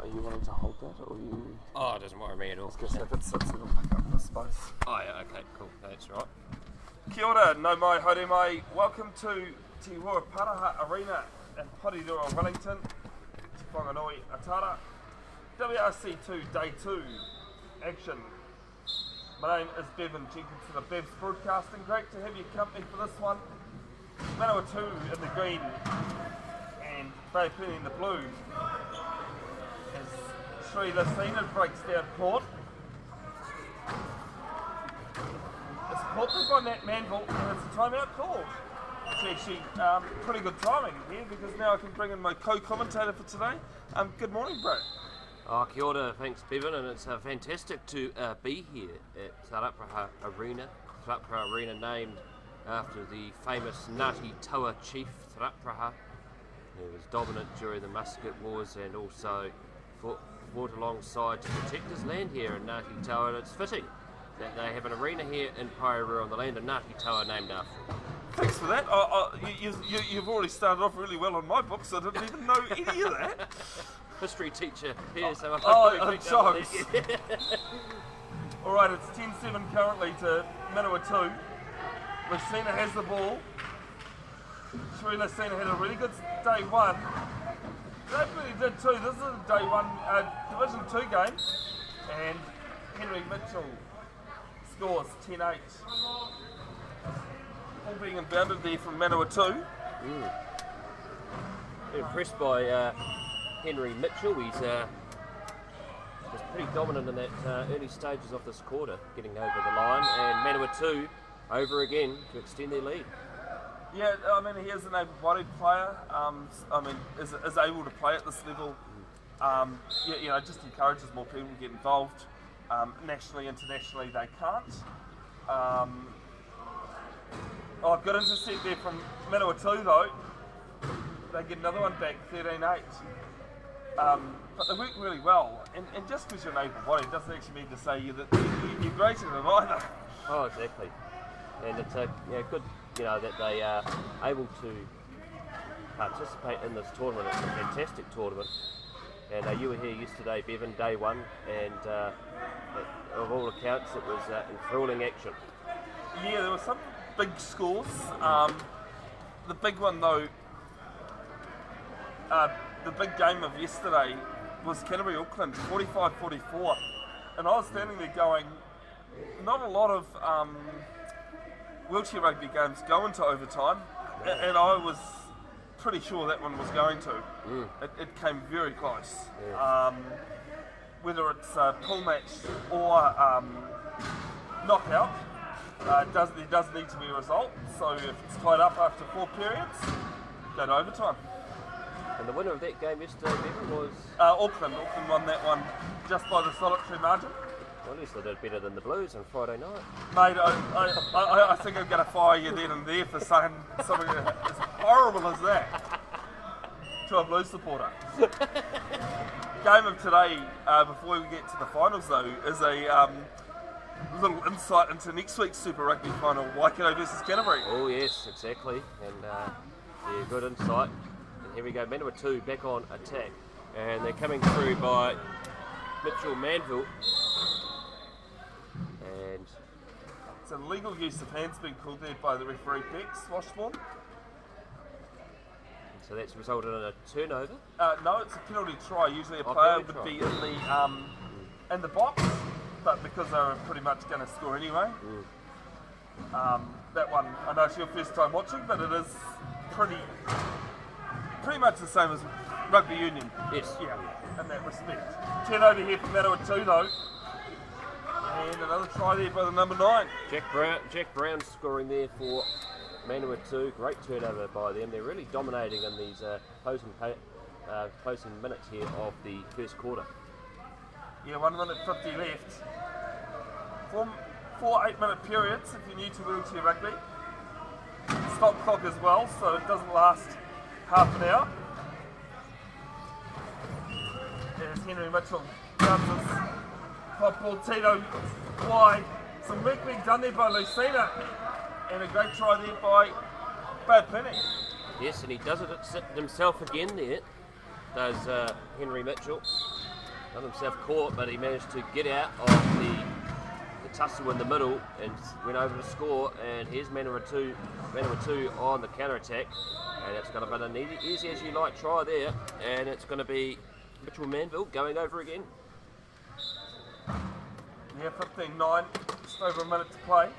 Are you wanting to hold that, or you? Oh, it doesn't worry me at all. I was going to say if it sits, it'll pick up this space. Oh yeah, okay, cool, that's right. Kia ora, no mai, haere mai. Welcome to Te Ruaparaha Arena in Porirua, Wellington. Te Whanganui Atara. WRC 2, Day 2 action. My name is Bevin, Jenkinson of Bev's Broadcasting. Great to have your company for this one. Manawa 2 in the green and Bevin in the blue. As Sri Lasina breaks down court. It's caught by Nat Manville and it's a timeout call. It's actually pretty good timing here because now I can bring in my co-commentator for today. Good morning, bro. Oh, kia ora, thanks Bevin, and it's fantastic to be here at Ruaparaha Arena. Ruaparaha Arena named after the famous Ngāti Taua chief Ruaparaha, who was dominant during the Musket Wars and also fought alongside to protect his land here in Ngāti Taua, and it's fitting that they have an arena here in Porirua on the land of Ngāti Taua named after him. Thanks for that. You've already started off really well on my book, so I didn't even know any of that. History teacher here, so I'm shocked. Alright, it's 10-7 currently to Manawa 2. Lasina has the ball. Sri Lasina had a really good day one. They really did too. This is a day one, Division 2 game. And Henry Mitchell scores 10-8. All being inbounded there from Manawa 2. Impressed by Henry Mitchell. He's was pretty dominant in that early stages of this quarter, getting over the line, and Manawa 2 over again to extend their lead. Yeah, I mean, he is an able-bodied player. Is able to play at this level. Just encourages more people to get involved. Nationally, internationally, they can't. Good intercept there from Manawa 2 though. They get another one back, 13-8. But they work really well, and just because you're an able-bodied doesn't actually mean to say you're greater than either. Oh, exactly. And it's good, that they are able to participate in this tournament. It's a fantastic tournament. And you were here yesterday, Bevin, day one, and of all accounts, it was enthralling action. Yeah, there were some big scores. The big one though, the big game of yesterday was Canterbury-Auckland, 45-44. And I was standing there going, not a lot of wheelchair rugby games go into overtime, and I was pretty sure that one was going to. It came very close. Whether it's a pull match or knockout, there does need to be a result. So if it's tied up after 4 periods, go to overtime. And the winner of that game yesterday, Bevin, was? Auckland. Auckland won that one just by the solitary margin. Well, at least they did better than the Blues on Friday night. Mate, I think I'm going to fire you then and there for saying something as horrible as that to a Blues supporter. Game of today, before we get to the finals though, is a little insight into next week's Super Rugby final, Waikato versus Canterbury. Oh yes, exactly, and good insight. And here we go, Manawa 2 back on attack, and they're coming through by Mitchell Manville. And it's a legal use of hands being called there by the referee Bex Washbourne. So that's resulted in a turnover? No, it's a penalty try. Usually a player would be in the box, but because they were pretty much going to score anyway. That one, I know it's your first time watching, but it is pretty much the same as rugby union. Yes. Yeah, in that respect. Turnover here for Manawa 2 though. And another try there by the number 9. Jack Brown scoring there for Manawa 2. Great turnover by them. They're really dominating in these closing minutes here of the first quarter. Yeah, 1 minute 50 left. 4 8-minute periods if you're new to wheelchair rugby. Stop clock as well, so it doesn't last half an hour. There's Henry Mitchell. Bounces. Pop ball, Tito wide. Some work being done there by Lasina. And a great try there by Bevin. Yes, and he does it himself again there, does Henry Mitchell. Got himself caught, but he managed to get out of the tussle in the middle and went over to score. And here's Manawatu on the counter attack, and it's going to be an easy as you like try there, and it's going to be Mitchell Manville going over again. Yeah, 15-9, just over a minute to play.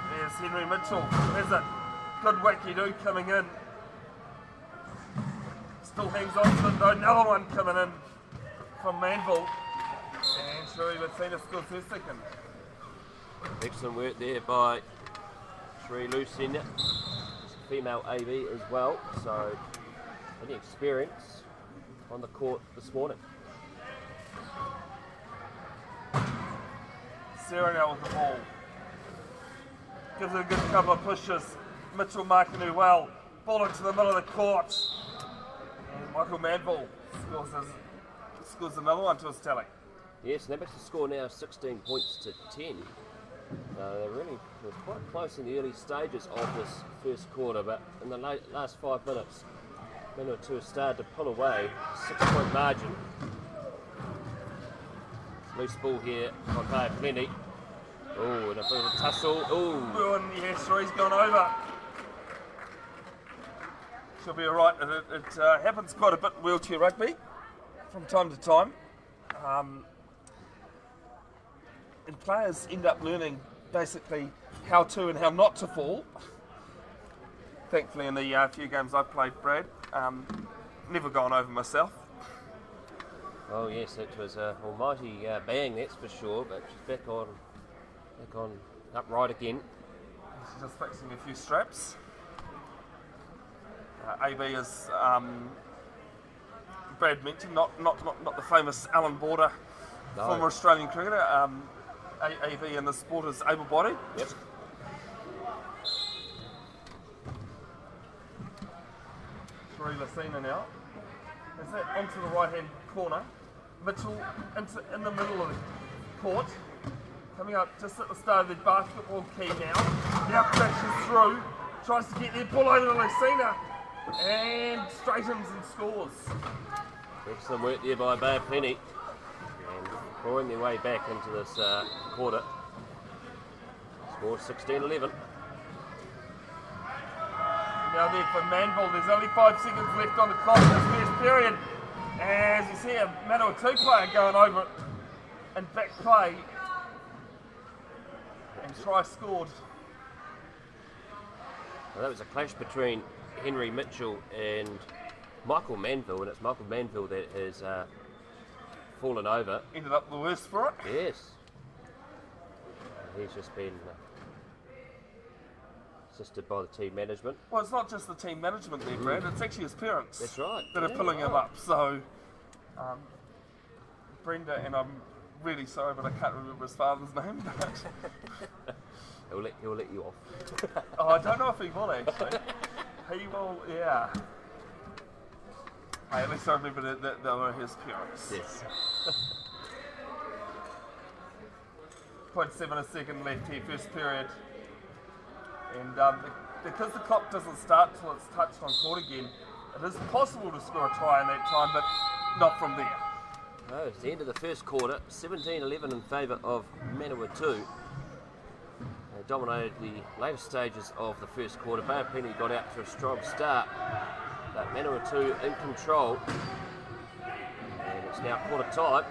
There's Henry Mitchell. There's a good wacky-doo coming in. Still hangs on to it though. Another one coming in from Manville. And Sheree Lucina scores her second. Excellent work there by Sheree Lucina. She's a female AB as well, so any experience on the court this morning. Sarah now with the ball. Gives it a good couple of pushes. Mitchell marking her well. Ball into the middle of the court. And Michael Manville scores another one to his tally. Yes, and that makes the score now 16 points to 10. They really were quite close in the early stages of this first quarter, but in the last 5 minutes, Manawatu has started to pull away. 6-point margin. Loose ball here by Bay Plenty. Oh, and a bit of a tussle. Oh, and yeah, Sheree's gone over. She'll be alright. It happens quite a bit in wheelchair rugby from time to time. And players end up learning basically how to and how not to fall. Thankfully, in the few games I've played, Brad, never gone over myself. Oh yes, it was an almighty bang, that's for sure. But she's back on upright again. She's just fixing a few straps. AB is Brad mentioned, not the famous Alan Border, No. former Australian cricketer. AB in the sport is able-bodied. Yep. Sheree Lucina now. Is that onto the right-hand corner? Mitchell in the middle of the court. Coming up just at the start of the basketball key now. Now crashes through. Tries to get their ball over to Lucina. And straightens and scores. Excellent work there by Bay Plenty. And clawing their way back into this quarter. Score 16-11. Now there for Manville, there's only 5 seconds left on the clock in this first period. As you see a Manawatu player going over it and back play. And try scored. Well, that was a clash between Henry Mitchell and Michael Manville, and it's Michael Manville that has fallen over. Ended up the worst for it. Yes. He's just been assisted by the team management. Well, it's not just the team management there, Brad, it's actually his parents. That's right. That are pulling him up. So, Brenda, and I'm really sorry, but I can't remember his father's name. But He'll let you off. oh, I don't know if he will actually. He will, yeah. Hey, at least I remember that they were his parents. Yes. 0.7 a second left here, first period. And because the clock doesn't start till it's touched on court again, it is possible to score a try in that time, but not from there. No, it's the end of the first quarter. 17-11 in favour of Manawatu. They dominated the later stages of the first quarter. Bay Plenty got out to a strong start, but Manawatu in control. And it's now quarter time.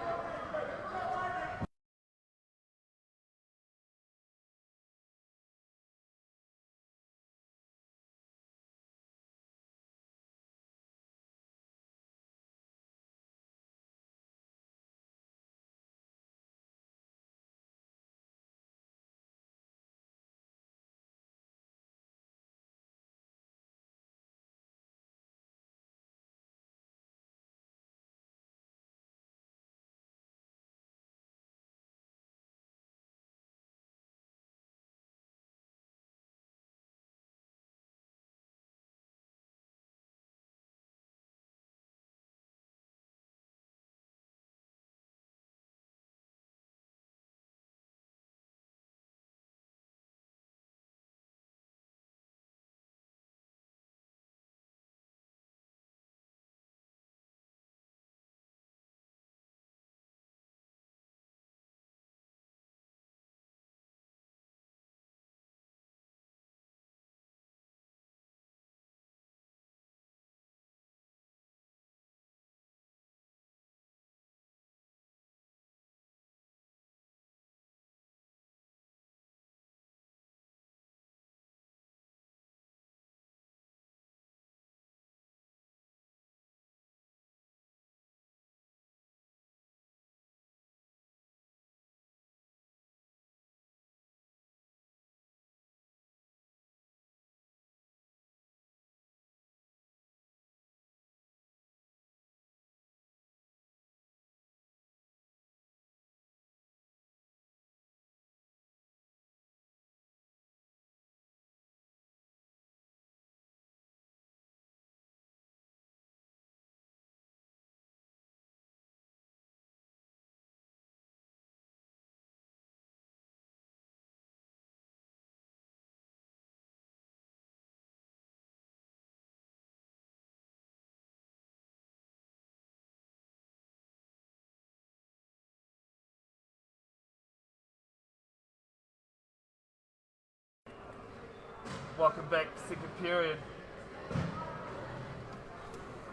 Welcome back, second period.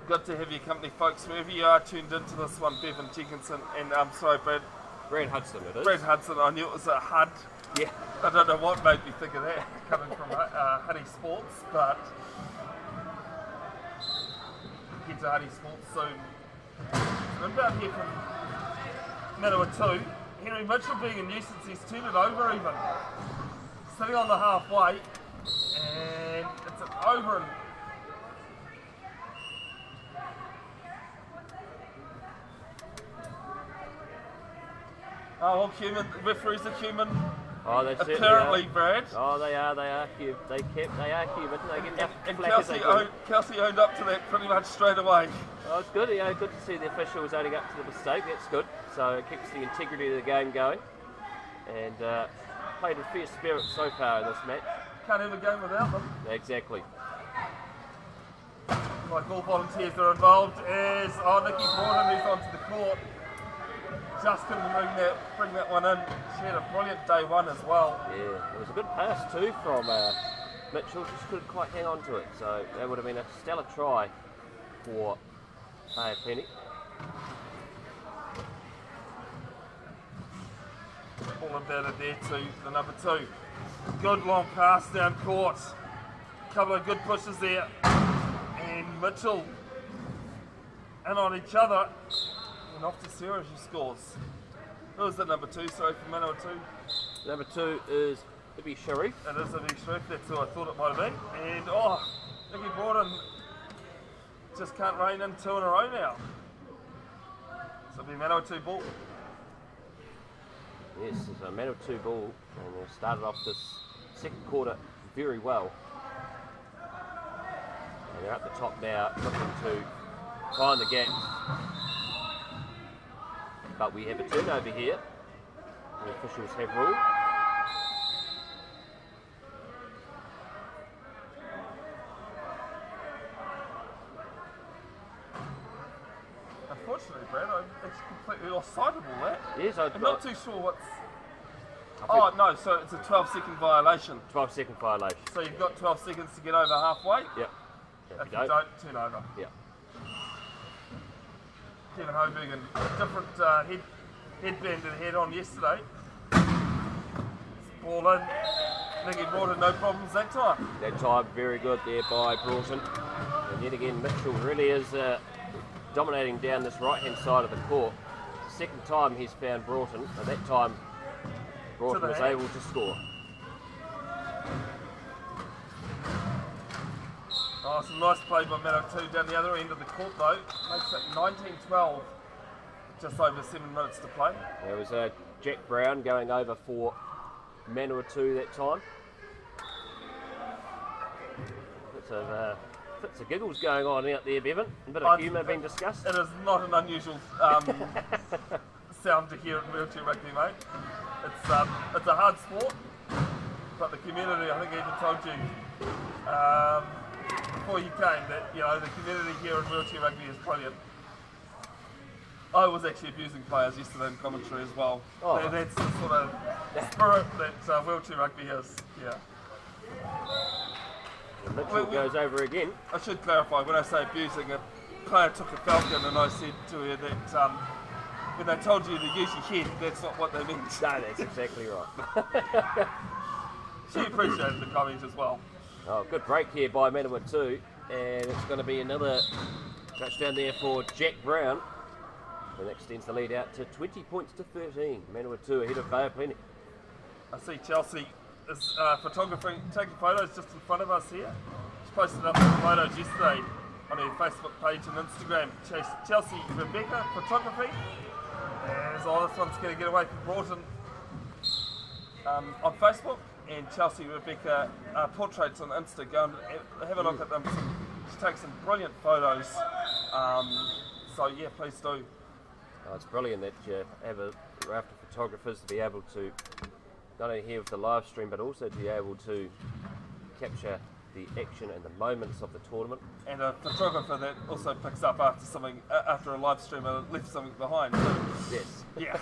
Good to have your company, folks. Wherever you are tuned into this one, Bevin, Jenkinson, and Brad Hudson it is. Brad Hudson. I knew it was a Hud. Yeah. I don't know what made me think of that coming from Huddy Sports, but get to Huddy Sports soon. I'm down here from Manawatu. Henry Mitchell being a nuisance, he's turned it over even. Sitting on the halfway, and it's an over and oh, well, human. Referees are human. Oh, they certainly apparently, are. Brad. Oh, they are. They are human. They are human. They get enough And flack as they Kelsey owned up to that pretty much straight away. Oh, it's good. Yeah, good to see the officials owning up to the mistake. That's good. So it keeps the integrity of the game going. And played with fierce spirit so far in this match. Can't have a game without them. Exactly. Like all volunteers are involved is Nikki Borden, who's onto the court. Just couldn't bring that one in. She had a brilliant day one as well. Yeah, it was a good pass too from Mitchell. Just couldn't quite hang on to it. So that would have been a stellar try for Penny. All embedded there to the number 2. Good long pass down court. Couple of good pushes there. And Mitchell in on each other. And off to Sarah, she scores. Who was the number 2? Sorry, for Manawatu. Number 2 is Ibi Sharif. It is Ibi Sharif, that's who I thought it might have been. And Nikki Borden just can't rein in 2 in a row now. So it'll be Manawatu ball. Yes, it's a Manawatu ball, and they started off this second quarter very well. And they're up the top now, looking to find the gaps. But we have a turnover here. The officials have ruled. Unfortunately, Brad, I'm actually completely lost sight of all that. Yes, I'm not too sure what's... Oh, no, so it's a 12-second violation. 12-second violation. So you've got 12 seconds to get over halfway? Yep. If you don't, turn over. Yep. Kevin Hobergen, different headband to the head on yesterday. Ball in. Nikki Broughton, no problems that time. That time, very good there by Broughton. And yet again, Mitchell really is dominating down this right-hand side of the court. Second time he's found Broughton, and that time Broughton was able to score. Oh, some nice play by Manawatu down the other end of the court though. Makes it 19-12. Just over 7 minutes to play. There was Jack Brown going over for Manawatu that time. Bits of giggles going on out there, Bevin. A bit of humour being discussed. It is not an unusual sound to hear in wheelchair rugby, mate. It's a hard sport, but the community, I think I even told you before you came that the community here in wheelchair rugby is brilliant. I was actually abusing players yesterday in commentary as well. Oh. That's the sort of spirit that wheelchair rugby is. Yeah. And Mitchell goes over again. I should clarify, when I say abusing, a player took a falcon and I said to her that when they told you to use your head, that's not what they meant. No, that's exactly right. She appreciated the comment as well. Oh, good break here by Manawatu, and it's going to be another touchdown there for Jack Brown. And that extends the lead out to 20 points to 13. Manawatu ahead of Bay Plenty. I see Chelsea is photographing, taking photos just in front of us here. She posted up some photos yesterday on her Facebook page and Instagram. Chelsea Rebecca Photography. And this one's going to get away from Broughton on Facebook. And Chelsea Rebecca Portraits on Insta. Go and have a look at them. She takes some brilliant photos. So yeah, please do. Oh, it's brilliant that you have a raft of photographers to be able to not only hear with the live stream, but also to be able to capture the action and the moments of the tournament. And a photographer that also picks up after a live streamer left something behind too. Yes. Yeah.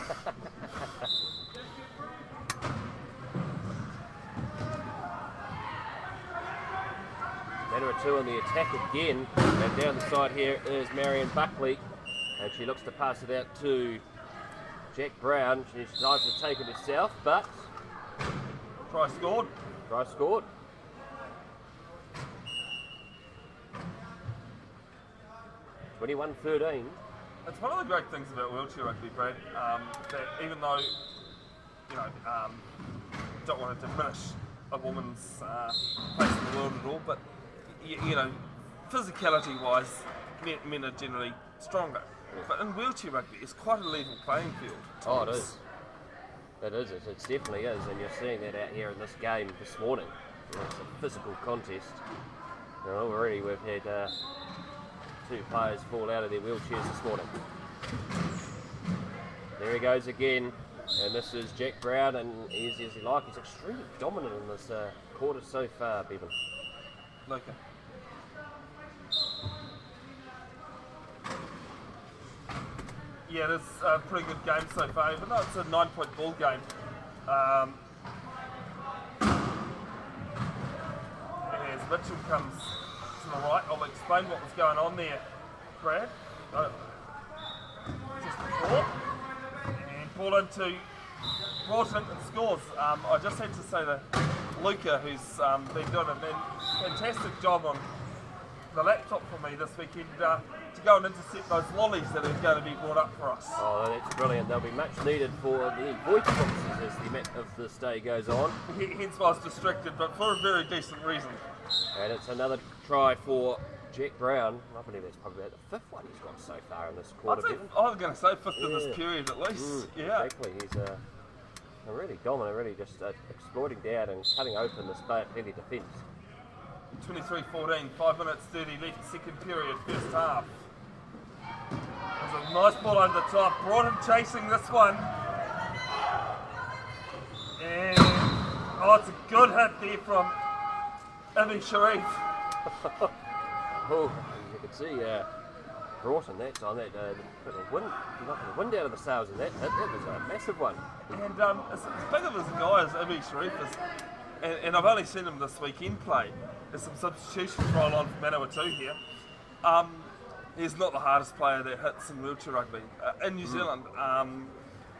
Manawatu on the attack again, and down the side here is Marion Buckley, and she looks to pass it out to Jack Brown. She decides to take it herself, but Try scored. try scored. (21-13). It's one of the great things about wheelchair rugby, Brad, that even though, don't want to diminish a woman's place in the world at all, but, physicality-wise, men are generally stronger. But in wheelchair rugby, it's quite a level playing field. Oh, it is. It is. It definitely is, and you're seeing that out here in this game this morning. It's a physical contest. And already we've had two players fall out of their wheelchairs this morning. There he goes again, and this is Jack Brown, and he's extremely dominant in this quarter so far, Bevin. Luca. Yeah, it is a pretty good game so far, even though it's a 9-point ball game. As Mitchell comes to the right, I'll explain what was going on there, Brad. Just before. And ball into Broughton and scores. I just had to say to Luca, who's been doing a fantastic job on the laptop for me this weekend, to go and intercept those lollies that are going to be brought up for us. Oh, that's brilliant. They'll be much needed for the voice boxes as the match of this day goes on. Hence why I was distracted, but for a very decent reason. And it's another try for Jack Brown. I believe that's probably about the fifth one he's got so far in this quarter. I was going to say fifth in this period at least. Yeah. Exactly. He's really dominant, really just exploiting down and cutting open this Bay of Plenty defence. 23-14, 5 minutes 30 left, second period, first half. There's a nice ball over the top. Broughton chasing this one. And it's a good hit there from Ibn Sharif. Oh, you can see Broughton that time, that put the wind out of the sails in that hit. That was a massive one. And as big of a guy as Ibn Sharif is, and I've only seen him this weekend play. There's some substitutions roll on for Manawatu here. He's not the hardest player that hits in wheelchair rugby. In New Zealand,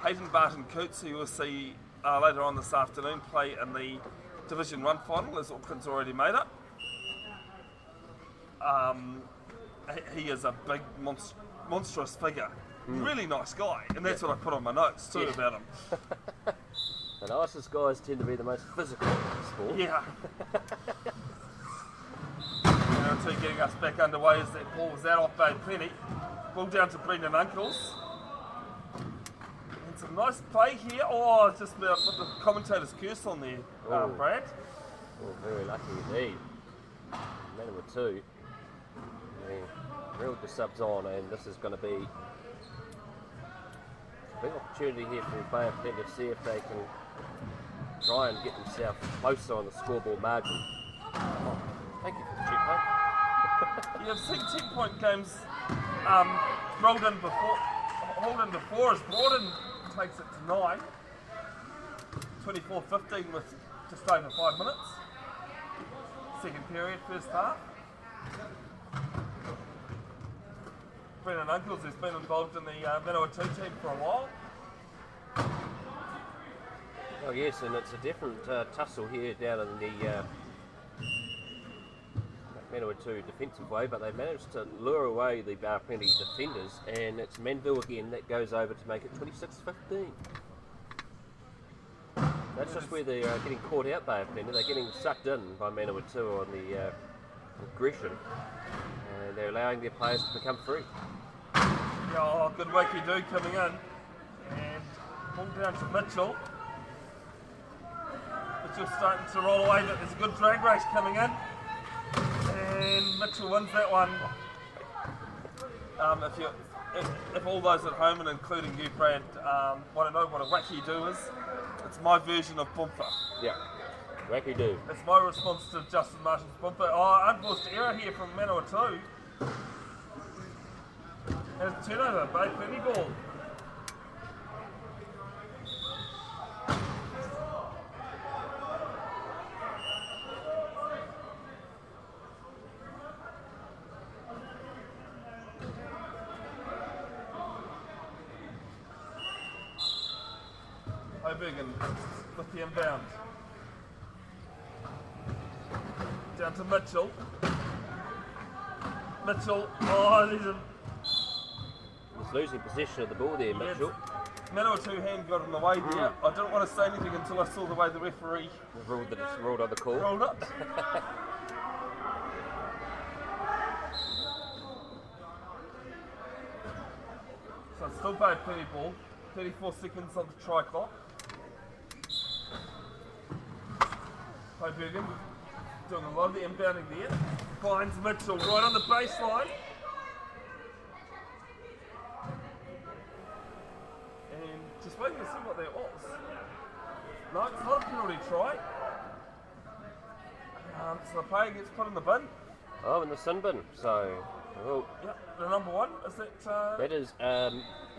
Hayden Barton Coots, who you'll see later on this afternoon, play in the Division 1 final, as Auckland's already made it. He is a big, monstrous figure. Really nice guy, and that's what I put on my notes too about him. The nicest guys tend to be the most physical in sport. Yeah. Manawatu getting us back underway as that ball was out off Bay Plenty. Ball down to Brendan Uncles. And some nice play here. Oh, just about put the commentator's curse on there, Brad. Oh, very lucky indeed. Manawatu. Reeled the subs on, and this is going to be a big opportunity here for Bay of Plenty to see if they can try and get themselves closer on the scoreboard margin. Oh, thank you for the cheap play. You've seen 10-point games rolled in before, hauled in before as Broughton takes it to 9. 24-15 with just over 5 minutes. Second period, first half. Brendan Uncles has been involved in the Manawatu team for a while. Oh yes, and it's a different tussle here down in the Manawatu defensive way, but they managed to lure away the Bay of Plenty defenders, and it's Manville again that goes over to make it 26-15. That's just where they're getting caught out, Bay of Plenty. They're getting sucked in by Manawatu on the aggression, and they're allowing their players to become free. Yeah, oh, good wakey-do coming in, and ball down to Mitchell. Mitchell's starting to roll away, but there's a good drag race coming in. And Mitchell wins that one. If all those at home, and including you, Brad, want to know what a wacky-do is, it's my version of bumper. Yeah, wacky-do. It's my response to Justin Martin's bumper. Oh, unforced error here from Manawatu. And it's turnover, Bay Plenty ball. Bevin with the inbound. Down to Mitchell. Mitchell, He's losing possession of the ball there, Mitchell. Manawatu hand got in the way there. I didn't want to say anything until I saw the way the referee Ruled on the call. rolled it. So it's still Bay Penny ball. 34 seconds on the try clock. Bay Bevin doing a lot of the inbounding there. Finds Mitchell right on the baseline. And just waiting to see what that was. No, it's not a penalty try. So the player gets put in the bin. Oh, in the sin bin. So, Yep, the number one is that. that is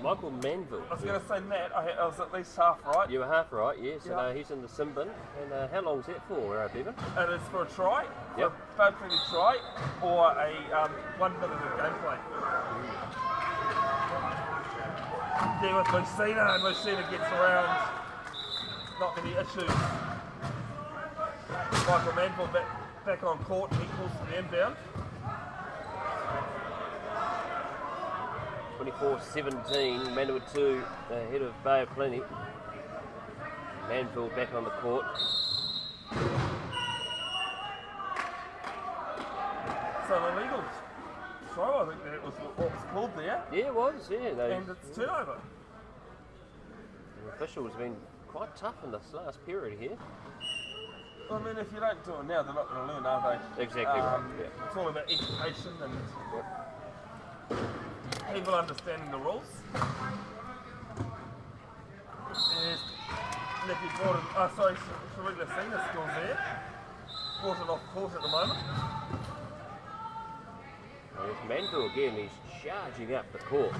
Michael Manville. I was going to say Matt. I was at least half right. You were half right, yes. Yep. And he's in the sin bin. And how long's that for, Bevin? It is for a try, Yep. a bad penalty try, or a 1 minute of gameplay. There with Lucina, and Lucina gets around. Not many issues. Michael Manville back on court and equals to the inbound. 24-17, Manawatu ahead of Bay of Plenty. Manville back on the court. So an illegal try, I think that was what was called there. Yeah, it was, yeah. And it's turnover. The officials have been quite tough in this last period here. I mean, if you don't do it now, they're not going to learn, are they? Exactly right, yeah. It's all about education and people understanding the rules. There's Nicky Gordon, Sharika Senior Skills there. Brought it off court at the moment. Well, it's Manville again, he's charging up the court.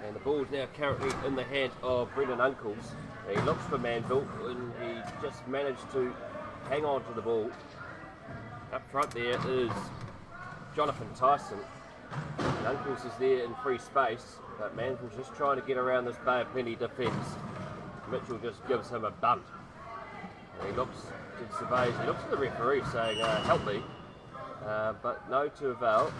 And the ball's now currently in the hands of Brendan Uncles. He looks for Manville and he just managed to hang on to the ball. Up front there is Jonathan Tyson. And Uncles is there in free space, but Manville's just trying to get around this Bay of Plenty defence. Mitchell just gives him a bunt. And he looks at the referee saying, help me, but no to avail.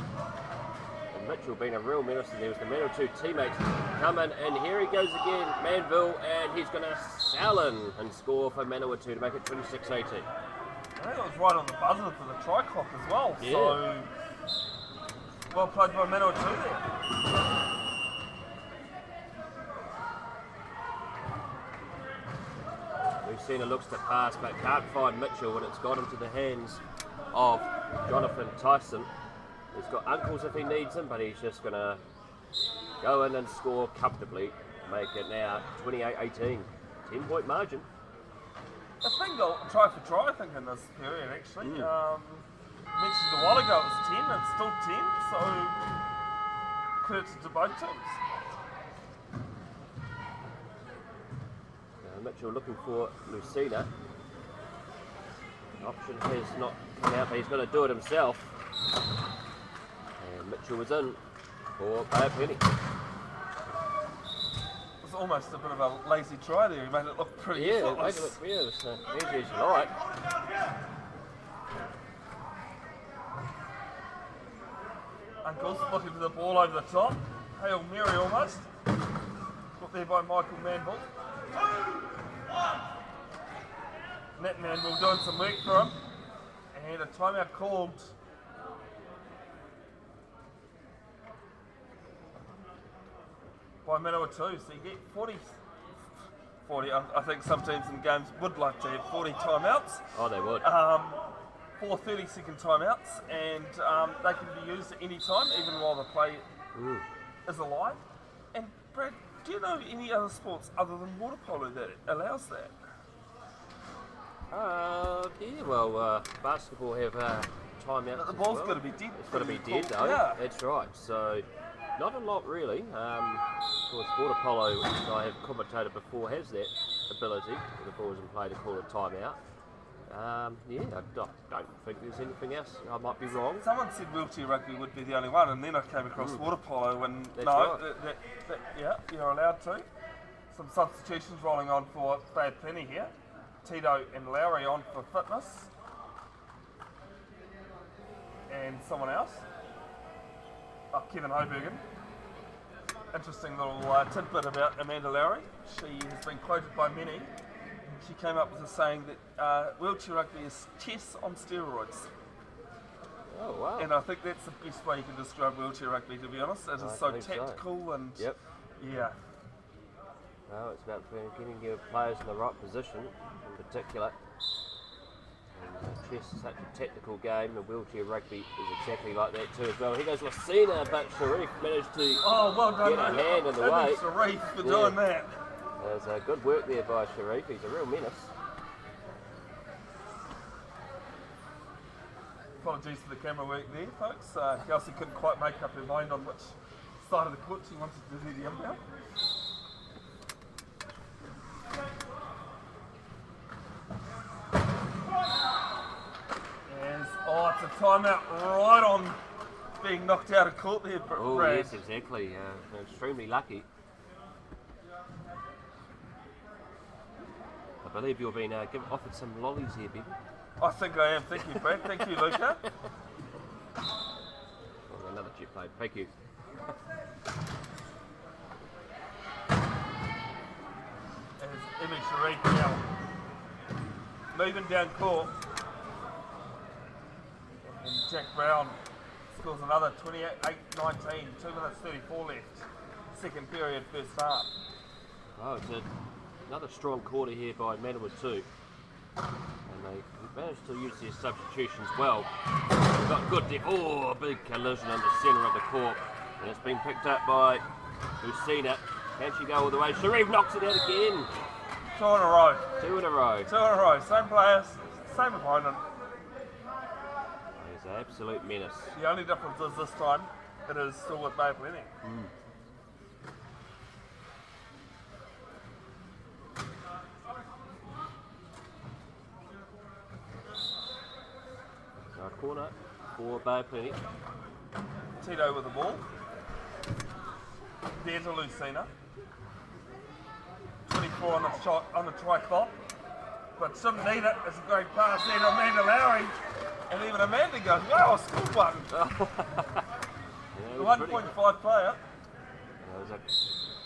And Mitchell being a real menace, and there was the Manawatu teammates come in, and here he goes again, Manville, and he's going to sail in and score for Manawatu to make it 26-18. I think it was right on the buzzer for the try clock as well. Yeah. So well played by Manawatu there. Lucina looks to pass but can't find Mitchell, and it's got into the hands of Jonathan Tyson. He's got Uncles if he needs him, but he's just going to go in and score comfortably. Make it now 28-18. 10-point margin. A single try for try, I think, in this period actually. Mentioned a while ago it was 10, it's still 10, so credit to both teams. Mitchell looking for Lucina. Option has not come out, but he's going to do it himself. And Mitchell was in for Bay of Plenty. It was almost a bit of a lazy try there, he made it look pretty effortless. It was easy as you like. Uncles looking for the ball over the top. Hail Mary almost. Put there by Michael Manville. Nat Manville doing some work for him. And a timeout called. By Manawatu. So you get 40. I think some teams in games would like to have 40 timeouts. Oh, they would. 4 30-second timeouts, and they can be used at any time, even while the play is alive. And Brad, do you know any other sports other than water polo that allows that? Basketball have timeouts. But the ball's as well. got to be dead. It's got to be dead though. Yeah. That's right. So not a lot really. Of course, water polo, which I have commentated before, has that ability for the balls in play to call a timeout. I don't think there's anything else. I might be wrong. Someone said wheelchair rugby would be the only one, and then I came across water polo, and That's no, right. yeah, you're allowed to. Some substitutions rolling on for Bad Plenty here. Tito and Lowry on for fitness. And someone else. Oh, Kevin Hobergen. Interesting little tidbit about Amanda Lowry. She has been quoted by many. She came up with a saying that wheelchair rugby is chess on steroids. Oh, wow. And I think that's the best way you can describe wheelchair rugby, to be honest. It is so tactical and yeah. Well, it's about getting your players in the right position in particular. And chess is such a technical game, and wheelchair rugby is exactly like that too as well. Here goes Lucina, but Sharif managed to well done, get a hand in the way. Sharif for doing that. There's good work there by Sharif. He's a real menace. Apologies for the camera work there, folks. Kelsey couldn't quite make up her mind on which side of the court she wanted to do the inbound. It's a timeout right on being knocked out of court there, Brad. Oh, yes, exactly. Extremely lucky. I believe you're being offered some lollies here, Bevin. I think I am. Thank you, Brad. Thank you, Luca. Oh, another chip plate. Thank you. As Emmy Sharif now moving down court. And Jack Brown scores another 28-19, 2 minutes 34 left. Second period, first half. Oh, it's another strong quarter here by Manawa 2. And they managed to use their substitutions well. They've got good a big collision in the centre of the court. And it's been picked up by Lucina. Can she go all the way? Sharif knocks it out again. 2 in a row. 2 in a row. 2 in a row. Same players, same opponent. He's an absolute menace. The only difference is this time it is still with Bay Plenty. Corner for Bay Plenty. Tito with the ball. There's a Lucina. 24 on the shot on the try clock. But shouldn't need it. It's a great pass there to Amanda Lowry. And even Amanda goes, wow, I scored one. Yeah, 1.5 player. That was a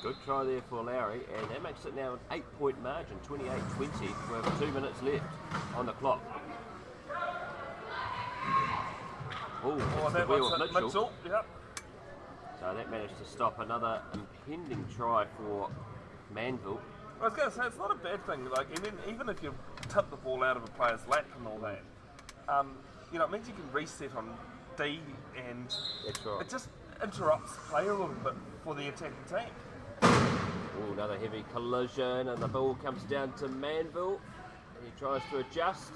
good try there for Lowry, and that makes it now an 8-point margin, 28-20, with 2 minutes left on the clock. Oh, that the wheel was of Mitchell. Yep. So that managed to stop another impending try for Manville. I was going to say, it's not a bad thing. Like, and then even if you tip the ball out of a player's lap and all that, it means you can reset on D, and That's right. it just interrupts play a little bit for the attacking team. Oh, another heavy collision, and the ball comes down to Manville. And he tries to adjust,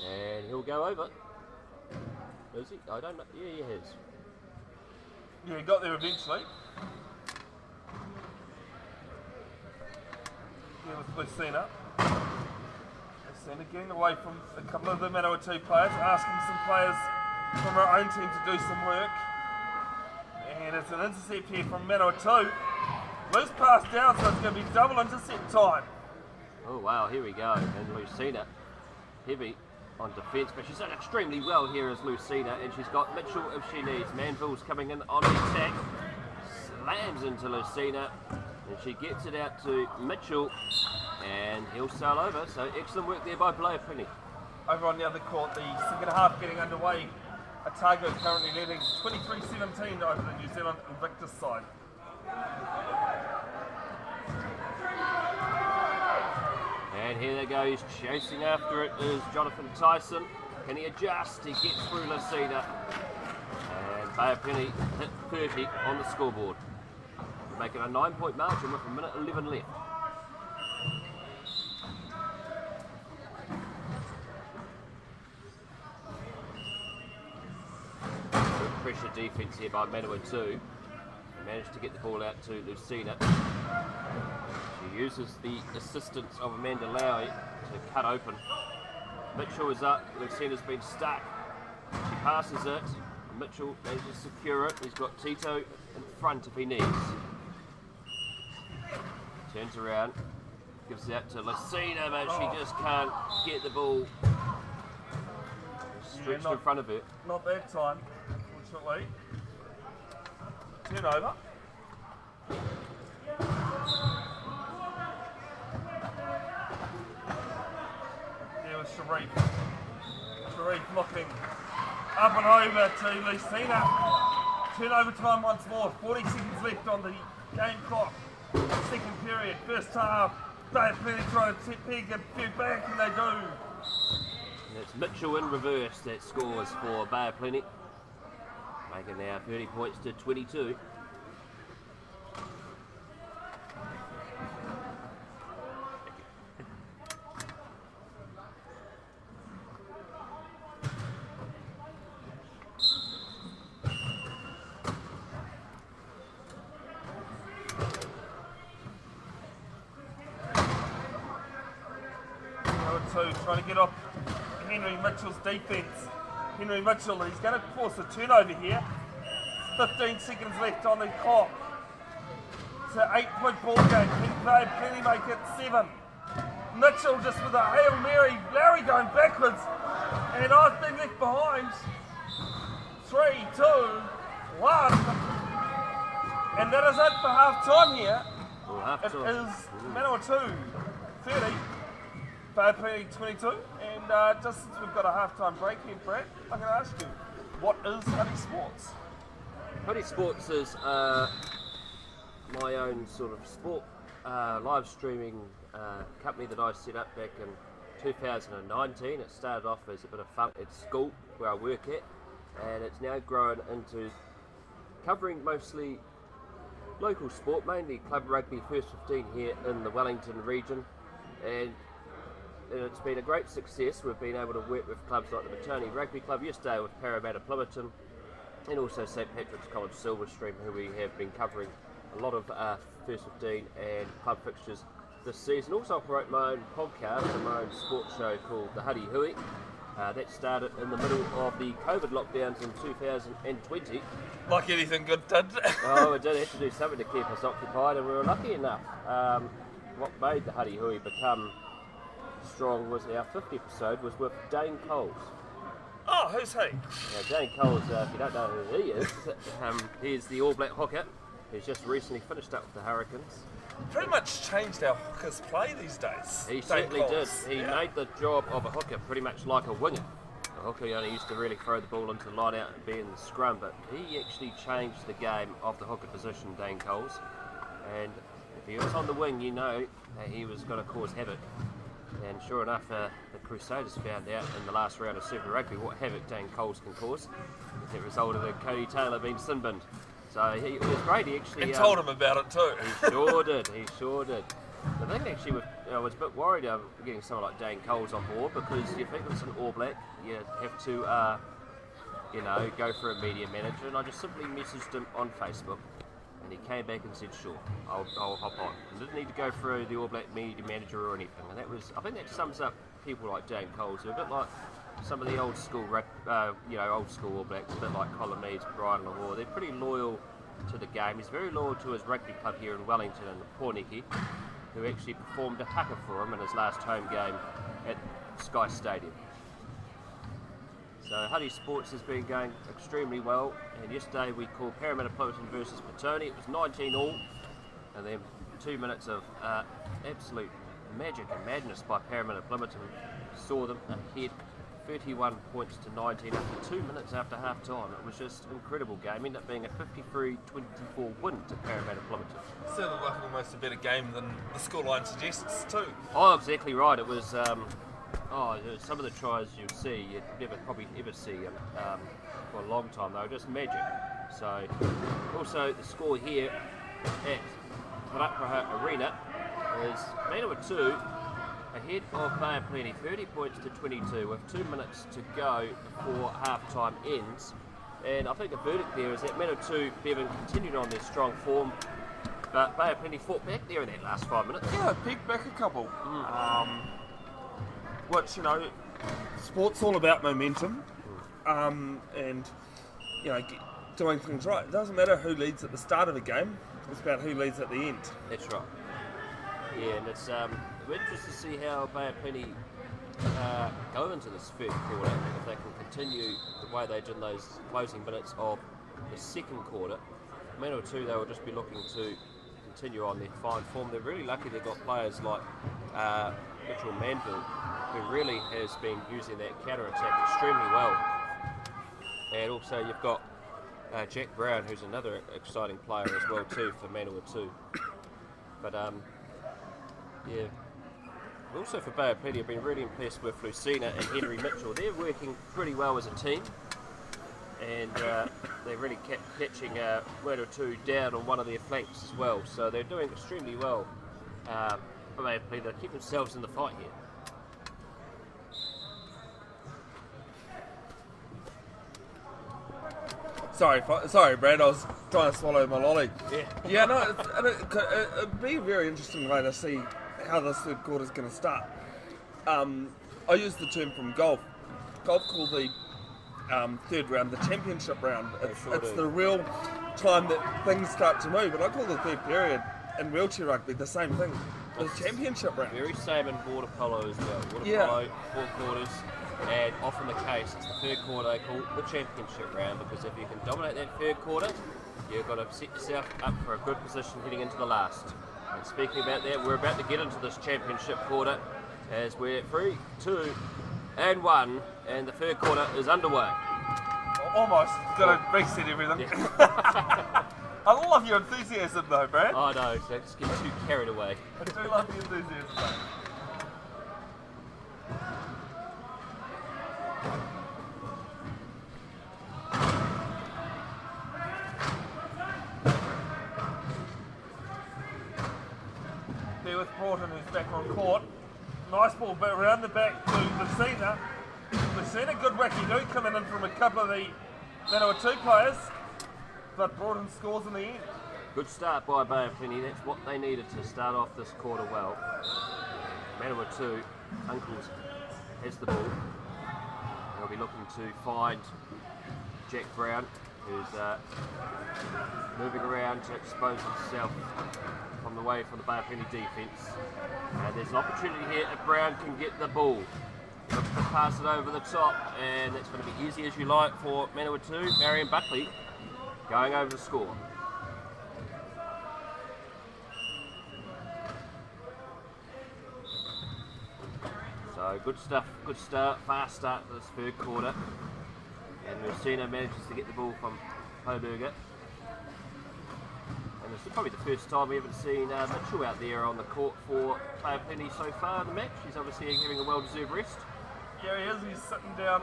and he'll go over. Is he? I don't know. Yeah, he has. Yeah, he got there eventually. Here with Lucina. Lucina getting away from a couple of the Manawa 2 players, asking some players from our own team to do some work. And it's an intercept here from Manawa 2. Loose pass down, so it's going to be double intercept time. Oh wow, here we go. And Lucina, heavy on defence, but she's done extremely well here as Lucina, and she's got Mitchell if she needs. Manville's coming in on the attack, slams into Lucina, and she gets it out to Mitchell, and he'll sail over. So excellent work there by Bay Plenty. Over on the other court, the second half getting underway. Otago currently leading 23-17 over the New Zealand Invictus side. And here they go, he's chasing after it is Jonathan Tyson. Can he adjust? He gets through Lucina. And Bay Plenty hit 30 on the scoreboard. We're making a 9-point margin with a minute 11 left. Good pressure defence here by Manawa 2. Managed to get the ball out to Lucina. She uses the assistance of Amanda Lowry to cut open. Mitchell is up, Lucina's been stuck. She passes it, Mitchell manages to secure it. He's got Tito in front if he needs. turns around, gives it out to Lucina, but she just can't get the ball stretched in front of her. Not that time, unfortunately. Turnover. There was Sharif. Sharif looking up and over to Lucina. Turnover time once more. 40 seconds left on the game clock. Second period, first half. They plenty trying to peg a few back, and they do. And it's Mitchell in reverse that scores for Bay of Plenty, making now 30 points to 22. Trying to get off Henry Mitchell's defence. Henry Mitchell, he's going to force a turnover here. 15 seconds left on the clock. It's an 8-point ball game. They plenty make it 7. Mitchell just with a Hail Mary. Larry going backwards. And I've been left behind. 3, 2, 1. And that is it for half time here. Well, half time. It is Manawatu 30. Bay Plenty 22, and just since we've got a half-time break here, Brad, I'm going to ask you, what is Huddy Sports? Huddy Sports is my own sort of sport live streaming company that I set up back in 2019. It started off as a bit of fun at school where I work at, and it's now grown into covering mostly local sport, mainly club rugby first 15 here in the Wellington region, and it's been a great success. We've been able to work with clubs like the Maternity Rugby Club, yesterday with Parramatta Plymouton, and also St Patrick's College Silverstream, who we have been covering a lot of first 15 and club fixtures this season. Also operate my own podcast and my own sports show called the Huddy Hui. That started in the middle of the COVID lockdowns in 2020. Like anything good did. Oh, we did have to do something to keep us occupied, and we were lucky enough. What made the Huddy Hui become strong was our 50th episode was with Dane Coles. Oh, who's he? Now, Dane Coles, if you don't know who he is, he's the All Black hooker who's just recently finished up with the Hurricanes. Pretty much changed our hookers play these days. He certainly did. He made the job of a hooker pretty much like a winger. A hooker only used to really throw the ball into the line out and be in the scrum, but he actually changed the game of the hooker position, Dane Coles. And if he was on the wing, you know that he was going to cause havoc. And sure enough, the Crusaders found out in the last round of Super Rugby what havoc Dane Coles can cause. It resulted in Cody Taylor being sin-binned. So he was great. He actually and told him about it too. He sure did. He sure did. The thing actually, I was a bit worried getting someone like Dane Coles on board, because you think it's an All Black, you have to, go for a media manager. And I just simply messaged him on Facebook. And he came back and said, sure, I'll hop on. And didn't need to go through the All Black media manager or anything. And I think that sums up people like Dane Coles, who are a bit like some of the old school All Blacks, a bit like Colin Meads, Brian Lahore. They're pretty loyal to the game. He's very loyal to his rugby club here in Wellington and Porniki, who actually performed a haka for him in his last home game at Sky Stadium. So Huddy Sports has been going extremely well, and yesterday we called Parramatta Plymouton versus Petone. It was 19 all, and then 2 minutes of absolute magic and madness by Parramatta Plymouton saw them ahead 31 points to 19 after 2 minutes after half time. It was just an incredible game, ended up being a 53-24 win to Parramatta Plymouton. Sounded like almost a better game than the scoreline suggests too. Oh, exactly right. It was some of the tries you'd see, you'd probably ever see for a long time. They were just magic. So, also the score here at Ruaparaha Arena is Manawatu ahead of Bay of Plenty, 30 points to 22 with 2 minutes to go before half-time ends. And I think the verdict there is that Manawatu, Bevin continued on their strong form, but Bay of Plenty fought back there in that last 5 minutes. Yeah, peeked back a couple. Which, sport's all about momentum, and, doing things right. It doesn't matter who leads at the start of a game, it's about who leads at the end. That's right. Yeah, and it's we're interested to see how Bay of Plenty go into this third quarter, if they can continue the way they did in those closing minutes of the second quarter. A minute or two, they will just be looking to continue on their fine form. They're really lucky they've got players like Mitchell Manville, who really has been using that counter-attack extremely well. And also you've got Jack Brown, who's another exciting player as well too for Manawatu. But yeah, also for Bay of Plenty, I've been really impressed with Lucina and Henry Mitchell. They're working pretty well as a team, and they're really catching one or two down on one of their flanks as well. So they're doing extremely well for Bay of Plenty. They keep themselves in the fight here. Sorry, Brad. I was trying to swallow my lolly. Yeah. No, it'd be a very interesting way to see how this third quarter is going to start. I use the term from golf. Golf called the third round the championship round. It's the real time that things start to move. And I call the third period in wheelchair rugby the same thing. The championship round. Very same in water polo as well. Water polo, 4 quarters. And often the case, it's the third quarter they call the championship round, because if you can dominate that third quarter, you've got to set yourself up for a good position heading into the last. And speaking about that, we're about to get into this championship quarter as we're 3, 2, and 1, and the third quarter is underway. Almost. Got to reset everything. Yeah. I love your enthusiasm though, Brad. I know, so just get too carried away. I do love the enthusiasm though. There with Broughton, who's back on court. Nice ball but around the back to Lucina. Lucina, good wacky-do coming in from a couple of the Manawatu players, but Broughton scores in the end. Good start by Bay of Plenty. That's what they needed to start off this quarter well. Manawatu, Uncles has the ball. They'll be looking to find Jack Brown, who's moving around to expose himself from the way from the Bay of Plenty defence. And there's an opportunity here if Brown can get the ball. Look to pass it over the top, and that's going to be easy as you like for Manawatu. Marion Buckley going over the score. So good stuff, good start, fast start to this third quarter. And Lucina manages to get the ball from Hoberger. And this is probably the first time we've ever seen Mitchell out there on the court for Bay of Plenty so far in the match. He's obviously having a well-deserved rest. Yeah, he is. He's sitting down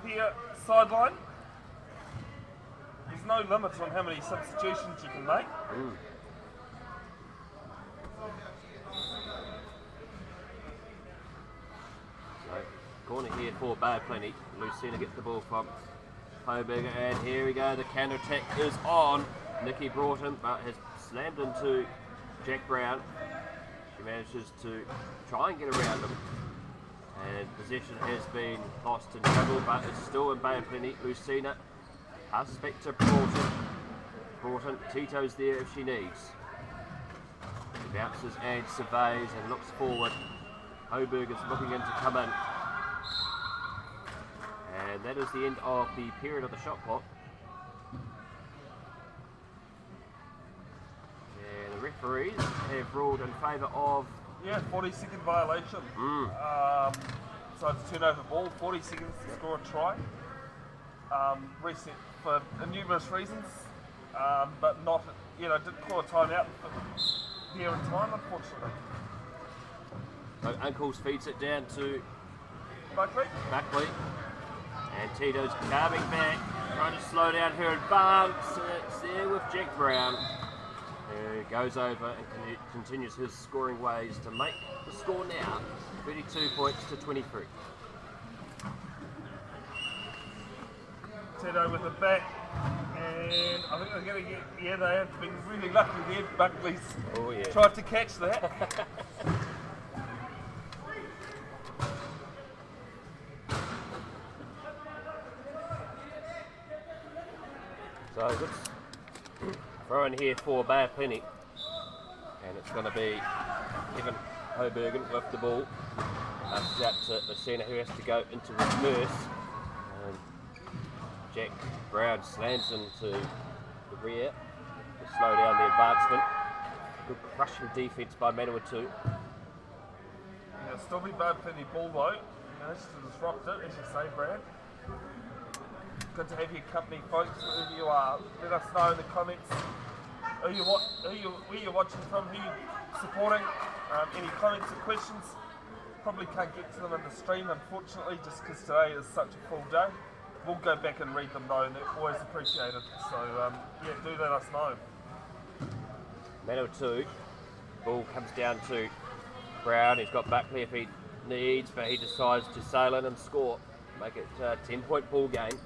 here, sideline. There's no limit on how many substitutions you can make. So, corner here for Bay of Plenty. Lucina gets the ball from Hoberger, and here we go. The counter attack is on. Nikki Broughton, but has slammed into Jack Brown. She manages to try and get around him. And possession has been lost in trouble, but it's still in Bay of Plenty. Lucina passes back to Broughton. Broughton, Tito's there if she needs. She bounces and surveys and looks forward. Hoberger's looking in to come in. And that is the end of the period of the shot clock. And the referees have ruled in favour of... Yeah, 40-second violation. So it's a turnover ball, 40 seconds to score a try. Reset for numerous reasons, but not, didn't call a timeout here in time, unfortunately. So Uncles feeds it down to Buckley. And Tito's carving back, trying to slow down her advance. It's there with Jack Brown, who goes over and continues his scoring ways to make the score now 32 points to 23. Tito with the back, and I think they're going to get, they have been really lucky there. Buckley's tried to catch that. So good throw in here for Bay of Plenty. And it's going to be Evan Hobergen with the ball. Passes out to Messina, who has to go into reverse. And Jack Brown slams into the rear to slow down the advancement. Good crushing defence by Manawatu. Yeah, still be bad for the ball though. Managed to disrupt it, as you say, Brad. Good to have your company, folks, wherever you are. Let us know in the comments where you're watching from, who you're supporting. Any comments or questions. Probably can't get to them in the stream, unfortunately, just because today is such a full day. We'll go back and read them though, and they're always appreciated. So, yeah, do let us know. Manawatu, ball comes down to Brown. He's got Buckley if he needs, but he decides to sail in and score. Make it a 10-point ball game.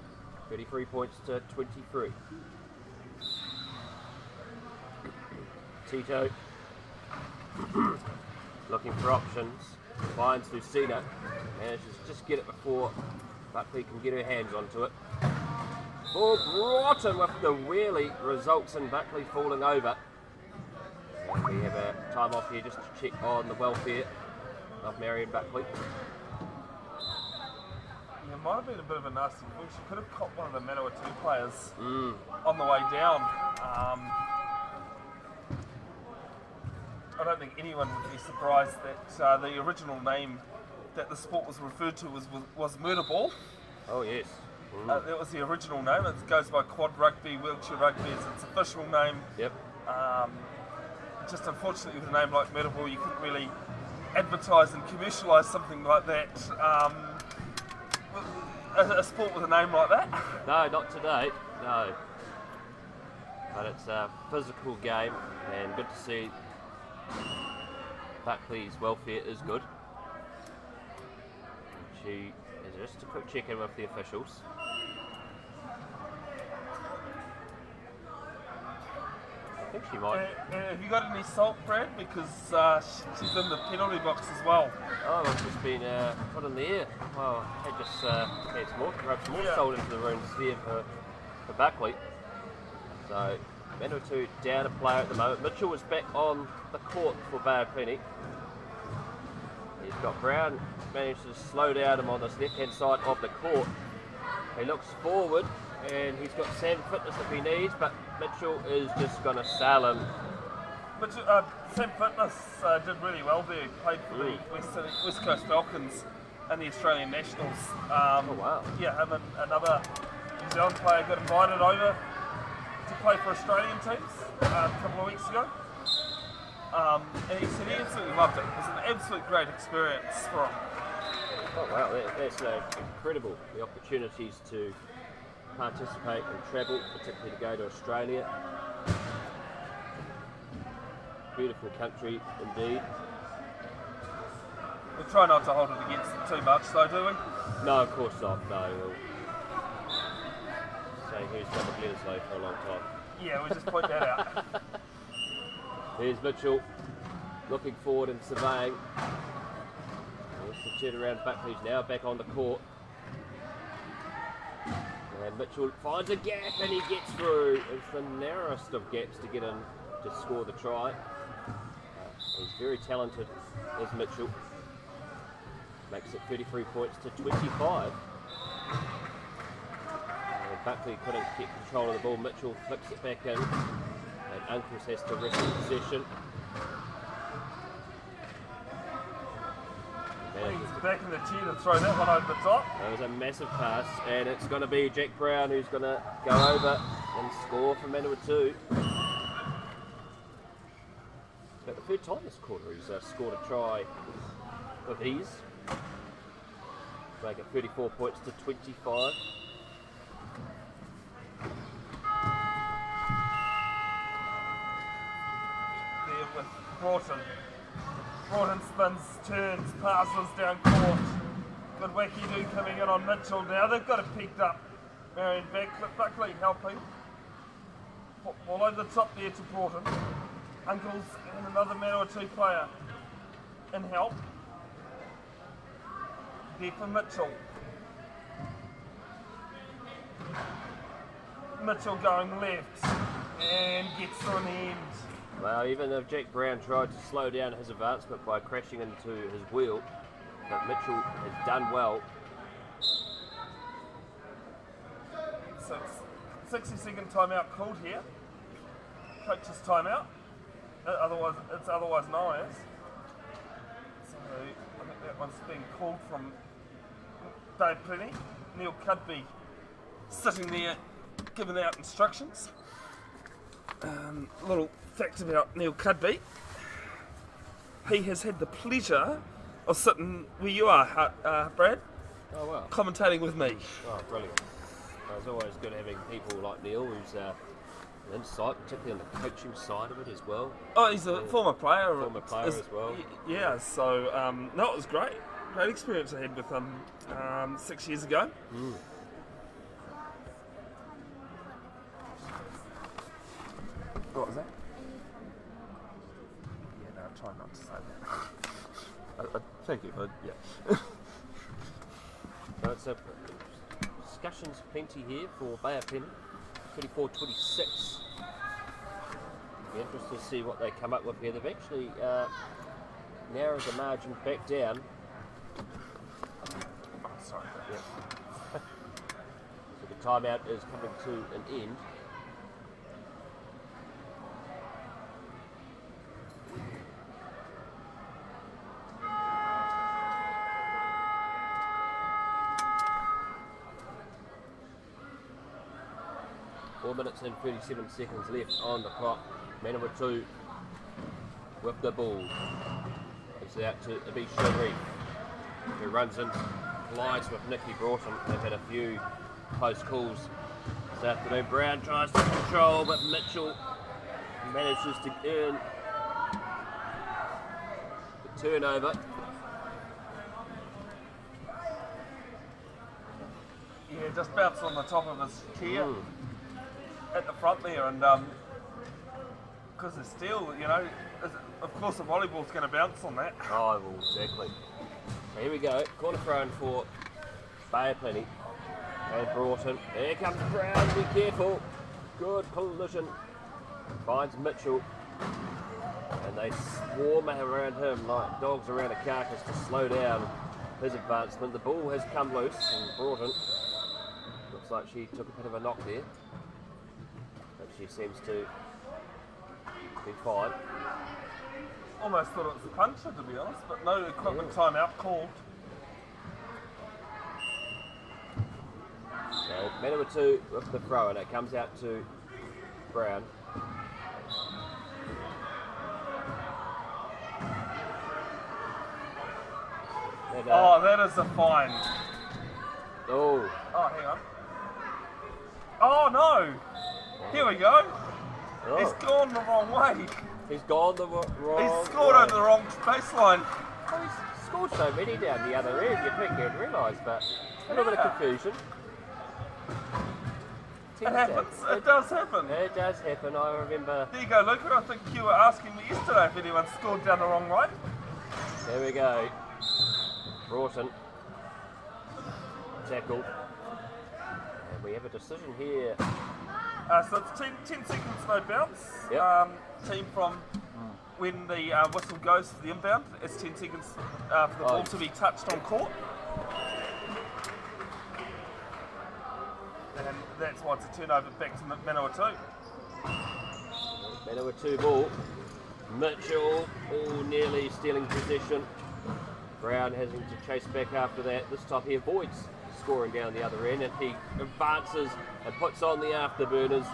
33 points to 23. Tito looking for options. Finds Lucina. Manages to just get it before Buckley can get her hands onto it. Ball brought in with the wheelie, results in Buckley falling over. And we have a time off here just to check on the welfare of Marion Buckley. It might have been a bit of a nasty pull. She could have caught one of the Manawatu players on the way down. I don't think anyone would be surprised that the original name that the sport was referred to was murder ball. Oh yes. That was the original name. It goes by Quad Rugby, Wheelchair Rugby is its official name. Yep. Just unfortunately with a name like murder ball, you couldn't really advertise and commercialise something like that. A sport with a name like that? No, not today, no. But it's a physical game and good to see Buckley's welfare is good. She is just a quick check in with the officials. I think she might. Have you got any salt, Brad? Because she's in the penalty box as well. Oh, it's just been put in the air. Well, they just add some more, perhaps more salt into the wounds there for Buckley. So, Manawatu down a player at the moment. Mitchell was back on the court for Bayapini. He's got Brown, managed to slow down him on this left-hand side of the court. He looks forward and he's got Sam Fitness if he needs, but Mitchell is just going to sail him. Sam Fitness did really well there. Played for the West Coast Falcons and the Australian Nationals. Oh wow. Yeah, him and another New Zealand player got invited over to play for Australian teams a couple of weeks ago. And he said he absolutely loved it. It was an absolute great experience for him. Oh wow, that's incredible. The opportunities to participate and travel, particularly to go to Australia. Beautiful country indeed. We try not to hold it against them too much though, do we? No, of course not, no. We'll say who's done the Bledisloe for a long time. Yeah, we just point that out. Here's Mitchell looking forward and surveying. There's the turnaround Buckley's now back on the court. And Mitchell finds a gap and he gets through. It's the narrowest of gaps to get in to score the try. He's very talented, is Mitchell. Makes it 33 points to 25. And Buckley couldn't get control of the ball. Mitchell flips it back in. And Uncles has to wrest the possession. He's back in the chair to throw that one over the top. That was a massive pass, and it's going to be Jack Brown who's going to go over and score for Manawatu. It's about the third time this quarter he's scored a try with ease. Make it 34 points to 25. There with Broughton. Broughton spins, turns, passes down court. Good wacky-do coming in on Mitchell now. They've got it picked up. Marion Buckley helping. Ball over the top there to Broughton. Uncles and another Manawatu player in help. There for Mitchell. Mitchell going left and gets through in the end. Well, even if Jack Brown tried to slow down his advancement by crashing into his wheel, but Mitchell has done well. 60-second timeout called here. Coach's timeout. It's otherwise known as. So I think that one's being called from Dave Plenty. Neil Cudby sitting there giving out instructions. Little fact about Neil Cudby. He has had the pleasure of sitting where you are, Brad. Oh, wow. Commentating with me. Oh, brilliant. It's always good having people like Neil who's insight, particularly on the coaching side of it as well. Oh, he's a former player. As well. Yeah, so no, it was great. Great experience I had with him 6 years ago. What was that? Yeah, no, try not to say that. Thank you, but yeah. So it's a discussions plenty here for Bay of Plenty, 24-26. Be interested to see what they come up with here. They've actually narrowed the margin back down. Oh, sorry. Yeah. So the timeout is coming to an end. Minutes and 37 seconds left on the clock. Man number 2 with the ball. It's out to Abi Sharif, who runs in, collides with Nicky Broughton. They've had a few close calls this afternoon. Brown tries to control, but Mitchell manages to earn the turnover. Yeah, just bounced on the top of his chair. At the front there, and because it's steel, you know, of course the volleyball's going to bounce on that. Oh, well, exactly. So here we go, corner throw in for Bay of Plenty. And Broughton, here comes Brown, be careful. Good collision, finds Mitchell. And they swarm around him like dogs around a carcass to slow down his advancement. The ball has come loose, and Broughton, looks like she took a bit of a knock there. She seems to be fine. Almost thought it was a puncher, to be honest, but no equipment timeout called. So, man number 2 with the throw, and it comes out to Brown. And, oh, that is a fine. Oh, hang on. Oh, no! Here we go. Oh. He's gone the wrong way. He's gone the wrong He's scored way. over the wrong baseline. Oh, he's scored so many down the other end, you'd realise, but a little bit of confusion. It happens. It does happen. It does happen, I remember. There you go, Luca. I think you were asking me yesterday if anyone scored down the wrong way. There we go. Broughton. Tackled. And we have a decision here. So it's 10 seconds no bounce. Yep. Team from when the whistle goes for the inbound, it's 10 seconds for the ball to be touched on court. And that's why it's a turnover back to Manawa 2. Manawa 2 ball. Mitchell, nearly stealing possession. Brown having to chase back after that. This time he avoids scoring down the other end, and he advances and puts on the afterburners.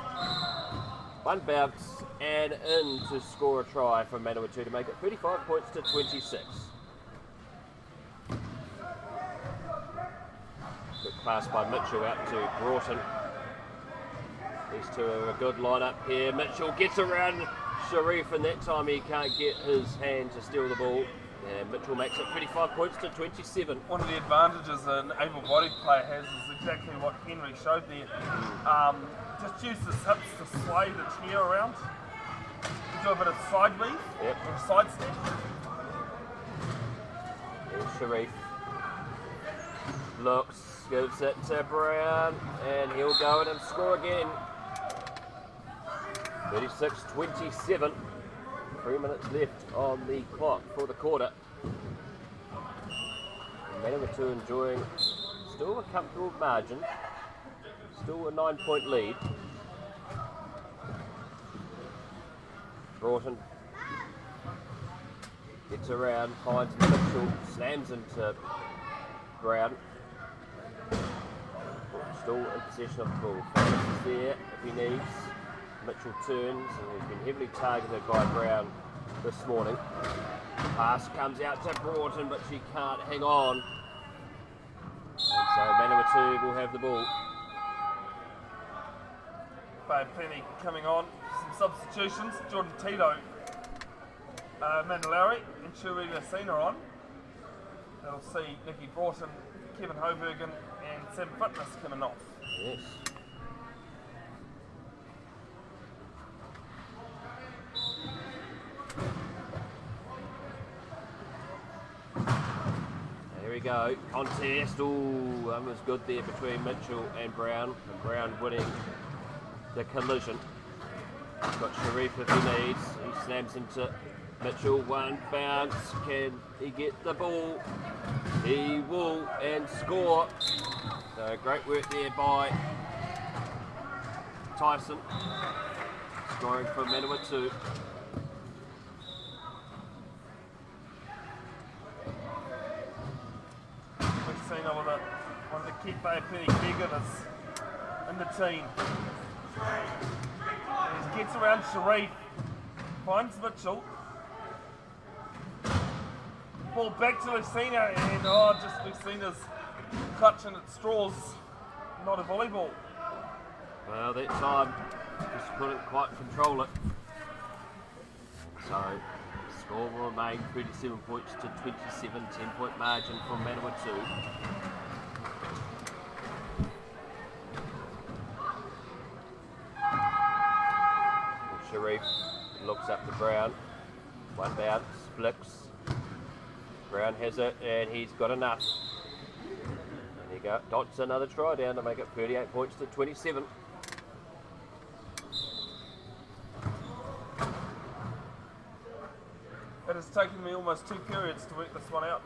One bounce and in to score a try from Manawa 2 to make it 35 points to 26. Good pass by Mitchell out to Broughton. These two are a good lineup here. Mitchell gets around Sharif, and that time he can't get his hand to steal the ball. And Mitchell makes it 35 points to 27. One of the advantages an able-bodied player has is exactly what Henry showed there. Just use his hips to sway the chair around. Do a bit of side weave or side step. Here's Sharif. Looks, gives it to Brown, and he'll go in and score again. 36-27. 3 minutes left on the clock for the quarter. Manawatu enjoying still a comfortable margin, still a 9-point lead. Broughton gets around, finds Mitchell, slams into Brown. Still in possession of the ball. Francis is there if he needs. Mitchell turns, and he's been heavily targeted by Brown this morning. Pass comes out to Broughton, but she can't hang on. And so Manawatu will have the ball. Penny coming on. Some substitutions. Jordan Tito, Mandalari, and Sharina Sena on. That'll see Nikki Broughton, Kevin Hobergen, and Sam Fitness coming off. Yes. There we go. Contest. Ooh, that was good there between Mitchell and Brown. And Brown winning the collision. He's got Sharif if he needs. He slams into Mitchell. One bounce. Can he get the ball? He will, and score. So great work there by Tyson. Scoring for Manawatu. We've seen one of the key Penny caregivers in the team. He gets around Sharif, finds Mitchell. Ball back to Lucina, and just Lucina's clutching at straws, not a volleyball. Well, that time just couldn't quite control it. So the score will remain 37 points to 27, 10-point margin from Manawatu. Sharif looks up to Brown. One bounce, flicks. Brown has it, and he's got enough. And he dots another try down to make it 38 points to 27. It has taken me almost 2 periods to work this one out,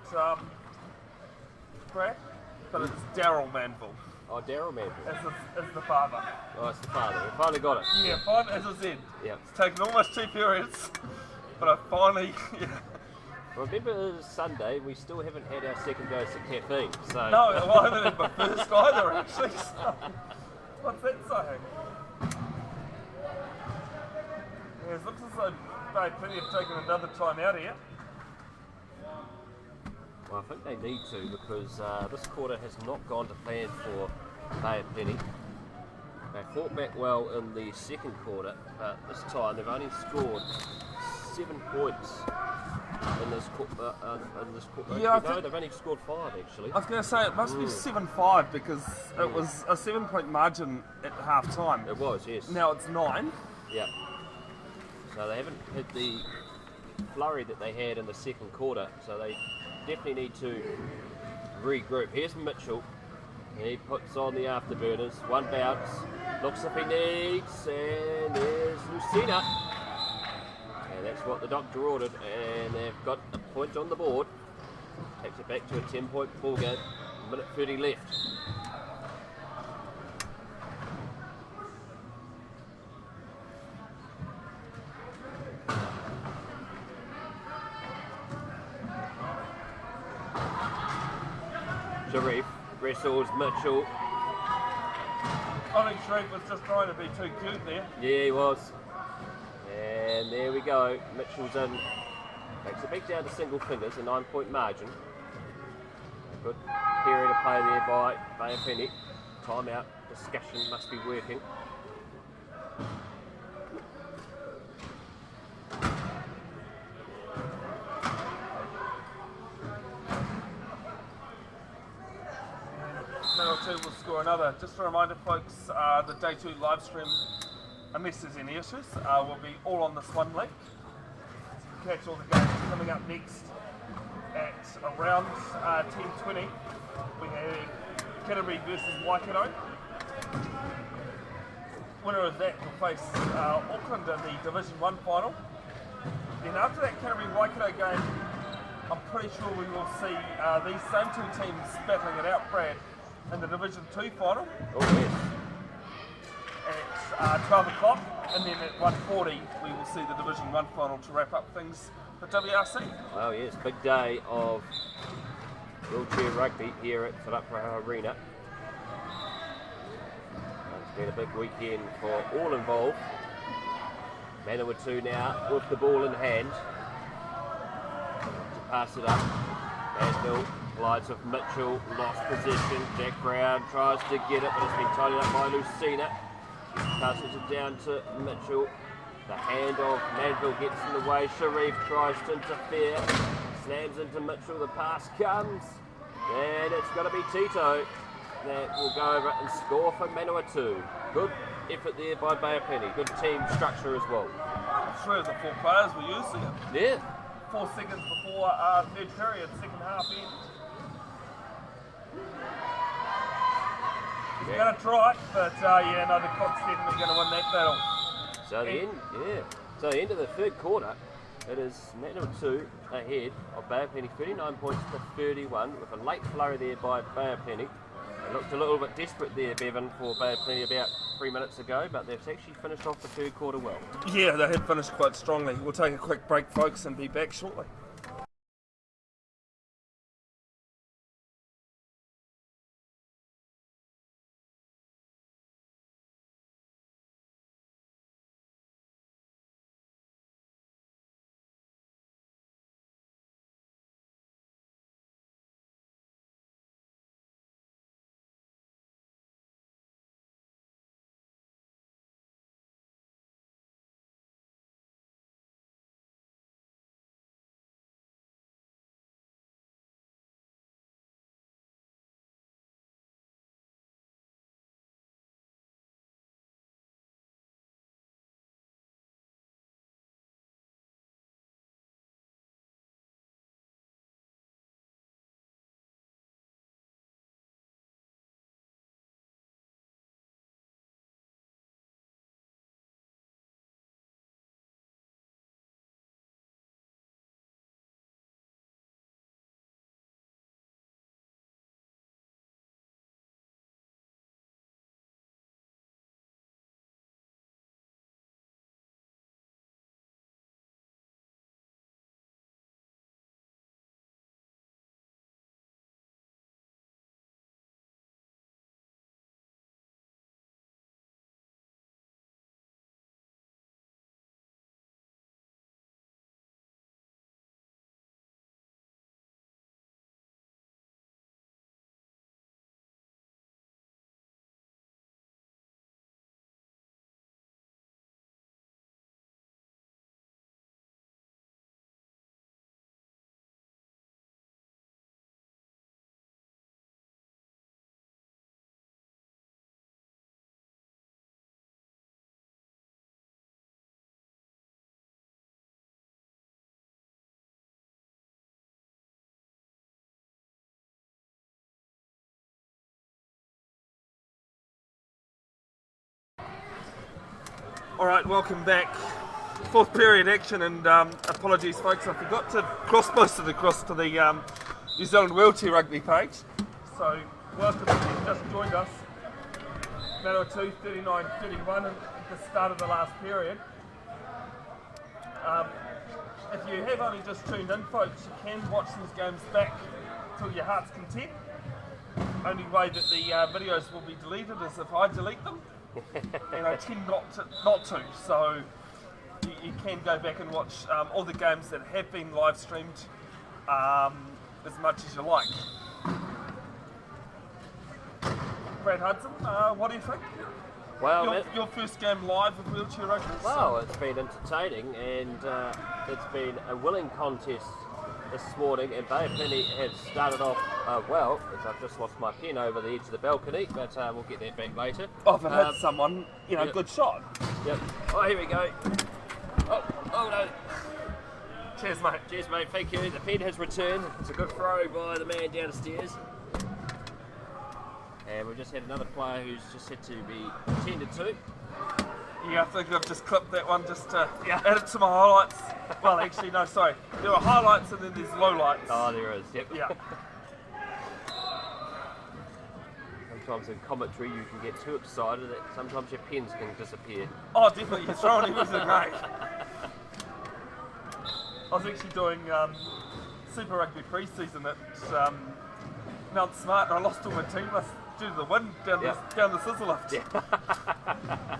Brad, but it's Daryl Manville. Oh, Daryl Manville. As the father. Oh, it's the father. We finally got it. Yeah, fine, as I said. Yep. It's taken almost 2 periods, but I finally, Remember, it was Sunday, we still haven't had our second dose of caffeine, so... No, well, I haven't had my first either, actually, so... What's that saying? Yeah, it looks as though Bay Penny have taken another time out here. Well, I think they need to, because this quarter has not gone to plan for Bay Penny. They fought back well in the second quarter, but this time they've only scored 7 points in this quarter. Yeah, No, they've only scored 5 actually. I was going to say it must be 7-5 because it was a 7-point margin at half time. It was, yes. Now it's 9. Yeah. So they haven't hit the flurry that they had in the second quarter, so they definitely need to regroup. Here's Mitchell. He puts on the afterburners. One bounce. Looks if he needs. And there's Lucina. And that's what the doctor ordered. And they've got a point on the board. Takes it back to a 10-point ball game. Minute 30 left. Sharif wrestles Mitchell. I think Sharif was just trying to be too cute there. Yeah, he was. And there we go. Mitchell's in. Takes it back down to single fingers, a 9-point margin. Good period of play there by Bay Penny. Timeout discussion must be working. Will score another. Just a reminder, folks, the Day 2 live stream, unless there's any issues, will be all on this one link. So you can catch all the games coming up next at around 10:20. We have Canterbury versus Waikato. Winner of that will face Auckland in the Division 1 final. Then after that Canterbury Waikato game, I'm pretty sure we will see these same two teams battling it out, Brad, in the Division 2 final. Oh yes. At 12 o'clock, and then at 1:40 we will see the Division 1 final to wrap up things for WRC. Oh yes, big day of wheelchair rugby here at Ruaparaha Arena. It's been a big weekend for all involved. Manawatu now with the ball in hand to pass it up. Mansfield glides with Mitchell, lost possession. Jack Brown tries to get it, but it's been tidied up by Lucina. Passes it down to Mitchell. The hand of Manville gets in the way. Sharif tries to interfere. Slams into Mitchell. The pass comes. And it's going to be Tito that will go over and score for Manawatu. Good effort there by Bay of Plenty. Good team structure as well. 3 of the 4 players were using it. Yeah. 4 seconds before third period, second half end. He's going to try, but yeah, no, the Cock's definitely going to win that battle. So the end of the third quarter, it is Manawatu ahead of Bay of Plenty, 39 points to 31, with a late flurry there by Bay of Plenty. It looked a little bit desperate there, Bevin, for Bay of Plenty about 3 minutes ago, but they've actually finished off the third quarter well. Yeah, they had finished quite strongly. We'll take a quick break, folks, and be back shortly. Alright, welcome back. Fourth period action, and apologies folks, I forgot to cross-post it across to the New Zealand Wheelchair Rugby page. So, welcome if you've just joined us. Manawatu 39-31 at the start of the last period. If you have only just tuned in folks, you can watch these games back till your heart's content. Only way that the videos will be deleted is if I delete them. And I tend not to, so you can go back and watch all the games that have been live streamed as much as you like. Brad Hudson, what do you think? Well, your first game live with wheelchair rugby? Well, it's been entertaining, and it's been a willing contest this morning, and Bay of Plenty has started off well, as I've just lost my pen over the edge of the balcony, but we'll get that back later. Oh, if it hits someone, yep. Good shot. Yep. Oh, here we go. Oh no. Cheers, mate. Cheers, mate. Thank you. The pen has returned. It's a good throw by the man downstairs. And we've just had another player who's just had to be attended to. Yeah, I think I've just clipped that one just to add it to my highlights. Well, actually, no, sorry. There are highlights and then there's lowlights. Oh, there is, yep. Yeah. Sometimes in commentary you can get too excited that sometimes your pens can disappear. Oh, definitely. You're throwing everything, mate. I was actually doing Super Rugby pre-season at Mount Smart and I lost all my team list due to the wind down the scissor lift. Yeah.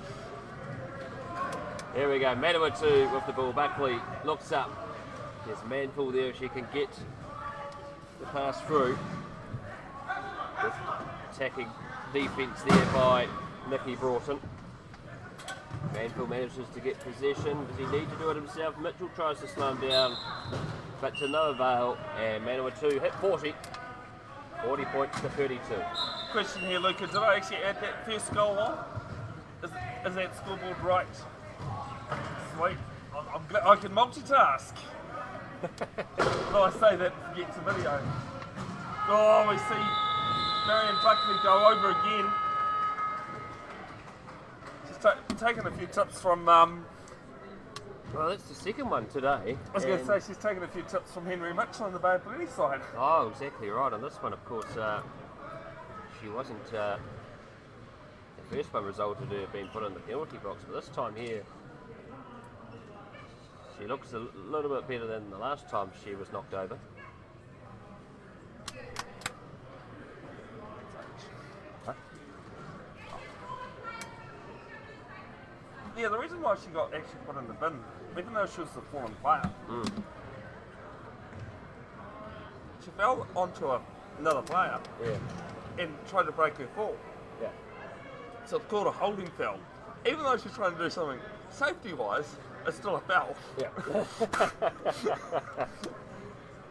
Here we go, Manawa 2 with the ball. Buckley looks up. There's Manful there if she can get the pass through. Good attacking defence there by Nicky Broughton. Manful manages to get possession. Does he need to do it himself? Mitchell tries to slow him down, but to no avail. And Manawa 2 hit 40. 40 points to 32. Question here, Luca. Did I actually add that first goal on? Is that scoreboard right? Sweet. I'm glad I can multitask. Well, I say that and forget the video. Oh, we see Marion Buckley go over again. She's taken a few tips from. Well, that's the second one today. I was going to say she's taken a few tips from Henry Mitchell on the Bay of Plenty side. Oh, exactly right. On this one, of course, she wasn't. The first one resulted in her being put in the penalty box, but this time here, she looks a little bit better than the last time she was knocked over. Yeah, the reason why she got actually put in the bin, even though she was the fallen player, she fell onto another player and tried to break her fall. Yeah. So it's called a holding foul. Even though she's trying to do something safety-wise, it's still a foul. Yeah.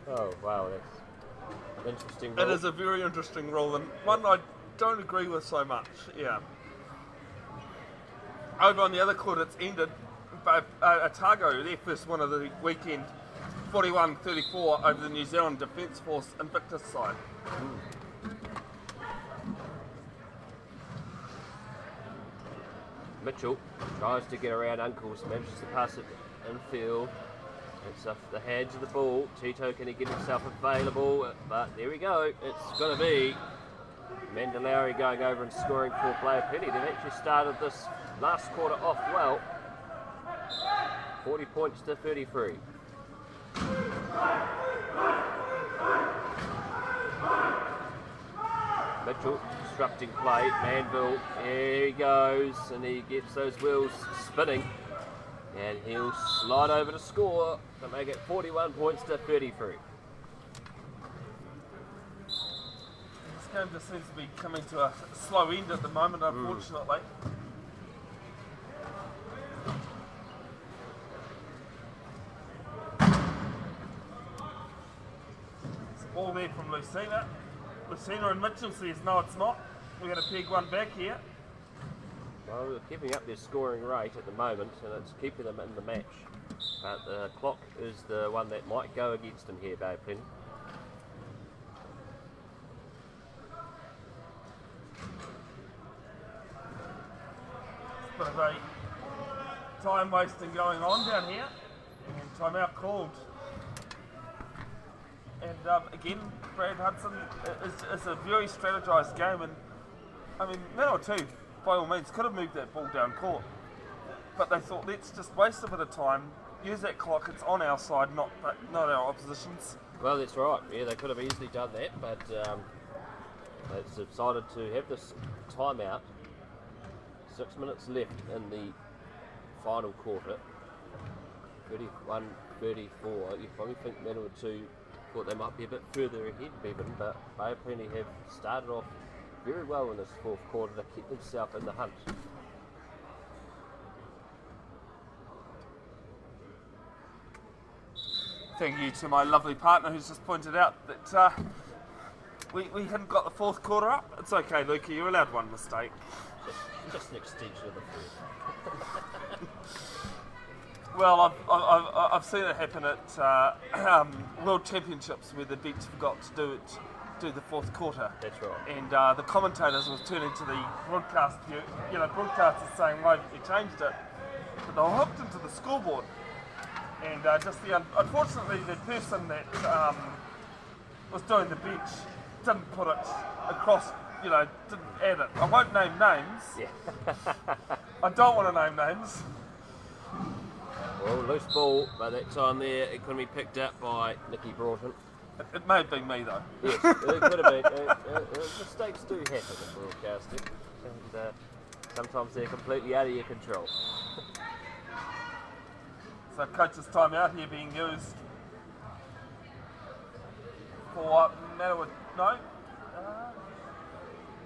Oh, wow, that's an interesting rule. It is a very interesting rule, and one I don't agree with so much, yeah. Over on the other court, it's ended by Otago, their first win of the weekend, 41-34 over the New Zealand Defence Force Invictus side. Mitchell tries to get around Uncles, manages to pass it infield. It's off the hands of the ball. Tito, can he get himself available? But there we go. It's going to be Mandalari going over and scoring for Player Penny. They've actually started this last quarter off well. 40 points to 33. Mitchell disrupting play. Manville, there he goes, and he gets those wheels spinning. And he'll slide over to score to make it 41 points to 33. This game just seems to be coming to a slow end at the moment, unfortunately. It's a ball there from Lucina. Lucina and Mitchell says, no, it's not. We're going to peg one back here. Well, they're keeping up their scoring rate at the moment, and it's keeping them in the match. But the clock is the one that might go against them here, Bay Penny. It's a bit of a time wasting going on down here. And timeout called. And again, Brad Hudson is a very strategised game, and I mean, Manawa 2, by all means, could have moved that ball down court, but they thought, let's just waste a bit of time, use that clock, it's on our side, not our opposition's. Well, that's right. Yeah, they could have easily done that, but they decided to have this timeout. 6 minutes left in the final quarter. 31-34. You probably think Manawa 2 thought they might be a bit further ahead, Bevin, but Bay Penny have started off very well in this fourth quarter to keep themselves in the hunt. Thank you to my lovely partner who's just pointed out that we hadn't got the fourth quarter up. It's okay, Luca, you're allowed one mistake. Just an extension of the fourth. Well, I've seen it happen at World Championships where the bench forgot to do the fourth quarter. That's right. And the commentators was turning to the broadcast view, broadcasters saying, why haven't you changed it? But they were hooked into the scoreboard. And unfortunately, the person that was doing the bench didn't put it across, didn't add it. I won't name names. Yeah. I don't want to name names. Well, loose ball by that time there. It couldn't be picked up by Nicky Broughton. It may have been me though. Yes, it could have been. Mistakes do happen in broadcasting, and sometimes they're completely out of your control. So coach's timeout here being used for Manawatu. No,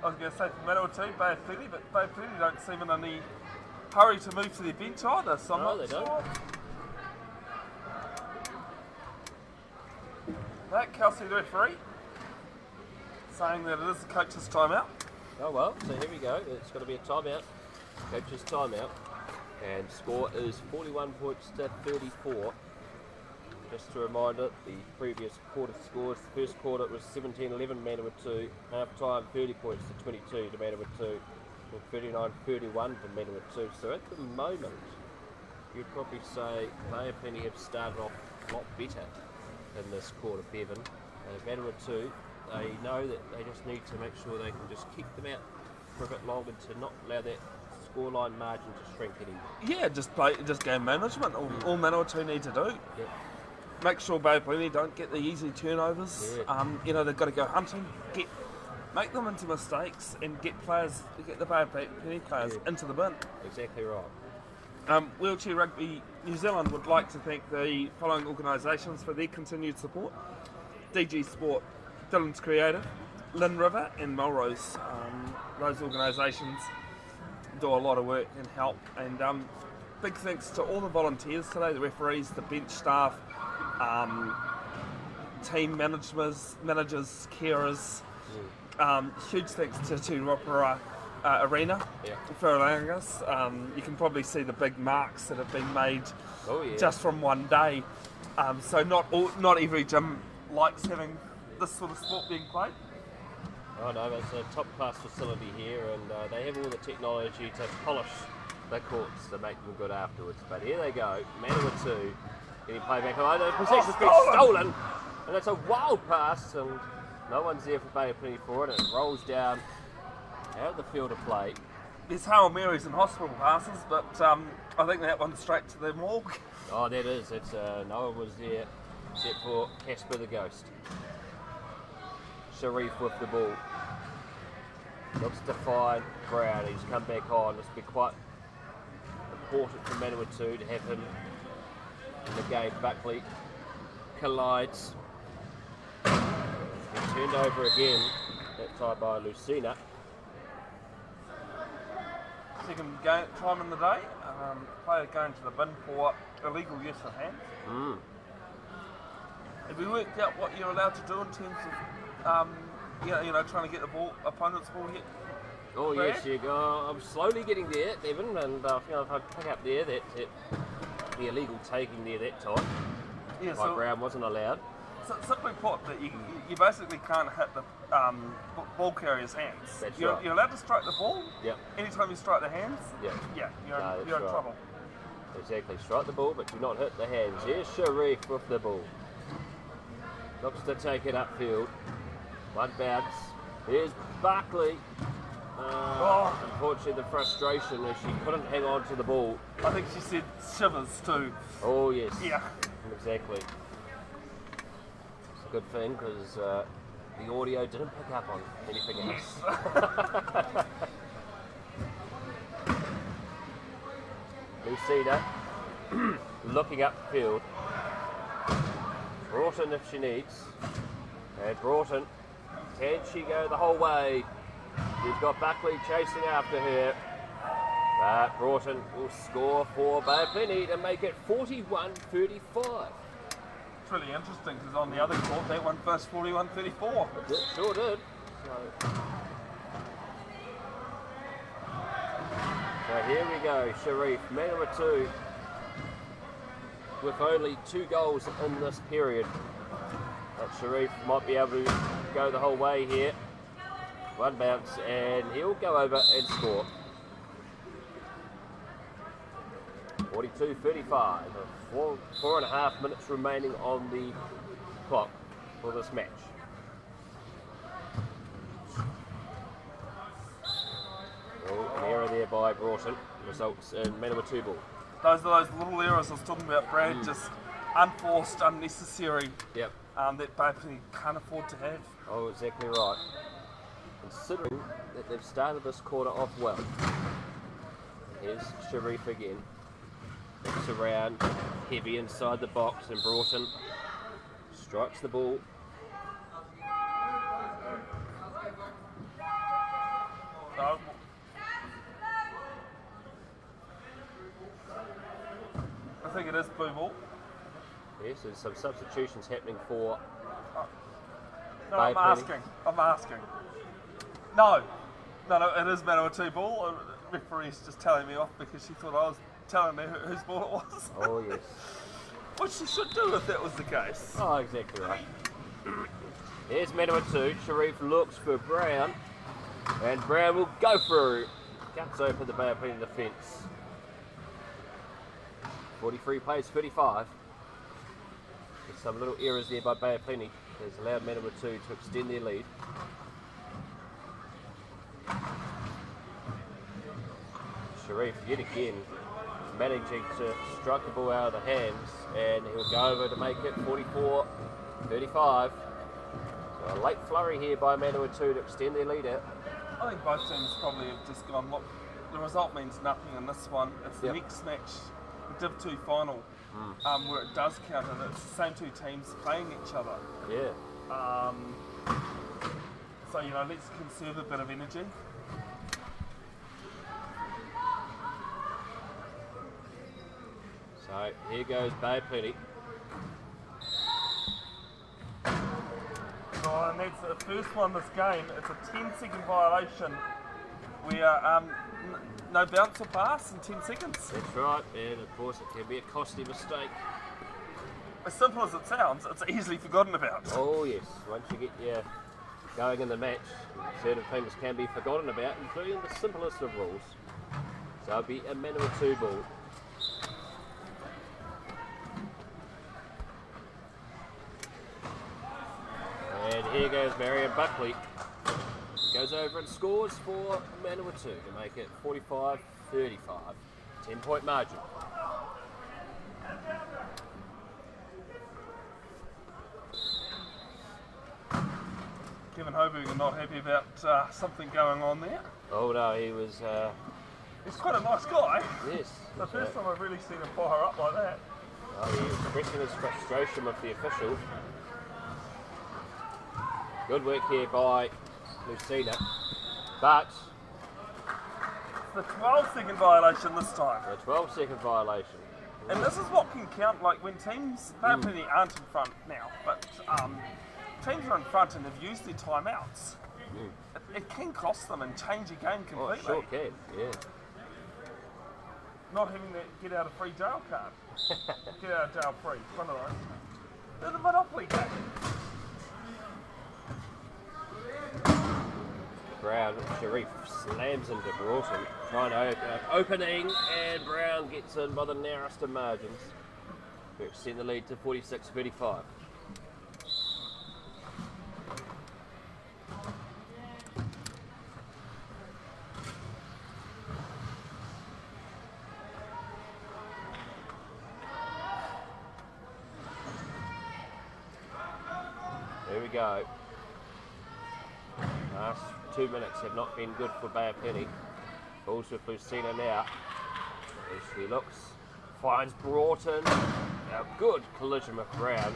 I was going to say for Manawatu, Bay of Plenty, but Bay of Plenty don't seem in any hurry to move to their bench either. So I'm No, not they sure. don't. That Kelsey, the referee, saying that it is the coach's timeout. Oh well, so here we go. It's going to be a timeout. Coach's timeout. And score is 41 points to 34. Just a reminder, the previous quarter scores. The first quarter was 17-11 Manawatu. Half time 30 points to 22 to Manawatu. And 39-31 for Manawatu. So at the moment, you'd probably say Bay of Plenty have started off a lot better in this quarter, Bevin. Manawatu, they know that they just need to make sure they can just keep them out for a bit longer to not allow that scoreline margin to shrink anymore. Yeah, just game management. All Manawatu need to do. Yep. Make sure Bay of Plenty don't get the easy turnovers. Yeah. They've got to go hunting, make them into mistakes, and get the Bay of Plenty players into the bin. Exactly right. Wheelchair Rugby New Zealand would like to thank the following organisations for their continued support: DG Sport, Dylan's Creative, Lynn River and Melrose. Those organisations do a lot of work and help, and big thanks to all the volunteers today, the referees, the bench staff, team managers, carers. Huge thanks to Ruaparaha Arena for allowing us. You can probably see the big marks that have been made just from one day. So not every gym likes having this sort of sport being played. Oh no, it's a top class facility here, and they have all the technology to polish the courts to make them good afterwards. But here they go, Manawatu getting played back. Oh, the possession's been stolen, and it's a wild pass, and no one's there for Bay of Plenty for it, and it rolls down out of the field of play. There's Hail Marys and hospital passes, but I think that one's straight to the morgue. Oh, that is. It's no one was there except for Casper the Ghost. Sharif with the ball. Looks to find Brown. He's come back on. It's been quite important for Manawatu to have him in the game. Buckley collides. He's turned over again, that time by Lucina. Second time in the day. Player going to the bin for illegal use of hands. Have you worked out what you're allowed to do in terms of trying to get the opponent's ball hit? Oh yes, you go. I'm slowly getting there, Bevin, and if I pick up there that the illegal taking there that time. Yeah, my ground wasn't allowed. So simply put, that you basically can't hit the ball carrier's hands. That's you're, right. You're allowed to strike the ball. Yep. Anytime you strike the hands. Yep. Yeah, you're in right. trouble. Exactly. Strike the ball, but do not hit the hands. Here's Sharif with the ball. Looks to take it upfield. One bounce. Here's Buckley. Unfortunately, the frustration is she couldn't hang on to the ball. I think she said shivers too. Oh yes. Yeah. Exactly. It's a good thing because the audio didn't pick up on anything else. Lucina looking upfield. Broughton if she needs. And Broughton, can she go the whole way? She's got Buckley chasing after her. But Broughton will score for Bay of Plenty to make it 41-35. It's really interesting because on the other court, that one first 41-34. It sure did. So here we go, Sharif, Manawatu with only 2 goals in this period. But Sharif might be able to go the whole way here. One bounce and he'll go over and score. 42-35. 4.5 minutes remaining on the clock for this match. An error there by Broughton results in Manawa 2 ball. Those are those little errors I was talking about, Brad, just unforced, unnecessary, Yep. that Bevin can't afford to have. Oh, exactly right. Considering that they've started this quarter off well. Here's Sharif again. Looks around, heavy inside the box, and Broughton strikes the ball. No. I think it is blue ball. Yes, there's some substitutions happening for. No, I'm asking. No, it is Manawa 2 ball. The referee's just telling me off because she thought I was telling me whose ball it was. Oh, yes. What she should do if that was the case. Oh, exactly right. Here's Manawa 2. Sharif looks for Brown. And Brown will go through. Cuts open the Bay of Plenty defence. 43 plays 35. There's some little errors there by Bay of Plenty. Has allowed Manawa 2 to extend their lead. Sharif yet again managing to strike the ball out of the hands, and he'll go over to make it 44-35. So a late flurry here by Manawa 2 to extend their lead out. I think both teams probably have just gone, look, the result means nothing in this one. It's the Yep. next match, the Div 2 final, where it does count, and it's the same two teams playing each other. Yeah. So, let's conserve a bit of energy. So here goes Bay of Plenty. Oh, and that's the first one this game. It's a 10-second violation where no bounce or pass in 10 seconds. That's right, and of course it can be a costly mistake. As simple as it sounds, it's easily forgotten about. Oh yes, once you get going in the match, certain things can be forgotten about, including the simplest of rules. So it'll be a Manawa 2 ball. And here goes Marion Buckley. Goes over and scores for Manawa 2 to make it 45-35. 10-point margin. Kevin Hoburger not happy about something going on there. Oh no, he was. He's quite a nice guy. Yes. The first time I've really seen him fire up like that. He was expressing his frustration with the official. Good work here by Lucina, but It's the 12-second violation this time. a 12-second violation. And this is what can count, like when teams, they really aren't in front now, but teams are in front and have used their timeouts. It can cost them and change a game Oh, completely. it sure can, yeah. Not having that get out of free jail card. Get out of jail free, one of those. They're the Monopoly game. Brown, Sharif slams into Broughton, trying to open up opening, and Brown gets in by the narrowest of margins to extend the lead to 46-35. Here we go. Last 2 minutes have not been good for Bay of Plenty. Balls with Lucina now. As she looks, finds Broughton. Now good collision with Brown.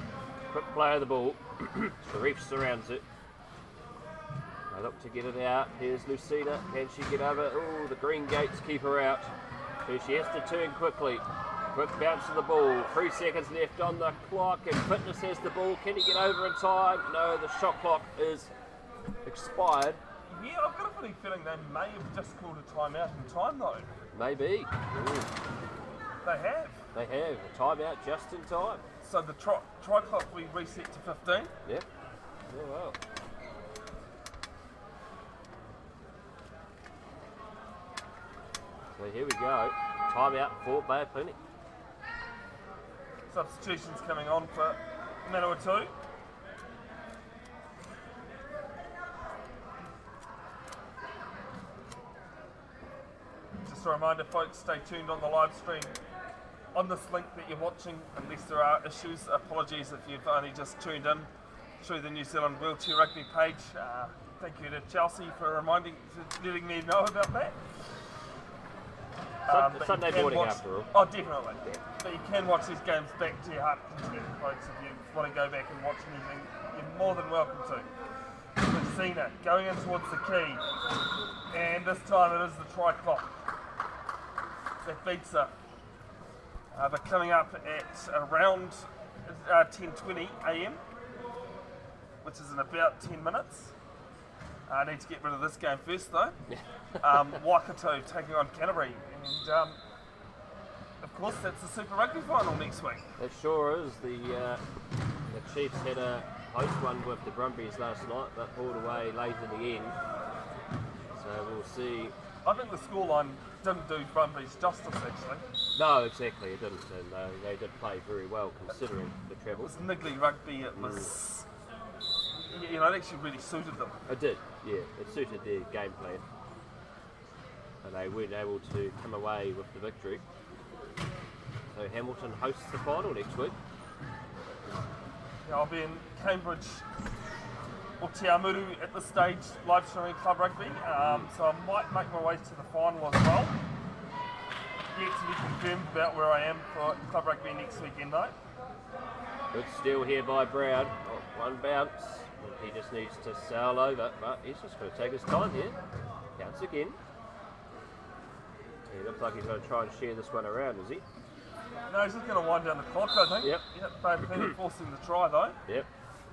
Quick play of the ball. Sharif surrounds it. They look to get it out. Here's Lucina. Can she get over? Oh, the green gates keep her out. So she has to turn quickly. Quick bounce of the ball. 3 seconds left on the clock, and Fitness has the ball. Can he get over in time? No, the shot clock is expired. Yeah, I've got a funny feeling they may have just called a timeout in time though. Maybe. Ooh, They have. they have a timeout just in time. So the try clock we reset to 15. Yep. Oh well. So here we go. Timeout for Bay of Plenty. Substitutions coming on for Manawatu. Just a reminder, folks, stay tuned on the live stream on this link that you're watching, unless there are issues. Apologies if you've only just tuned in through the New Zealand Wheelchair Rugby page. Thank you to Chelsea for letting me know about that. Sunday morning after all. Oh, definitely. Yeah. But you can watch these games back to your heart's content, folks. If you want to go back and watch anything, you're more than welcome to. Messina going in towards the key, and this time it is the try clock that beats her. But coming up at around 10:20 a.m, which is in about 10 minutes. I need to get rid of this game first, though. Waikato taking on Canterbury, and of course that's the Super Rugby final next week. It sure is. The Chiefs had a close one with the Brumbies last night, but pulled away late in the end. So we'll see. I think the scoreline didn't do Brumbies justice, actually. No, exactly, it didn't, and they did play very well considering the travel. It was niggly rugby. It was, it actually really suited them. It did, yeah. It suited their game plan, and they weren't able to come away with the victory. So Hamilton hosts the final next week. Yeah, I'll be in Cambridge or Te Amuru at this stage, live streaming club rugby. So I might make my way to the final as well. Yet to be confirmed about where I am for club rugby next weekend, though. Good steal here by Brown. Oh, one bounce. He just needs to sail over, but he's just going to take his time here. Counts again. He looks like he's going to try and share this one around, is he? No, he's just going to wind down the clock, I think. Yep. Bay Plenty forcing the try, though. Yep.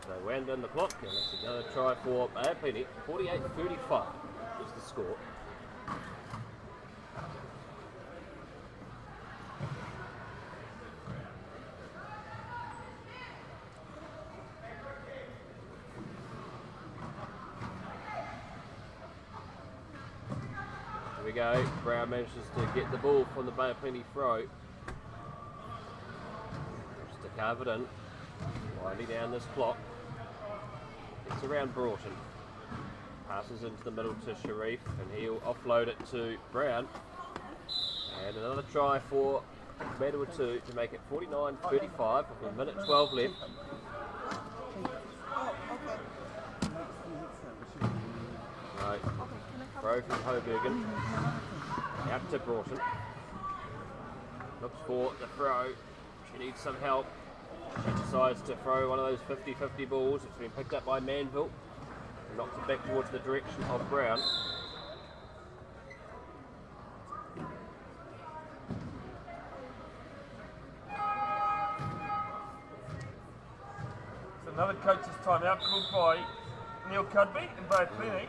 So wound down the clock, and it's another try for Bay Plenty. 48-35 is the score. Here we go. Brown manages to get the ball from the Bay of Plenty throw. Just to carve it in. Winding down this clock. Gets around Broughton. Passes into the middle to Sharif, and he'll offload it to Brown. And another try for Manawatu to make it 49-35 with a minute 12 left. Right. Throw from Hobergen. Out to Broughton. Looks for the throw. She needs some help. She decides to throw one of those 50-50 balls. It's been picked up by Manville. Knocks it back towards the direction of Brown. So another coach's timeout called by Neil Cudby and Bay Plenty.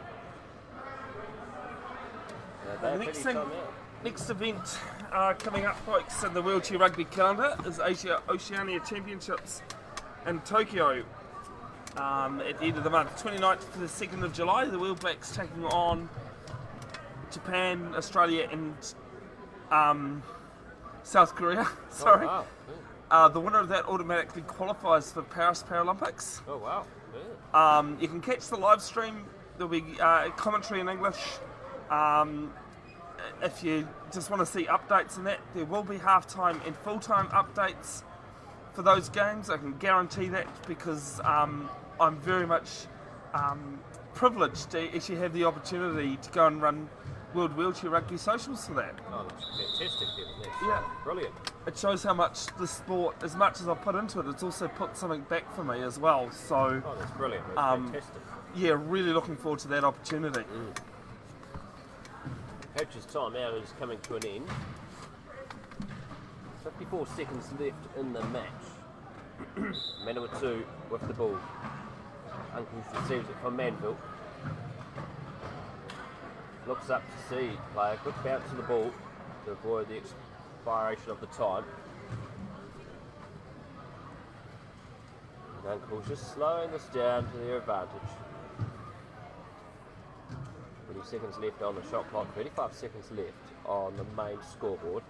Next event coming up, folks, in the Wheelchair Rugby calendar is Oceania Championships in Tokyo at the end of the month, 29th to the 2nd of July. The Wheel Blacks taking on Japan, Australia and South Korea. Sorry. Oh, wow. The winner of that automatically qualifies for Paris Paralympics. Oh, wow. Yeah. You can catch the live stream. There'll be commentary in English. If you just want to see updates on that, there will be half-time and full-time updates for those games. I can guarantee that because I'm very much privileged to actually have the opportunity to go and run World Wheelchair Rugby socials for that. Oh, that's fantastic, Kevin. That's Yeah. Brilliant. It shows how much the sport, as much as I've put into it, it's also put something back for me as well. So, Oh, that's brilliant. That's fantastic. yeah, really looking forward to that opportunity. Coach's timeout is coming to an end. 54 seconds left in the match. Manawatu with the ball. Uncles receives it from Manville. Looks up to see player. Quick bounce to the ball to avoid the expiration of the time. And Uncle's just slowing this down to their advantage. 30 seconds left on the shot clock, 35 seconds left on the main scoreboard.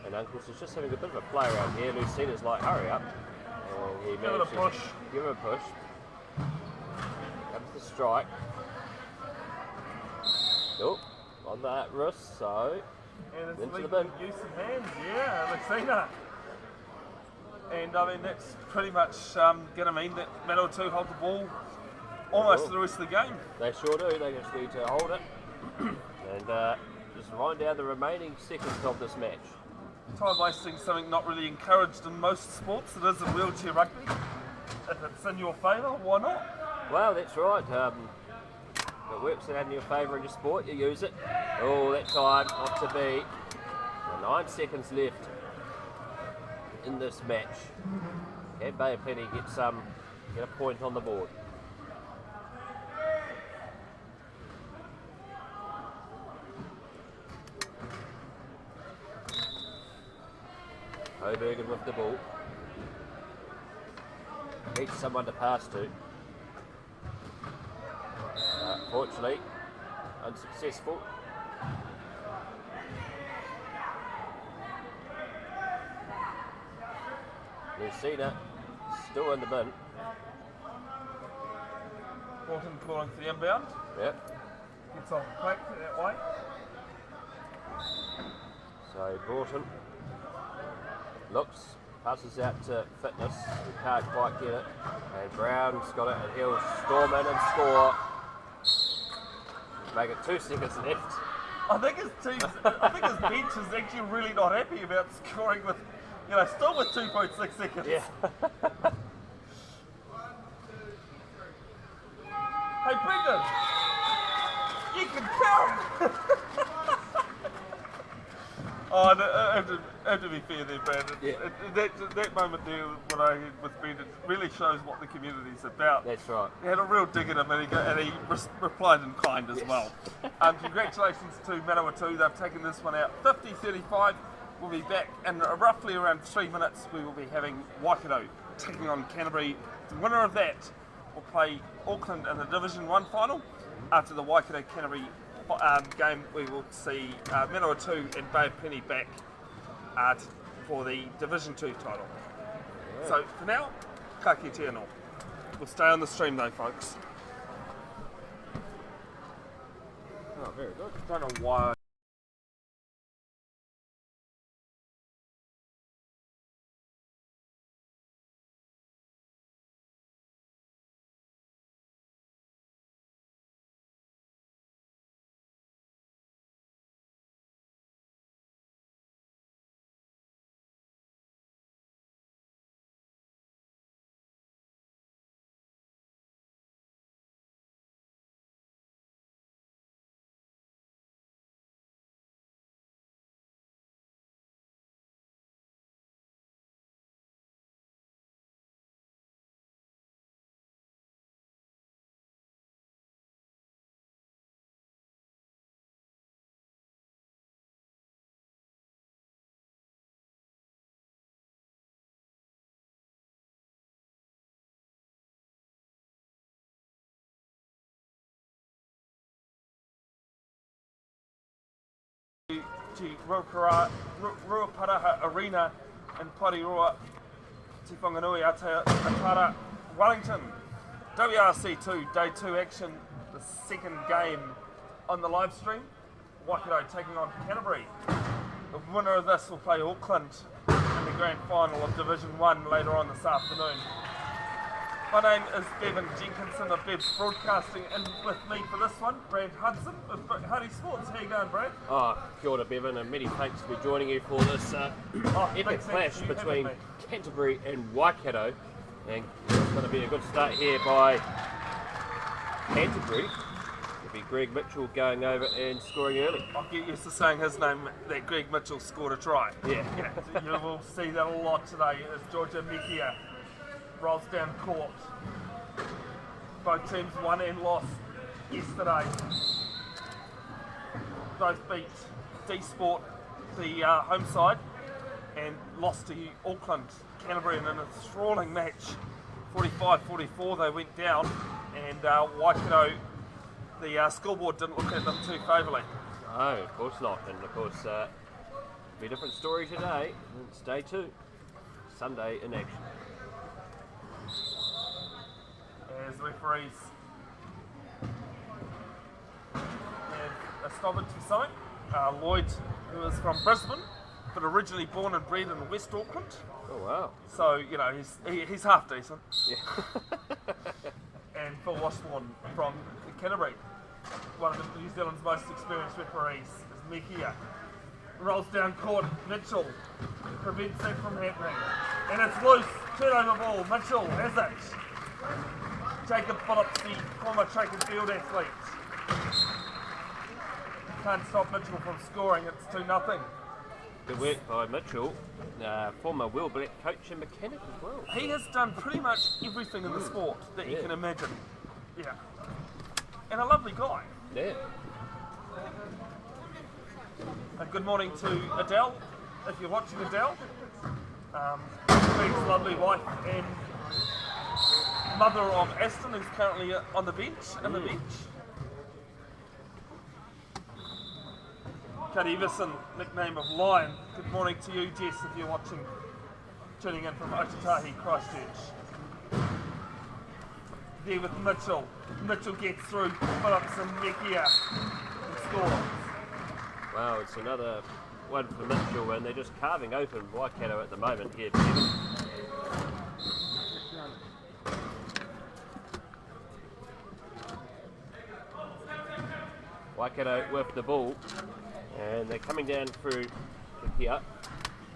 And Uncles is just having a bit of a play around here. Lucina's like, hurry up. And he Give it a push. Give him a push. Comes the strike. Oh, on that wrist, so And it's into the bin. use of hands, yeah, Lucina. And I mean, that's pretty much going to mean that Manawa 2 hold the ball almost for the rest of the game. They sure do. They just need to hold it and just wind down the remaining seconds of this match. Time wasting is something not really encouraged in most sports. It is in wheelchair rugby. If it's in your favour, why not? Well, that's right. If it works out in your favour in your sport, you use it. Oh, that time not to be. 9 seconds left in this match. Can Bay of Plenty get a point on the board? Hobergen with the ball. Needs someone to pass to. Fortunately, unsuccessful. Lucina still in the bin. Broughton calling for the inbound. Yep. Gets off the plate that way. So Broughton looks, passes out to Fitness, who can't quite get it, and Brown's got it, and he'll storm in and score. Make it 2 seconds left. I think his bench is actually really not happy about scoring with, still with 2.6 seconds. Yeah. Hey Brendan, you can count. Oh, I have to be fair there, Brandon. Yeah. That moment there, when I had with Brendan, really shows what the community's about. That's right. He had a real dig at him, and he replied in kind as well. Congratulations to Manawa 2. They've taken this one out 50-35. We'll be back in roughly around 3 minutes. We will be having Waikato taking on Canterbury. The winner of that will play Auckland in the Division 1 final. After the Waikato Canterbury game, we will see Manawa 2 and Bay of Plenty back for the Division 2 title. Yeah. So for now, ka kite anō. We'll stay on the stream though, folks. Oh, very good. Don't know why. Ruaparaha Arena in Porirua, Te Whanganui Atara, Wellington. WRC 2, Day 2 action, the second game on the live stream. Waikato taking on Canterbury. The winner of this will play Auckland in the grand final of Division 1 later on this afternoon. My name is Bevin Jenkinson of Bev's Broadcasting, and with me for this one, Brad Hudson of Huddy Sports. How you going, Brad? Kia ora, Bevin, and many thanks for joining you for this epic clash between Canterbury and Waikato. And it's going to be a good start here by Canterbury. It'll be Greg Mitchell going over and scoring early. I'll get used to saying his name, that Greg Mitchell scored a try. Yeah. You will see that a lot today as Georgia Mekia rolls down court. Both teams won and lost yesterday. Both beat D-Sport, the home side, and lost to Auckland. Canterbury in an enthralling match. 45-44 they went down, and Waikato the scoreboard didn't look at them too favourably. No, of course not. And of course, be a different story today. It's day 2, Sunday in action. As referees have a stoppage for something. Lloyd, who is from Brisbane, but originally born and bred in West Auckland. Oh wow. So, you know, he's half decent. Yeah. And Phil Washbourne from Canterbury, one of the New Zealand's most experienced referees, is Mekia. Rolls down court, Mitchell prevents that from happening. And it's loose, turnover ball, Mitchell has it. Jacob Phillips, the former track and field athlete. Can't stop Mitchell from scoring, it's 2-0. Good work by Mitchell, former Will Black coach and mechanic as well. He has done pretty much everything in the sport that you can imagine. Yeah. And a lovely guy. Yeah. Good morning to Adele, if you're watching Adele. Craig's lovely wife and mother of Aston, who's currently on the bench, Cuddy Everson, nickname of Lion. Good morning to you, Jess, if you're watching, tuning in from Otatahi, Christchurch. There with Mitchell. Mitchell gets through Phillips and Mekia and scores. Wow, it's another one for Mitchell, and they're just carving open Waikato at the moment here, Bevin. Waikato with the ball, and they're coming down through to here,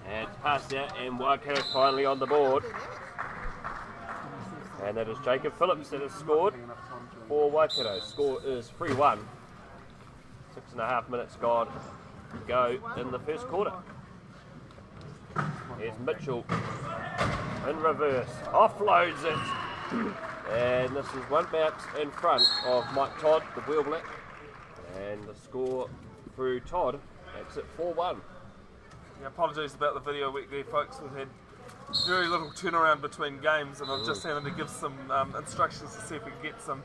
and it's passed out, and Waikato finally on the board. And that is Jacob Phillips that has scored for Waikato. Score is 3-1. 6.5 minutes gone to go in the first quarter. Here's Mitchell in reverse, offloads it, and this is one bounce in front of Mike Todd, the Wheel Black, and the score through Todd makes it 4-1. Yeah, apologies about the video week there, folks. We've had very little turnaround between games, and I've just having to give some instructions to see if we can get some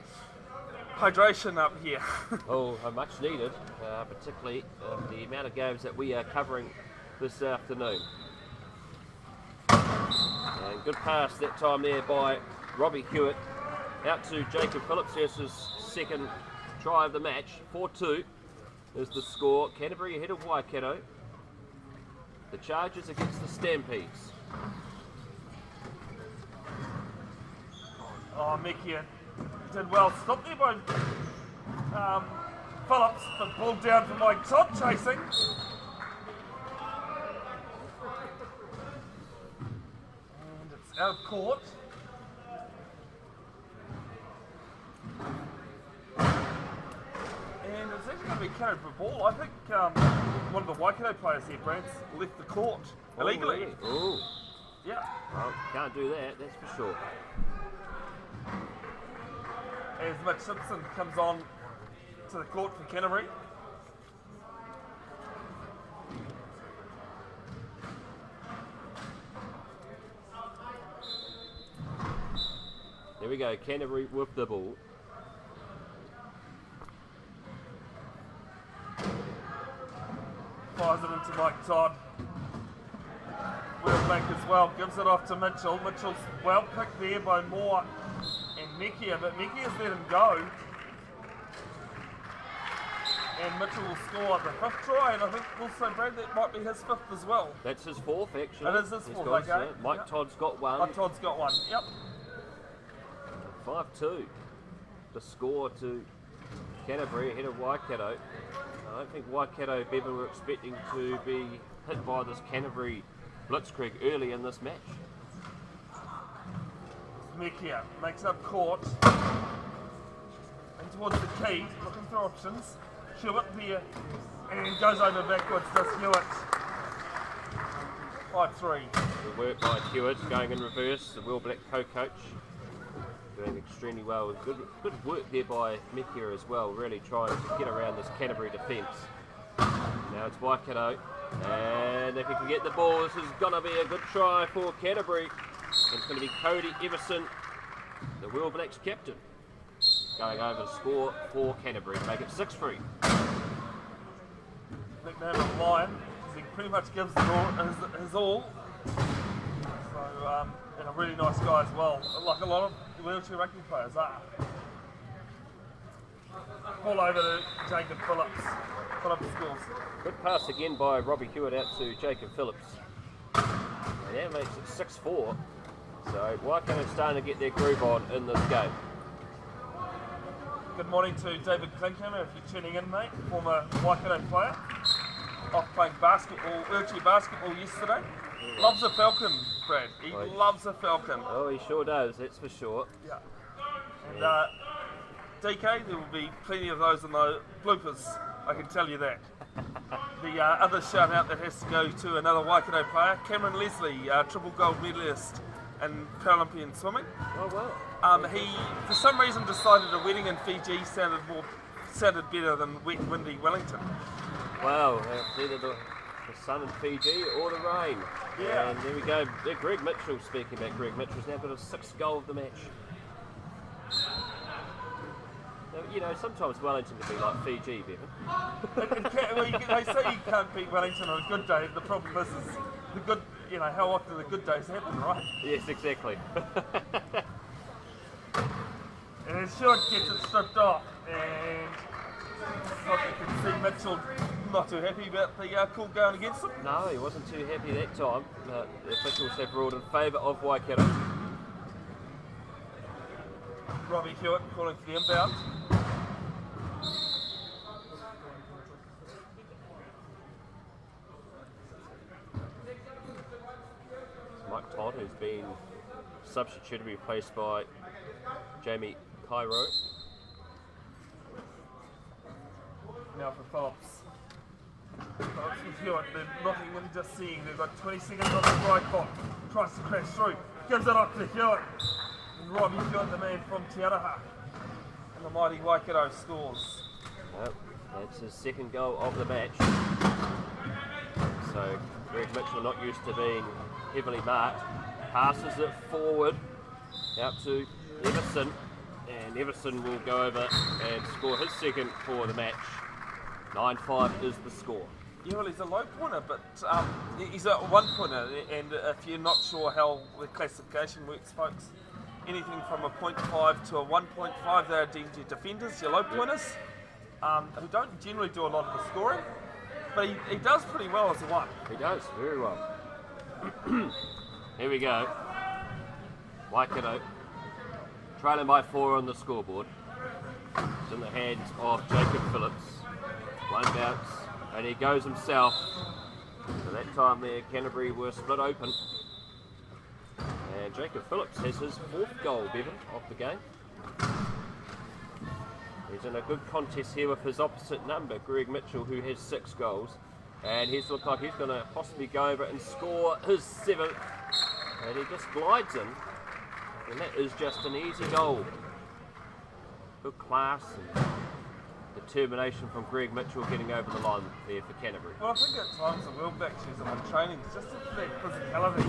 hydration up here. Oh, much needed, particularly the amount of games that we are covering this afternoon. And good pass that time there by Robbie Hewitt out to Jacob Phillips. Here's his second try of the match. 4-2 is the score. Canterbury ahead of Waikato. The Chargers against the Stampedes. Oh, Mekia did well. Stopped there by Phillips, but ball down for Mike Todd chasing. And it's out of court. And it's actually going to be carried for ball. I think one of the Waikato players here, Brant's, left the court illegally. Oh, Yeah. well, can't do that, that's for sure. As Mitch Simpson comes on to the court for Canterbury. There we go, Canterbury with the ball. Fires it into Mike Todd. Wheel Black as well, gives it off to Mitchell. Mitchell's well picked there by Moore and Mekia, but Mekia's let him go. And Mitchell will score the 5th try, and I think also Brad, that might be his 5th as well. That's his 4th, actually. It is his He's 4th, got, okay. Mike Todd's got one. Mike Todd's got one, yep. 5-2. The score to Canterbury ahead of Waikato. I don't think Waikato, Bevin, were expecting to be hit by this Canterbury blitzkrieg early in this match. Mekia makes up court. And towards the key, looking for options. Hewitt there, and goes over backwards, does Hewitt. 5-3. Good work by Hewitt, going in reverse, the Will Black co-coach. Doing extremely well. Good work there by Mekia as well, really trying to get around this Canterbury defence. Now it's Waikato, and if he can get the ball, this is going to be a good try for Canterbury. It's going to be Cody Everson, the Will Blacks captain. going over to score for Canterbury to make it 6-3. Nickname of Lion, because he pretty much gives it all, his all. So, and a really nice guy as well, like a lot of wheelchair rugby players are. Ball over to Jacob Phillips. Phillips scores. Good pass again by Robbie Hewitt out to Jacob Phillips. And that makes it 6-4. So Waikato starting to get their groove on in this game. Good morning to David Klinkhammer, if you're tuning in, mate. Former Waikato player. Off playing basketball, wheelchair basketball yesterday. Loves a falcon, Brad. He loves a falcon. Oh, he sure does, that's for sure. Yeah. And DK, there will be plenty of those in the bloopers, I can tell you that. The other shout out that has to go to another Waikato player, Cameron Leslie, triple gold medalist in Paralympian swimming. Oh wow. He, for some reason, decided a wedding in Fiji sounded better than wet and windy Wellington. Wow, it's either the sun in Fiji or the rain. Yeah. And there we go. Greg Mitchell, speaking about Greg Mitchell's now got his 6th goal of the match. Now, you know, sometimes Wellington can be like Fiji, Bevin. They say you can't beat Wellington on a good day. The problem is the good, you know, how often the good days happen, right? Yes, exactly. And Stewart gets it stripped off, and you can see Mitchell not too happy about the call going against him. No, he wasn't too happy that time. But the officials have ruled in favour of Waikato. Robbie Hewitt calling for the inbound. Mike Todd, who's been substituted, replaced by Jamie Cairo. Now for Phillips. Phillips with Hewitt, they're looking and just seeing. They've got 20 seconds on the right clock. Tries to crash through. Gives it up to Hewitt. And Robbie Hewitt, the man from Te Araha. And the mighty Waikato scores. Nope, that's his 2nd goal of the match. So Greg Mitchell, not used to being heavily marked, passes it forward out to Everson, and Everson will go over and score his 2nd for the match. 9-5 is the score. Yeah, well, he's a low pointer, but he's a 1 pointer, and if you're not sure how the classification works, folks, anything from a 0.5 to a 1.5, they're deemed your defenders, your low pointers, who don't generally do a lot of the scoring, but he does pretty well as a 1. He does, very well. Here we go. Waikato trailing by 4 on the scoreboard. It's in the hands of Jacob Phillips. One bounce, and he goes himself. So that time there, Canterbury were split open. And Jacob Phillips has his 4th goal, Bevin, of the game. He's in a good contest here with his opposite number, Greg Mitchell, who has 6 goals. And he's looked like he's going to possibly go over and score his 7th. And he just glides in. And that is just an easy goal. Good class and determination from Greg Mitchell getting over the line there for Canterbury. Well, I think at times the World Back shoes on training, just for that physicality.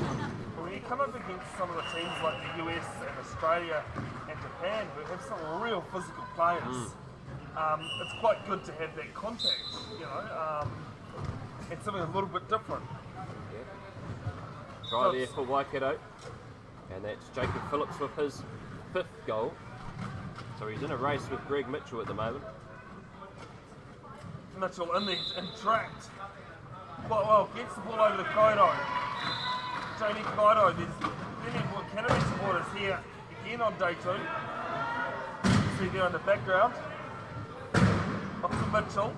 But when you come up against some of the teams like the US and Australia and Japan, who have some real physical players, it's quite good to have that contact, you know, and something a little bit different. Yeah. Try there for Waikato, and that's Jacob Phillips with his 5th goal. So he's in a race with Greg Mitchell at the moment. Mitchell in there and tracked quite well, gets the ball over to Kaido. Jamie Kaido, there's many more Canterbury supporters here again on day 2. See there in the background. Up to Mitchell.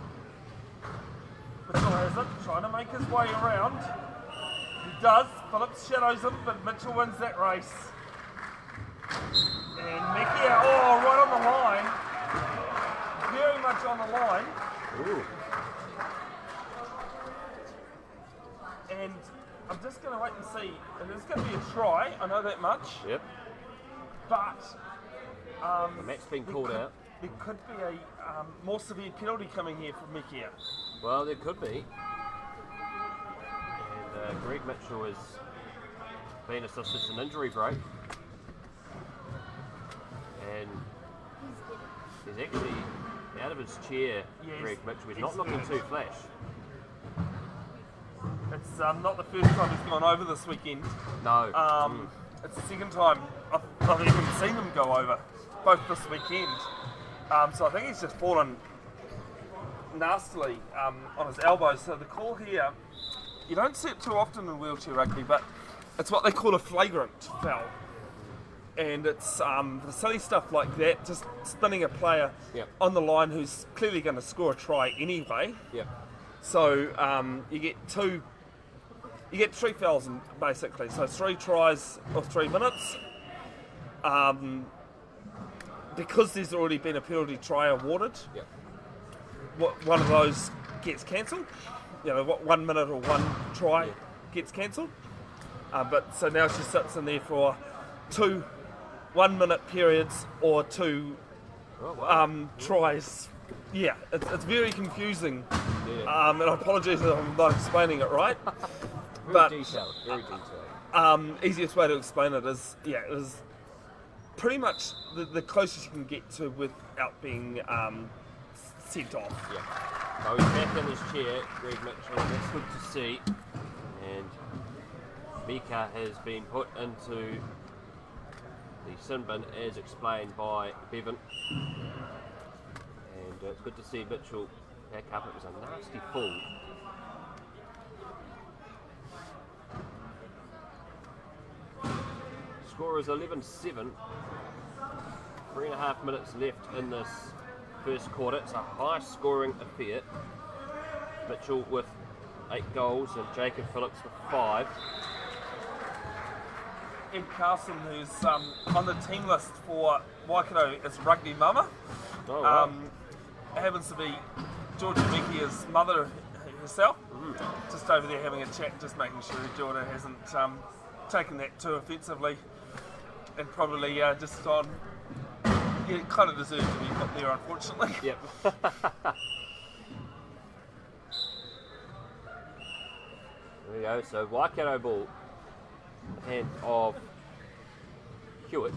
Mitchell has it, trying to make his way around. He does, Phillips shadows him, but Mitchell wins that race. And Mekia, right on the line. Very much on the line. Ooh. And I'm just going to wait and see. And there's going to be a try, I know that much. Yep. But The match's been called out. There could be a more severe penalty coming here from Mekia. Well, there could be. And Greg Mitchell has been assisted an injury break. And He's actually out of his chair, Yes, Greg Mitchell. He's not looking too flash. It's not the first time he's gone over this weekend. No. It's the second time I've even seen him go over, both this weekend. So I think he's just fallen nastily on his elbows. So the call here, you don't see it too often in wheelchair rugby, but it's what they call a flagrant foul. And it's the silly stuff like that, just spinning a player on the line who's clearly going to score a try anyway. Yep. So you get 3 fouls basically. So 3 tries of 3 minutes. Because there's already been a penalty try awarded, one of those gets cancelled. 1 minute or 1 try gets cancelled. But so now she sits in there for 2 1-minute periods or 2 tries. Yeah, it's very confusing. Yeah. And I apologise if I'm not explaining it right. Very detailed. Easiest way to explain it is, is pretty much the closest you can get to without being sent off. Yeah. So he's back in his chair, Greg Mitchell. That's good to see. And Mika has been put into the sin bin as explained by Bevin. And it's good to see Mitchell back up. It was a nasty fall. Score is 11-7. 3.5 minutes left in this first quarter. It's a high-scoring affair. Mitchell with 8 goals and Jacob Phillips with 5. Ed Carson, who's on the team list for Waikato as Rugby Mama, happens to be Georgia Mikia's mother herself. Just over there having a chat, just making sure Georgia hasn't taken that too offensively, and probably just on. Yeah, it kind of deserves to be put there, unfortunately. Yep. There we go. So Waikato ball, hand of Hewitt.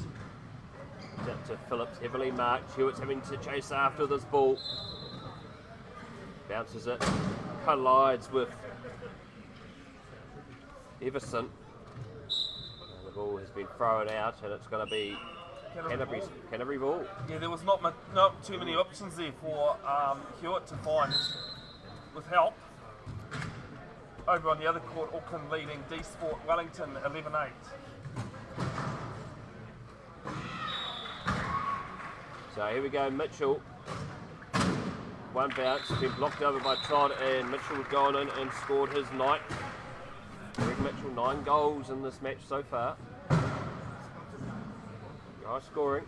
Out to Phillips, heavily marked. Hewitt's having to chase after this ball. Bounces it, collides with Everson. And the ball has been thrown out, and it's going to be Canterbury ball. Yeah, there was not too many options there for Hewitt to find with help. Over on the other court, Auckland leading D Sport Wellington 11-8. So here we go, Mitchell. One bounce, been blocked over by Todd, and Mitchell has gone in and scored his 9th. Greg Mitchell, 9 goals in this match so far. Nice scoring.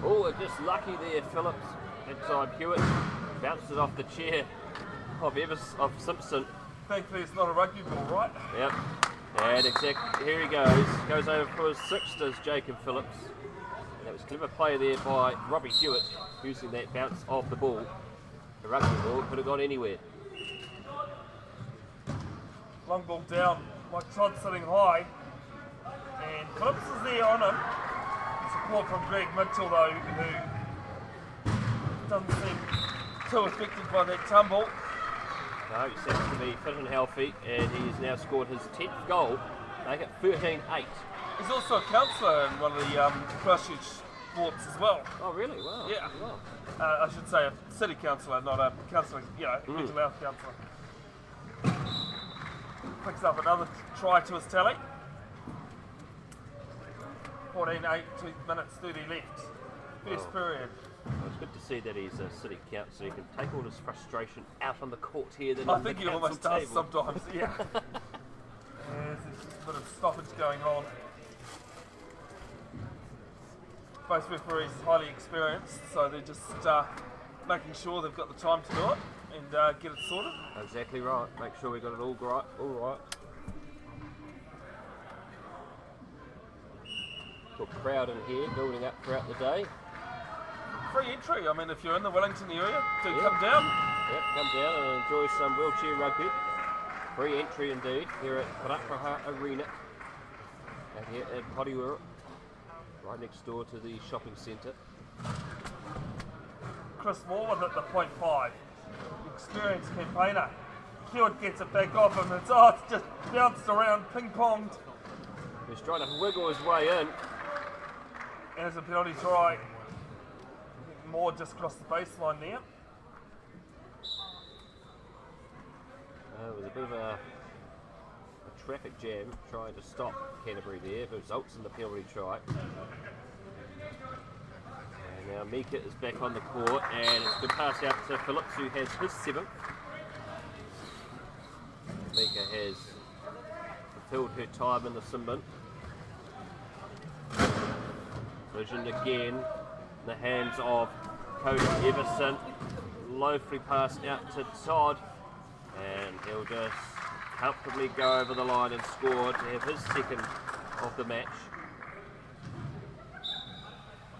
Oh, just lucky there, Phillips. Inside Hewitt, bounced it off the chair of Simpson. Thankfully it's not a rugby ball, right? Yep. And here he goes. Goes over for his 6th as Jacob Phillips. And that was clever play there by Robbie Hewitt, using that bounce of the ball. The rugby ball could have gone anywhere. Long ball down, like Todd sitting high. And Phillips is there on him. Support from Greg Mitchell though, who doesn't seem too affected by that tumble. No, he seems to be fit and healthy, and he's now scored his 10th goal, make it 13-8. He's also a counsellor in one of the Christchurch sports as well. Oh, really? Wow. Yeah. Wow. I should say a city councillor, not a councillor, mental health counsellor. Picks up another try to his tally. 14-8, 2 minutes 30 left. First period. Well, it's good to see that he's a city councillor. He can take all his frustration out on the court here. I think he almost does sometimes, yeah. There's a bit of stoppage going on. Both referees highly experienced, so they're just making sure they've got the time to do it and get it sorted. Exactly right. Make sure we got it all right. All right. Good crowd in here, building up throughout the day. Free entry. I mean, if you're in the Wellington area, do come down. Yep, come down and enjoy some wheelchair rugby. Free entry indeed here at Ruaparaha Arena. out here at Porirua, right next door to the shopping centre. Chris Moore with it, the .5. Experienced campaigner. Hewitt gets it back off him. It's just bounced around, ping-ponged. He's trying to wiggle his way in. And it's a penalty try. Moore just crossed the baseline there. It was a bit of a traffic jam trying to stop Canterbury there. It results in the penalty try. And now Mika is back on the court, and it's a good pass out to Phillips, who has his 7th. Mika has fulfilled her time in the sim bin. Vision again in the hands of Cody Everson. Loafly passed out to Todd, and he'll just comfortably go over the line and score to have his 2nd of the match.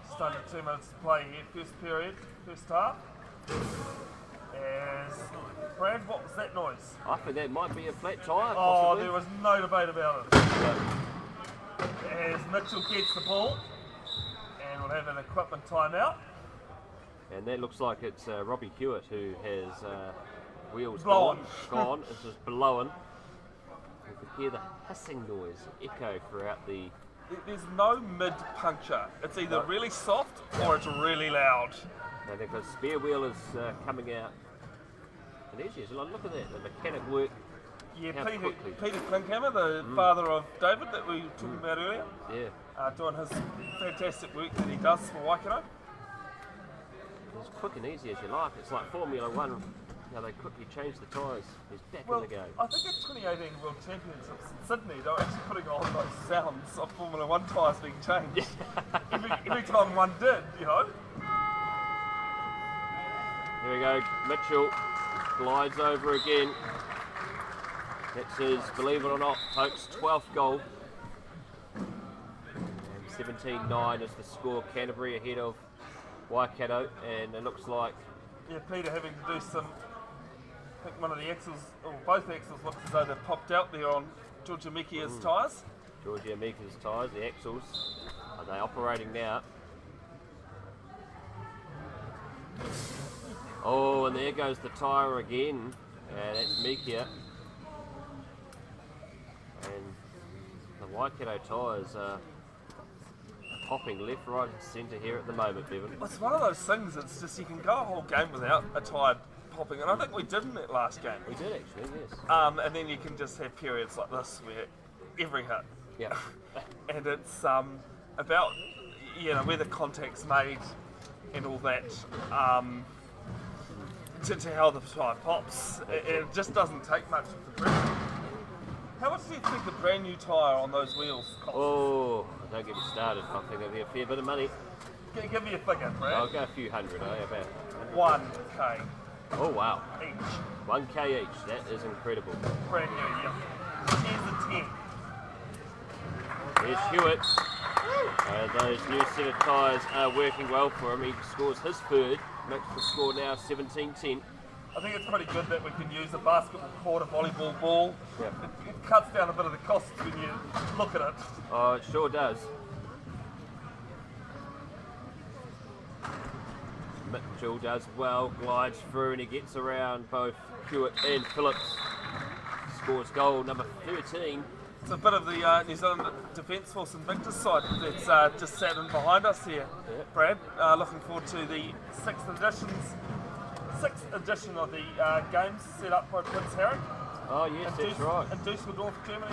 Just under 2 minutes to play here, first period, first half. As Brad, what was that noise? I think that might be a flat tyre, Oh, possibly. there was no debate about it. Yeah. As Mitchell gets the ball, and we'll have an equipment timeout. And that looks like it's Robbie Hewitt who has wheels Blown. gone. It's just blowing. You could hear the hissing noise echo throughout the... There's no mid-puncture. It's either really soft or it's really loud. I think the spare wheel is coming out. And there's yes, look at that, the mechanic work. Yeah, how quickly. Peter Klinkhammer, the father of David that we were talking about earlier, Yeah, doing his fantastic work that he does for Waikato. as quick and easy as you like. It's like Formula One. You know, they quickly change the tyres. He's back in the game. I think at 2018 World Championships in Sydney, they were actually putting on those sounds of Formula One tyres being changed. every time one did, you know. Here we go, Mitchell glides over again. That's his, believe it or not, folks, 12th goal. And 17-9 is the score. Canterbury ahead of Waikato, and it looks like... Yeah, Peter having to do some... I think one of the axles, or both axles, looks as though they've popped out there on Georgia Mikia's tyres. Georgia Mika's tyres, the axles, are they operating now? Oh, and there goes the tyre again, and that's Mika. And the Waikato tyres are popping left, right and centre here at the moment, Bevin. It's one of those things, it's just you can go a whole game without a tyre popping, and I think we did in that last game. We did actually, yes. And then you can just have periods like this where every hit. Yeah. And it's about, you know, where the contact's made and all that, to how the tyre pops. It just doesn't take much of the pressure. How much do you think the brand new tyre on those wheels costs? Oh, don't get me started. I think it'll be a fair bit of money. Give me a figure, Brad. I'll go a few hundred, about 1K Oh wow, each. 1K each, that is incredible. Brand new, yeah. Here's a 10. There's Hewitt. Those new set of tyres are working well for him. He scores his 3rd, makes the score now 17-10. I think it's pretty good that we can use a basketball court, a volleyball ball. Yeah. It cuts down a bit of the costs when you look at it. Oh, it sure does. Mitchell does well, glides through, and he gets around both Hewitt and Phillips. Scores goal number 13. It's a bit of the New Zealand Defence Force Invictus side that's just sat in behind us here, Brad. Looking forward to the sixth edition of the games set up by Prince Harry. Oh yes, that's right. In Dusseldorf, Germany,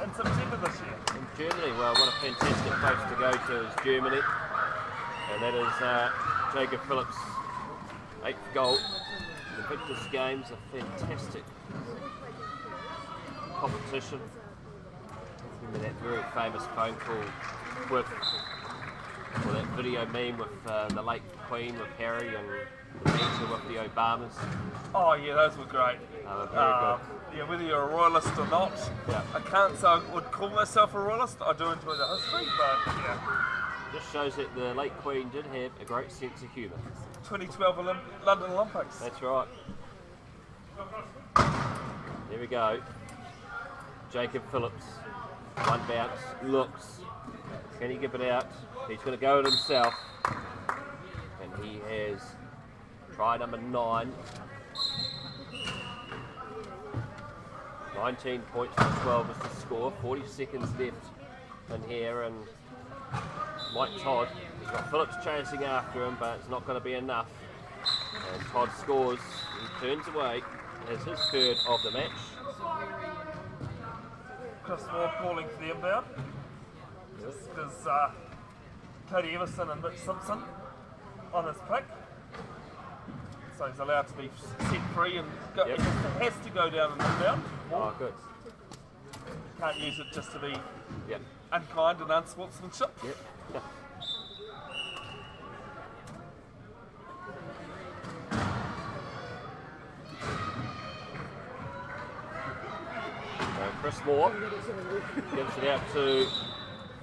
in September this year. In Germany, well, what a fantastic place to go to is Germany. And that is Jacob Phillips' 8th goal. The Invictus Games, a fantastic competition. Remember that very famous phone call with, or that video meme with the late Queen with Harry and the picture with the Obamas. Oh yeah, those were great. Very good. Yeah, whether you're a royalist or not, Yeah. I can't say I would call myself a royalist. I do enjoy the history, but yeah. Just shows that the late Queen did have a great sense of humour. 2012 London Olympics. That's right. There we go. Jacob Phillips One bounce, looks. Can he give it out? He's going to go it himself. And he has try number 9. 19 points to 12 is the score. 40 seconds left in here, and Mike Todd, he's got Phillips chasing after him, but it's not going to be enough. And Todd scores. He turns away. Has his third of the match. Chris Moore calling for the inbound. Just because Cody Everson and Mitch Simpson on his pick. So he's allowed to be set free and go, Yep. has to go down and inbound. Oh, good. Can't use it just to be Yep. unkind and unsportsmanship. Yep. Chris Moore gives it out to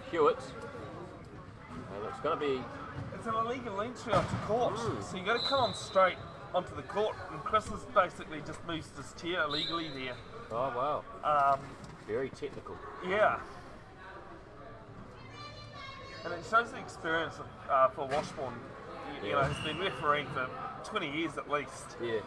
Hewitt, and it's going to be It's an illegal entry onto court, so you got to come on straight onto the court, and Chris has basically just moved his chair illegally there. oh wow, very technical. Yeah. And it shows the experience for Washbourne. You know, he's been refereeing for 20 years at least. Yeah.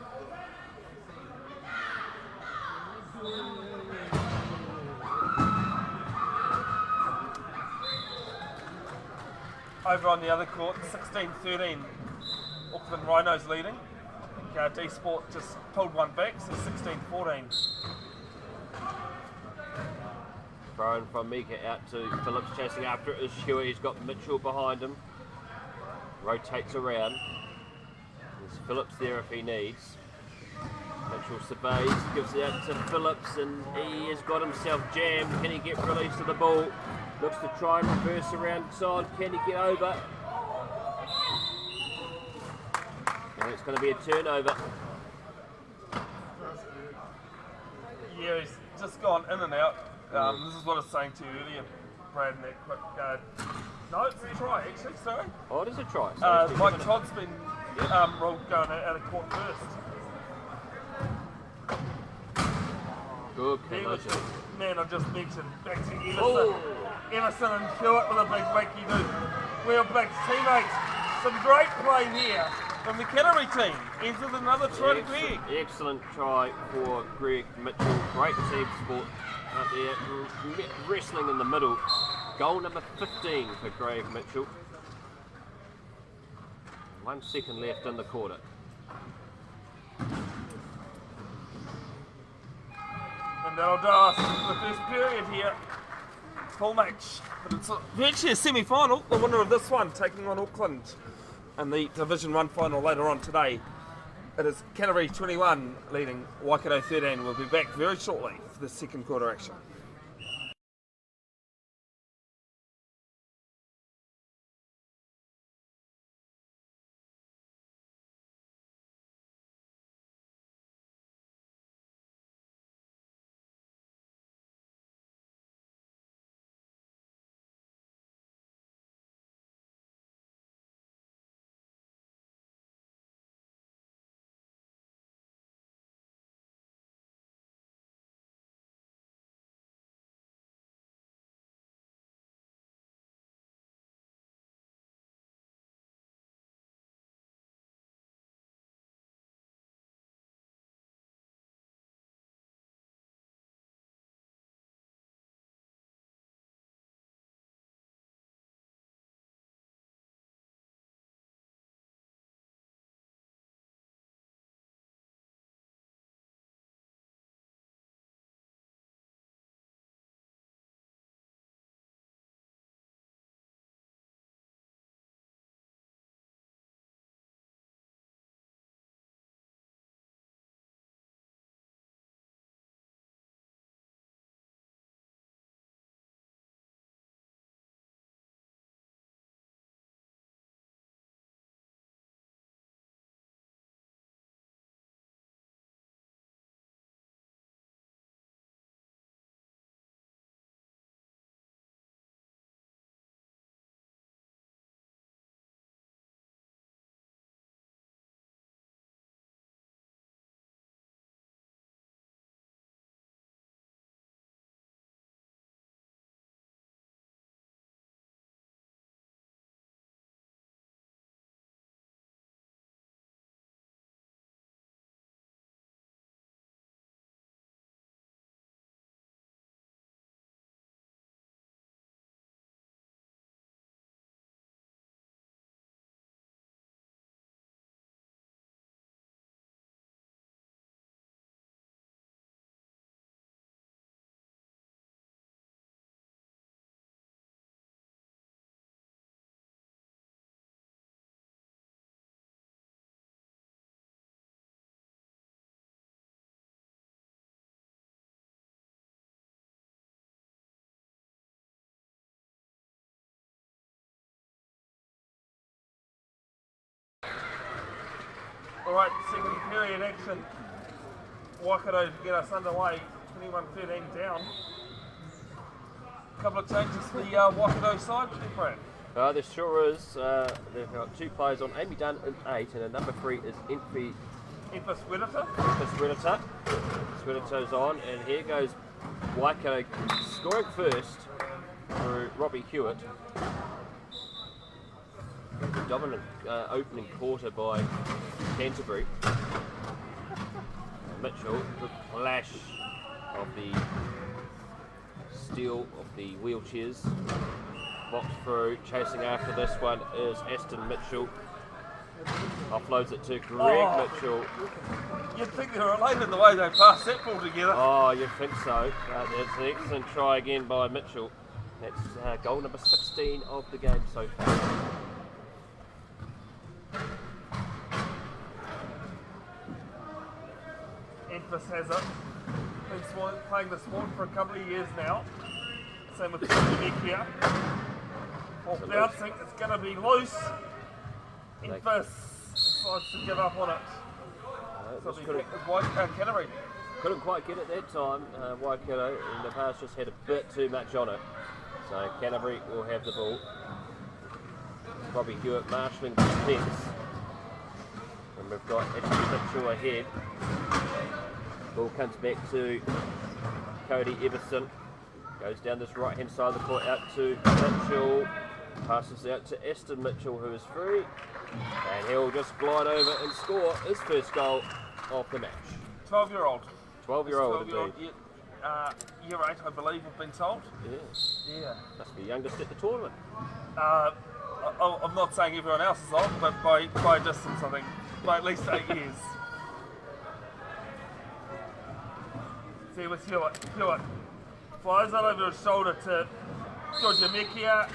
Over on the other court, 16-13, Auckland Rhinos leading. I think D-Sport just pulled one back, so 16-14. Thrown from Mika out to Phillips, chasing after it is Hewitt. He's got Mitchell behind him. Rotates around. There's Phillips there if he needs. Mitchell surveys, gives it out to Phillips, and he has got himself jammed. Can he get released of the ball? Looks to try and reverse around side. Can he get over? And it's going to be a turnover. Yeah, he's just gone in and out. This is what I was saying to you earlier, Brad, in that quick. No, it's a try, actually, sorry. Oh, it is a try. So he's Mike given it- Todd's been ruled going out of court first. Good There was collision. the man I just mentioned, back to Everson. Oh. Everson and Hewitt with a big wake you do. Well, back to teammates. Some great play here from the Canterbury team. Ends with another try to Greg. Excellent try for Greg Mitchell. Great team sport out there. Wrestling in the middle. Goal number 15 for Greg Mitchell. 1 second left in the quarter. And that'll do us for the first period here. Full match. But it's virtually a semi-final. The winner of this one taking on Auckland in the Division 1 final later on today. It is Canterbury 21 leading Waikato 13. We'll be back very shortly for the second quarter action. Alright, second period action. Waikato to get us underway, 21-13 down. A couple of changes for the Waikato side, Brad. There sure is. They've got 2 players on. Amy Dunn in 8, and a number 3 is Enfi Swedita. Swedita's on, and here goes Waikato scoring first through Robbie Hewitt. The dominant opening quarter by Canterbury. Mitchell, the flash of the steel of the wheelchairs. Box through, chasing after this one is Aston Mitchell. Offloads it to Greg Mitchell. You'd think they were related the way they passed that ball together. Oh, you'd think so. It's an excellent try again by Mitchell. That's goal number 16 of the game so far. Enfys has it. Been playing the sport for a couple of years now. Same with Nick here. Ball bouncing, it's going to be loose. Enfys decides to give up on it. Canterbury. Couldn't quite get it that time. Waikato in the past just had a bit too much on it. So Canterbury will have the ball. Robbie Hewitt marshalling defence. And we've got Ashley Mitchell ahead. Ball comes back to Cody Everson. Goes down this right hand side of the court out to Mitchell. Passes out to Aston Mitchell, who is free. And he'll just glide over and score his first goal of the match. 12-year-old. 12-year-old indeed. Year 8, I believe, we've been told. Yeah. Must be youngest at the tournament. I'm not saying everyone else is old, but by a distance, I think. By at least 8 years. See with Hewitt. Hewitt flies that over his shoulder to Georgia Mekia,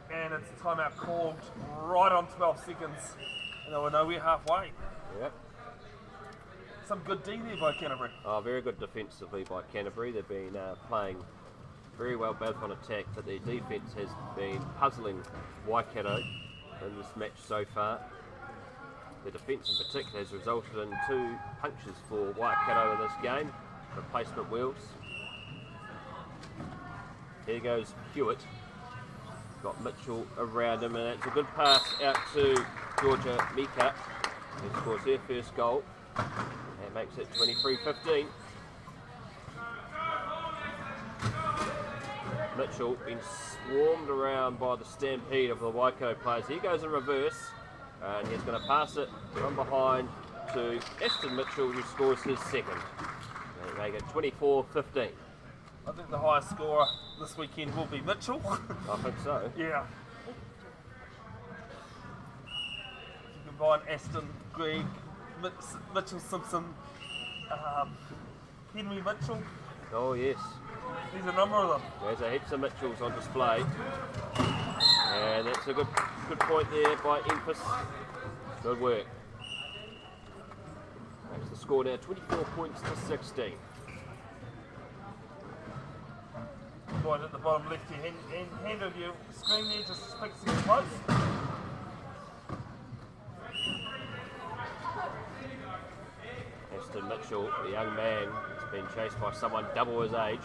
and it's a timeout called right on 12 seconds. And they were nowhere halfway. Yep. Some good D there by Canterbury. Oh, very good defensively by Canterbury. They've been playing very well both on attack, but their defence has been puzzling Waikato in this match so far. The defence in particular has resulted in 2 punctures for Waikato in this game. Replacement wheels. Here goes Hewitt. Got Mitchell around him, and it's a good pass out to Georgia Mika, who scores their first goal. And makes it 23-15. Mitchell being swarmed around by the stampede of the Waikato players. He goes in reverse, and he's going to pass it from behind to Aston Mitchell, who scores his second. They make it 24-15. I think the highest scorer this weekend will be Mitchell. I think so. Yeah. You combine Aston, Greg, Mitchell Simpson, Henry Mitchell. Oh yes. There's a number of them. There's a heaps of Mitchells on display. And that's a good point there by Enfys. Good work. Makes the score now 24 points to 16. Right at the bottom left hand of your screen there, just fixing the post. Aston Mitchell, the young man, has been chased by someone double his age.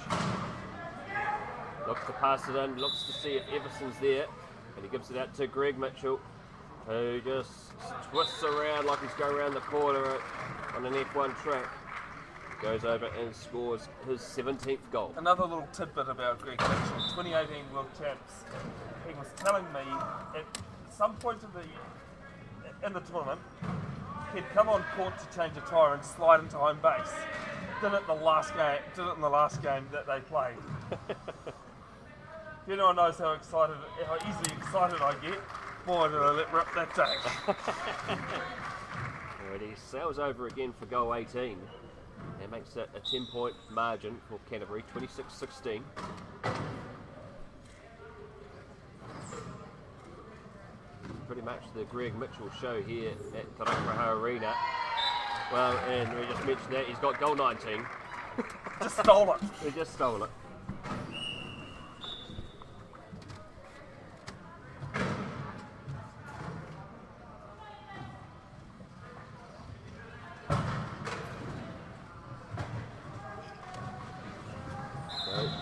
Looks to pass it in, looks to see if Everson's there, and he gives it out to Greg Mitchell, who just twists around like he's going around the corner on an F1 track. Goes over and scores his 17th goal. Another little tidbit about Greg Mitchell, 2018 World Champs. He was telling me at some point in the tournament, he'd come on court to change a tyre and slide into home base. Did it in the last game that they played. If anyone knows how easily excited I get, boy did I let rip that day. Alright, he sails over again for goal 18. That makes it a 10-point margin for Canterbury, 26-16. Pretty much the Greg Mitchell show here at Ruaparaha Arena. Well, and we just mentioned that he's got goal 19. Just stole it. He just stole it.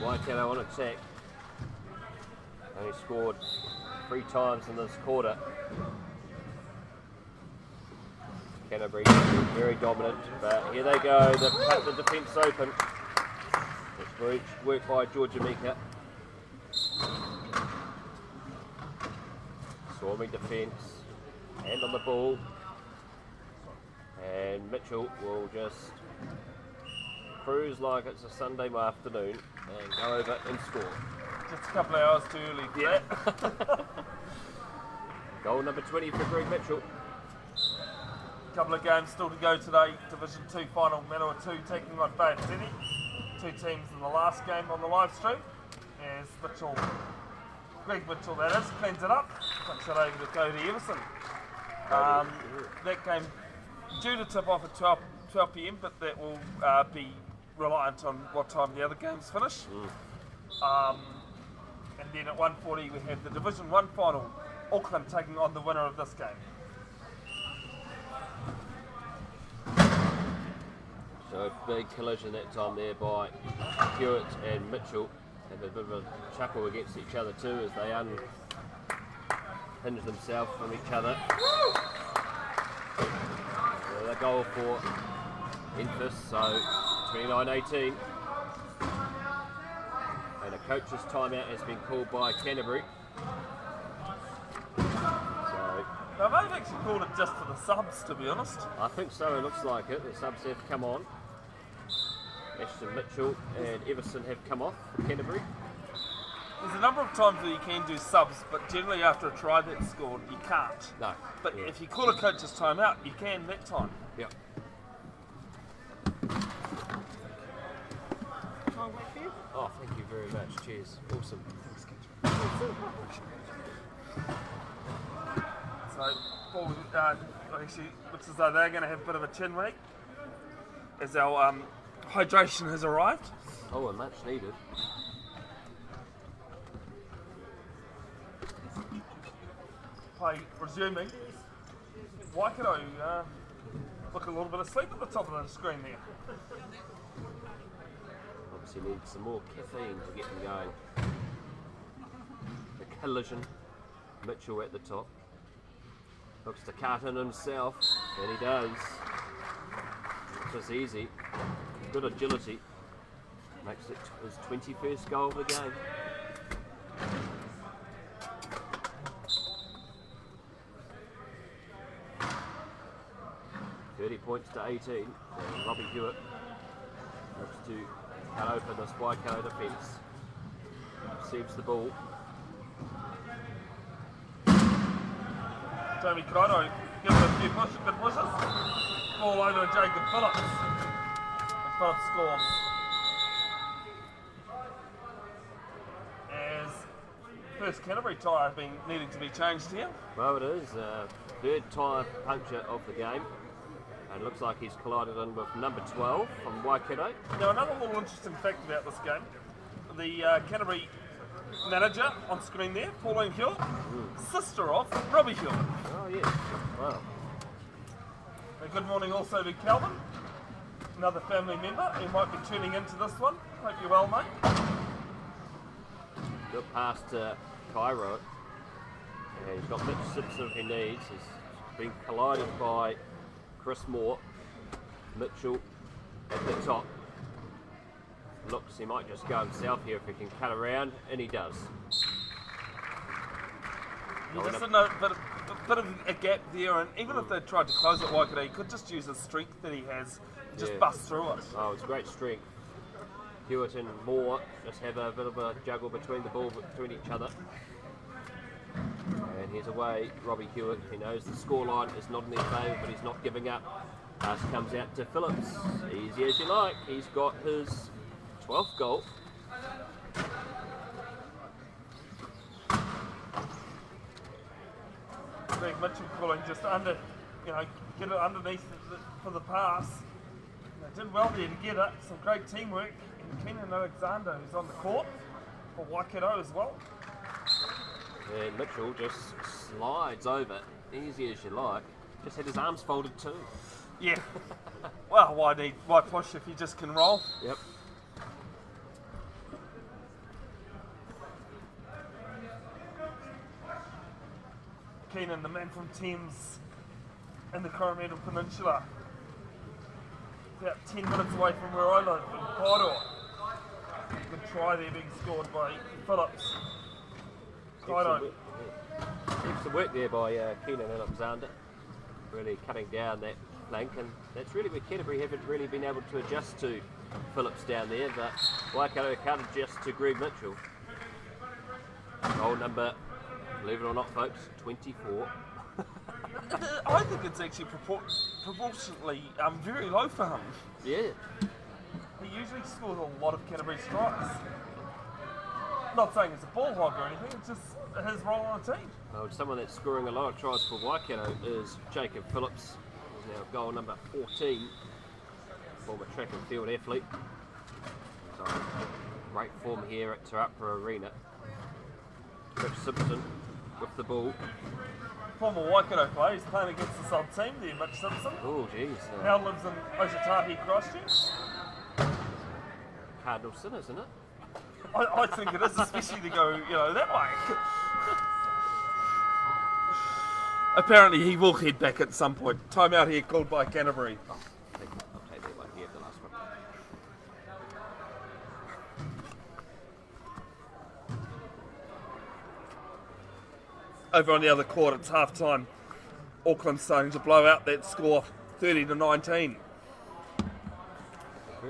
Waikato on attack. Only scored 3 times in this quarter. Canterbury very dominant, but here they go. They've cut the defence open. It's work by Georgia Mika. Swarming defence, hand on the ball, and Mitchell will just cruise like it's a Sunday afternoon and go over and score. Just a couple of hours too early for that. Goal number 20 for Greg Mitchell. Couple of games still to go today. Division 2 final, Manawa 2 taking on Bay of Plenty. 2 teams in the last game on the live stream. As Greg Mitchell that is, cleans it up. Puts it over to Cody Everson. That game due to tip off at 12 p.m, but that will be reliant on what time the other games finish. And then at 1:40 we have the Division 1 final, Auckland taking on the winner of this game. So a big collision that time there by Hewitt and Mitchell. Have a bit of a chuckle against each other too as they unhinge themselves from each other. So the goal for Enfys, so 29-18. And a coach's timeout has been called by Canterbury. So Now they've actually called it just for the subs, to be honest. I think so, it looks like it. The subs have come on. Ashton Mitchell and Everson have come off for Canterbury. There's a number of times where you can do subs, but generally after a try that's scored, you can't. No. But if you call a coach's timeout, you can that time. Yep. Oh, thank you very much. Cheers. Awesome. So, Paul, actually looks as though they're going to have a bit of a chin wag as our hydration has arrived. Oh, and much needed. Play resuming. Waikato look a little bit asleep at the top of the screen there. Obviously need some more caffeine to get them going. The collision. Mitchell at the top. Looks to cut in himself, and he does. Just easy. Good agility. Makes it his 21st goal of the game. Points to 18. And Robbie Hewitt looks to cut open this Waikato defence. Receives the ball. Jamie Crido gives it a few good pushes. Ball over to Jacob Phillips. And Phillips scores. As first Canterbury tyre being needing to be changed here. Well, it is. Third tyre puncture of the game. And looks like he's collided in with number 12 from Waikato. Now, another little interesting fact about this game. The Canterbury manager on screen there, Pauline Hewitt, sister of Robbie Hewitt. Oh, yes. Wow. And good morning also to Calvin, another family member who might be tuning into this one. Hope you're well, mate. Good pass to Cairo. And he's got Mitch Simpson if he needs. He's been collided by Chris Moore. Mitchell at the top. Looks, he might just go himself here if he can cut around, and he does. You just didn't know, but a bit of a gap there, and even if they tried to close it Waikato, he could just use the strength that he has and just bust through it. Oh, it's great strength. Hewitt and Moore just have a bit of a juggle between the ball between each other. And here's away, Robbie Hewitt. He knows the scoreline is not in their favour, but he's not giving up. Pass comes out to Phillips. Easy as you like. He's got his 12th goal. Greg Mitchell calling just under, get it underneath for the pass. They did well there to get it. Some great teamwork. And Kenan Alexander, who's on the court for Waikato as well. And Mitchell just slides over, easy as you like. Just had his arms folded too. Yeah. Well, why push if you just can roll? Yep. Keenan, the man from Thames in the Coromandel Peninsula. About 10 minutes away from where I live in Porirua. Good try there being scored by Phillips. Excellent work there by Keenan and Alexander. Really cutting down that flank, and that's really where Canterbury haven't really been able to adjust to Phillips down there, but Waikato can't adjust to Greg Mitchell. Goal number, believe it or not folks, 24. I think it's actually proportionately very low for him. Yeah. He usually scores a lot of Canterbury strikes. Not saying it's a ball hog or anything, it's just his role on the team. Well, someone that's scoring a lot of tries for Waikato is Jacob Phillips. He's now goal number 14. Former track and field athlete. So, great form here at Ruaparaha Arena. Rich Simpson with the ball. Former Waikato player, he's playing against this old team there, Mitch Simpson. Oh, jeez. Now lives in Otautahi, Christchurch. Cardinal sin, isn't it? I think it is, especially to go, that way. Apparently he will head back at some point. Time out here called by Canterbury. I'll take that one here, the last one. Over on the other court, it's half time. Auckland starting to blow out that score 30-19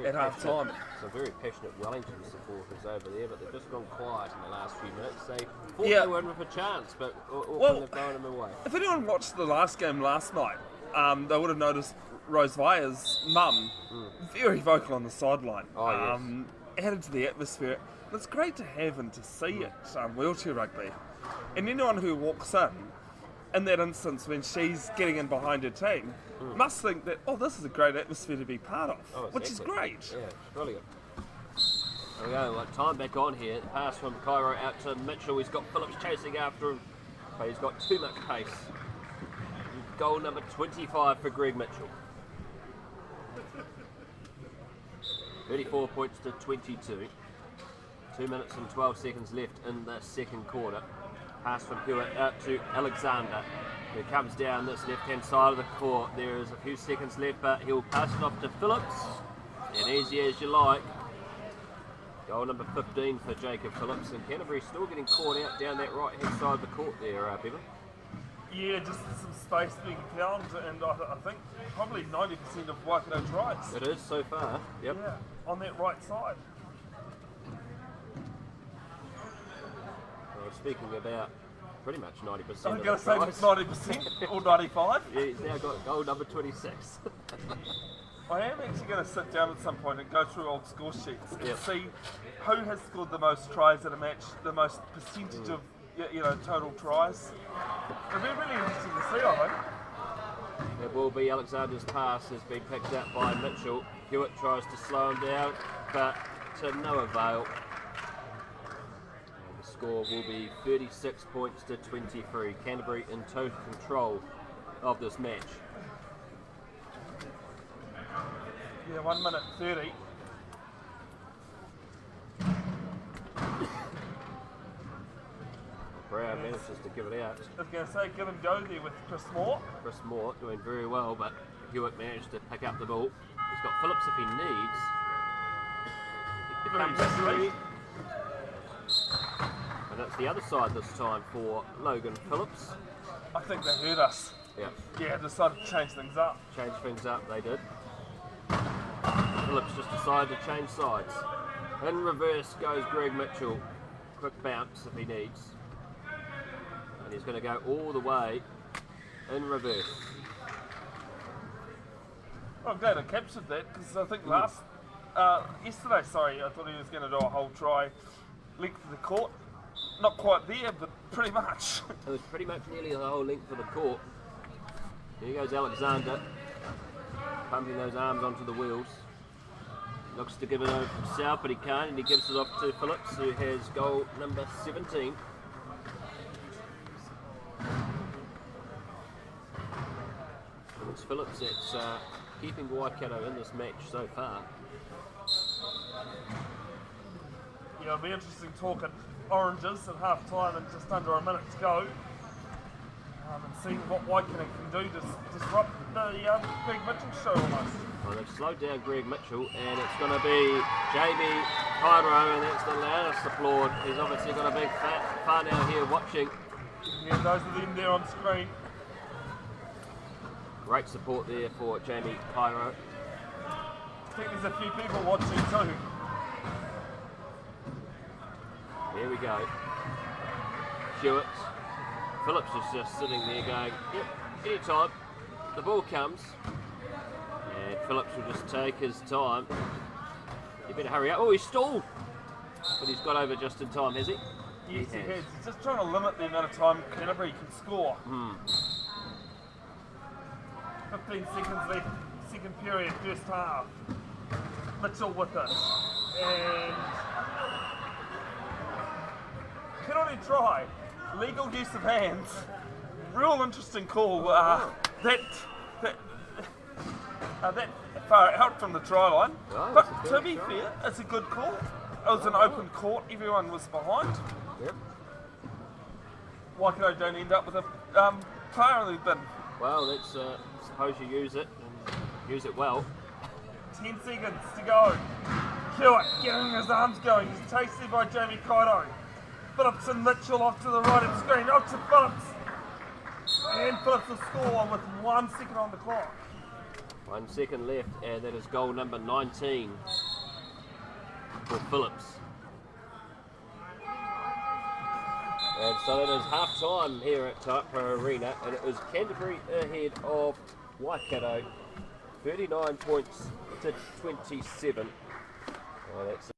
at half time. Some very passionate Wellington supporters over there, but they've just gone quiet in the last few minutes. They thought they were in with a chance, but Auckland have blown them away. If anyone watched the last game last night, they would have noticed Rose Via's mum very vocal on the sideline. Oh, yes. Added to the atmosphere. And it's great to have and to see it, wheelchair rugby. And anyone who walks in that instance when she's getting in behind her team, must think that, this is a great atmosphere to be part of, which is great. Yeah, it's brilliant. There we go, time back on here. Pass from Cairo out to Mitchell. He's got Phillips chasing after him, but he's got too much pace. Goal number 25 for Greg Mitchell. 34 points to 22. 2 minutes and 12 seconds left in the second quarter. Pass from Hewitt out to Alexander, who comes down this left-hand side of the court. There is a few seconds left, but he'll pass it off to Phillips. And easy as you like. Goal number 15 for Jacob Phillips, and Canterbury still getting caught out down that right-hand side of the court there, Bevin. Yeah, just some space being found, and I think probably 90% of Waikato tries. It is so far, yep. Yeah, on that right side. Well, speaking about pretty much 90% I'm of going to say 90% or 95. Yeah, he's now got goal number 26. I am actually going to sit down at some point and go through old score sheets and see who has scored the most tries in a match, the most percentage of total tries. It'll be really interesting to see, I think. It will be Alexander's pass has been picked up by Mitchell. Hewitt tries to slow him down, but to no avail. And the score will be 36 points to 23. Canterbury in total control of this match. Yeah, 1 minute 30. Brown manages to give it out. I was going to say, give him go there with Chris Moore. Chris Moore doing very well, but Hewitt managed to pick up the ball. He's got Phillips if he needs. It becomes three. And it's the other side this time for Logan Phillips. I think they heard us. Yeah, decided to change things up. Change things up, they did. Phillips just decided to change sides. In reverse goes Greg Mitchell. Quick bounce if he needs. And he's going to go all the way in reverse. I'm glad I captured that because I think yesterday, I thought he was going to do a whole try length of the court. Not quite there, but pretty much. It was pretty much nearly the whole length of the court. Here goes Alexander, pumping those arms onto the wheels. Looks to give it over himself, but he can't, and he gives it off to Phillips, who has goal number 17. And it's Phillips that's keeping Waikato in this match so far. Yeah, it'll be interesting talking oranges at half time and just under a minute to go. and seeing what Waikato can do to disrupt the Greg Mitchell show almost. Well, they've slowed down Greg Mitchell, and it's going to be Jamie Cairo, and that's the loudest applaud. He's obviously got a big fan out here watching. Yeah, those are them there on screen. Great support there for Jamie Cairo. I think there's a few people watching too. Here we go. Hewitt. Phillips is just sitting there going, yep, anytime the ball comes. And Phillips will just take his time. You better hurry up. Oh, he's stalled. But he's got over just in time, has he? Yes, he has. He's just trying to limit the amount of time Canterbury can score. 15 seconds left, second period, first half. Mitchell with it. And penalty try. Legal use of hands. Real interesting call. That far out from the try line. Oh, But to be fair, it's a good call. It was an open court. Everyone was behind. Yep. Waikato don't end up with a player in the bin. Well, let's suppose you use it and use it well. 10 seconds to go. Hewitt getting his arms going. He's chased by Jamie Cairo. Phillips and Mitchell off to the right of the screen. Out to Phillips. And Phillips will score with 1 second on the clock. 1 second left, and that is goal number 19 for Phillips. And so that is half time here at Ruaparaha Arena, and it was Canterbury ahead of Waikato, 39 points to 27. That's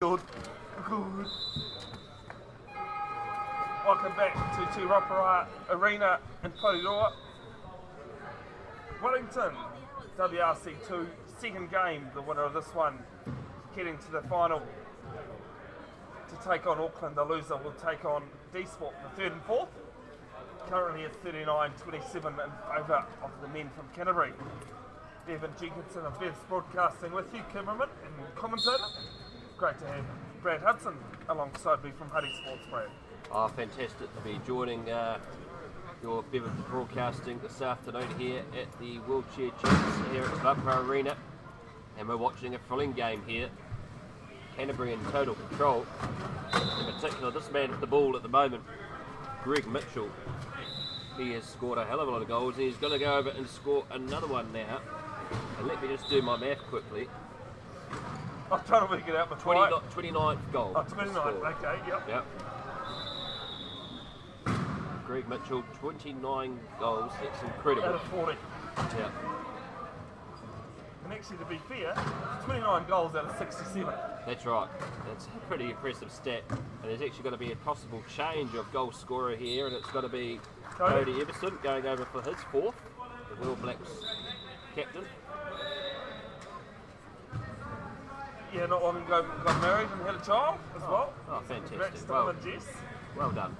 Good. Welcome back to Ruaparaha Arena in Porirua. Wellington, WRC 2, second game, the winner of this one, getting to the final to take on Auckland. The loser will take on D-Sport, the third and fourth. Currently it's 39-27 in favour of the men from Canterbury. Bevin, Jenkinson and Bev's broadcasting with you, cameraman and commentator. Great to have Brad Hudson alongside me from Huddy Sports, Brad. Oh, fantastic to be joining your Bevin broadcasting this afternoon here at the Wheelchair Champs here at Ruaparaha Arena. And we're watching a thrilling game here. Canterbury in total control. In particular, this man at the ball at the moment, Greg Mitchell. He has scored a hell of a lot of goals and he's going to go over and score another one now. And let me just do my math quickly. I'm trying to work it out before 29th goal. Oh, 29, okay, yep. Greg Mitchell, 29 goals, that's incredible. Out of 40. Yeah. And actually, to be fair, 29 goals out of 67. That's right. That's a pretty impressive stat. And there's actually going to be a possible change of goal scorer here, and it's going to be Cody Everson going over for his fourth, the All Blacks captain. Yeah, not long ago got married and had a child as well. Oh, fantastic. Congrats to him and Jess. Well done.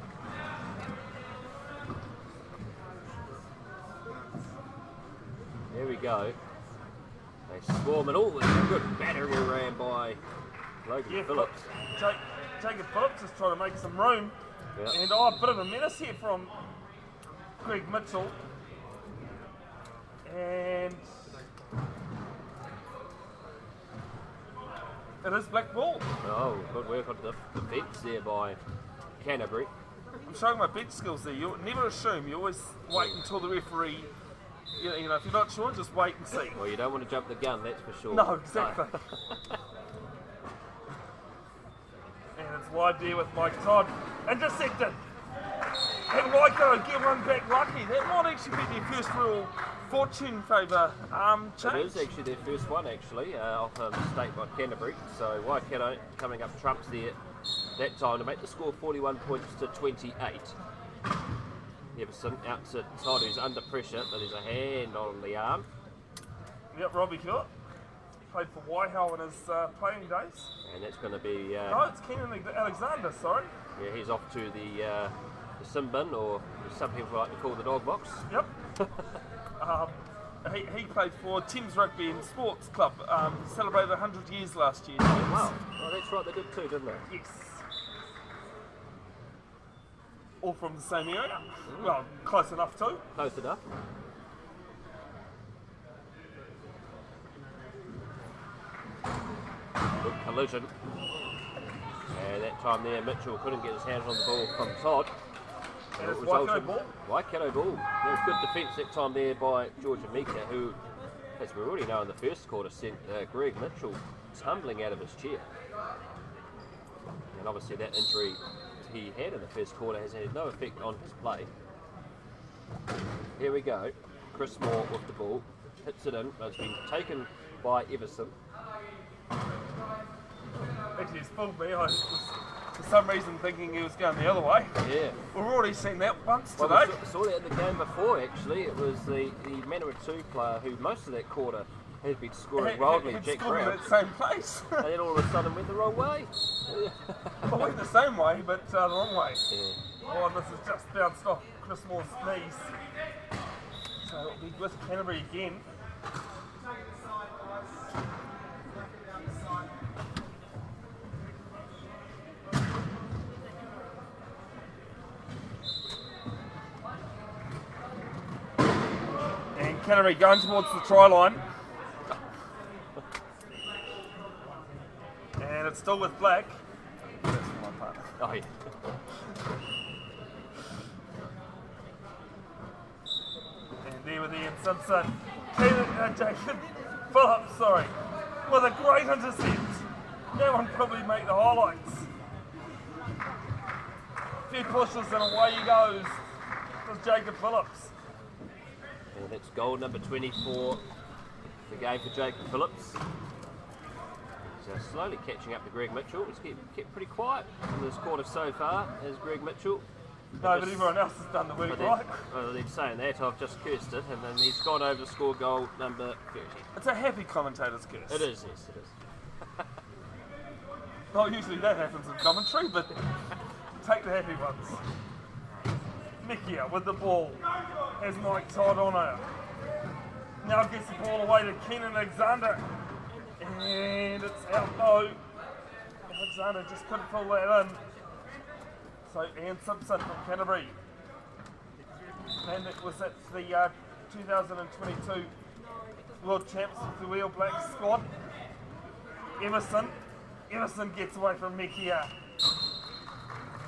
There we go. They swarm it all. There's a good battery ran by Logan Phillips. Jacob Phillips is trying to make some room. Yep. And a bit of a menace here from Greg Mitchell. And it is black ball. Oh, good work on the defence there by Canterbury. I'm showing my bench skills there. You never assume. You always wait until the referee. You know, if you're not sure, just wait and see. Well, you don't want to jump the gun, that's for sure. No, exactly. And it's wide there with Mike Todd. Intercepted. And Waikato get one back lucky. That might actually be their first real fortune favour change. It is actually their first one, actually, off a mistake by Canterbury. So Waikato coming up trumps there that time to make the score 41 points to 28. Everson out to Todd, who's under pressure, but there's a hand on the arm. Yep, Robbie Hewitt. Played for Waiho in his playing days. And that's going to be... no, it's Kenan Alexander, sorry. Yeah, he's off to the sin bin, or some people like to call the dog box. Yep. He played for Thames Rugby and Sports Club. Celebrated 100 years last year. Wow. Oh, that's right, they did too, didn't they? Yes. All from the same area. Well, close enough too. Close enough. Good collision. And that time there, Mitchell couldn't get his hands on the ball from Todd. And it's Waikato ball. Waikato ball. There was good defence that time there by George Amika, who, as we already know in the first quarter, sent Greg Mitchell tumbling out of his chair. And obviously that injury he had in the first quarter has had no effect on his play. Here we go. Chris Moore with the ball. Hits it in, but it's been taken by Everson. Actually, it's fooled me. I was, for some reason, thinking he was going the other way. Yeah. We've already seen that once today. Well, we saw that in the game before, actually. It was the Manawatu player who most of that quarter had been scoring wildly, Jack Brown. Brown. At the same place. And then all of a sudden went the wrong way. I went the same way, but the wrong way. Yeah. Oh, this has just bounced off Chris Moore's knees. So it'll be with Canterbury again. And Canterbury going towards the try line. And it's still with Black. That's for my partner. Oh, yeah. And there with Ian Simpson. Jacob Phillips, sorry. With a great intercept. That one probably made the highlights. A few pushes and away he goes. There's Jacob Phillips. And that's goal number 24, the game for Jacob Phillips. slowly catching up to Greg Mitchell. He's kept pretty quiet in this quarter so far, as Greg Mitchell. No, but everyone else has done the work right. Well, they're saying that, I've just cursed it, and then he's gone over to score goal number 30. It's a happy commentator's curse. It is, yes, it is. Not usually that happens in commentary, but take the happy ones. Mikia with the ball has Mike tied on her. Now gets the ball away to Keenan Alexander. And it's out low. Alexander just couldn't pull that in. So Ian Simpson from Canterbury. And it was at the 2022 World Champs with the All Blacks squad. Emerson gets away from Mikia.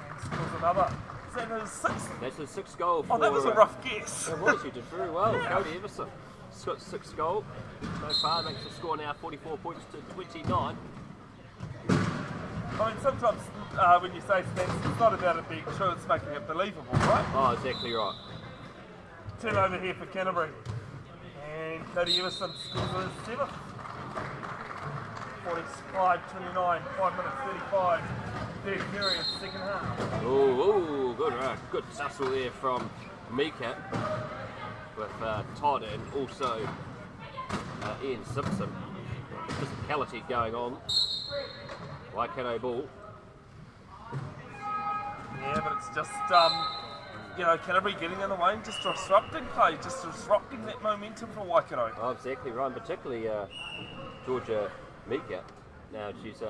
And scores another. Is that his sixth? That's his sixth goal. Oh, that was a rough guess. It was, you did very well. Yeah. Cody Everson. Sixth goal so far, makes the score now 44 points to 29. I mean, sometimes when you say stats, it's not about it being true, it's making it believable, right? Oh, exactly right. Turnover here for Canterbury. And Cody Everson scores his seventh. 45-29, 5 minutes 35. Third period, second half. Oh, good tussle there from Mika with Todd and also Ian Simpson. Physicality going on. Waikato ball. Yeah, but it's just, Canterbury getting in the way and just disrupting play, just disrupting that momentum for Waikato. Oh, exactly right, and particularly Georgia Mika. Now, she's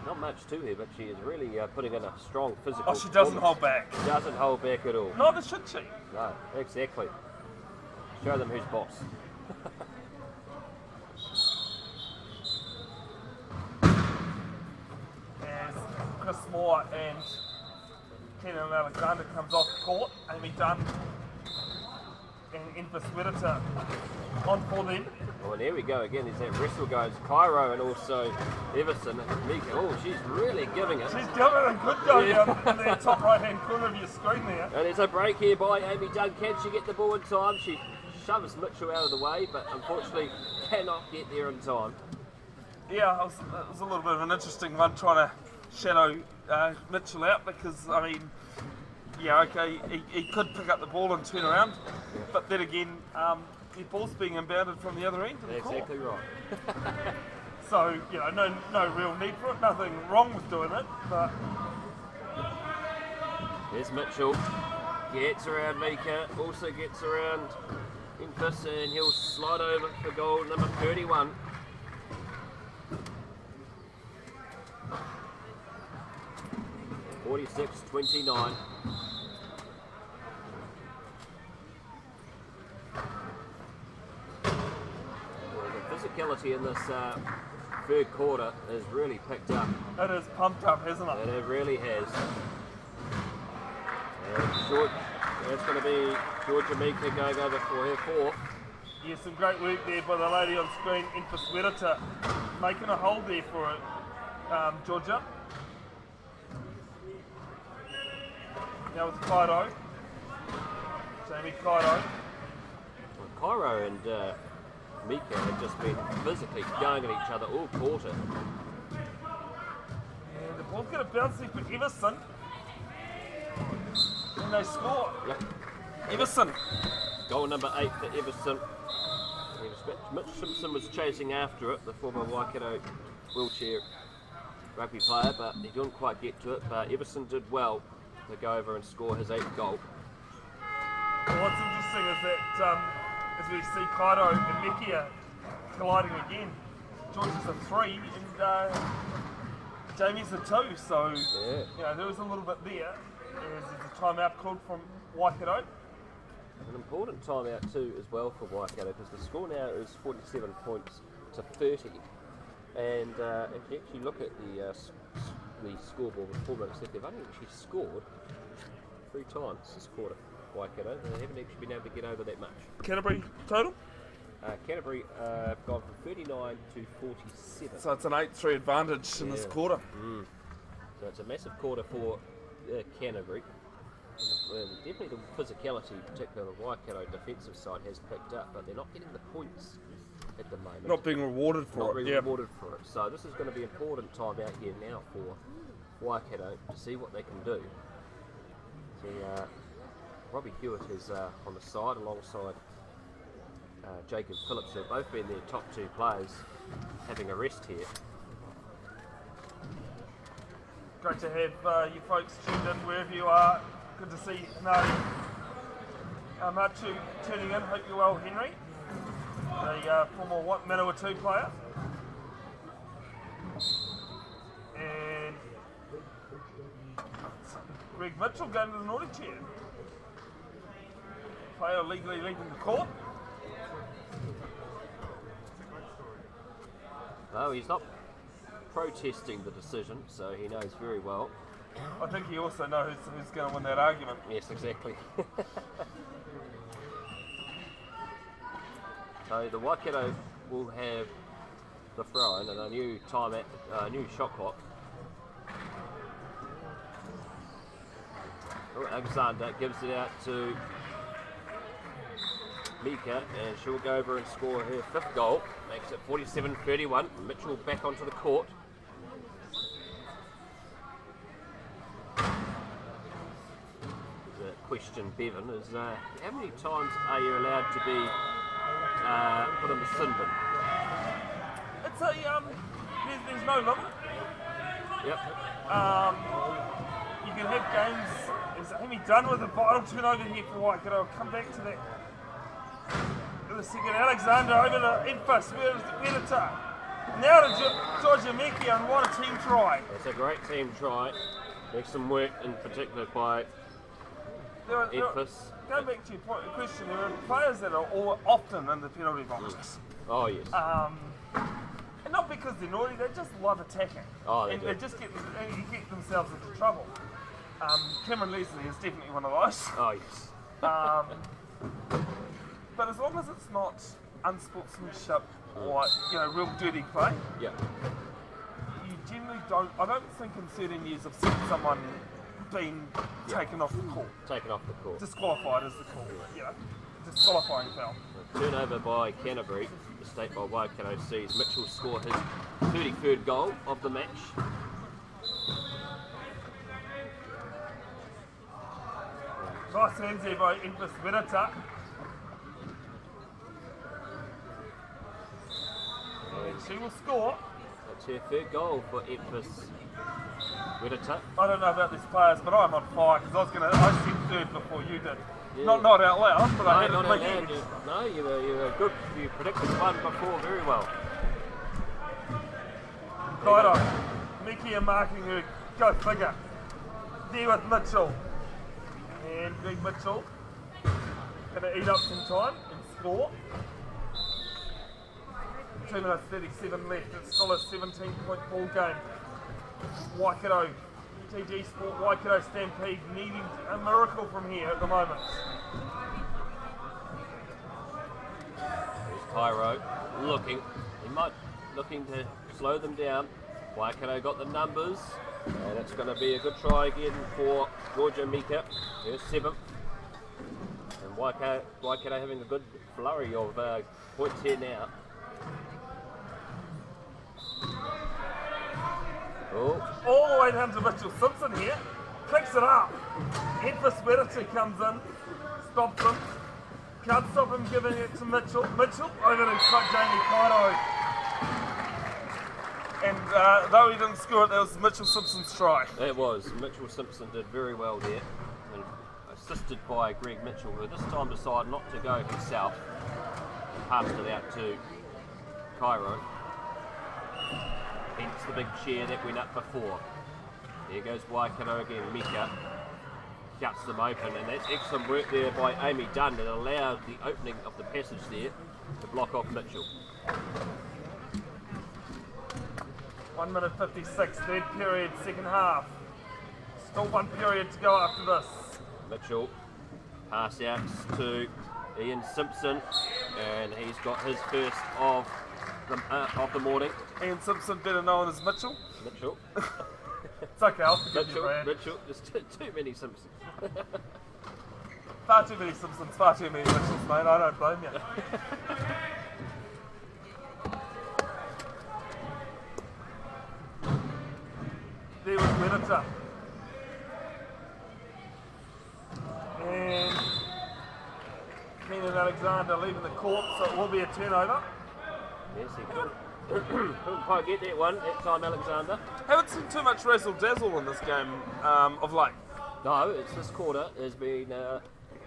not much to her, but she is really putting in a strong physical Oh, she doesn't hold back. She doesn't hold back at all. Neither should she. No, exactly. Show them who's boss. As Chris Moore and Keenan Alexander comes off court, Amy Dunn and Infus Whittaker on for them. Oh, and here we go again. There's that wrestle goes Cairo and also Everson. Mika, oh, she's really giving it. She's giving it a good go down in the top right-hand corner of your screen there. And there's a break here by Amy Dunn. Can she get the ball in time? She shoves Mitchell out of the way, but unfortunately cannot get there in time. Yeah, it was a little bit of an interesting one trying to shadow Mitchell out because, I mean, yeah, okay, he could pick up the ball and turn around, but then again, the ball's being inbounded from the other end of the court. Exactly right. So, no real need for it, nothing wrong with doing it, but... There's Mitchell, gets around Mika, also gets around Infus, and he'll slide over for goal number 31. (46-29). The physicality in this third quarter has really picked up. It has pumped up, hasn't it? And it really has. And that's going to be Georgia Mika going over for her fourth. Yeah, some great work there by the lady on screen, Infus Whittaker, making a hold there for it, Georgia. Now with Cairo. Jamie Cairo. Well, Cairo and Mika have just been physically going at each other all quarter. And the ball's going to bounce there for Everson. And they score. Yep. Everson. Goal number 8 for Everson. Mitch Simpson was chasing after it, the former Waikato wheelchair rugby player, but he didn't quite get to it. But Everson did well to go over and score his 8th goal. Well, what's interesting is that as we see Cairo and Mikia colliding again, George's a 3 and Jamie's a 2, so there was a little bit there. There's a timeout called from Waikato. An important timeout too as well for Waikato, because the score now is 47 points to 30. And if you actually look at the scoreboard with 4 minutes left, they've only actually scored 3 times this quarter, Waikato. They haven't actually been able to get over that much. Canterbury total? Canterbury have gone from 39 to 47. So it's an 8-3 advantage in this quarter. So it's a massive quarter for Canterbury. Definitely the physicality, particularly on the Waikato defensive side, has picked up, but they're not getting the points at the moment. Not being rewarded for Not it. being rewarded for it. So this is going to be important time out here now for Waikato to see what they can do. See, Robbie Hewitt is on the side alongside Jacob Phillips, who have both been their top two players, having a rest here. Great to have you folks tuned in wherever you are. Good to see Marchu tuning in. Hope you're well, Henry. A former Manawatu player. And Greg Mitchell going to the naughty chair. Player legally leaving the court. No, he's not protesting the decision, so he knows very well. I think he also knows who's going to win that argument. Yes, exactly. So the Waikato will have the throw-in and a new new shot clock. Oh, Alexander gives it out to Mika, and she'll go over and score her fifth goal. Makes it 47-31. Mitchell back onto the court. The question, Bevin, is how many times are you allowed to be put in the sin bin? It's a there's no limit. Yep. You can have games. Is Amy done with the vital turnover here for Waikato? I'll come back to that. In a second, Alexander over to Infus, Vedita. Now to Georgia Meki, and what a team try. It's a great team try. Excellent work in particular by Infus. Going back to your question, there are players that are often in the penalty box. Oh yes. And not because they're naughty, they just love attacking. Oh, they and do. they just get themselves into trouble. Cameron Leslie is definitely one of those. Oh yes. But as long as it's not unsportsmanship or real dirty play, Yeah. you generally don't. I don't think in 13 years I've seen someone being taken off the court, Taken off the court. disqualified as the call. Disqualifying foul. Turnover by Canterbury. Mistake by Waikato sees Mitchell score his 33rd goal of the match. Nice hands there by Infus Vedita. And she will score. That's her third goal for Infus Wedita. I don't know about these players, but I'm on fire because I said third before you did. Yeah. Not out loud, but I had it in my head. No, you were good. You predicted one before very well. Kairo, Miki and marking her, go figure. There with Mitchell. And Greg Mitchell going to eat up some time and score. 2 minutes 37 left. It's still a 17-point ball game. Waikato, TG Sport Waikato Stampede needing a miracle from here at the moment. There's Cairo looking to slow them down. Waikato got the numbers, and it's going to be a good try again for Georgia Mika, her 7th. And Waikato having a good flurry of points here now. Oh. All the way down to Mitchell Simpson here. Picks it up. Infus Vedita comes in. Stops him. Can't stop him giving it to Mitchell. Mitchell over to Jamie Kairo. And though he didn't score it, that was Mitchell Simpson's try. It was. Mitchell Simpson did very well there, and assisted by Greg Mitchell, who this time decided not to go himself and passed it out to Cairo. Hence the big cheer that went up before. There goes Waikato again. Mika guts them open, and that's excellent work there by Amy Dunn that allowed the opening of the passage there to block off Mitchell. 1 minute 56, third period, second half. Still one period to go after this. Mitchell pass out to Ian Simpson, and he's got his first of the morning. Ian Simpson, better known as Mitchell. Mitchell. It's okay, I'll forgive you, Mitchell, Brad. Mitchell, there's too many Simpsons. Far too many Simpsons, far too many Mitchells, mate. I don't blame you. There was Wellington. And Keenan Alexander leaving the court, so it will be a turnover. Yes, he couldn't quite get that one that time, Alexander. Haven't seen too much razzle dazzle in this game of late. No, this quarter has been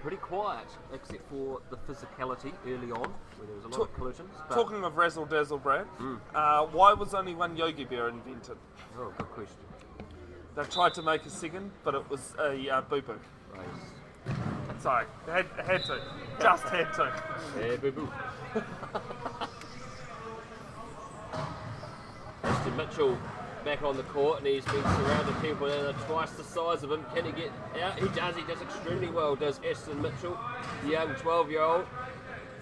pretty quiet, except for the physicality early on, where there was a lot of collisions. But Talking of razzle dazzle, Brad, why was only one Yogi Bear invented? oh, good question. They tried to make a second, but it was a boo-boo. Right. Sorry, had to. Just had to. Yeah, boo-boo. Mr. Mitchell back on the court, and he's been surrounded people that are twice the size of him. Can he get out? He does extremely well, does Aston Mitchell, the young 12-year-old.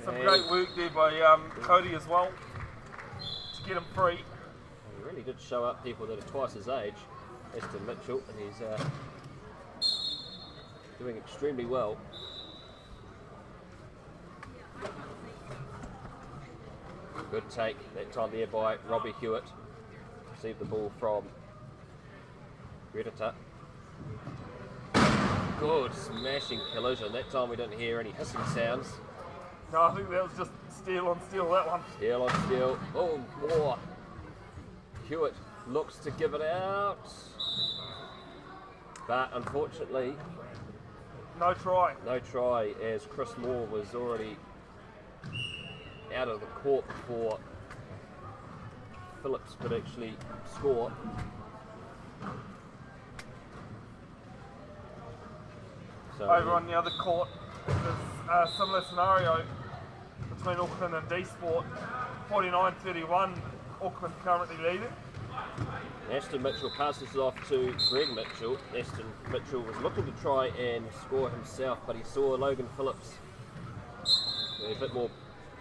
Some great work there by Cody as well to get him free. He really did show up people that are twice his age, Aston Mitchell, and he's doing extremely well. Good take that time there by Robbie Hewitt. Received the ball from Redita. Good smashing collision. That time we didn't hear any hissing sounds. No, I think that was just steel on steel, that one. Steel on steel. Oh, more. Hewitt looks to give it out. But unfortunately, No try. no try, as Chris Moore was already out of the court before Phillips could actually score. So Over on the other court, there's a similar scenario between Auckland and D-Sport. 49-31, Auckland currently leading. Aston Mitchell passes it off to Greg Mitchell. Aston Mitchell was looking to try and score himself, but he saw Logan Phillips with a bit more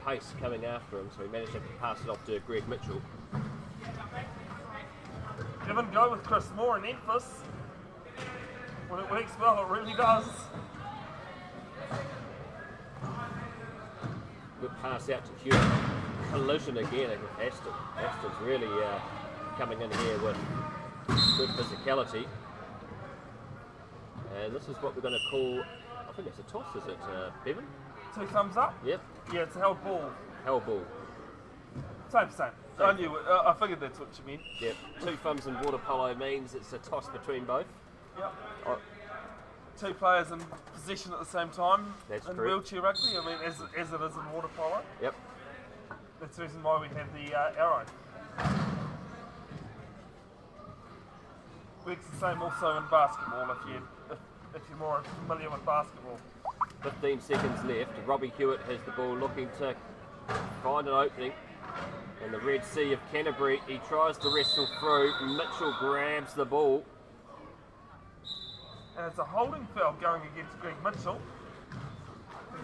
pace coming after him, so he managed to pass it off to Greg Mitchell. Give and go with Chris Moore in Memphis. When it works well, it really does. Good pass out to Hewitt. Collision again with Aston. Aston's really coming in here with good physicality. And this is what we're going to call, I think it's a toss, is it, Bevin? 2 thumbs up? Yep, Yeah, it's a held ball. hell ball. Same. I knew it. I figured that's what you meant. Yep, 2 thumbs in water polo means it's a toss between both. Yep. Oh, 2 players in possession at the same time. That's in correct. wheelchair rugby, I mean, as it is in water polo. yep. That's the reason why we have the arrow. Works the same also in basketball if you're more familiar with basketball. 15 seconds left. Robbie Hewitt has the ball looking to find an opening in the Red Sea of Canterbury. He tries to wrestle through. Mitchell grabs the ball. And it's a holding foul going against Greg Mitchell.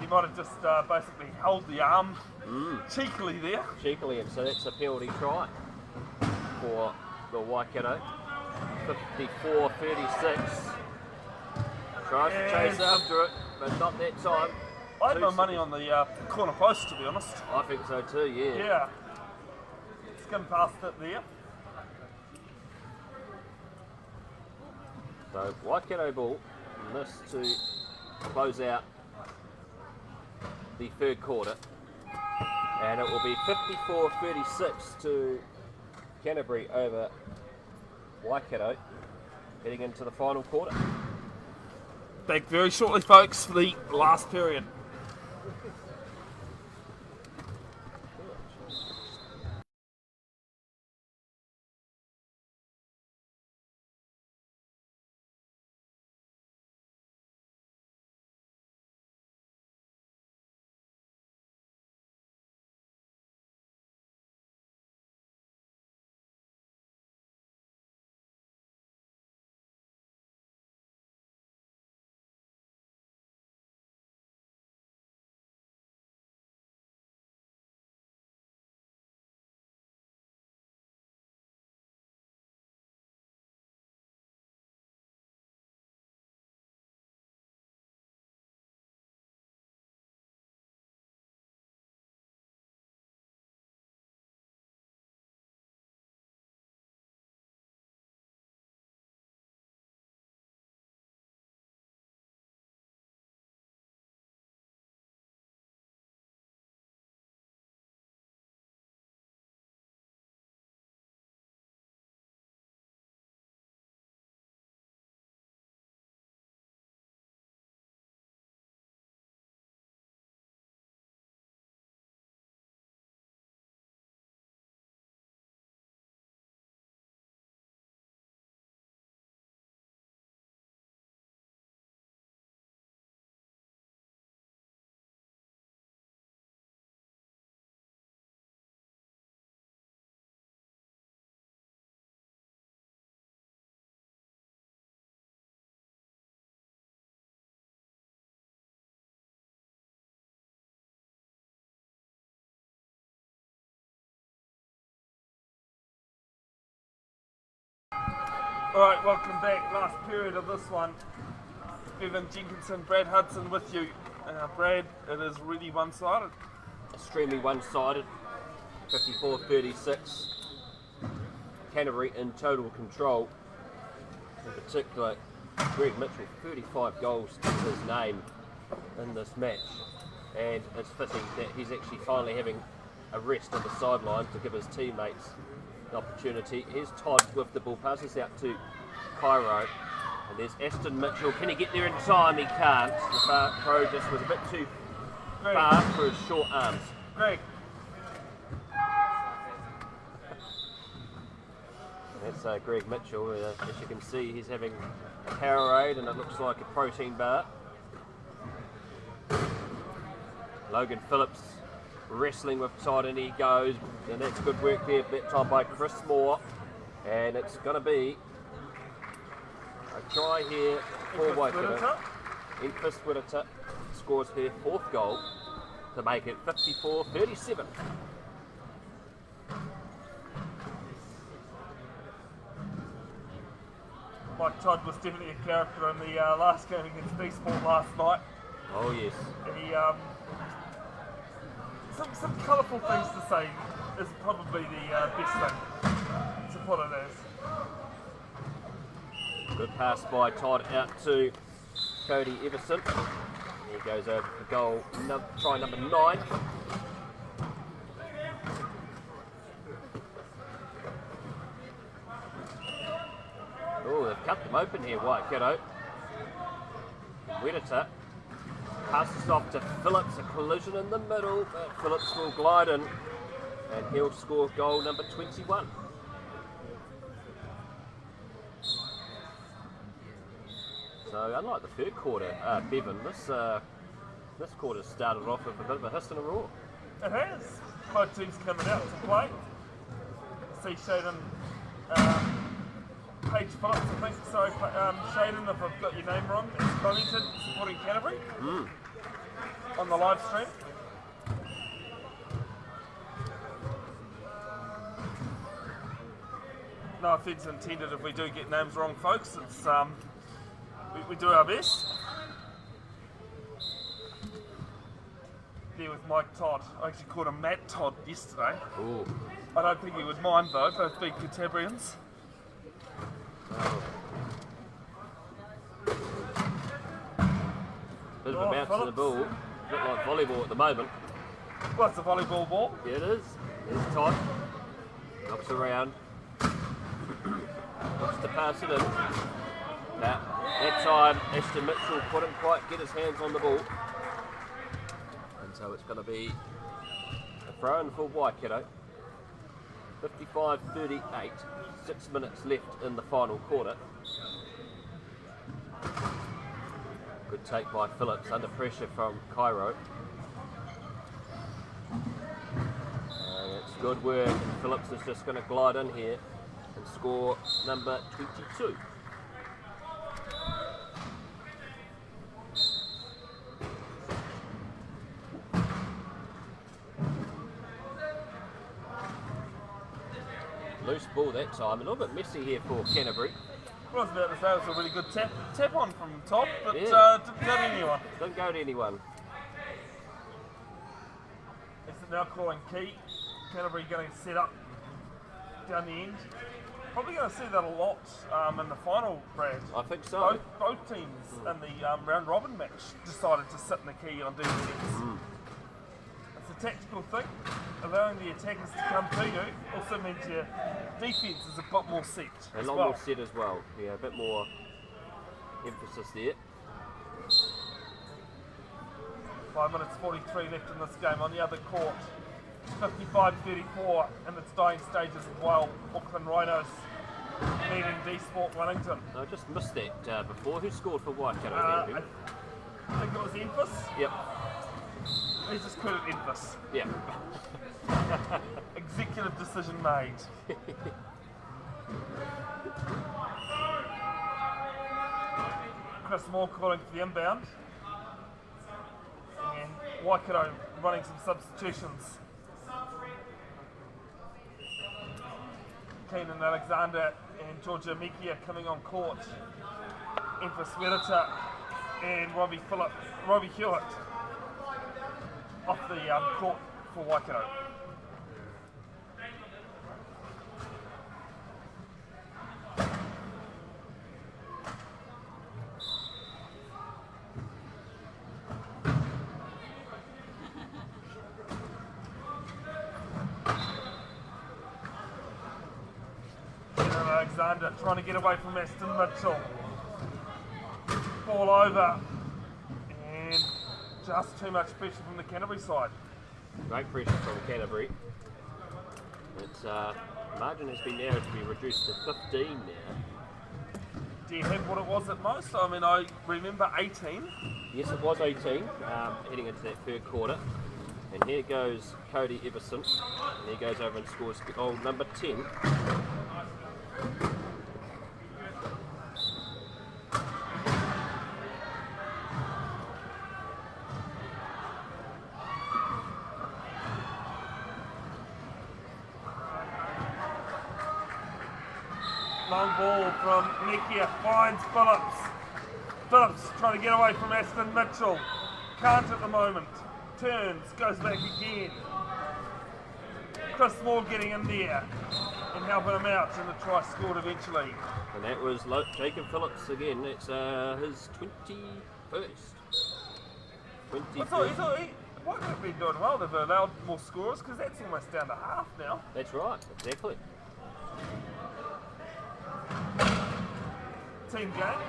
He might have just basically held the arm cheekily there. Cheekily, and so that's a penalty try for the Waikato. 54-36. Tries to chase after it, but not that time. I had 2 my money seconds. on the corner post, to be honest. I think so too, yeah. Yeah. Skim past it there. So Waikato ball, and this to close out the third quarter. And it will be 54-36 to Canterbury over Waikato, heading into the final quarter. Back very shortly, folks, for the last period. Alright, welcome back. Last period of this one. Bevin, Jenkinson, Brad Hudson with you. Brad, it is really one-sided. Extremely one-sided. 54-36. Canterbury in total control. In particular, Greg Mitchell, 35 goals to his name in this match. And it's fitting that he's actually finally having a rest on the sideline to give his teammates an opportunity. Here's Todd with the ball, passes out to Cairo. And there's Aston Mitchell. Can he get there in time? He can't. The throw just was a bit too far for his short arms. Greg. That's Greg Mitchell. As you can see, he's having a Powerade and it looks like a protein bar. Logan Phillips wrestling with Todd, and he goes, and that's good work there that time by Chris Moore. And it's going to be a try here for Waikato. Emphas Whittaker scores her 4th goal to make it 54-37. Mike Todd was definitely a character in the last game against Eastport last night. Oh yes. And he, some colourful things to say is probably the best thing to put it as. Good pass by Todd out to Cody Everson. He goes over for goal, try number 9. Oh, they've cut them open here, Waikato. Whittaker passes off to Phillips, a collision in the middle, but Phillips will glide in and he'll score goal number 21. So unlike the third quarter, Bevin, this quarter started off with a bit of a hiss and a roar. It has. Both teams coming out to play. See Shaden, Paige Phillips, I think. Sorry, Shaden, if I've got your name wrong. It's Wellington supporting Canterbury on the live stream. No offence intended if we do get names wrong, folks. It's we do our best. There with Mike Todd. I actually called him Matt Todd yesterday. Ooh. I don't think he would mind though, both big Cantabrians. Oh. Bit of a bounce to the ball. A bit like volleyball at the moment. Well, it's a volleyball ball. Yeah, it is. There's Todd. Knocks around. Looks to pass it in. Now, that time, Aston Mitchell couldn't quite get his hands on the ball. And so it's going to be a throw-in for Waikato. 55-38. 6 minutes left in the final quarter. Good take by Phillips, under pressure from Cairo. It's good work, and Phillips is just going to glide in here and score number 22. Loose ball that time, a little bit messy here for Canterbury. Well, I was about to say it was a really good tap on from Todd, but Yeah. didn't go to anyone. Don't go to anyone. It's now calling key. Canterbury going to set up down the end. Probably going to see that a lot in the final, Brad. I think so. Both teams in the round robin match decided to sit in the key on defence. It's a tactical thing. Allowing the attackers to come to you also means your defence is a bit more set. A lot more set as well. Yeah, a bit more emphasis there. 5 minutes 43 left in this game on the other court. 55-34 in its dying stages as well. Auckland Rhinos leading D-Sport Wellington. I just missed that before. Who scored for Waikato? I think it was Emphas. Yep. Let's just call it Emphas. Yep. Executive decision made. Chris Moore calling for the inbound. And Waikato running some substitutions. Keenan Alexander and Georgia Mikia coming on court. Empress Werita and Robbie Hewitt off the court for Waikato. Alexander trying to get away from Aston Mitchell. Ball over, and just too much pressure from the Canterbury side. Great pressure from Canterbury. Its margin has been narrowed to be reduced to 15 now. Do you have what it was at most? I mean, I remember 18. Yes, it was 18, heading into that third quarter. And here goes Cody Everson, and he goes over and scores goal number 10. Long ball from Mikia, finds Phillips. Phillips trying to get away from Aston Mitchell. Can't at the moment. Turns, goes back again. Chris Moore getting in there and helping him out, and the try scored eventually. And that was Jacob Phillips again. It's his 21st. I thought Waikato have been doing well. They've allowed more scorers because that's almost down to half now. That's right, exactly. Team game.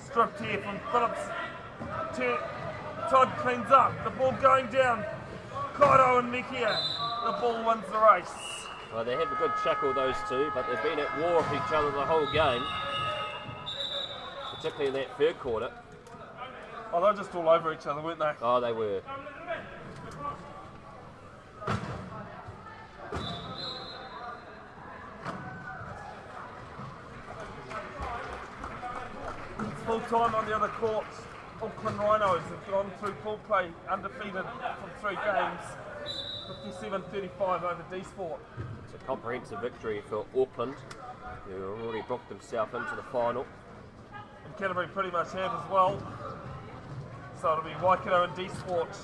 Stripped here from Phillips. Todd cleans up. The ball going down. Kaido and Mikia. The ball wins the race. Well, they have a good chuckle, those two, but they've been at war with each other the whole game, particularly in that third quarter. Oh, they were just all over each other, weren't they? Oh, they were. It's full time on the other court. Auckland Rhinos have gone through full play, undefeated from 3 games, 57-35 over D-Sport. It's a comprehensive victory for Auckland, who already booked themselves into the final. And Canterbury pretty much have as well. So it'll be Waikato and D-Sport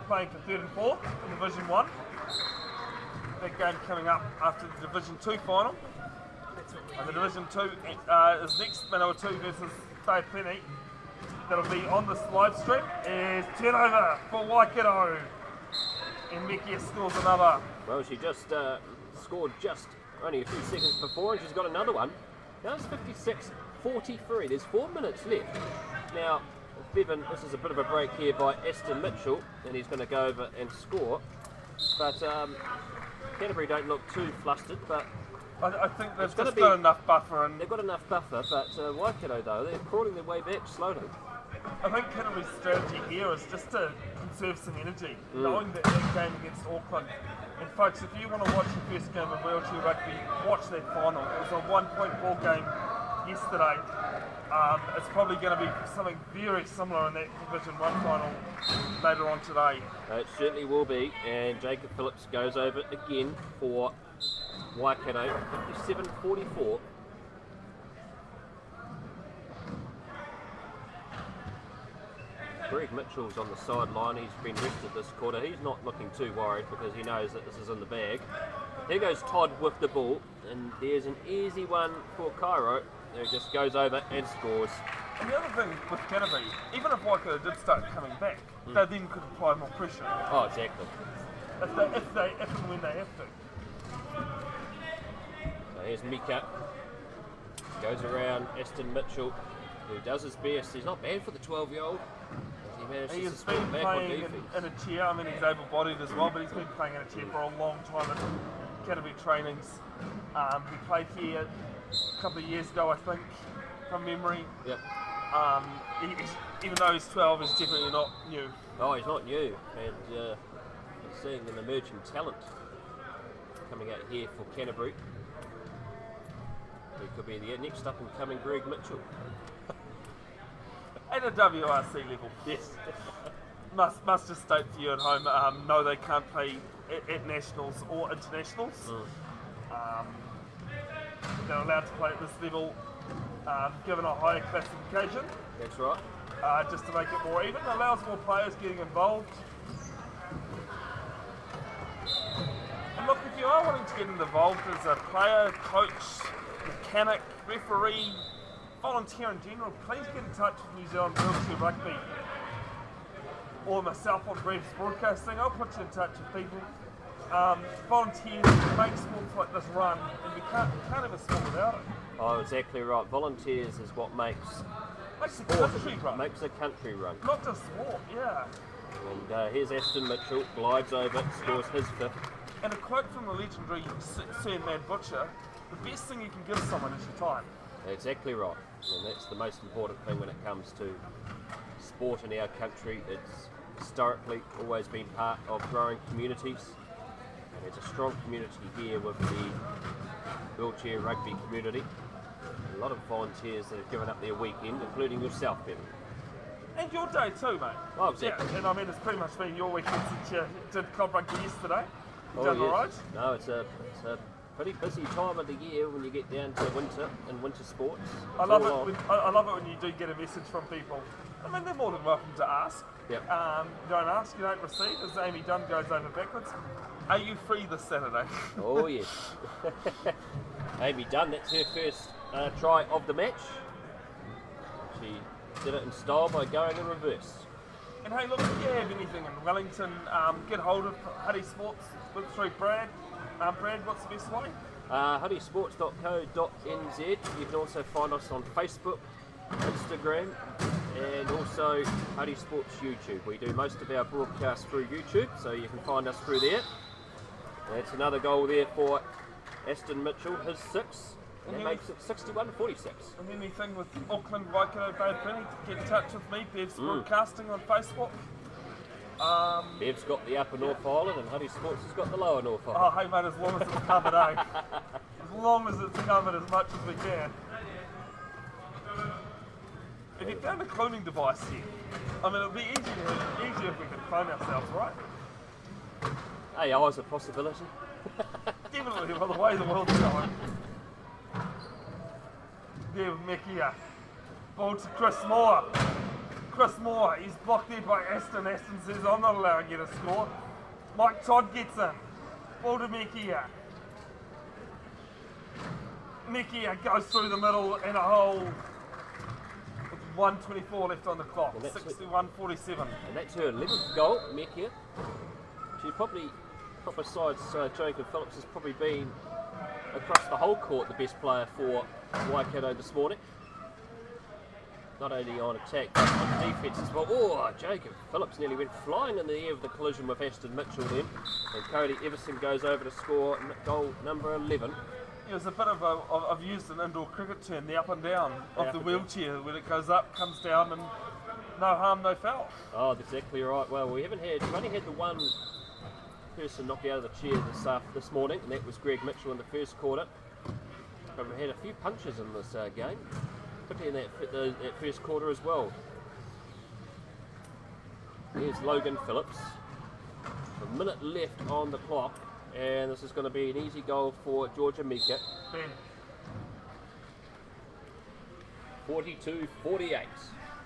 playing for 3rd and 4th in Division 1. That game coming up after the Division 2 final. And the Division 2 is next, Manawa 2 versus Bay Plenty. That'll be on this live stream. Is turnover for Waikato. And Mikia scores another. Well, she just scored just only a few seconds before, and she's got another one. Now it's 56-43. There's 4 minutes left. Now, Bevin, this is a bit of a break here by Aston Mitchell, and he's going to go over and score. But Canterbury don't look too flustered, but I think they've just got enough buffer. And they've got enough buffer, but Waikato, though, they're crawling their way back slowly. I think Canterbury's strategy here is just to conserve some energy, knowing that game against Auckland. And folks, if you want to watch the first game of wheelchair rugby, watch that final. It was a 1-point ball game yesterday. It's probably going to be something very similar in that Division 1 final later on today. It certainly will be, and Jacob Phillips goes over again for Waikato, 57-44. Greg Mitchell's on the sideline. He's been rested this quarter. He's not looking too worried because he knows that this is in the bag. Here goes Todd with the ball, and there's an easy one for Cairo, who just goes over and scores. And the other thing with Canterbury, even if Waikato did start coming back, they then could apply more pressure. Oh, exactly. If and when they have to. So here's Mika. Goes around Aston Mitchell, who does his best. He's not bad for the 12-year-old. He has been playing in a chair. I mean, he's able-bodied as well, but he's been playing in a chair for a long time at Canterbury trainings. He played here a couple of years ago, I think, from memory. Yep. Even though he's 12, he's definitely not new. Oh, he's not new, and he's seeing an emerging talent coming out here for Canterbury. He could be the next up-and-coming Greg Mitchell. At a WRC level. Yes. Must just state for you at home, no, they can't play at nationals or internationals. they're allowed to play at this level, given a higher classification, That's right. just to make it more even. It allows more players getting involved. And look, if you are wanting to get involved as a player, coach, mechanic, referee, volunteer in general, please get in touch with New Zealand Wheelchair Rugby or myself on Brev's Broadcasting. I'll put you in touch with people. Volunteers make sports like this run, and we can't have a sport without it. Oh, exactly right. Volunteers is what makes The country run. makes a country run. Not just sport, yeah. And here's Aston Mitchell, glides over, scores his fifth. And a quote from the legendary Sir Mad Butcher: the best thing you can give someone is your time. Exactly right. And that's the most important thing when it comes to sport in our country. It's historically always been part of growing communities. And there's a strong community here with the wheelchair rugby community. A lot of volunteers that have given up their weekend, including yourself, Bevin. And your day too, mate. Oh, exactly. Yeah, and I mean, it's pretty much been your weekend since you did club rugby yesterday. You Oh, done yes. alright? No, it's a pretty busy time of the year when you get down to winter and winter sports. I It's love all it. on. I love it when you do get a message from people. I mean, they're more than welcome to ask. Yep. You don't ask, you don't receive. As Amy Dunn goes over backwards. Are you free this Saturday? Oh yes. Amy Dunn, that's her first try of the match. She did it in style by going in reverse. And hey, look, if you have anything in Wellington, get hold of Huddy Sports through Brad. Brad, what's the best way? huddysports.co.nz. You can also find us on Facebook, Instagram, and also Huddy Sports YouTube. We do most of our broadcasts through YouTube, so you can find us through there. That's another goal there for Aston Mitchell, his sixth. And that makes it 61-46. And anything with Auckland, Waikato, Bay of Plenty, get in touch with me, Bev's Broadcasting on Facebook. Bev's got the Upper North Island and Huddy Sports has got the Lower North Oh, Island. hey mate, as long as it's covered, eh? As long as it's covered as much as we can. If you found a cloning device here, I mean, it would be easier if we could clone ourselves, right? AI is a possibility. Definitely, by the way the world's going. There with Mickey, ball to Chris Moore. Chris Moore, he's blocked there by Aston. Aston says, I'm not allowed to get a score. Mike Todd gets in. Ball to Mickey. Mickey goes through the middle in a hole with 1:24 left on the clock. 61-47. And that's her 11th goal, Mekia. She probably, besides Jacob Phillips, has probably been across the whole court the best player for Waikato this morning. Not only on attack, but on defence as well. Oh, Jacob Phillips nearly went flying in the air of the collision with Aston Mitchell then. And Cody Everson goes over to score goal number 11. It was a bit of I've used an indoor cricket term, the up and down of the wheelchair. When it goes up, comes down, and no harm, no foul. Oh, that's exactly right. Well, we've only had the one person knocked out of the chair this morning, and that was Greg Mitchell in the first quarter. But we had a few punches in this game, particularly in that first quarter as well. Here's Logan Phillips. A minute left on the clock, and this is going to be an easy goal for Georgia Mika. 42-48,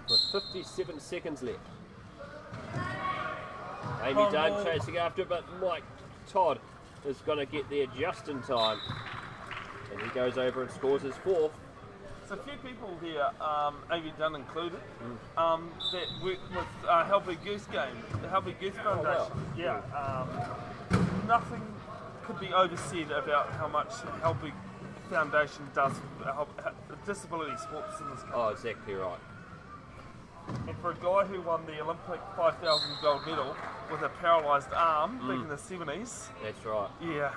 with 57 seconds left. Amy Dunn chasing after it, but Mike Todd is going to get there just in time. And he goes over and scores his fourth. There's a few people here, Amy Dunn included, that work with Healthy Goose Game, the Healthy Goose Foundation. wow. Yeah, nothing could be oversaid about how much Healthy Foundation does for disability sports in this country. Oh, exactly right. And for a guy who won the Olympic 5,000 gold medal with a paralysed arm back in the 70s, That's right. yeah,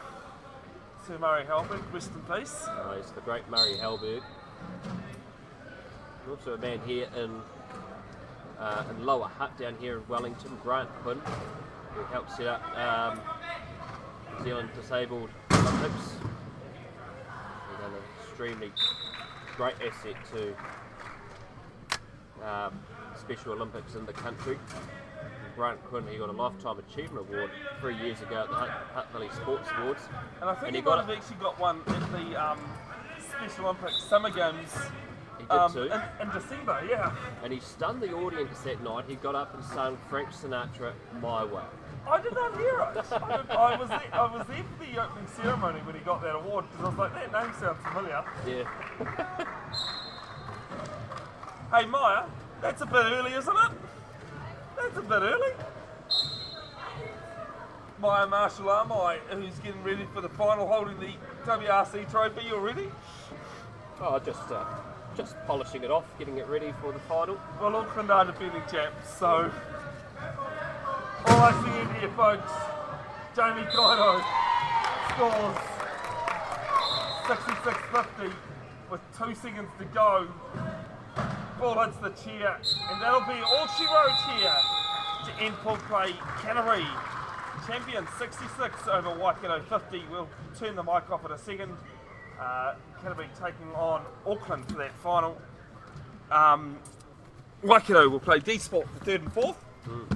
Sir Murray Halberg, rest in peace. He's the great Murray Halberg. Also a man here in Lower Hutt down here in Wellington, Grant Quinn, who helped set up New Zealand Disabled Olympics. He's an extremely great asset to Special Olympics in the country. And Grant Quinn, he got a Lifetime Achievement Award 3 years ago at the Hutt Valley Sports Awards. And I think And he he might got have actually got one at the Special Olympics Summer Games He did too. in December, yeah. And he stunned the audience that night. He got up and sung Frank Sinatra, My Way. I did not hear it. I was there for the opening ceremony when he got that award because I was like, that name sounds familiar. Yeah. Hey Maya, that's a bit early, isn't it? That's a bit early. Maya Marshall-Armai, who's getting ready for the final, holding the WRC trophy. You ready? Oh, just polishing it off, getting it ready for the final. Well, Auckland are defending champs, so all I see here, folks, Jamie Kaito scores 66.50 with 2 seconds to go. Ball hits the chair, and that'll be all she wrote here to end pool play. Canterbury, champion 66 over Waikato 50. We'll turn the mic off in a second. Canterbury taking on Auckland for that final. Waikato will play D-Sport for 3rd and 4th.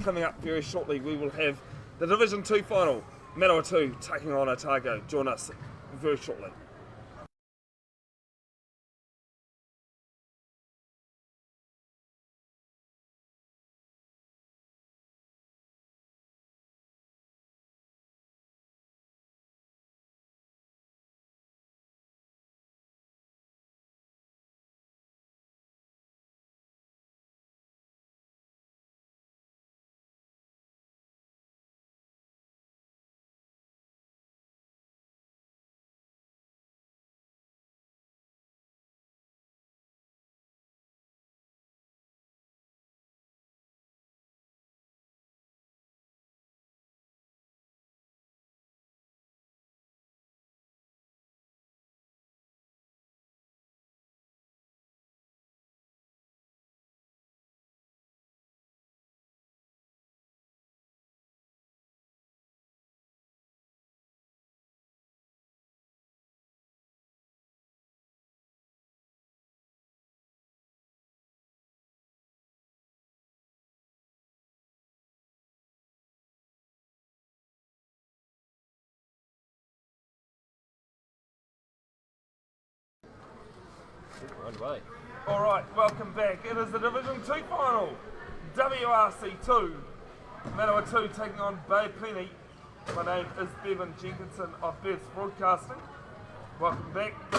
Coming up very shortly, we will have the Division 2 final. Manawatu taking on Otago. Join us very shortly. Right away. Alright, welcome back. It is the Division 2 final. WRC 2. Manawatu taking on Bay Plenty. My name is Bevin Jenkinson of Births Broadcasting. Welcome back to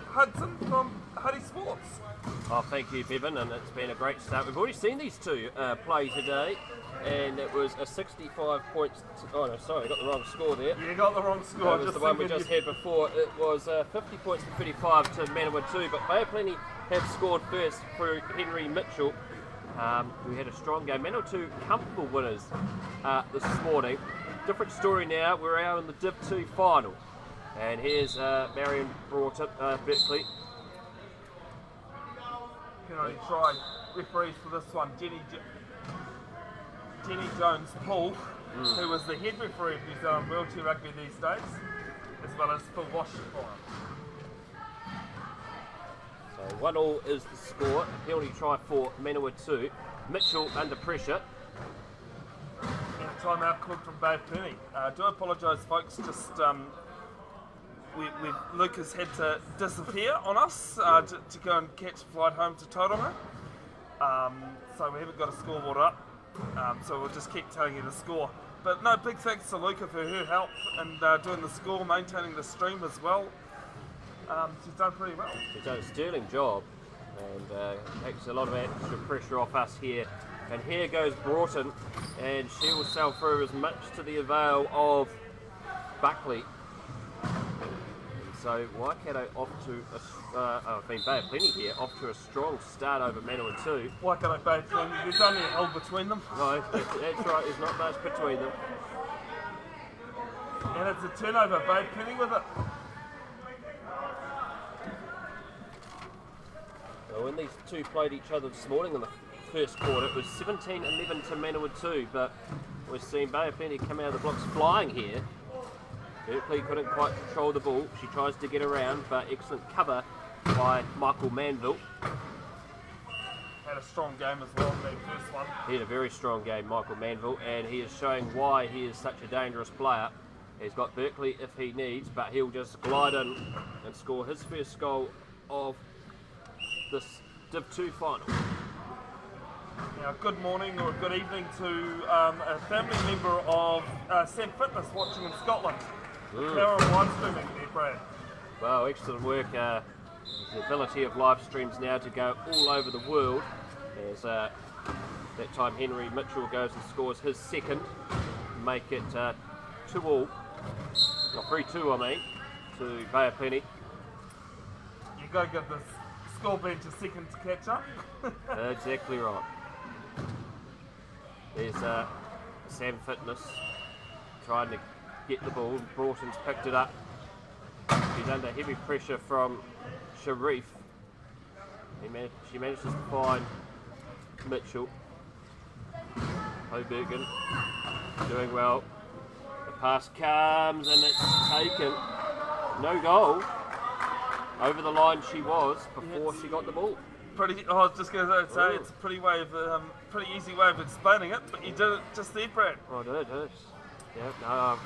Hudson from Huddy Sports. Oh, thank you, Bevin, and it's been a great start. We've already seen these two play today, and it was a 65 points. Oh no, sorry, I got the wrong score there. You got the wrong score. That was the one we just had before. It was 50 points to 35 to Manawatu, but Bay Plenty have scored first through Henry Mitchell. We had a strong game. Manawatu comfortable winners this morning. Different story now. We're out in the Div 2 final, and here's Marion Berkeley. Can only try referees for this one. Jenny Jones-Paul, who was the head referee of New Zealand wheelchair rugby these days, as well as Phil Washington. So 1-1 is the score. A penalty try for Manawatu. Mitchell under pressure. And a timeout called from Bay Plenty. Do apologise, folks. Just Lucas had to disappear on us to go and catch a flight home to Tauranga. So we haven't got a scoreboard up. So we'll just keep telling you the score. But no, big thanks to Luca for her help and doing the score, maintaining the stream as well. She's done pretty well. She's done a sterling job, and takes a lot of extra pressure off us here. And here goes Broughton, and she will sail through as much to the avail of Buckley. So Waikato off to Bay of Plenty here, off to a strong start over Manawatu. Waikato Bay of Plenty, there's only a hole between them. No, that's right, there's not much between them. And it's a turnover, Bay of Plenty with it. So when these two played each other this morning in the first quarter, it was 17-11 to Manawatu, but we're seeing Bay of Plenty come out of the blocks flying here. Berkeley couldn't quite control the ball. She tries to get around, but excellent cover by Michael Manville. Had a strong game as well in that first one. He had a very strong game, Michael Manville, and he is showing why he is such a dangerous player. He's got Berkeley if he needs, but he'll just glide in and score his first goal of this Div 2 final. Now, good morning or good evening to a family member of Sam Fitness watching in Scotland. How am I streaming there, Brad? Well, excellent work. The ability of live streams now to go all over the world. As that time Henry Mitchell goes and scores his second, make it 2-2, or 3-2 I mean, to Bay of Plenty. You got to give the score bench a second to catch up. Exactly right. There's Sam Fitness trying to get the ball. Broughton's picked it up. He's under heavy pressure from Sharif. She manages to find Mitchell. Hobergen doing well. The pass comes and it's taken. No goal. Over the line she was before she got the ball. I was just going to say it's a pretty easy way of explaining it, but you did it just there, Brad. I did. Yeah, no,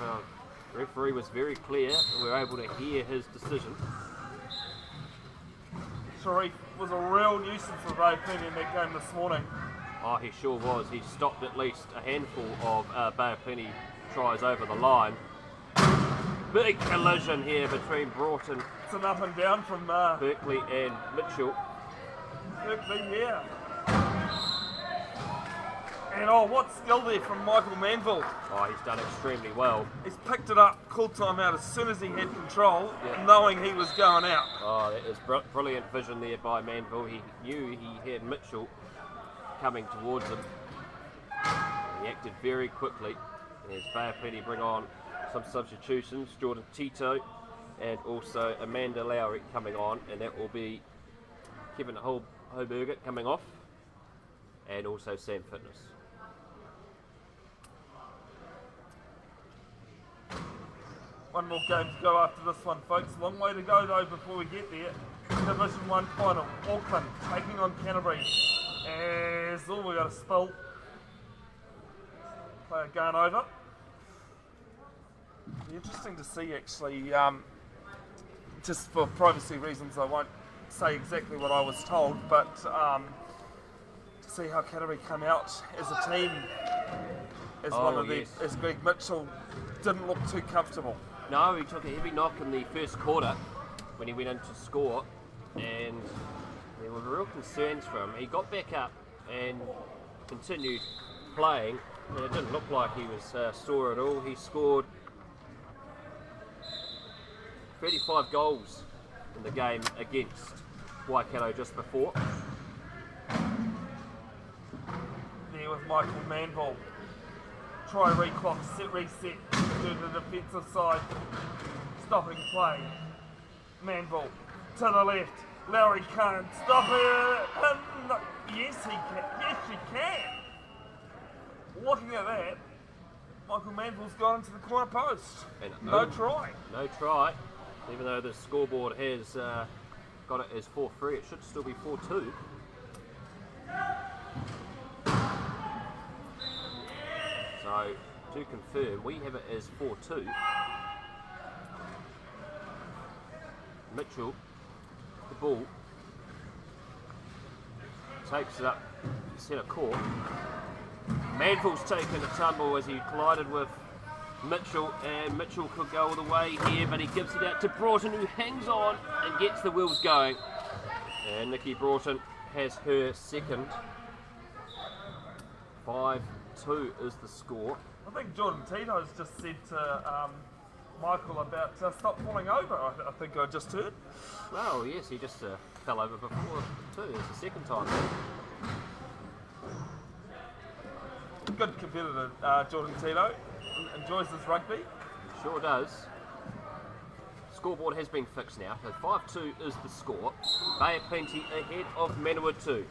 the referee was very clear and we were able to hear his decision. Sharif was a real nuisance for Bay of Plenty in that game this morning. Oh, he sure was. He stopped at least a handful of Bay of Plenty tries over the line. Big collision here between Broughton. It's an up and down from Berkeley and Mitchell. Berkeley here. And what skill there from Michael Manville. Oh, he's done extremely well. He's picked it up, called time out as soon as he had control, knowing he was going out. Oh, that is brilliant vision there by Manville. He knew he had Mitchell coming towards him. He acted very quickly. As Bay of Plenty bring on some substitutions, Jordan Tito and also Amanda Lowry coming on, and that will be Kevin Hoberger coming off, and also Sam Fitness. One more game to go after this one, folks. Long way to go though before we get there. Division 1 final, Auckland taking on Canterbury. As we got a spill. Player going over. It'll be interesting to see actually, just for privacy reasons I won't say exactly what I was told, but to see how Canterbury come out as a team, as Greg Mitchell didn't look too comfortable. No, he took a heavy knock in the first quarter when he went in to score, and there were real concerns for him. He got back up and continued playing, and it didn't look like he was sore at all. He scored 35 goals in the game against Waikato just before. There with Michael Manville. Try reclock, set reset, do the defensive side, stopping play. Manville to the left. Lowry can't stop it. Yes, he can. Yes, she can. Looking at that, Michael Manville's gone into the corner post. And no try. No try. Even though the scoreboard has got it as 4-3, it should still be 4-2. So, to confirm, we have it as 4-2. Mitchell, the ball, takes it up centre court. Manville's taken a tumble as he collided with Mitchell, and Mitchell could go all the way here, but he gives it out to Broughton, who hangs on and gets the wheels going. And Nikki Broughton has her second. 5-2 is the score. I think Jordan Tito's just said to Michael about stop falling over, I think I just heard. Oh yes, he just fell over before too. It's the second time. Good competitor, Jordan Tito. Enjoys his rugby. He sure does. Scoreboard has been fixed now. So 5-2 is the score. Bay of Plenty ahead of Manawatu.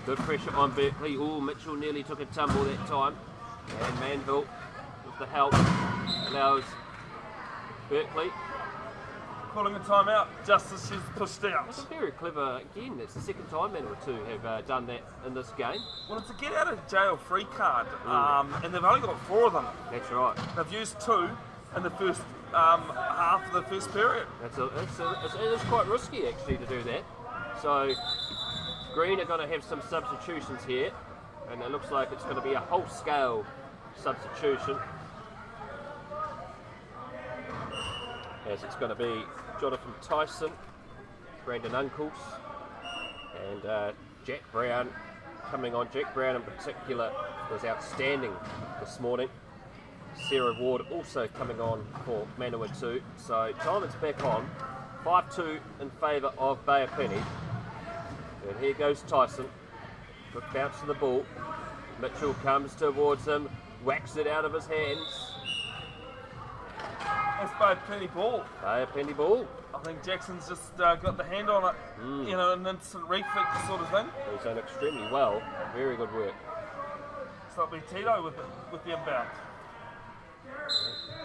Good pressure on Berkeley. Oh, Mitchell nearly took a tumble that time. And Manville, with the help, allows Berkeley calling a timeout just as she's pushed out. That's very clever. Again, it's the second time Manawatu have done that in this game. Well, it's a get out of jail free card, and they've only got 4 of them. That's right. They've used 2 in the first half of the first period. It is quite risky actually to do that. So Green are going to have some substitutions here, and it looks like it's going to be a whole scale substitution. As it's going to be Jonathan Tyson, Brandon Uncles, and Jack Brown coming on. Jack Brown in particular was outstanding this morning. Sarah Ward also coming on for Manawatu. So time is back on. 5-2 in favour of Bay of Plenty. And here goes Tyson. Quick bounce to the ball. Mitchell comes towards him, whacks it out of his hands. That's Bay of Plenty ball. Bay of Plenty ball. I think Jackson's just got the hand on it, you know, an instant reflex sort of thing. He's done extremely well. Very good work. So it'll be Tito with the inbound.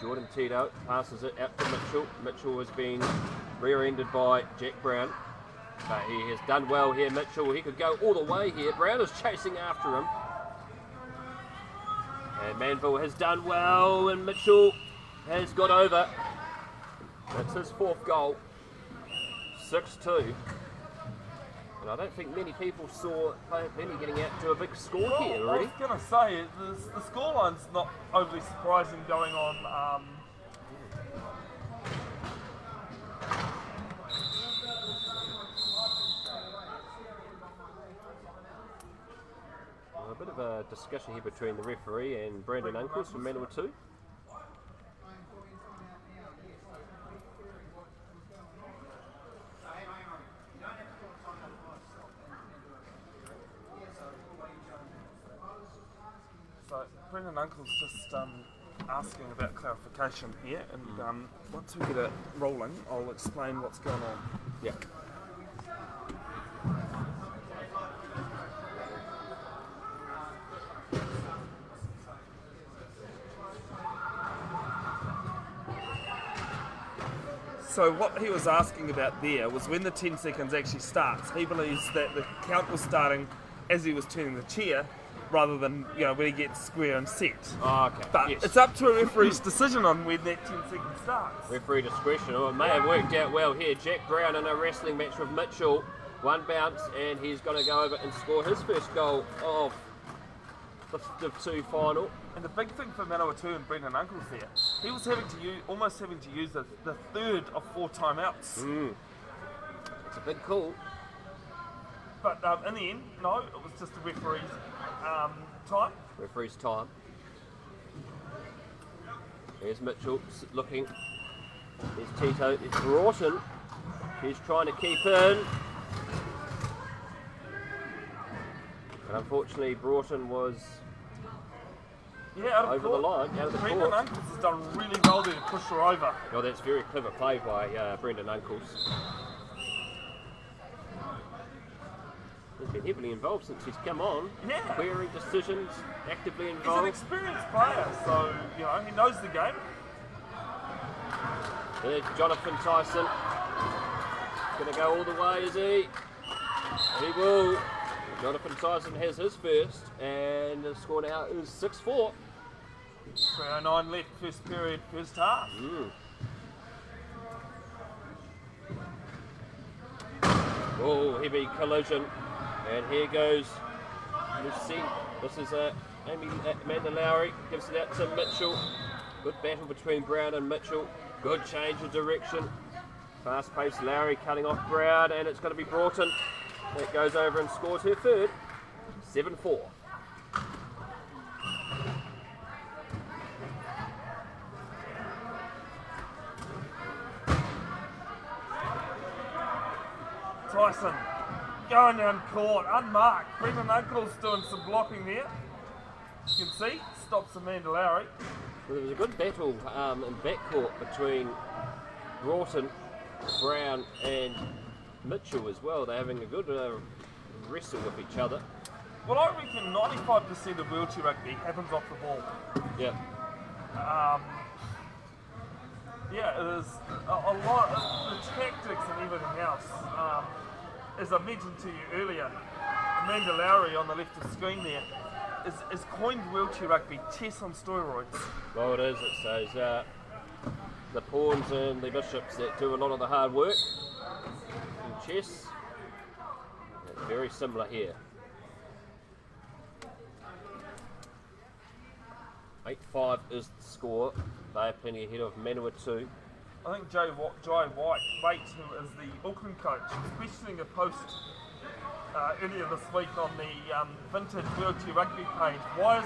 Jordan Tito passes it out to Mitchell. Mitchell has been rear-ended by Jack Brown. But he has done well here, Mitchell. He could go all the way here. Brown is chasing after him. And Manville has done well, and Mitchell has got over. That's his 4th goal. 6-2. And I don't think many people saw Bay of Plenty getting out to a big score here already. I was going to say, the scoreline's not overly surprising going on. A bit of a discussion here between the referee and Brandon Uncles from Manawatu. So Brendan Uncle's just asking about clarification here, and once we get it rolling, I'll explain what's going on. Yeah. So what he was asking about there was when the 10 seconds actually starts, he believes that the count was starting as he was turning the chair, rather than, you know, when he gets square and set. Oh, okay. But yes. it's up to a referee's decision on when that 10 seconds starts. Referee discretion. Oh, it may have worked out well here. Jack Brown in a wrestling match with Mitchell. 1 bounce, and he's going to go over and score his first goal of the 2 final. And the big thing for Manawatu and Brendan Uncles there, he was almost having to use the 3rd of 4 timeouts. It's a big call. But in the end, no, it was just the referee's time. Referee's time. There's Mitchell looking. There's Tito. There's Broughton. He's trying to keep in. But unfortunately, Broughton was out of over court. the line, out of the Brendan court. Uncles has done really well there to push her over. Oh, that's very clever play by Brendan Uncles. He's been heavily involved since he's come on. Yeah. Querying decisions, actively He's an involved. experienced player, so, you know, he knows the game. There's Jonathan Tyson. Going to go all the way, is he? He will. Jonathan Tyson has his first, and the score now is 6-4. 3:09 left, first period, first half. Oh, heavy collision. And here goes Lucy. This is Amanda Lowry. Gives it out to Mitchell. Good battle between Brown and Mitchell. Good change of direction. Fast-paced Lowry cutting off Brown, and it's going to be Broughton. That goes over and scores her 3rd. 7-4. Tyson going down court, unmarked. Brendan Uncles doing some blocking there. You can see, stops Amanda Lowry. Well, there was a good battle in backcourt between Broughton, Brown and Mitchell as well. They're having a good wrestle with each other. Well, I reckon 95% of wheelchair rugby happens off the ball. Yeah. Yeah, it is a lot of the tactics and everything else. As I mentioned to you earlier, Amanda Lowry on the left of the screen there is coined wheelchair rugby chess on steroids. Well, it is. It's those the pawns and the bishops that do a lot of the hard work in chess. It's very similar here. 8-5 is the score. They are plenty ahead of Manawatu. I think Jai White, who is the Auckland coach, was questioning a post earlier this week on the vintage wheelchair rugby page. Why is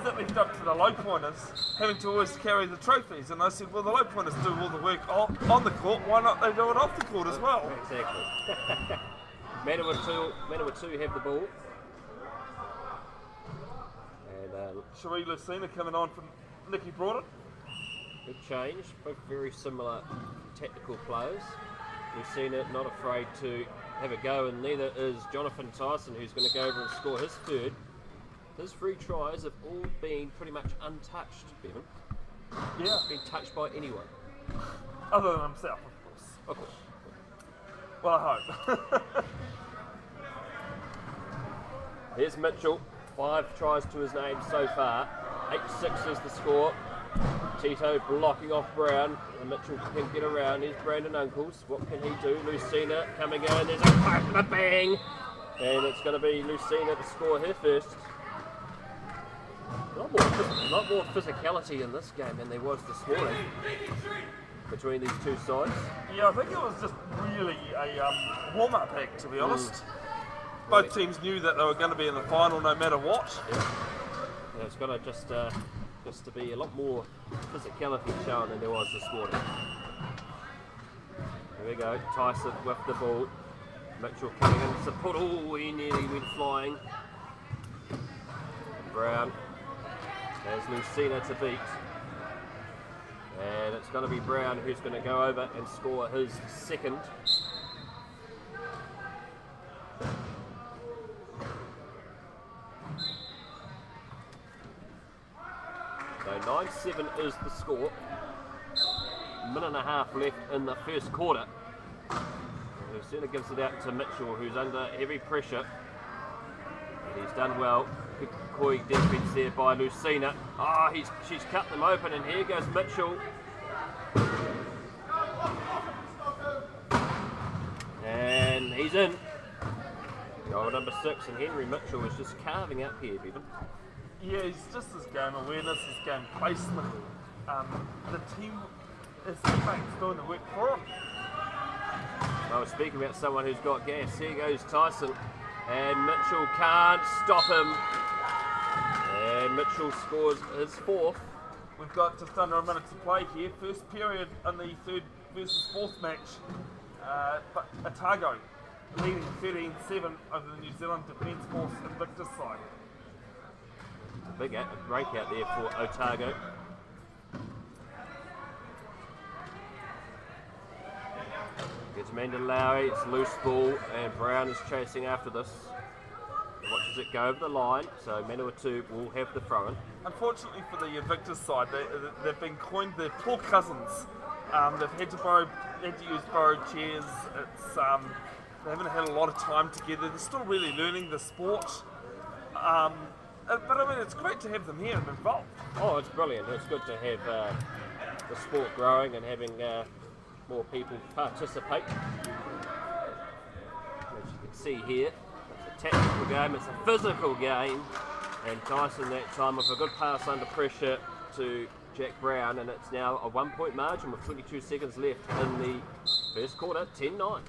it left up to the low pointers having to always carry the trophies? And I said, well, the low pointers do all the work on the court. Why not they do it off the court as well? Exactly. Manawatu have the ball. And Cherie Lucina coming on from Nicky Broughton. good change. Both very similar tactical players. Lucina not afraid to have a go, and neither is Jonathan Tyson, who's going to go over and score his third. His 3 tries have all been pretty much untouched, Bevin. Yeah. Not been touched by anyone. Other than himself, of course. Of course. Well, I hope. Here's Mitchell. 5 tries to his name so far. 8-6 is the score. Tito blocking off Brown, and Mitchell can get around. Here's Brandon Uncles. What can he do? Lucina coming in. There's a crack and a bang. And it's going to be Lucina to score her first. A lot more physicality in this game than there was this morning between these two sides. Yeah, I think it was just really a warm-up act, to be honest. Both teams knew that they were going to be in the final no matter what. Yeah, it's going to just to be a lot more physicality shown than there was this morning. There we go, Tyson with the ball. Mitchell coming in to support. Oh, he nearly went flying. Brown has Lucina to beat. And it's going to be Brown who's going to go over and score his second. So 9-7 is the score. Minute and a half left in the first quarter. Lucina gives it out to Mitchell, who's under heavy pressure. And he's done well. Good coy defence there by Lucina. Ah, she's cut them open, and here goes Mitchell. And he's in. Goal number 6, and Henry Mitchell is just carving up here, Bevin. Yeah, he's just his game awareness, his game placement. The team, his teammates doing the work for him. I was speaking about someone who's got gas. Here goes Tyson, and Mitchell can't stop him. And Mitchell scores his 4th. We've got just under a minute to play here. First period in the 3rd versus 4th match. But Otago leading 13-7 over the New Zealand Defence Force Invictus side. Big breakout there for Otago. Gets Amanda Lowry, it's loose ball, and Brown is chasing after this. Watches it go over the line, so Manawatu will have the throw-in. Unfortunately for the Invictus side, they've been coined their poor cousins. They've had to use borrowed chairs. They haven't had a lot of time together. They're still really learning the sport. But I mean, it's great to have them here and involved. Oh, it's brilliant. It's good to have the sport growing and having more people participate. As you can see here, it's a tactical game, it's a physical game, and Tyson that time with a good pass under pressure to Jack Brown, and it's now a 1-point margin with 22 seconds left in the first quarter, 10-9.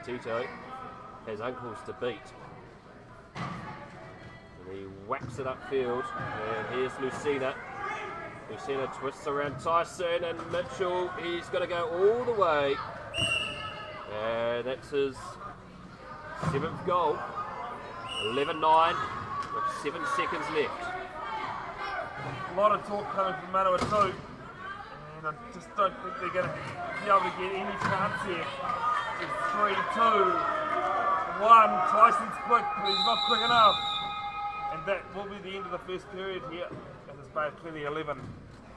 Tito has Uncles to beat. And he whacks it upfield. And here's Lucina. Lucina twists around Tyson, and Mitchell, he's going to go all the way. And that's his 7th goal. 11-9 with 7 seconds left. A lot of talk coming from Manawatu, and I just don't think they're going to be able to get any chance here. It's 3-2-1. Tyson's quick, but he's not quick enough. And that will be the end of the first period here at this Bay of Plenty 11,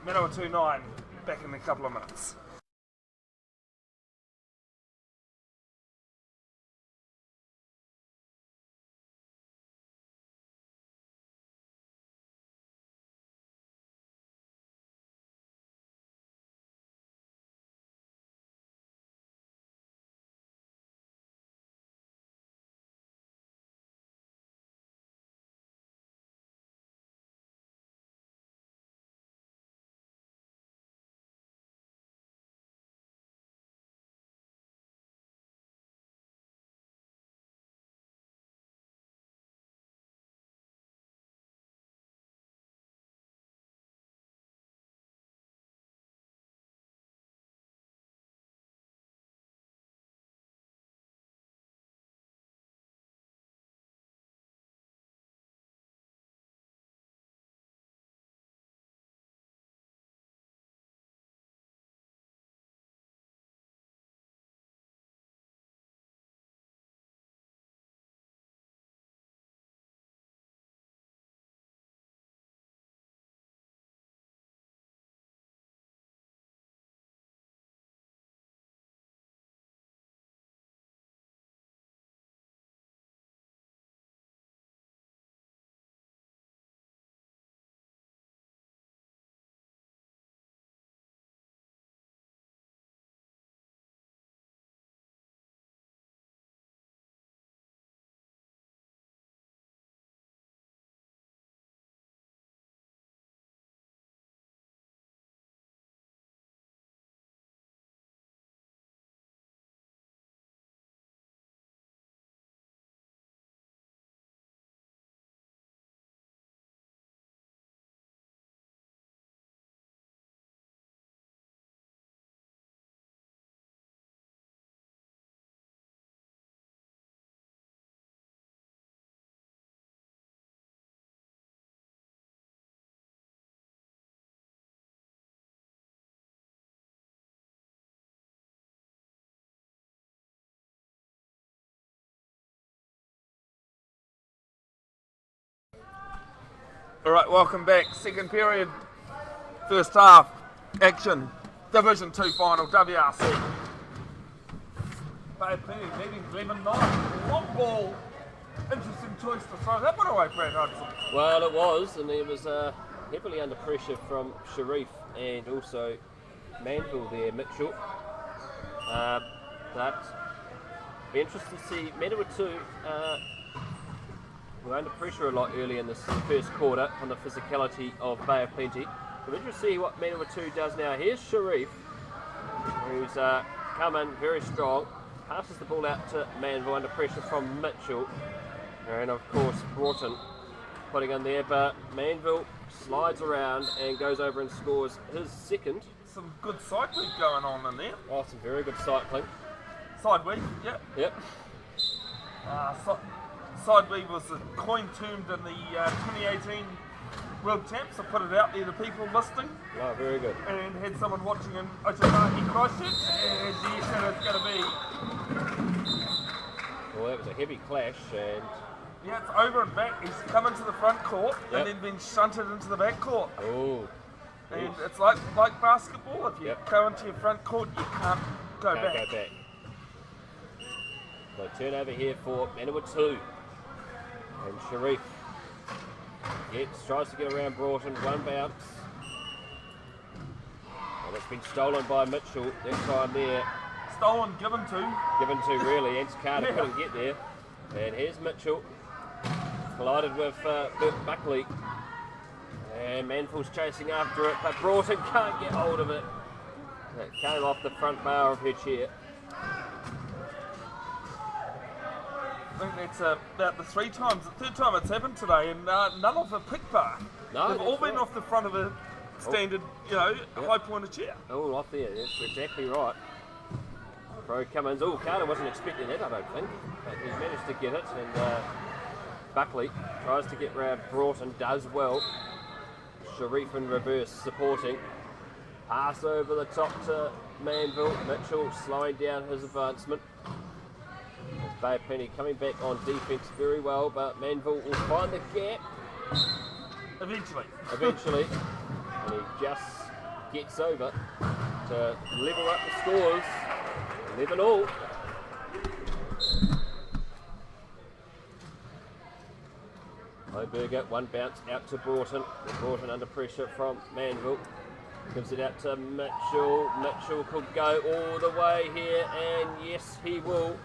Manawatu 9, back in a couple of minutes. Alright, welcome back. Second period, first half, action, Division 2 final, WRC. Bay of Plenty leading 11-9. Long ball. Interesting choice to throw that one away, Brad Hudson. Well, it was, and he was heavily under pressure from Sharif and also Manville there, Mitchell. But be interesting to see Manawatu were under pressure a lot early in this first quarter on the physicality of Bay of Plenty. So we're interested to see what Manawatu does now. Here's Sharif, who's come in very strong, passes the ball out to Manville under pressure from Mitchell, and of course Broughton putting in there, but Manville slides around and goes over and scores his second. Some good cycling going on in there. Oh, some very good cycling. Side weave, yep. Yep. Side weave was a coin termed in the 2018 World Champs. I put it out there to people listening. Oh, very good. And had someone watching in Otamariki Christchurch, and he said it's going to be. Well, that was a heavy clash, and yeah, it's over and back. He's come into the front court Yep. and then been shunted into the back court. oh, And it's like basketball. If you Yep. go into your front court, you can't go can't back. go back. So turnover here for Manawatu. And Sharif tries to get around Broughton, one bounce. And it's been stolen by Mitchell that time there. Stolen, given to. Really, and Carter Yeah. couldn't get there. And here's Mitchell, collided with Bert Buckley. And Manville's chasing after it, but Broughton can't get hold of it. It came off the front bar of her chair. I think that's about the third time it's happened today, and none of the pick bar. No, They've all that's been right. off the front of a standard, high pointed chair. Oh, off there, that's exactly right. Pro Cummins, Carter wasn't expecting that, I don't think, but he's managed to get it, and Buckley tries to get round Broughton, does well. Sharif in reverse, supporting. Pass over the top to Manville, Mitchell slowing down his advancement. Bay of Plenty coming back on defence very well, but Manville will find the gap Eventually. Eventually, and he just gets over to level up the scores, 11-all. Oberger, one bounce out to Broughton. Broughton under pressure from Manville. Gives it out to Mitchell. Mitchell could go all the way here, and yes, he will.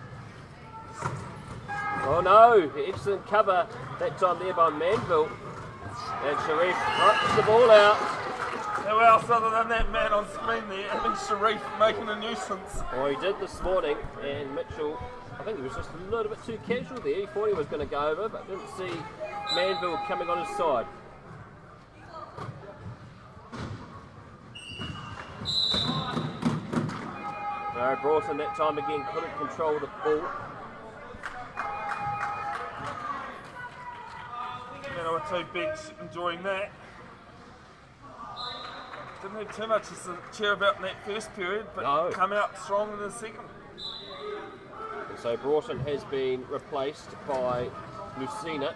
Oh no, excellent cover that time there by Manville. And Sharif runs the ball out. Who else other than that man on screen there? I think Sharif making a nuisance. Well, he did this morning, and Mitchell, I think he was just a little bit too casual there. He thought he was going to go over, but didn't see Manville coming on his side. No, Broughton that time again couldn't control the ball. Or two bench enjoying that. Didn't have too much to cheer about in that first period, but No. come out strong in the second. And so Broughton has been replaced by Lucina.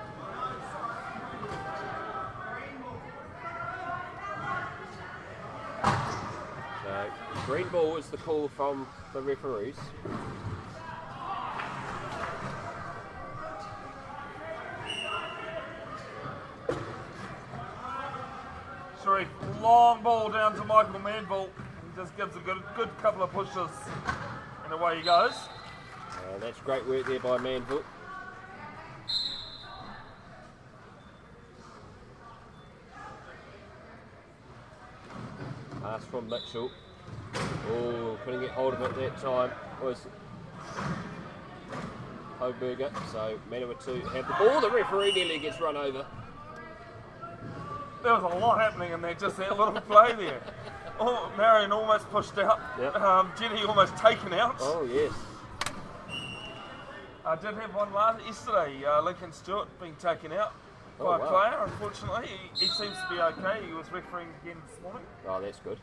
So green ball is the call from the referees. Sharif, long ball down to Michael Manville. He just gives a good couple of pushes, and away he goes. That's great work there by Manville. Pass from Mitchell. Oh, couldn't get hold of it that time. Was Oberger. So Manawatu have the ball. The referee nearly gets run over. There was a lot happening in there, just that little play there. Oh, Marion almost pushed out. Yep. Jenny almost taken out. Oh yes. I did have one yesterday. Lincoln Stewart being taken out by a wow. player. Unfortunately, he seems to be okay. He was refereeing again this morning. Oh, that's good.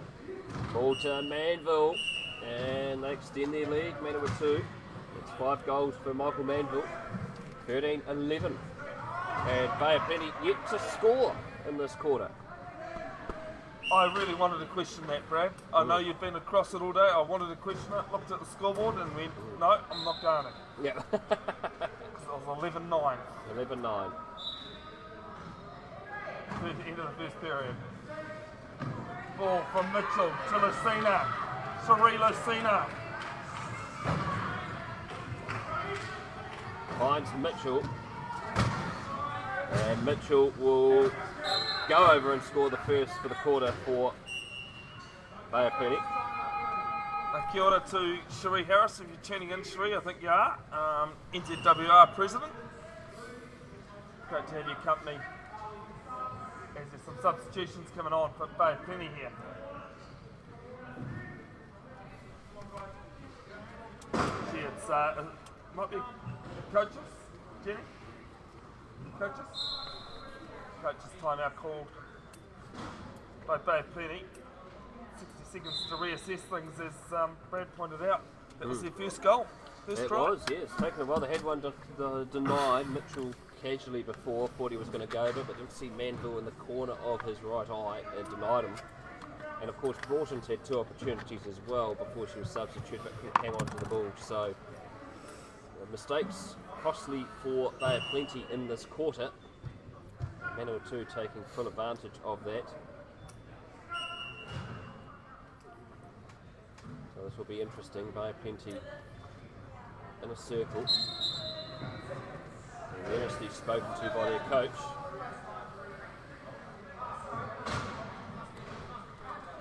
Ball to Manville, and they extend their lead. Manawatu. It's 5 goals for Michael Manville. 13-11. And Bay of Plenty yet to score in this quarter. I really wanted to question that, Brad. I know you've been across it all day. I wanted to question it, looked at the scoreboard and went, no, I'm not going to. Yeah. Because it was 11-9. 11-9. End of the first period. Ball from Mitchell to Lucina. Sheree Lucina. Finds Mitchell. And Mitchell will go over and score the first for the quarter for Bay of Plenty. Kia ora to Sheree Harris, if you're tuning in, Sheree, I think you are. NZWR President. Great to have your company. As there's some substitutions coming on for Bay of Plenty here. Gee, it's might be coaches, Jenny? Coaches? Coaches timeout called by Bay of Plenty. 60 seconds to reassess things, as Brad pointed out. That was their first goal. First It try. was, yes. Taken a while. They had one denied. Mitchell casually before, thought he was going to go over, but didn't see Manville in the corner of his right eye and denied him. And of course, Broughton's had 2 opportunities as well before she was substituted, but couldn't hang on to the ball. So, mistakes costly for Bay of Plenty in this quarter. Manawatu taking full advantage of that. So this will be interesting. Bay of Plenty in a circle. And earnestly spoken to by their coach.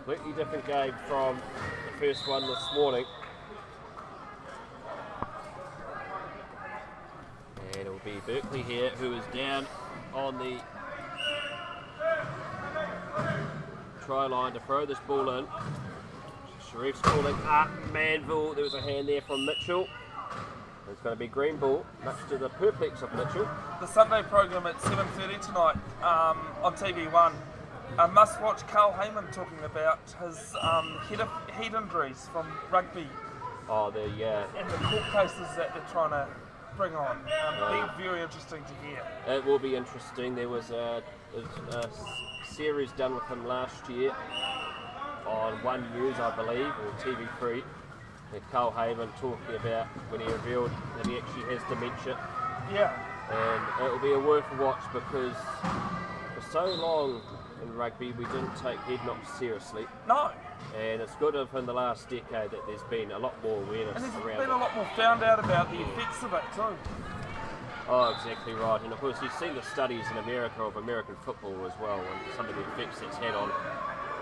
Completely different game from the first one this morning. And it will be Berkeley here, who is down on the try line to throw this ball in. Sharif's calling up Manville. There was a hand there from Mitchell. It's going to be green ball, much to the perplex of Mitchell. The Sunday program at 7:30 tonight on TV1. A must-watch. Carl Heyman talking about his head injuries from rugby Oh, the and the court cases that they're trying to bring on. Be very interesting to hear. it will be interesting. There was a series done with him last year on One News, I believe, or TV3. With Carl Haven talking about when he revealed that he actually has dementia. Yeah. And it will be a worth a watch because for so long in rugby we didn't take head knocks seriously. No. And it's good of in the last decade that there's been a lot more awareness And there's around been it. a lot more found out about the effects of it too. Oh, exactly right. And of course you've seen the studies in America of American football as well and some of the effects it's had on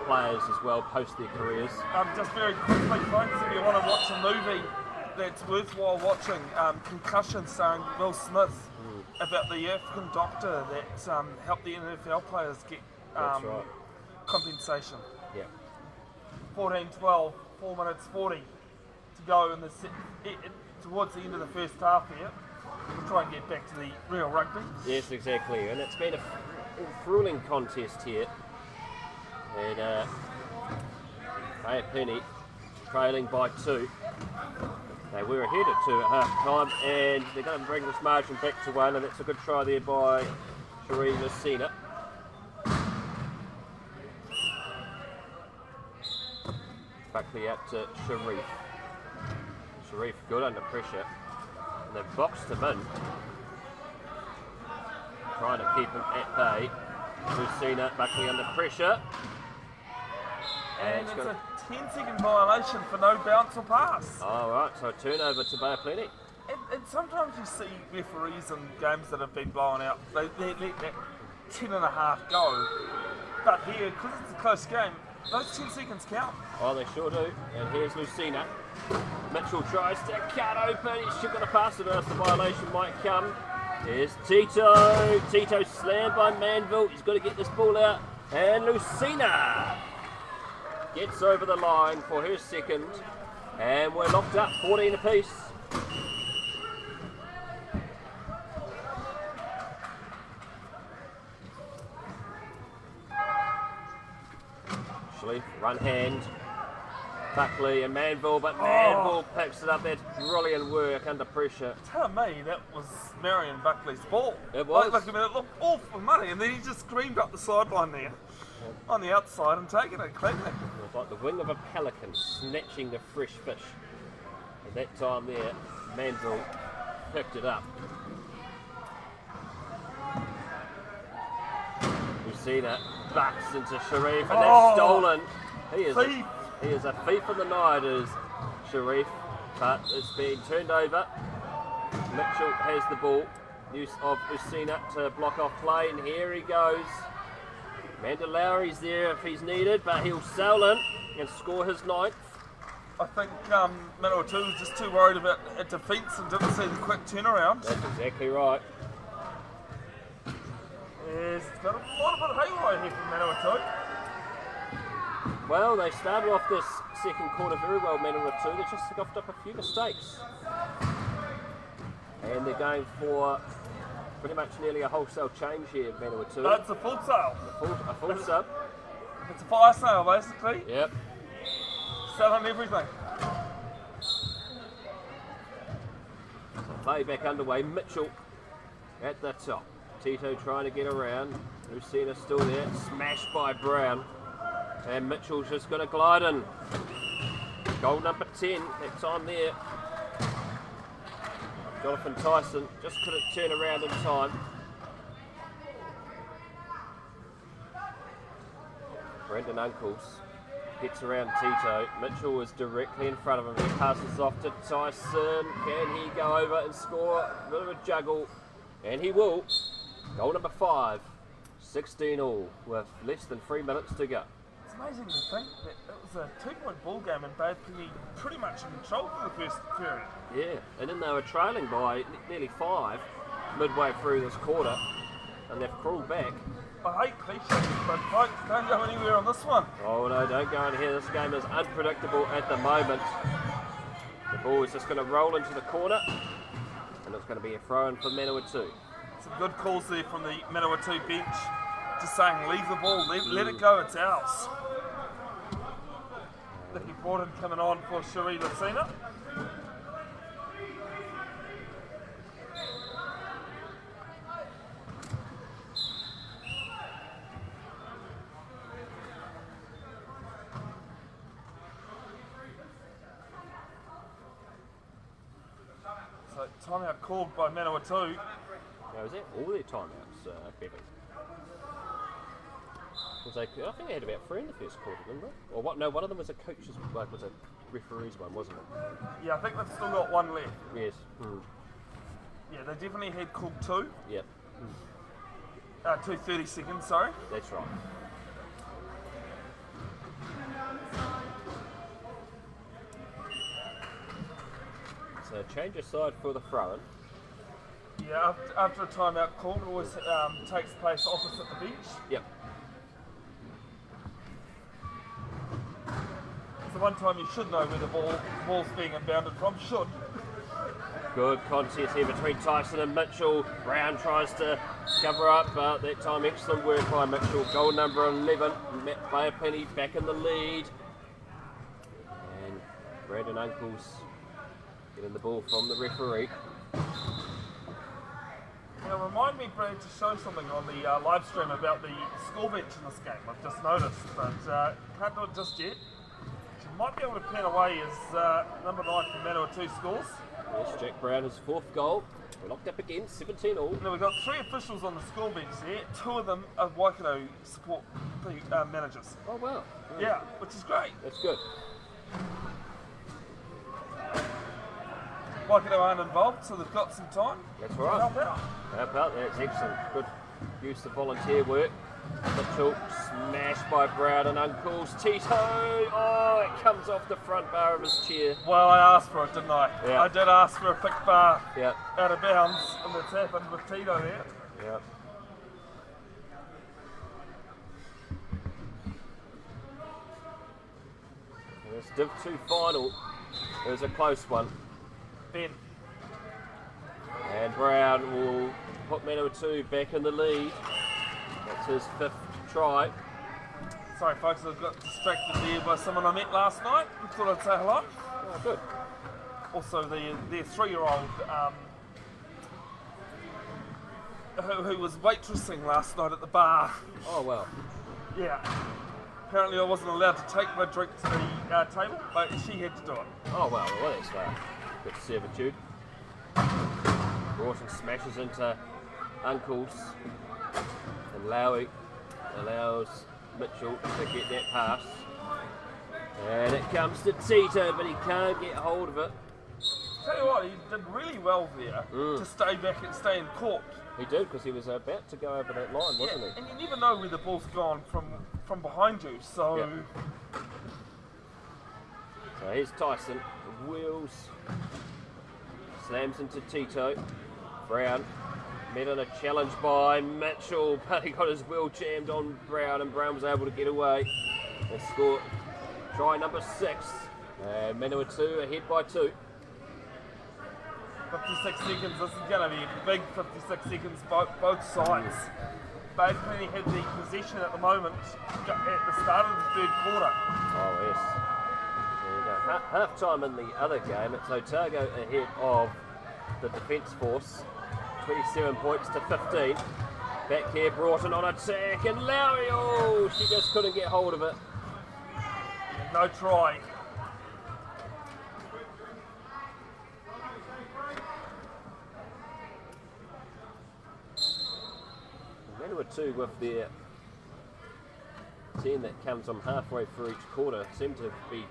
players as well post their careers. Just very quickly, folks, if you want to watch a movie that's worthwhile watching, Concussion, starring Will Smith, about the African doctor that helped the NFL players get That's right. compensation. Yeah. 14-12, 4 minutes 40 to go in the towards the end of the first half here. We'll try and get back to the real rugby. Yes, exactly. And it's been a thrilling contest here. And Penny trailing by 2. They were ahead at 2 at half time, and they're going to bring this margin back to 1, and that's a good try there by Sharif Lucina. Buckley out to Sharif. Sharif good under pressure, and they've boxed him in, trying to keep him at bay. Lucina, Buckley under pressure. And it's a 10-second violation for no bounce or pass. All right, so a turnover to Bay Plenty. And sometimes you see referees in games that have been blown out, they let that 10.5 go. But here, because it's a close game, those 10 seconds count. Oh, they sure do. And here's Lucina. Mitchell tries to cut open. He's still going to pass it, or else the violation might come. Here's Tito. Tito slammed by Manville. He's got to get this ball out. And Lucina gets over the line for her second. And we're locked up, 14 apiece. Schleif, run hand. Buckley and Manville, but Manville picks it up. That's brilliant work under pressure. Tell me, that was Marion Buckley's ball. It was. Like, I mean, it looked awful money, and then he just screamed up the sideline there, on the outside, and taking it cleanly. It was like the wing of a pelican snatching the fresh fish. At that time there, Manville picked it up. Lucina backs into Sharif, and that's stolen. He is a thief in the night, is Sharif, but it's been turned over. Mitchell has the ball. Use of Lucina to block off play, and here he goes. Mandalori's there if he's needed, but he'll sail in and score his 9th. I think Manawatu was just too worried about a defence and didn't see the quick turnaround. That's exactly right. Yes, it's got a lot of haywire here from Manawatu. Well, they started off this second quarter very well, Manawatu. They just scuffed up a few mistakes. And they're going for pretty much nearly a wholesale change here, Manawatu. That's a full sale. A full sub. It's a fire sale, basically. Yep. Selling everything. Play back underway. Mitchell at the top. Tito trying to get around. Lucina still there. Smashed by Brown. And Mitchell's just going to glide in. Goal number 10. That time there. Jonathan Tyson just couldn't turn around in time. Brendan Uncles gets around Tito. Mitchell is directly in front of him. He passes off to Tyson. Can he go over and score? A bit of a juggle. And he will. Goal number 5. 16 all with less than 3 minutes to go. It's amazing to think that it was a 2-point ball game and Bay Plenty pretty much in control for the first period. Yeah, and then they were trailing by nearly 5 midway through this quarter, and they've crawled back. I hate cliches, but folks, don't go anywhere on this one. Oh no, don't go in here. This game is unpredictable at the moment. The ball is just going to roll into the corner, and it's going to be a throw-in for Manawatu. Some good calls there from the Manawatu bench. Just saying, leave the ball, let it go, it's ours. Nicky Borden coming on for Sharif Lucina. timeout called by Manawatu. Now, is that all their timeouts, Bevin? I think they had about 3 in the first quarter, didn't they? Or what? No, one of them was a coach's, was a referee's one, wasn't it? Yeah, I think they've still got one left. Yes. Yeah, they definitely had called 2. Yep. 2 30 seconds, sorry. That's right. So change aside for the throw-in. Yeah, after a timeout call, it always takes place opposite the bench. Yep. It's the one time you should know where the ball's being inbounded from. Should. Good contest here between Tyson and Mitchell. Brown tries to cover up, but that time excellent work by Mitchell. Goal number 11. Matt Bayerpenny back in the lead. And Brandon Uncles getting the ball from the referee. Now remind me, Brad, to show something on the live stream about the score bench in this game. I've just noticed, but can't do it just yet. You might be able to pen away as number 9 from Manawatu scores. Yes, Jack Brown, his 4th goal. We're locked up again, 17 all. Now we've got 3 officials on the score bench there. 2 of them are Waikato support managers. Oh, wow. Yeah, which is great. That's good. Waikato aren't involved, so they've got some time. That's right. Help out. Help out, that's excellent. Good use of volunteer work. Mitchell smashed by Brown and Uncles. Tito, oh, it comes off the front bar of his chair. Well, I asked for it, didn't I? Yeah. I did ask for a pick bar Yeah. out of bounds, and it's happened with Tito there. Yeah. And this Div 2 final is a close one. Ben. And Brown will put Manawatu back in the lead. That's his 5th try. Sorry folks, I got distracted there by someone I met last night. I thought I'd say hello. Oh, good. Also their 3-year-old who was waitressing last night at the bar. Oh, well. Yeah. Apparently I wasn't allowed to take my drink to the table, but she had to do it. Oh, well, that's good servitude. Broughton smashes into Uncles. And Lowy allows Mitchell to get that pass. And it comes to Tito, but he can't get hold of it. Tell you what, he did really well there to stay back and stay in court. He did, because he was about to go over that line, wasn't he? And you never know where the ball's gone from behind you, so... Yep. So here's Tyson, wheels, slams into Tito. Brown met on a challenge by Mitchell, but he got his wheel jammed on Brown, and Brown was able to get away and score try number 6. And Manawatu ahead by 2. 56 seconds, this is going to be a big 56 seconds both sides. Bevin had the possession at the moment at the start of the 3rd quarter. Oh yes. There you go. Half time in the other game, it's Otago ahead of the Defence Force. 27 points to 15. Back here, Broughton on attack, and Lowy, oh, she just couldn't get hold of it. No try. Manawatu with their 10 that comes from halfway through each quarter seem to be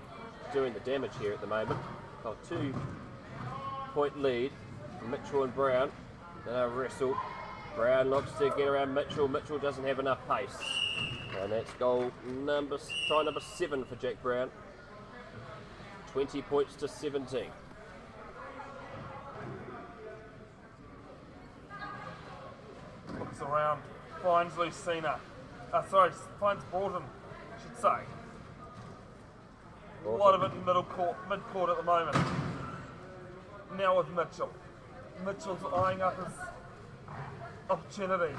doing the damage here at the moment. Got 2-point lead from Mitchell and Brown. Wrestle. Brown looks to get around Mitchell. Mitchell doesn't have enough pace. And that's try number 7 for Jack Brown. 20 points to 17. Looks around, finds Lucina. Finds Broughton, I should say. A lot of it in mid-court at the moment. Now with Mitchell. Mitchell's eyeing up his opportunities,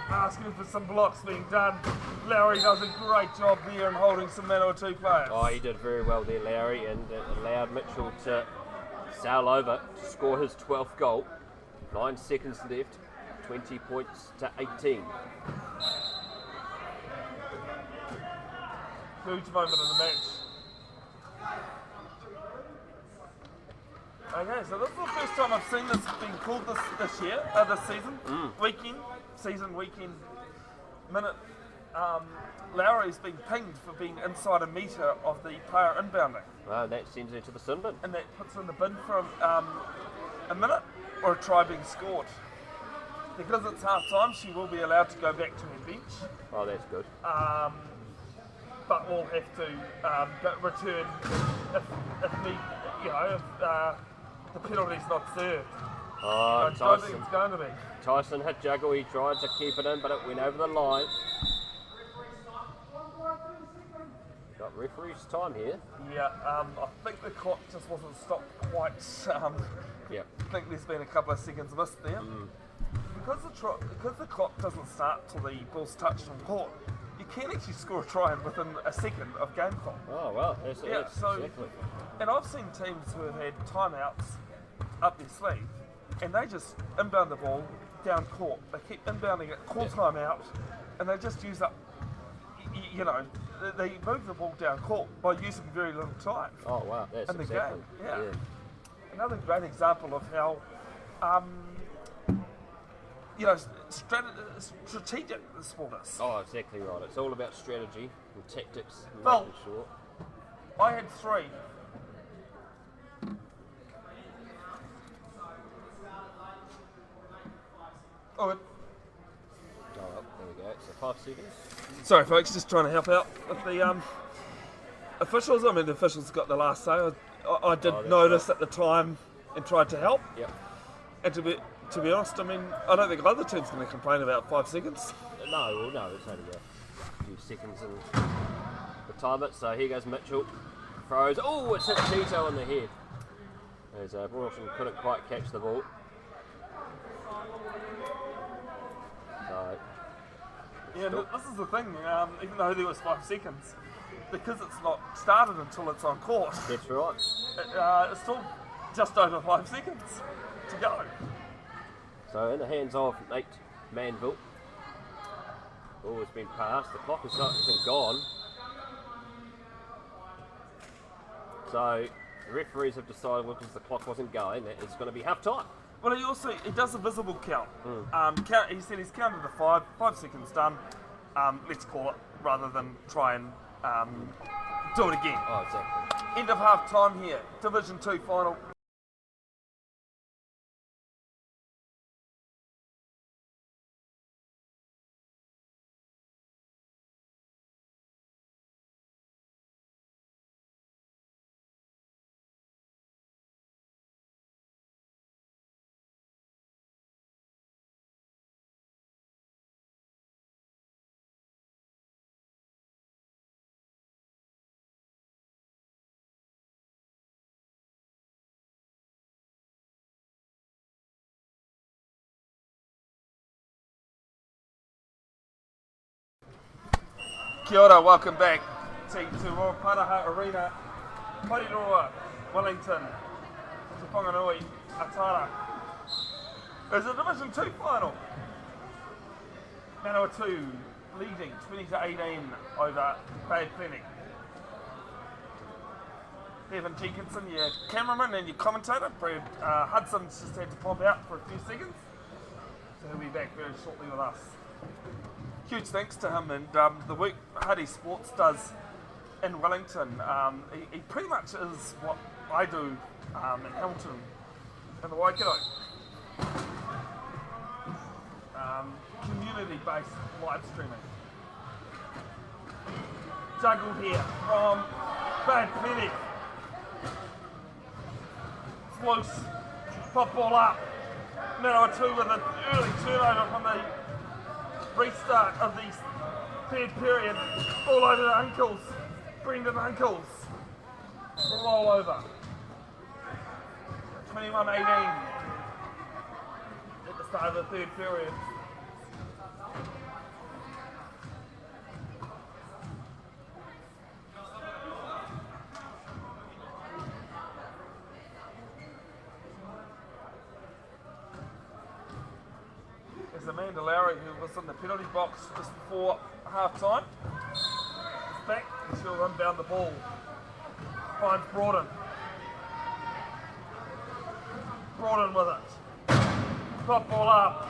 asking for some blocks being done. Lowry does a great job there in holding some Manawatu players. Oh, he did very well there, Lowry, and it allowed Mitchell to sail over to score his 12th goal. 9 seconds left, 20 points to 18. Huge moment in the match. Okay, so this is the first time I've seen this being called this year, this season. Weekend, minute. Lowry's been pinged for being inside a metre of the player inbounding. Well, that sends her to the sin bin. And that puts her in the bin for a minute or a try being scored. Because it's half time, she will be allowed to go back to her bench. Oh, that's good. But we'll have to return if the penalty's not served. Oh, I don't think it's going to be. Tyson hit juggle, he tried to keep it in, but it went over the line. Got referee's time here. Yeah, I think the clock just wasn't stopped quite. Yep. I think there's been a couple of seconds missed there. Because the clock doesn't start till the ball's touched on court, you can actually score a try within a second of game clock. Oh, well, that's exactly. And I've seen teams who have had timeouts up their sleeve, and they just inbound the ball down court. They keep inbounding it, call timeout, and they just use up, they move the ball down court by using very little time. Oh, wow, that's in the exactly. game. Yeah. Another great example of how, strategic the sport is. Oh, exactly right. It's all about strategy and tactics and Well, making sure. I had 3. Oh, Oh, well, there we go. So 5 seconds. sorry, folks, just trying to help out with the officials. I mean, the officials got the last say. I did notice at the time and tried to help. Yep. And to be honest, I mean, I don't think either team's going to complain about 5 seconds. No, it's only a few seconds and the time it. So here goes Mitchell. Throws. Oh, it's hit Tito on the head. As Royalton couldn't quite catch the ball. So, Yeah, this is the thing. Even though there was 5 seconds, because it's not started until it's on court, that's right. it's still just over 5 seconds to go. So in the hands of Nate Manville. Ball has been passed. The clock isn't gone. So the referees have decided, because the clock wasn't going, that it's going to be half time. Well, he does a visible count. He said he's counted to 5 seconds done. Let's call it, rather than try and do it again. Oh, exactly. End of half time here. Division 2 final. Kia ora, welcome back to Ruaparaha Arena, Porirua, Wellington, Te Whanganui, Atara. It's a Division 2 final. Manawatu leading 20-18 over Bad Clinic. Bevin Jenkinson, your cameraman and your commentator. Hudson just had to pop out for a few seconds, so he'll be back very shortly with us. Huge thanks to him and the work Huddy Sports does in Wellington. He pretty much is what I do in Hamilton and the Waikato. Community-based live streaming. Juggled here from Bad Clinic. Loose, pop ball up. Manawatu with an early turnover from the restart of the third period. All over the ankles. Brendan ankles. Roll over. 21-18 at the start of the third period. There's Amanda Lowry, who was in the penalty box just before half time. Is back and she'll inbound the ball. Finds Broughton. Brought in with it. Pop ball up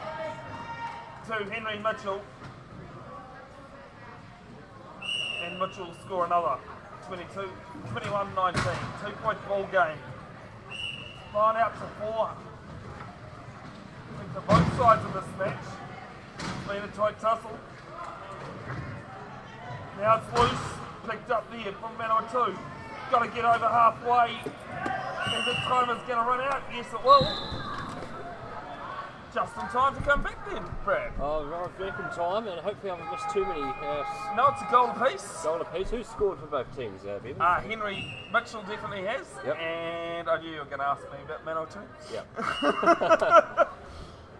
to Henry Mitchell. And Mitchell will score another. 21-19. 2-point ball game. Line out to 4. I think for both sides of this match. It's been a tight tussle. Now it's loose. Picked up there from Manawatu. Got to get over halfway. And the timer's going to run out. Yes, it will. Just in time to come back then, Brad. Oh, right back in time, and hopefully I haven't missed too many. No, it's a goal apiece. Goal apiece. Who scored for both teams, Bevin? Henry Mitchell definitely has. Yep. And I knew you were going to ask me about Manawatu. Yeah.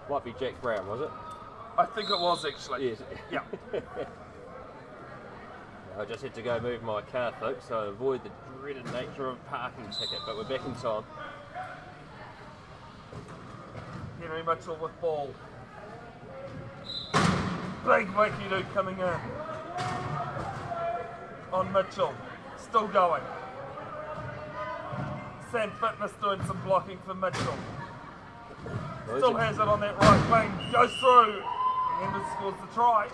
Might be Jack Brown, was it? I think it was actually. Yes. Yeah. I just had to go move my car, folks, so I avoid the dreaded nature of a parking ticket, but we're back in time. Henry Mitchell with ball. Big Wakey Duke coming in. On Mitchell. Still going. Sam Fitness doing some blocking for Mitchell. Still has it on that right wing. Goes through. And scores the try.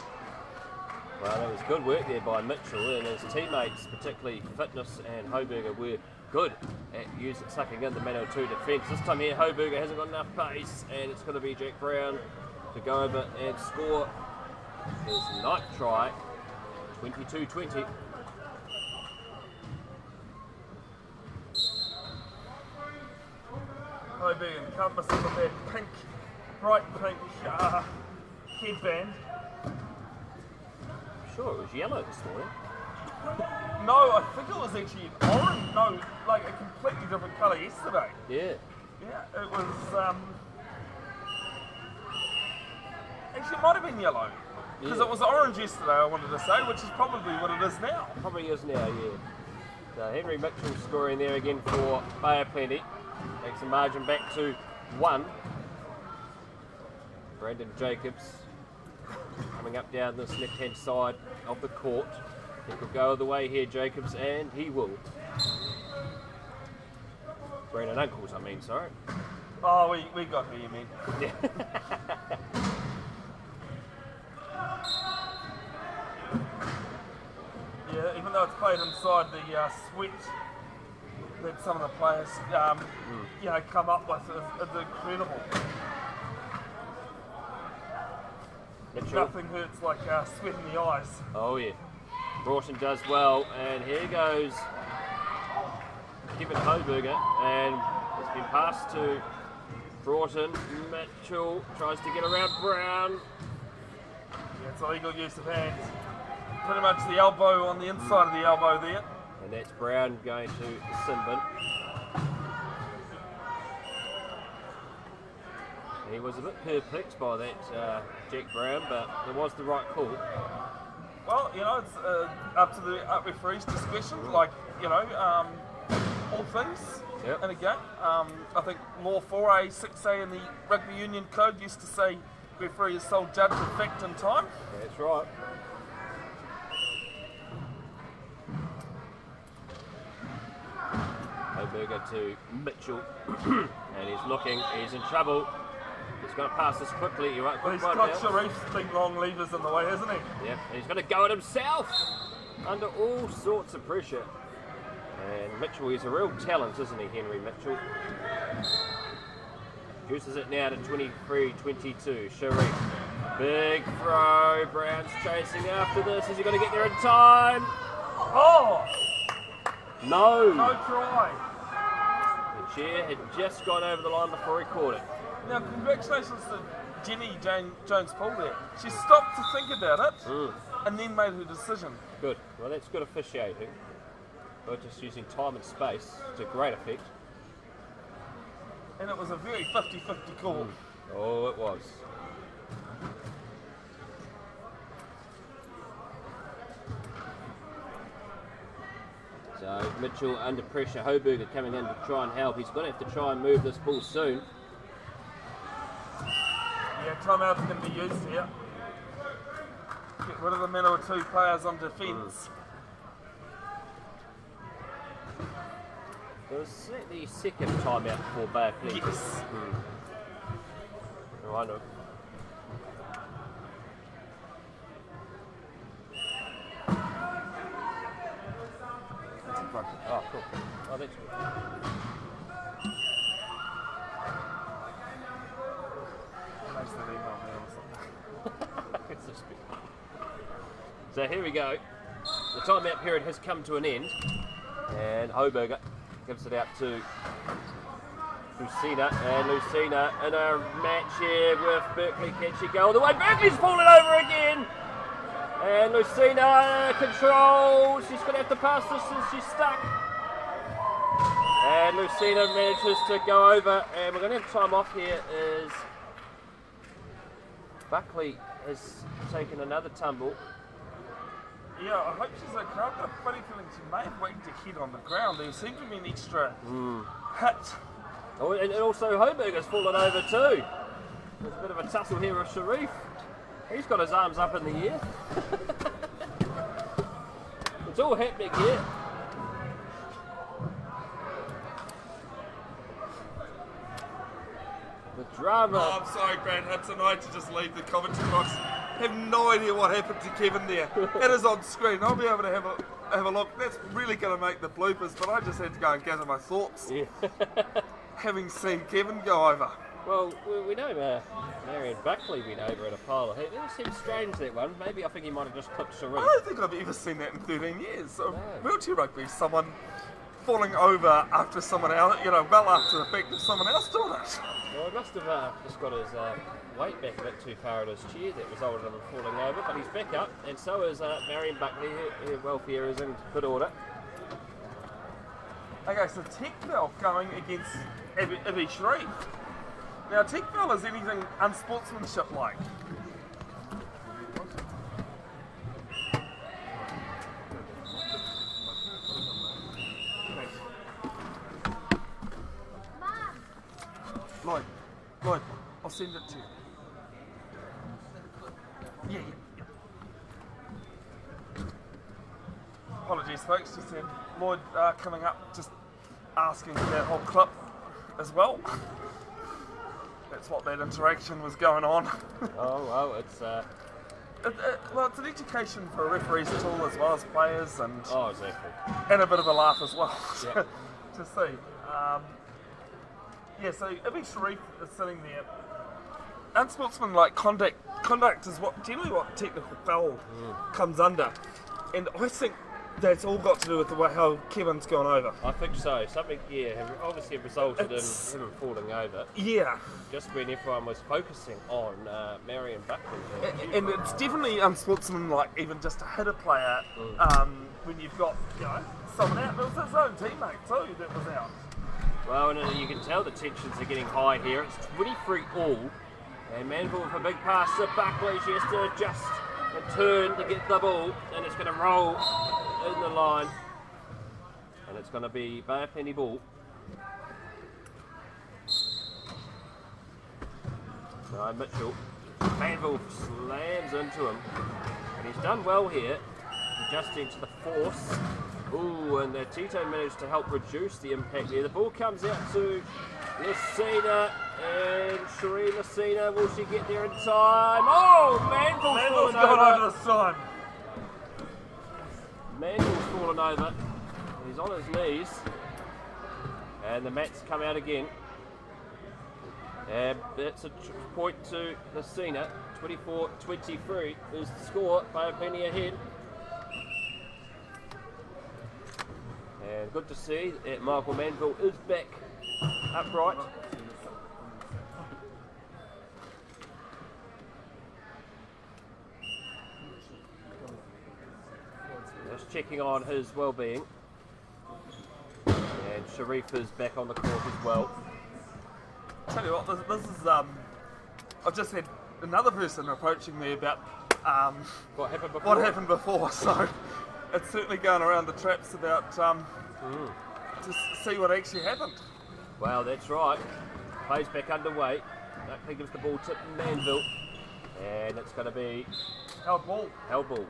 Well, that was good work there by Mitchell, and his teammates, particularly Fitness and Hoburger, were good at sucking in the Manawatu defence. This time here, Hoburger hasn't got enough pace, and it's going to be Jack Brown to go over and score his ninth try, 22-20. Hoburger encompassing with that pink, bright pink headband. Sure, it was yellow this morning. No, I think it was actually orange. No, like a completely different colour yesterday. Yeah. Yeah, it was. Actually, it might have been yellow because it was orange yesterday. I wanted to say, which is probably what it is now. Probably is now, yeah. So Henry Mitchell scoring there again for Bay of Plenty. Makes the margin back to 1. Brandon Jacobs coming up down this left-hand side of the court. He could go the way here, Jacobs, and he will. Brandon Uncles, I mean, sorry. Oh, we got who you mean. Yeah. Yeah, even though it's played inside the sweat that some of the players, come up with is incredible. Mitchell. Nothing hurts like sweat in the eyes. Oh yeah. Broughton does well, and here goes Kevin Hoburger, and it's been passed to Broughton. Mitchell tries to get around Brown. Yeah, it's illegal use of hands. Pretty much the elbow on the inside of the elbow there. And that's Brown going to the sin bin. He was a bit perplexed by that Jack Brown, but it was the right call. Well, it's up to the referee's discretion, like, all things in a game. I think Law 4A, 6A in the Rugby Union Code used to say referee is sole judge of fact and time. That's right. Hoburger to Mitchell, and he's looking, he's in trouble. He's going to pass this quickly. You're right. But he's got Sharif's big long levers in the way, hasn't he? Yeah, and he's going to go at himself under all sorts of pressure. And Mitchell, he's a real talent, isn't he, Henry Mitchell? Juices it now to 23-22. Sharif, big throw. Brown's chasing after this. Is he going to get there in time? Oh! No. No try. The chair had just gone over the line before he caught it. Now, congratulations to Jenny Jones-Paul there. She stopped to think about it and then made her decision. Good. Well, that's good officiating. But just using time and space to great effect. And it was a very 50-50 call. Oh, it was. So Mitchell under pressure. Hoburger coming in to try and help. He's going to have to try and move this ball soon. Yeah, timeout's going to be used here. Get rid of the Manawatu players on defence. Was that the second time out for Bay of Plenty? Yes. Oh, I know. Oh, cool. Oh, that's good. Makes that email me or something. It's just big. So here we go. The timeout period has come to an end, and Hoberger gives it out to Lucina, and Lucina in a match here with Berkeley. Can she go all the way? Berkeley's fallen over again! And Lucina controls. She's going to have to pass this since she's stuck. And Lucina manages to go over, and we're going to have time off here as Buckley has taken another tumble. Yeah, I hope she's okay. I've got a funny feeling she may have whacked her head on the ground. There seemed to be an extra hit. Oh, and also Hoberger's fallen over too. There's a bit of a tussle here with Sharif. He's got his arms up in the air. It's all happening here. The drama. Oh, I'm sorry, Grant Hudson. I had to just leave the commentary box. I have no idea what happened to Kevin there. It is on screen. I'll be able to have a look. That's really going to make the bloopers, but I just had to go and gather my thoughts. Yeah. Having seen Kevin go over. Well, we know Marion Buckley went over at a pile of heat. It seems strange, that one. Maybe I think he might have just clipped Sharif. I don't think I've ever seen that in 13 years. So, wheelchair rugby, someone falling over after someone else, well after the fact of someone else doing it. Well, he must have just got his weight back a bit too far in his chair that resulted in him falling over, but he's back up, and so is Marion Buckley. Her welfare is in good order. Okay, so Techville going against Ibi Sharif. Now, Techville is anything unsportsmanship like. Lloyd, I'll send it to you. Yeah. Apologies, folks. Just had Lloyd coming up, just asking for that whole clip as well. That's what that interaction was going on. Oh, well, it's... Well, it's an education for referees tool as well as players, and Oh, exactly. and a bit of a laugh as well Yep. to see. Yeah, so Ibi Sharif is sitting there. Unsportsmanlike conduct is generally what technical foul comes under, and I think that's all got to do with the way how Kevin's gone over. I think so. Something, obviously resulted It's- in him falling over. Yeah, Just when everyone was focusing on Marion Buckley. and it's definitely unsportsmanlike even just to hit a player when you've got someone out. It was his own teammate too that was out. Well, and you can tell the tensions are getting high here. It's 23 all. And Manville with a big pass to Buckley. She has to adjust and turn to get the ball. And it's going to roll in the line. And it's going to be Bay of Plenty ball. No, Mitchell. Manville slams into him. And he's done well here. Adjusting to the force. Ooh, and the Tito managed to help reduce the impact there. The ball comes out to Lucina, and Sheree Lucina, will she get there in time? Oh, Manville's gone over this time. Manville's fallen over. He's on his knees. And the mats come out again. And that's a point to Lucina. 24-23 is the score. Bay of Plenty ahead. And good to see that Michael Manville is back upright. Just checking on his well-being. And Sharif is back on the court as well. Tell you what, this is I've just had another person approaching me about What happened before? what happened before, so it's certainly going around the traps about to see what actually happened. Well, that's right. Plays back underway. Buckley gives the ball to Manville. And it's going to be Held ball. held ball.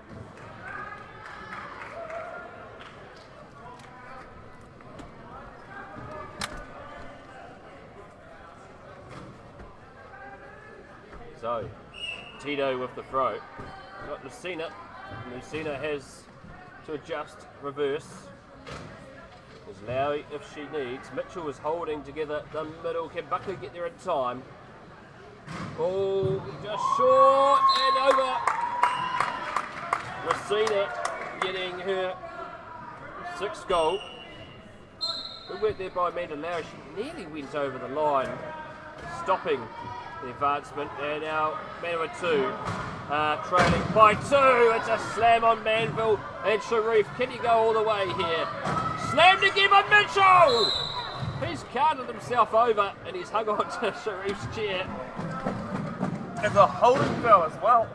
So, Tito with the throw. Got Lucina. Lucina has to adjust, reverse. There's Lowy if she needs. Mitchell is holding together the middle. Can Buckley get there in time? Oh, just short and over. Lucina getting her 6th goal. Good work there by Amanda Lowy. She nearly went over the line, stopping the advancement. And now Manawatu trailing by 2. It's a slam on Manville and Sharif. Can he go all the way here? Slammed again by Mitchell! He's carted himself over and he's hung on to Sharif's chair. It's a holding foul as well.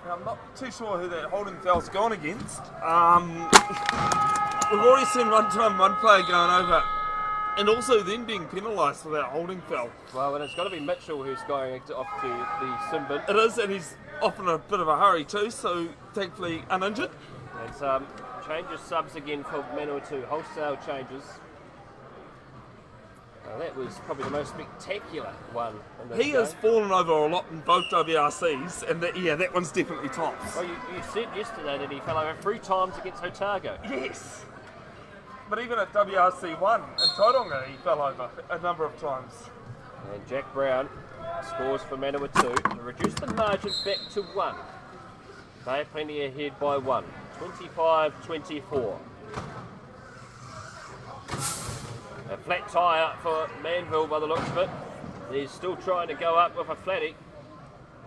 Now, I'm not too sure who that holding foul's gone against. We've already seen one time one player going over and also then being penalised for that holding foul. Well, and it's got to be Mitchell who's going off to the sin bin. It is, and he's off in a bit of a hurry too, so thankfully uninjured. And changes subs again for Manawatu. Wholesale changes. That was probably the most spectacular one. He has fallen over a lot in both WRCs, and that one's definitely tops. Well, you said yesterday that he fell over 3 times against Otago. Yes. But even at WRC 1 in Tauranga, he fell over a number of times. And Jack Brown scores for Manawatu to reduce the margin back to 1. They're plenty ahead by 1. 25-24. A flat tyre for Manville by the looks of it. He's still trying to go up with a flatty.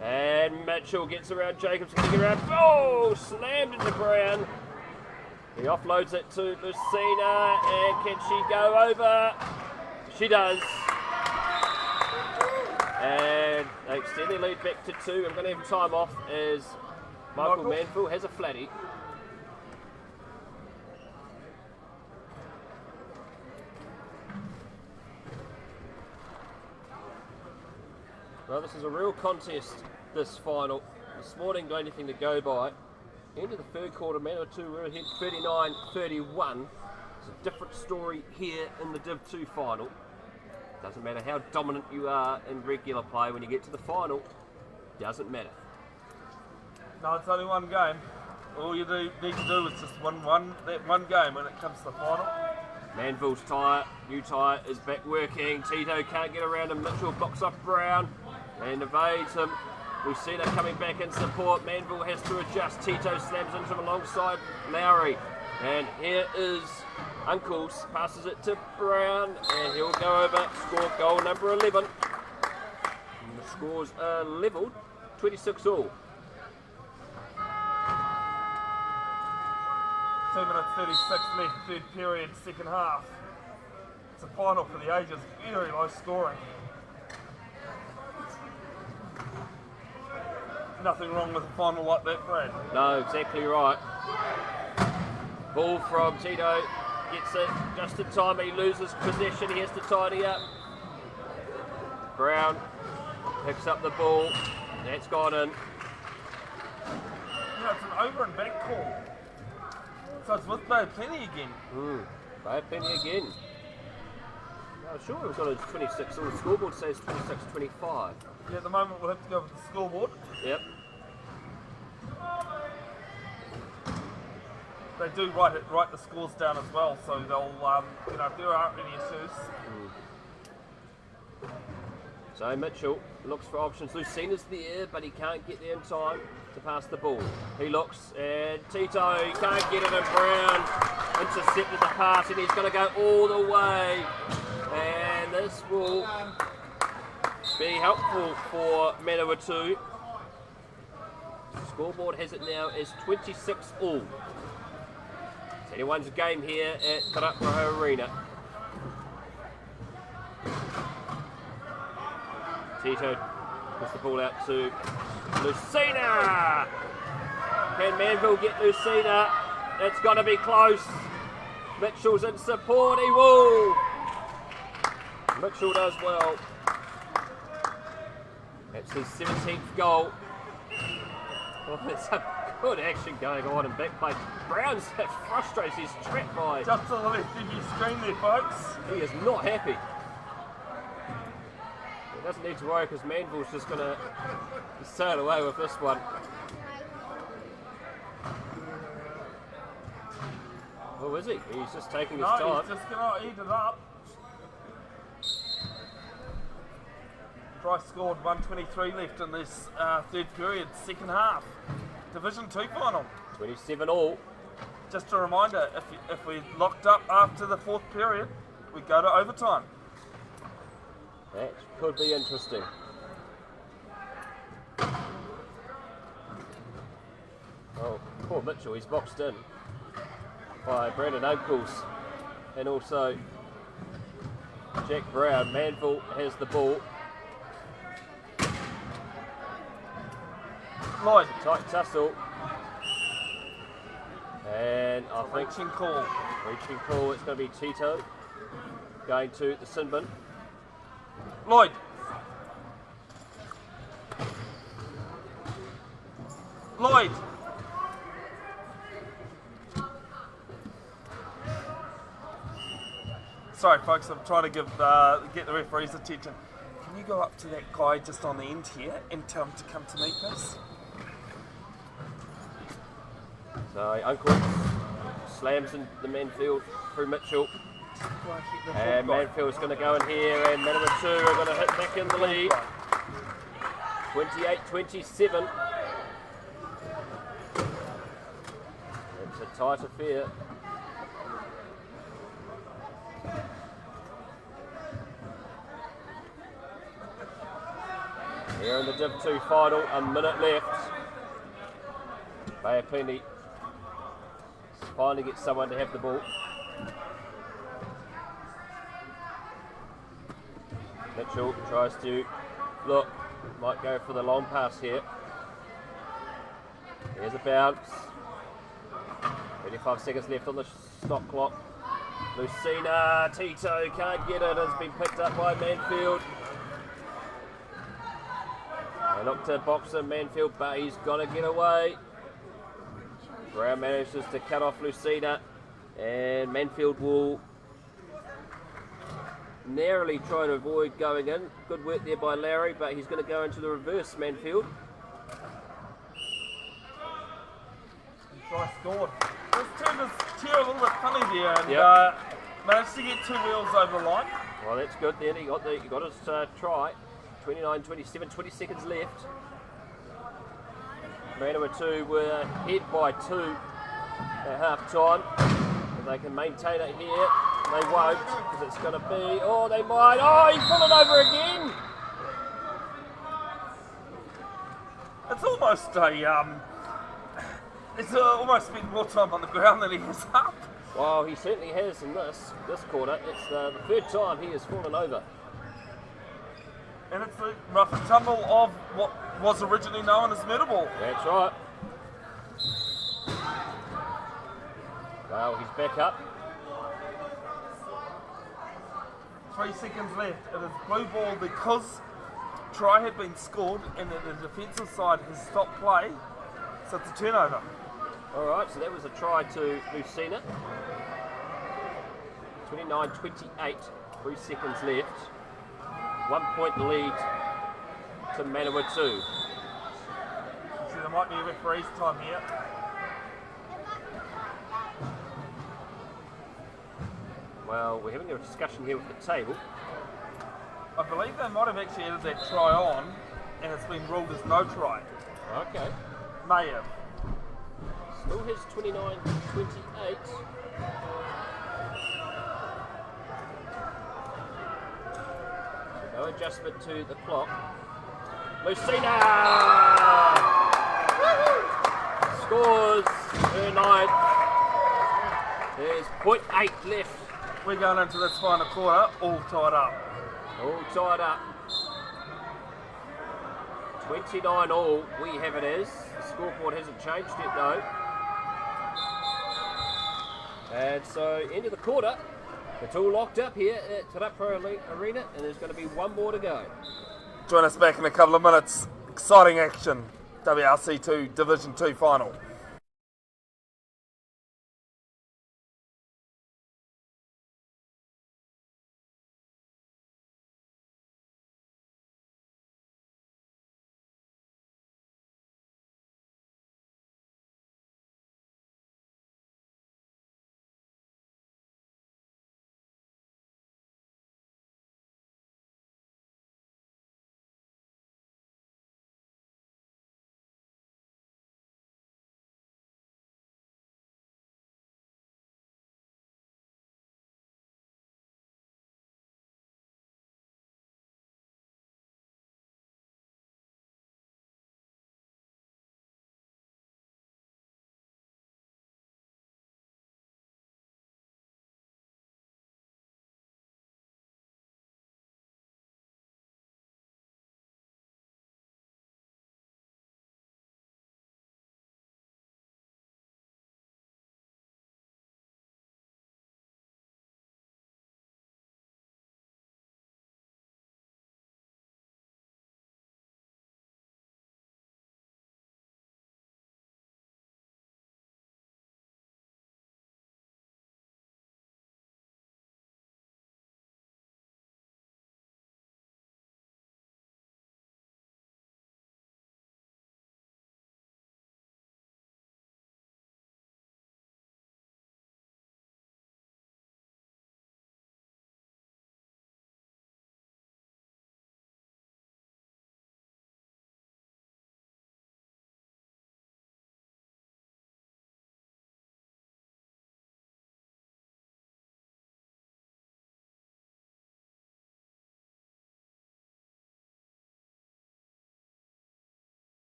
And Mitchell gets around Jacobs, getting around. Oh, slammed into Brown. He offloads it to Lucina, and can she go over? She does. And they extend their lead back to 2. I'm going to have time off as Michael Manville has a flatty. Well, this is a real contest, this final. This morning, not anything to go by. End of the 3rd quarter, Manawatu were ahead 39-31. It's a different story here in the Div 2 final. Doesn't matter how dominant you are in regular play, when you get to the final, doesn't matter. No, it's only one game. All you need to do is just win that one game when it comes to the final. Manville's tyre, new tyre, is back working. Tito can't get around him. Mitchell blocks off Brown and evades him. Lucina coming back in support. Manville has to adjust. Tito slams into him alongside Lowry. And here is Uncles. Passes it to Brown. And he'll go over. Score goal number 11. And the scores are levelled. 26 all. 2 minutes 36 left, 3rd period, 2nd half. It's a final for the ages. Very low scoring. Nothing wrong with a final like that, Brad. No, exactly right. Ball from Tito, gets it just in time. He loses possession, he has to tidy up. Brown picks up the ball, that's gone in. Yeah, it's an over and back call. So it's with Bay Plenty again. Bay Plenty again. I'm sure we've got a 26, so the scoreboard says 26-25. Yeah, at the moment we'll have to go with the scoreboard. Yep. They do write the scores down as well, so they'll, if there aren't any issues. So Mitchell looks for options. Lucina's there, but he can't get there in time to pass the ball. He looks, and Tito, he can't get it, and Brown intercepted the pass, and he's going to go all the way. And this will be helpful for Manawatu. The scoreboard has it now as 26 all. It's anyone's game here at Ruaparaha Arena. Tito puts the ball out to Lucina. Can Manville get Lucina? It's got to be close. Mitchell's in support. He will. Mitchell does well. That's his 17th goal. Well, there's some good action going on in back play. Brown's frustrated. He's trapped by. Just to the left of your screen there, folks. He is not happy. He doesn't need to worry because Manville's just going to sail away with this one. Who is he? He's just taking his time. He's just going to eat it up. Price scored 1:23 left in this third period, second half. Division 2 final. 27 all. Just a reminder, if we locked up after the fourth period, we go to overtime. That could be interesting. Oh, poor Mitchell, he's boxed in by Brandon Uncles and also Jack Brown. Manville has the ball. Lloyd. Tight tussle. And I think Reaching call. Reaching call, it's going to be Tito going to the sin bin. Lloyd. Lloyd. Sorry folks, I'm trying to get the referee's attention. Can you go up to that guy just on the end here and tell him to come to me, please? So Uncle slams in the Manfield through Mitchell. And Manfield's going to go in here and Manawatu are going to hit back in the lead. 28-27. It's a tight affair. Here in the Div 2 final, a minute left. Bayapini finally gets someone to have the ball. Mitchell tries to look, might go for the long pass here. Here's a bounce. 35 seconds left on the stop clock. Lucina, Tito can't get it, it's been picked up by Manfield. They look to boxer Manfield, but he's got to get away. Brown manages to cut off Lucina, and Manfield will narrowly try to avoid going in. Good work there by Larry, but he's going to go into the reverse, Manfield. Try scored. This turned his chair a little bit funny there and managed to get 2 wheels over the line. Well, that's good then. He got his try. 29-27, 20 seconds left. Manawatu were ahead by 2 at half time. If they can maintain it here, they won't, because it's going to be, oh, they might, oh, he's fallen over again. It's almost almost spent more time on the ground than he has up. Well, he certainly has in this quarter. It's the third time he has fallen over. And it's the rough and tumble of what was originally known as Metaball. That's right. Well, he's back up. 3 seconds left. It is blue ball because try had been scored and the defensive side has stopped play, so it's a turnover. All right, so that was a try to Lucina. 29-28, 3 seconds left. 1 point lead to Manawatu. So there might be a referee's time here. Well, we're having a discussion here with the table. I believe they might have actually added that try on and it's been ruled as no try. Okay. May have. Still has 29-28. No adjustment to the clock. Lucina scores her 9th. There's 0.8 left. We're going into this final quarter, all tied up. All tied up. 29 all, we have it as. The scoreboard hasn't changed yet though. And so, end of the quarter. It's all locked up here at Ruaparaha Arena, and there's going to be one more to go. Join us back in a couple of minutes. Exciting action. WRC 2 Division 2 final.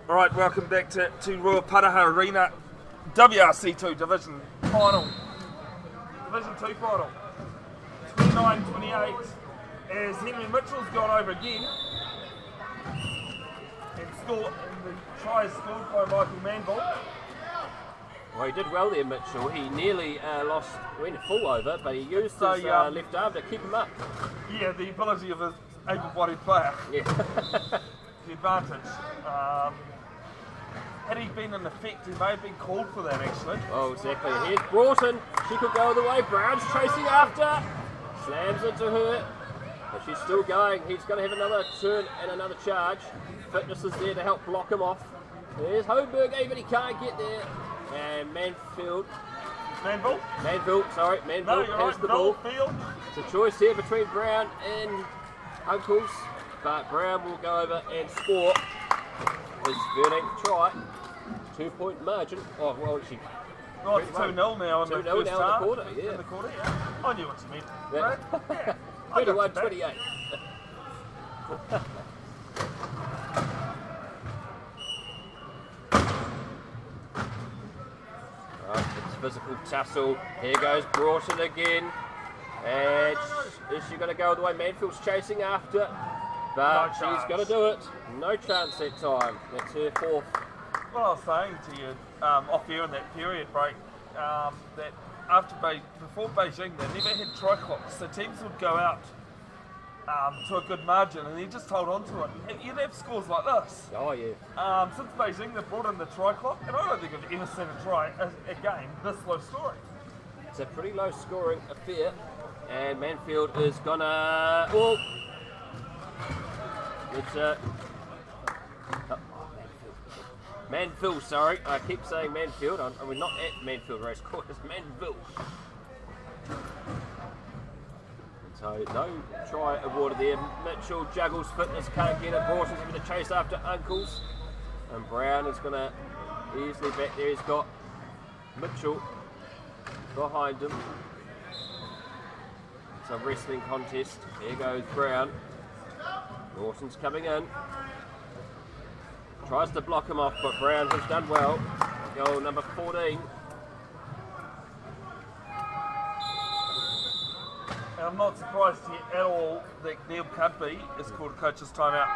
Alright, welcome back to Ruaparaha Arena, WRC 2 Division Final. Division 2 Final. 29-28 as Henry Mitchell's gone over again. And the try is scored by Michael Manville. Well, he did well there, Mitchell. He nearly went full over, but he used his left arm to keep him up. Yeah, the ability of an able-bodied player. Yeah. The advantage. Had he been in effect, he may have been called for that actually. Oh, exactly. And here's Broughton. She could go the way. Brown's chasing after. Slams into her. But she's still going. He's going to have another turn and another charge. Fitness is there to help block him off. There's Hoberg, but he can't get there. And Manville has the ball. It's a choice here between Brown and Uncles. But Brown will go over and score his 13th try. 2-point margin. Oh, well, she. Oh, it's 2-0 now in the first half. In the quarter, yeah. In the quarter, yeah. I knew what you meant. Yeah. Right? 31-28. Right, it's physical tussle. Here goes Broughton again. And is she going to go the way Manfield's chasing after? But she's going to do it. No chance that time. That's her fourth. What I was saying to you off air in that period break, that before Beijing, they never had try clocks. So teams would go out to a good margin and they just hold on to it. And you'd have scores like this. Oh, yeah. Since Beijing, they've brought in the try clock, and I don't think I've ever seen a game this low scoring. It's a pretty low scoring affair. And Manfield is going to... Oh. It's Manville, sorry. I keep saying Manfield. We're not at Manfield Racecourse, it's Manville. So no try awarded there. Mitchell juggles fitness, can't get it. Broughton's having to chase after Uncles. And Brown is going to easily back there. He's got Mitchell behind him. It's a wrestling contest. Here goes Brown. Lawson's coming in. Tries to block him off, but Brown has done well. Goal number 14. And I'm not surprised here at all that Neil Cudby is called a coach's timeout.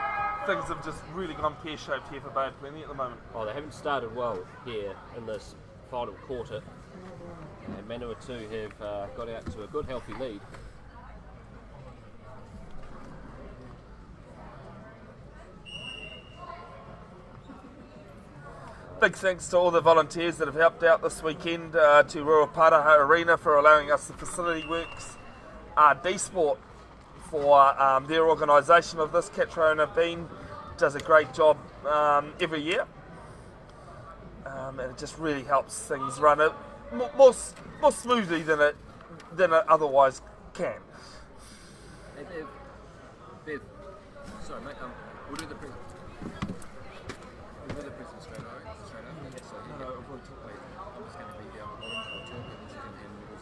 Things have just really gone pear-shaped here for Bay of Plenty at the moment. Oh, they haven't started well here in this final quarter. And Manawatu have got out to a good, healthy lead. Big thanks to all the volunteers that have helped out this weekend, to Ruaparaha Arena for allowing us the facility works, D-Sport for their organisation of this. Catriona Bean does a great job every year, and it just really helps things run more smoothly than it otherwise can. Hey Bev, sorry mate, we'll do the present. We'll do the present straight up. So no, I'll probably talk later. I'm just going to be down the bottom, so I'll talk and she can handle it.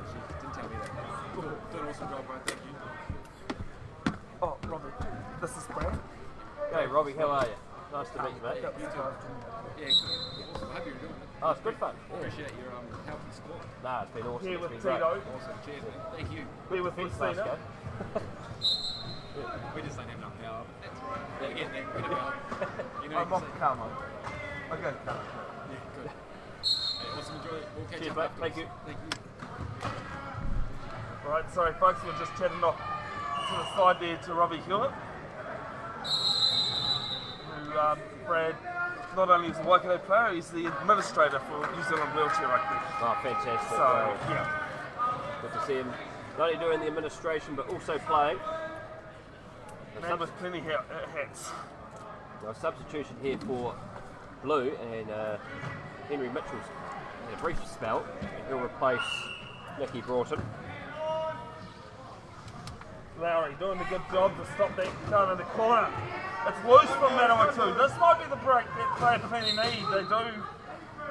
She didn't tell me that. Cool. Did an awesome job, bro. Thank you. Oh, Robbie, this is Brad. Hey Robbie, how are you? Nice to meet you, mate. Yeah, good. Awesome. I hope you're doing it. Oh, it's good fun. Yeah. Appreciate your help and support. Nah, it's been awesome. Here It's with been great. Tito. Awesome. Cheers, man. Thank you. We're with Thanks, Lucina. Vasco. We just don't have enough power. That's all right. We get that. We don't know. You know, I'm off the car, mate. Okay, car. yeah, good. Hey, awesome. Enjoy it. We'll catch Cheers, up mate. afterwards. Thank you. Thank you. Alright, sorry folks, we're just chatting off to the side there to Robbie Hewitt, who Brad, not only is a Waikato player, he's the administrator for New Zealand Wheelchair Rugby. Oh, fantastic. So, Well, yeah. good to see him not only doing the administration but also playing. Man with plenty hats. A substitution here for Blue, and Henry Mitchell's had a brief spell, and he'll replace Nicky Broughton. Lowry doing a good job to stop that down in the corner. It's loose from Manawatu. This might be the break that Bay of Plenty need. They do.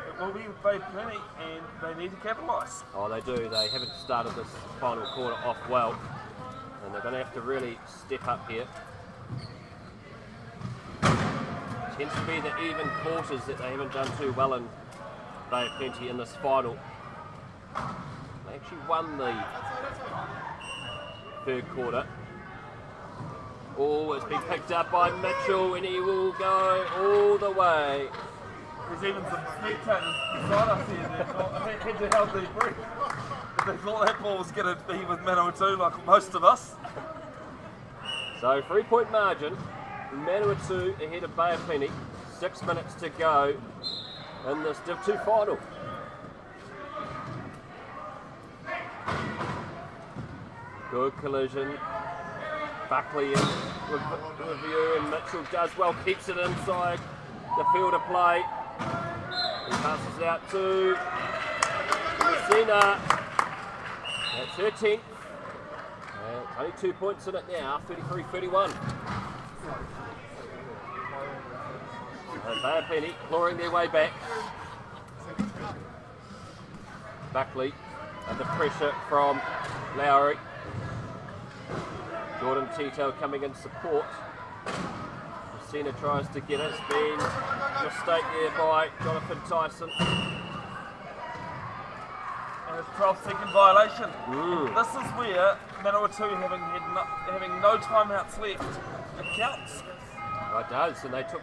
It will be with Bay of Plenty, and they need to capitalise. Oh, they do. They haven't started this final quarter off well, and they're going to have to really step up here. Tends to be the even quarters that they haven't done too well in Bay of Plenty in this final. They actually won the third quarter. Oh, it's been picked up by Mitchell and he will go all the way. There's even some spectators beside us here that had to help their breath. If they thought that ball was going to be with Manawatu like most of us. So 3-point margin, Manawatu ahead of Bay of Plenty, 6 minutes to go in this Div 2 final. Good collision. Buckley in review and Mitchell does well, keeps it inside the field of play. He passes it out to Messina. That's her 10th. Only 2 points in it now, 33-31. Bay of Plenty clawing their way back. Buckley under pressure from Lowry. Jordan Tito coming in support. Messina tries to get it. It's been a mistake there by Jonathan Tyson. And it's 12-second violation. This is where Manawatu having no timeouts left, it counts. Oh, it does, and they took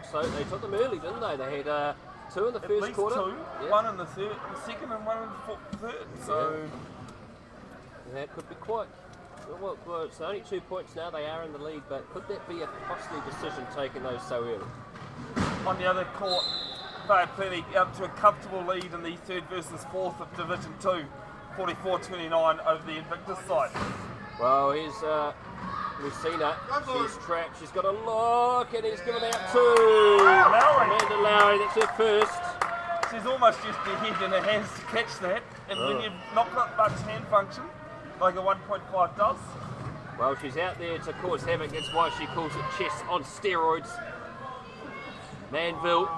them early, didn't they? They had 2 in the first quarter. At least 2, yeah. 1 in the second and 1 in the third. So that could be quite. Well, it's only 2 points now. They are in the lead, but could that be a costly decision taking those so early? on the other court, Bay of Plenty out to a comfortable lead in the third versus fourth of Division 2, 44-29 over the Invictus side. Well, here's Lucina. She's trapped. She's got a look, and he's given out to Amanda Lowry. That's her first. She's almost used her head in her hands to catch that, and when you've not got much hand function, like a 1.5 does. Well, she's out there to cause havoc. That's why she calls it chess on steroids. Manville.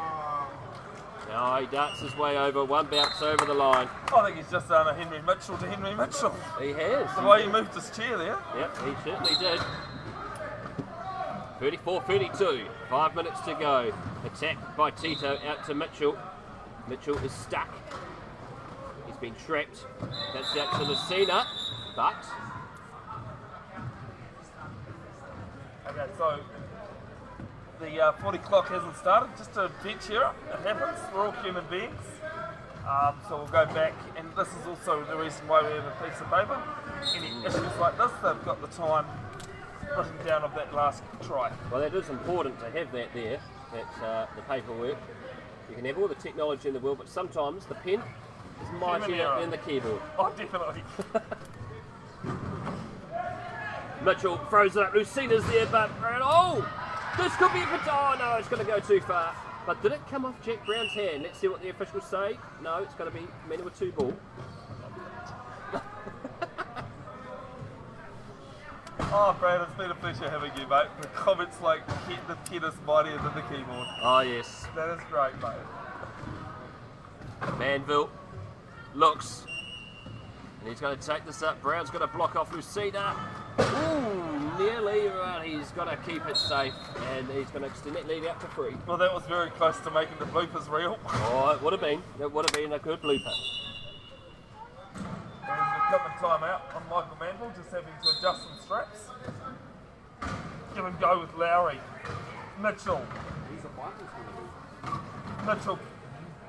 Now he darts his way over. One bounce over the line. I think he's just done a Henry Mitchell to Henry Mitchell. He has. The way he moved his chair there. Yep, he certainly did. 34-32. 5 minutes to go. Attack by Tito out to Mitchell. Mitchell is stuck. He's been trapped. That's out to Lucina. But okay, so the 40 clock hasn't started. Just a bench here. It happens. We're all human beings. So we'll go back, and this is also the reason why we have a piece of paper. Any issues like this, they've got the time written down of that last try. well, that is important to have that there. That's the paperwork. You can have all the technology in the world, but sometimes the pen is mightier than the keyboard. Oh, definitely. Mitchell throws it up. Lucina's there, but oh, this could be a oh no, it's going to go too far. But did it come off Jack Brown's hand? Let's see what the officials say. No, it's going to be men with 2 ball. Oh, Brad, it's been a pleasure having you, mate. The comments like the pen is mightier than the keyboard. Oh yes. That is great, mate. Manville looks, and he's going to take this up. Brown's going to block off Lucina. Ooh, nearly, but he's got to keep it safe, and he's going to extend that lead out to 3. Well, that was very close to making the bloopers real. Oh, it would have been. It would have been a good blooper. There's a equipment timeout on Michael Manville, just having to adjust some straps. Give and go with Lowry. Mitchell. Mitchell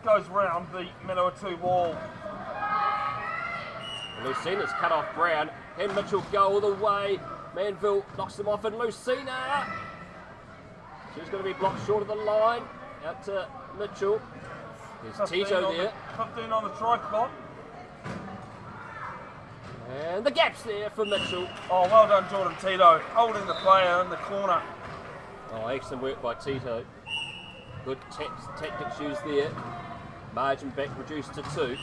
goes round the Manawatu wall. Lucina's cut off Brown. Can Mitchell go all the way? Manville knocks him off, and Lucina. She's going to be blocked short of the line. Out to Mitchell. There's Tito there. 15 on the try clock. And the gap's there for Mitchell. Oh, well done, Jordan Tito. Holding the player in the corner. Oh, excellent work by Tito. Good tactics used there. Margin back reduced to 2.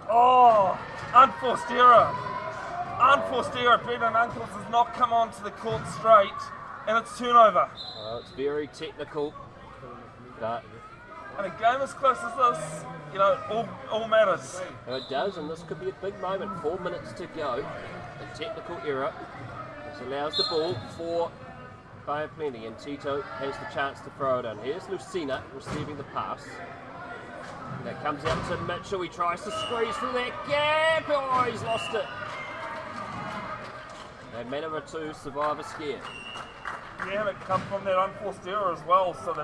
Oh, unforced error. Unforced error. Brendan Uncles has not come onto the court straight, and it's turnover. Well, it's very technical. But In a game as close as this, you know, all matters. it does, and this could be a big moment. 4 minutes to go. A technical error. This allows the ball for Bay of Plenty, and Tito has the chance to throw it in. Here's Lucina receiving the pass. And it comes out to Mitchell. He tries to squeeze through that gap. Oh, he's lost it. And Manawatu 2 survive a scare. Yeah, and it come from that unforced error as well, so they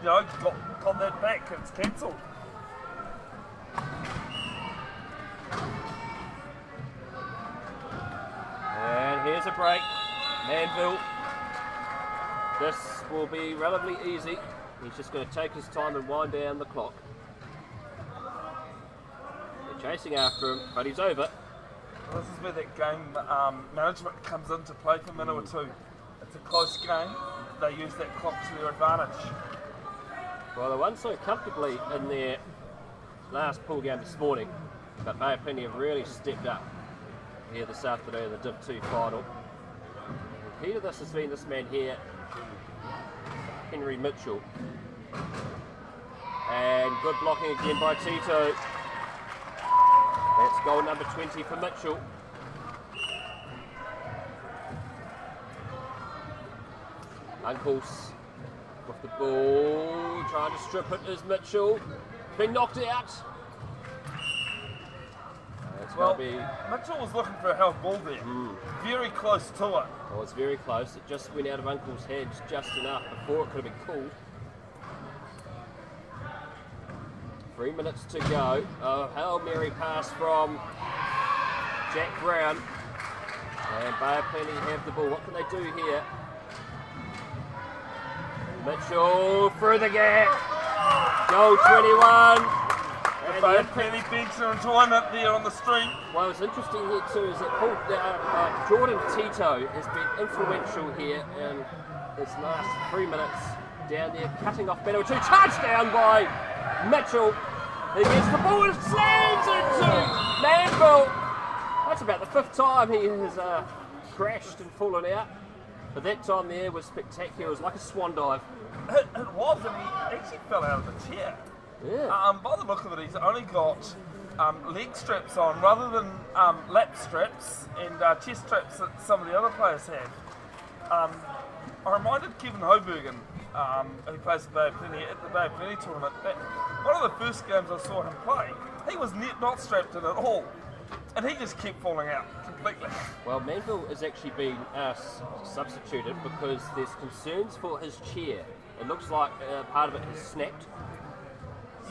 got that back. It's cancelled. And here's a break. Manville. This will be relatively easy. He's just going to take his time and wind down the clock. They're chasing after him, but he's over. Well, this is where that game management comes into play for Manawatu. It's a close game. They use that clock to their advantage. Well, they won so comfortably in their last pool game this morning, but Bay of Plenty have really stepped up here this afternoon in the Div 2 final. The key to this has been this man here, Henry Mitchell. And good blocking again by Tito. That's goal number 20 for Mitchell. Uncles with the ball, trying to strip it is Mitchell. Been knocked out. Well, Mitchell was looking for a held ball there. Very close to it. Well, it's very close. It just went out of Uncle's hands just enough before it could have been called. 3 minutes to go. Hail Mary pass from Jack Brown. And Bay of Plenty have the ball. What can they do here? Mitchell through the gap. Goal 21. Bay of Plenty bench are enjoying it there on the stream. Well, what's interesting here too is that Jordan Tito has been influential here in this last 3 minutes down there, cutting off Manawatu. Touchdown by Mitchell. He gets the ball and slams into Manville. That's about the 5th time he has crashed and fallen out. But that time there was spectacular. It was like a swan dive. It was, and he actually fell out of the chair. Yeah. By the look of it, he's only got leg straps on rather than lap straps and chest straps that some of the other players have. I reminded Kevin Hobergen, who plays for Bay of Plenty at the Bay of Plenty tournament, that one of the first games I saw him play, he was not strapped in at all. And he just kept falling out completely. Well, Manville has actually been substituted because there's concerns for his chair. It looks like part of it has snapped.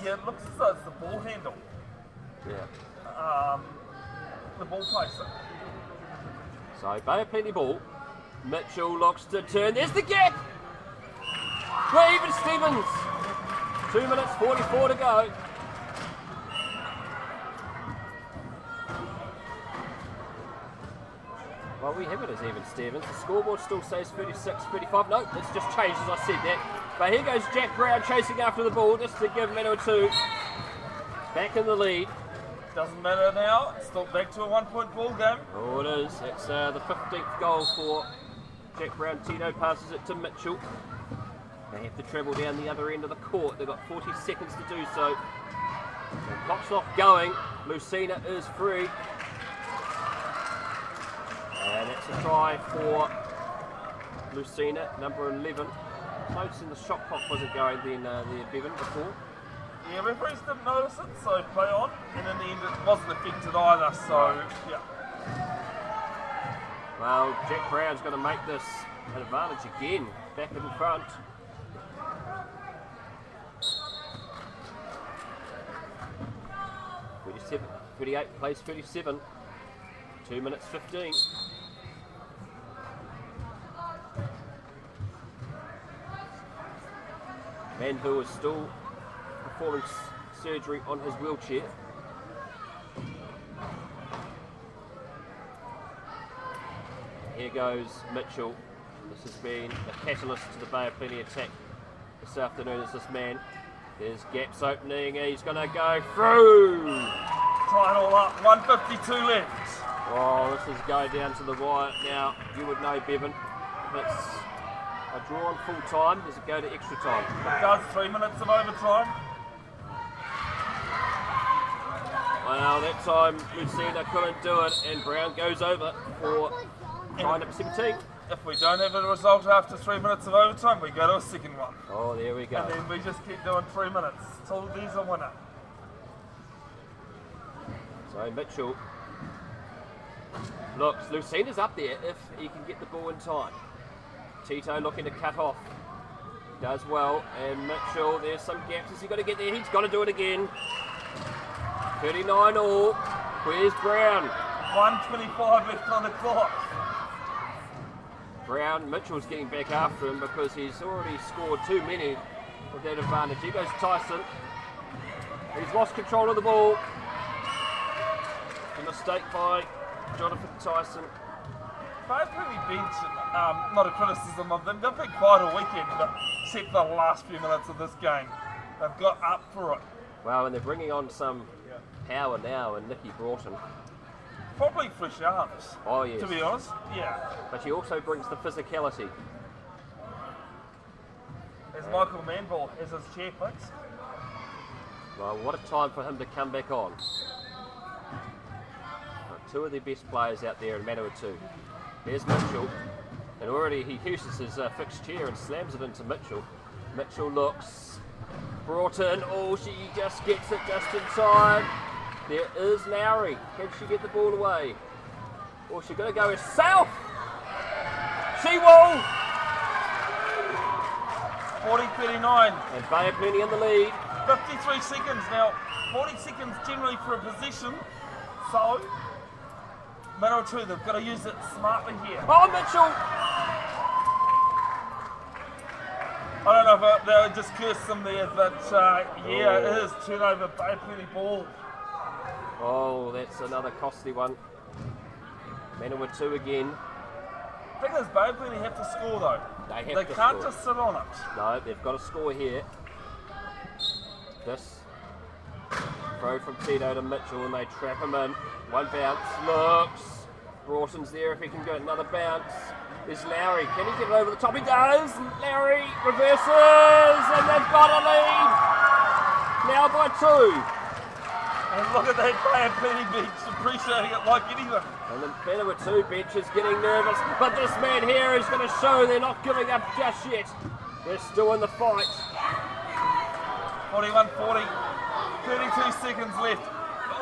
Yeah, it looks as though it's the ball handle. Yeah. The ball placer. So, Bay of Plenty ball. Mitchell looks to turn. There's the gap! Even Stevens. 2 minutes 44 to go. Well, we have it as even Stevens. The scoreboard still says 36-35. No, it's just changed as I said that. But here goes Jack Brown chasing after the ball just to give Manawatu back in the lead. Doesn't matter now. It's still back to a 1 point ball game. Oh, it is. It's the 15th goal for Jack Brown. Tito passes it to Mitchell. They have to travel down the other end of the court. They've got 40 seconds to do so. The clock's not going. Lucina is free. And it's a try for Lucina, number 11. Noticing the shot clock wasn't going then Bevin before. Yeah, referees didn't notice it, so play on. And in the end it wasn't affected either, so yeah. Well, Jack Brown's going to make this an advantage again, back in front. .37, 38 plays 37. 2 minutes 15. Manville is still performing surgery on his wheelchair. Here goes Mitchell. This has been a catalyst to the Bay of Plenty attack this afternoon is this man. There's gaps opening, he's going to go through! Tie it all up, 1:52 left. Oh, this is going down to the wire. Now, you would know, Bevin, if it's a draw on full time, does it go to extra time? It does, 3 minutes of overtime. Well, that time Lucina couldn't do it, and Brown goes over for try number 17. if we don't have a result after 3 minutes of overtime, we go to a second one. Oh, there we go. And then we just keep doing 3 minutes till there's a winner. So Mitchell looks, Lucina's up there if he can get the ball in time. Tito looking to cut off. Does well, and Mitchell, there's some gaps. Has he got to get there? He's got to do it again. 39 all. Where's Brown? 1:25 left on the clock. Brown, Mitchell's getting back after him because he's already scored too many with that advantage. Here goes Tyson. He's lost control of the ball. A mistake by Jonathan Tyson. Basically bench, not a criticism of them. They've been quite a weekend, but except for the last few minutes of this game. They've got up for it. Wow, and they're bringing on some power now, and Nicky Broughton. Probably fresh arms. Oh yes. To be honest, yeah. But he also brings the physicality. As Michael Manville has his chair fixed. Well, what a time for him to come back on. Two of the best players out there in Manawatu. There's Mitchell, and already he uses his fixed chair and slams it into Mitchell. Mitchell looks, Broughton, oh, she just gets it just in time. There is Lowry. Can she get the ball away? Or she's going to go herself. She will. 40-39. And Bay Plenty in the lead. 53 seconds now. 40 seconds generally for a possession. So, Manawatu, they've got to use it smartly here. Oh, Mitchell. I don't know if they would just curse them there, but yeah, it is turnover, Bay Plenty ball. Oh, that's another costly one. Manawatu again. The thing is, Bay Plenty have to score though. They can't just sit on it. No, they've got to score here. This throw from Tito to Mitchell, and they trap him in. One bounce, looks. Broughton's there if he can get another bounce. There's Lowry. Can he get it over the top? He does. Lowry reverses, and they've got a lead. Now by 2. And look at that Bay Plenty bench, appreciating it like anything. And the Manawatu bench is getting nervous, but this man here is going to show they're not giving up just yet. They're still in the fight. 41-40, 32 seconds left.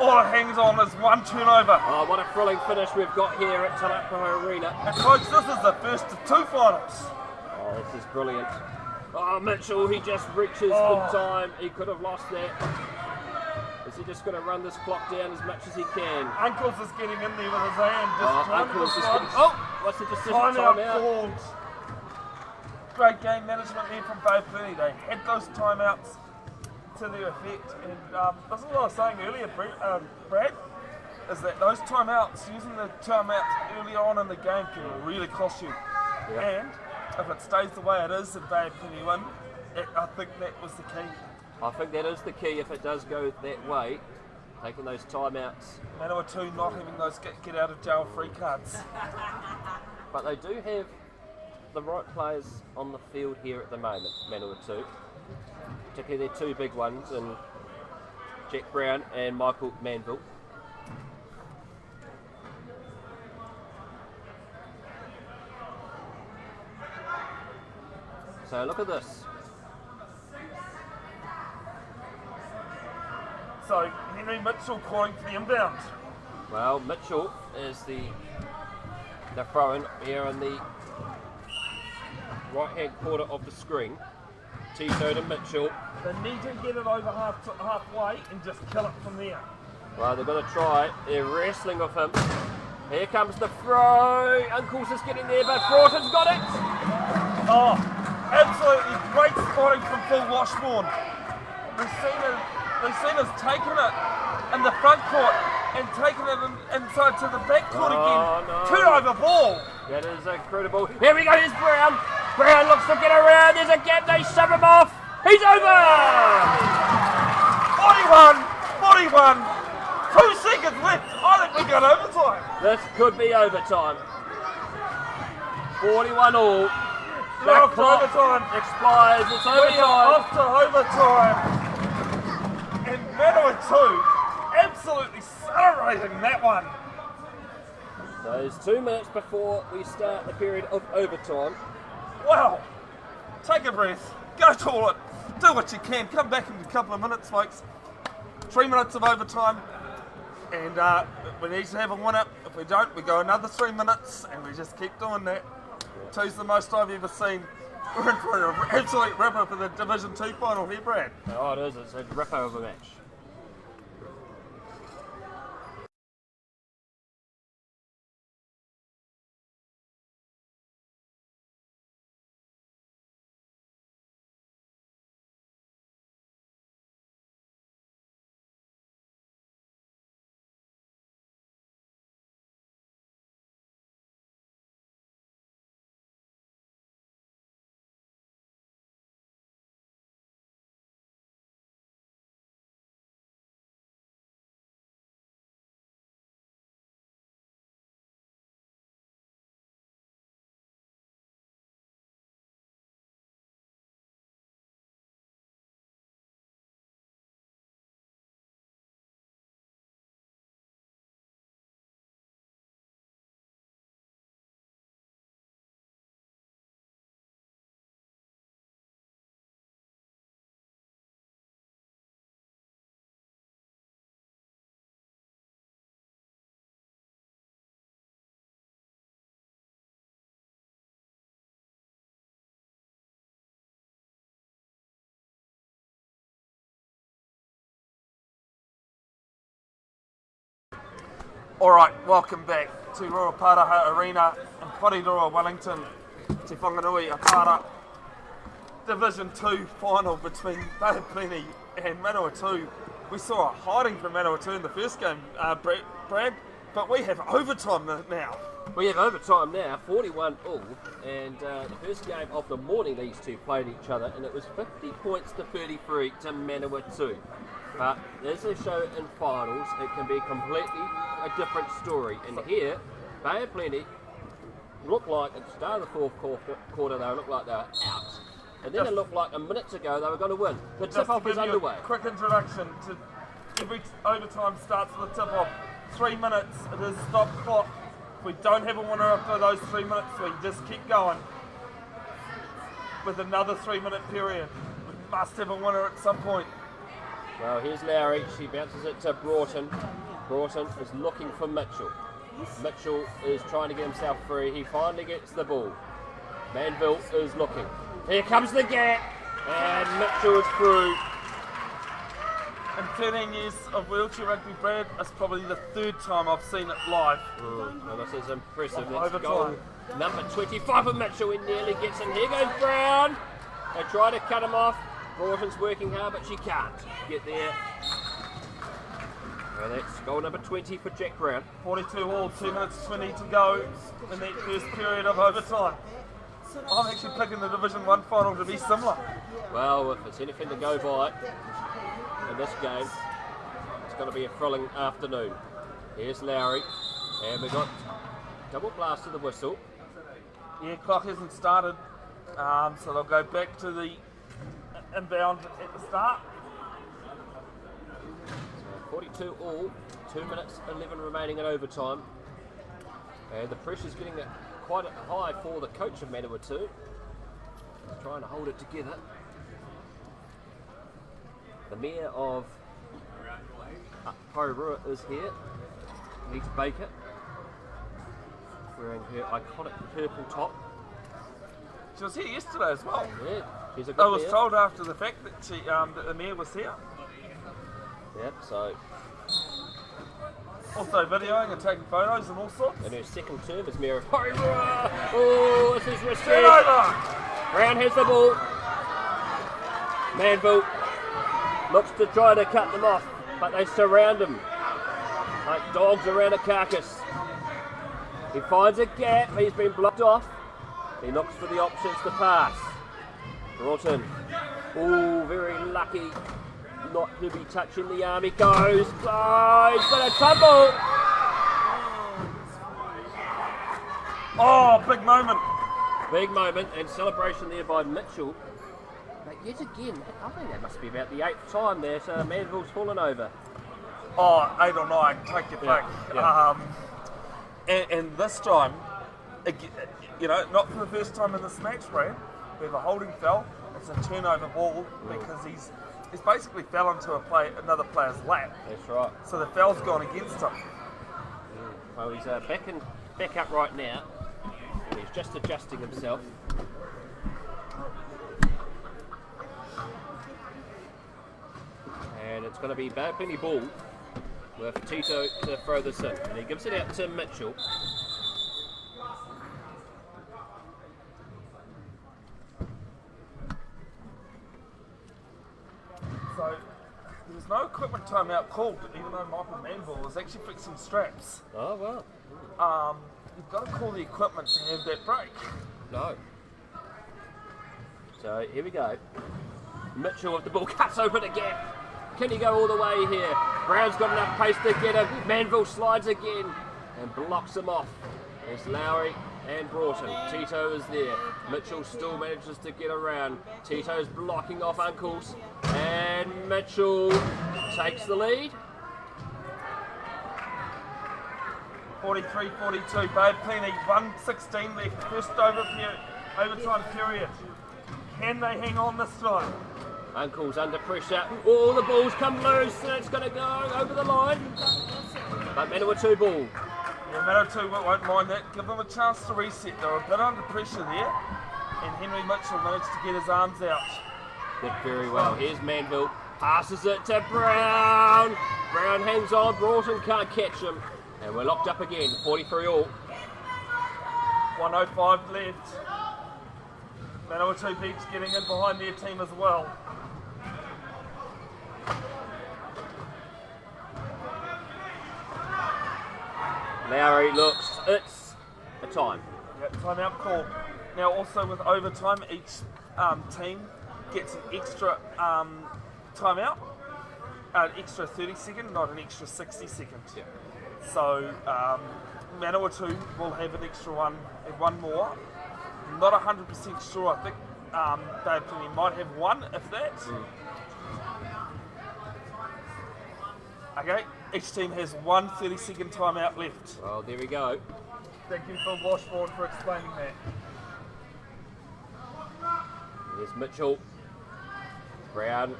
All it hangs on is one turnover. Oh, what a thrilling finish we've got here at Ruaparaha Arena. And folks, this is the first of 2 finals. Oh, this is brilliant. Oh, Mitchell, he just reaches in time. He could have lost that. Is he just going to run this clock down as much as he can? Uncles is getting in there with his hand. Just Uncles is getting... Oh, what's the decision? timeout called. Great game management there from Bay Plenty. They had those timeouts to their effect. And this is what I was saying earlier, Brad, is that those timeouts, using the timeouts earlier on in the game can really cost you. Yeah. And if it stays the way it is and Bay Plenty win, I think that was the key. I think that is the key if it does go that way, taking those timeouts. Manawatu not having those get out of jail free cards. But they do have the right players on the field here at the moment, Manawatu. Particularly their 2 big ones, and Jack Brown and Michael Manville. So look at this. So Henry Mitchell calling for the inbound. Well, Mitchell is the throw-in here on the right-hand corner of the screen. Tito to Mitchell. They need to get it over halfway and just kill it from there. Well, they're going to try. They're wrestling with him. Here comes the throw. Uncles is getting there, but Broughton's got it. Oh, absolutely great spotting from Phil Washbourne. We've seen us taking it in the front court and taking it inside to the back court again. No. Turnover ball. That is incredible. Here we go, here's Brown. Brown looks to get around. There's a gap, they shove him off. He's over! 41. 2 seconds left. I think we got overtime. This could be overtime. 41 all. We're That off to clock overtime. expires. It's We are overtime. off to overtime. And Manawatu absolutely celebrating that one. So it's 2 minutes before we start the period of overtime. Wow! Take a breath, go toilet, do what you can, come back in a couple of minutes, folks. 3 minutes of overtime, and we need to have a winner. If we don't, we go another 3 minutes, and we just keep doing that. Two's the most I've ever seen. We're in for an absolute ripper for the Division 2 final here, Brad. Oh, it is. It's a ripper of a match. Alright, welcome back to Ruaparaha Arena in Porirua, Wellington. Te Whanganui, Atara. Division 2 final between Bevin and Manawatu. We saw a hiding from Manawatu in the first game, Brad, but we have overtime now. We have overtime now, 41 all, and the first game of the morning these two played each other, and it was 50 points to 33 to Manawatu. But as they show in finals, it can be completely a different story. And here, Bay of Plenty looked like at the start of the fourth quarter, they looked like they were out. And then it looked like a minute ago they were going to win. The tip-off is underway. Quick introduction to every overtime starts with a tip-off. 3 minutes, it is stop clock. If we don't have a winner after those 3 minutes, we just keep going with another 3 minute period. We must have a winner at some point. Well, here's Lowry. She bounces it to Broughton. Broughton is looking for Mitchell. Mitchell is trying to get himself free. He finally gets the ball. Manville is looking. Here comes the gap, and Mitchell is through. In 13 years of wheelchair rugby, Brad, it's probably the third time I've seen it live. Well, this is impressive. Over That's goal number 25 of Mitchell. He nearly gets him. Here goes Brown. They try to cut him off. Broughton's working hard, but she can't get there. Well, that's goal number 20 for Jack Brown. 42 all, 2 minutes 20 to go in that first period of overtime. I'm actually picking the Division 1 final to be similar. Well, if it's anything to go by in this game, it's going to be a thrilling afternoon. Here's Lowry, and we've got double blast of the whistle. Yeah, clock hasn't started, so they'll go back to the inbound at the start. So 42 all, 2 minutes 11 remaining in overtime. And the pressure's getting quite high for the coach of Manawatu. Trying to hold it together. The mayor of Porirua is here, Nita Baker, wearing her iconic purple top. She was here yesterday as well. Yeah, she's a good I was mayor. told after the fact that that the mayor was here. Yep, so. Also videoing and taking photos and all sorts. In her second term as mayor of Porirua. Oh, this is risky. Turn over! Brown has the ball. Manville looks to try to cut them off, but they surround him like dogs around a carcass. He finds a gap, he's been blocked off. He looks for the options to pass. Broughton, oh, very lucky not to be touching the arm. He goes, oh, he's got a tumble. Oh, big moment. Big moment, and celebration there by Mitchell. But yet again, I think that must be about the 8th time that Manville's fallen over. Oh, 8 or 9, take your pick. Yeah. And this time, not for the first time in this match, Brad, we have a holding foul. It's a turnover ball because he's basically fell into another player's lap. That's right. So the foul's gone against him. Well, he's back up right now. And he's just adjusting himself. And it's going to be Bevin ball with Tito to throw this in. And he gives it out to Mitchell. So there was no equipment timeout called, even though Michael Manville was actually fixing straps. Oh, wow. You've got to call the equipment to have that break. No. So here we go. Mitchell with the ball, cuts open a gap. Can he go all the way here? Brown's got enough pace to get him. Manville slides again and blocks him off. There's Lowry and Broughton. Tito is there. Mitchell still manages to get around. Tito's blocking off Uncles. And Mitchell takes the lead. 43-42, Babe Plenty, 1:16 left, first overtime period. Can they hang on this time? Uncle's under pressure. All the balls come loose and it's going to go over the line. But Manawatu ball. Yeah, Manawatu won't mind that. Give them a chance to reset. They're a bit under pressure there. And Henry Mitchell managed to get his arms out. Did very well. Here's Manville. Passes it to Brown. Brown hangs on. Broughton can't catch him. And we're locked up again. 43 all. 1:05 left. Manawatu keeps getting in behind their team as well. Lowry looks. It's a time. Yep, timeout call. Now also with overtime, each team gets an extra timeout. An extra 30 second, not an extra 60 second. Yeah. So Manawatu will have an extra one more. Not 100% sure. I think Dave Plenty might have one, if that. Okay, each team has one 30-second timeout left. Well, there we go. Thank you, Phil Washbourne, for explaining that. There's Mitchell. Brown.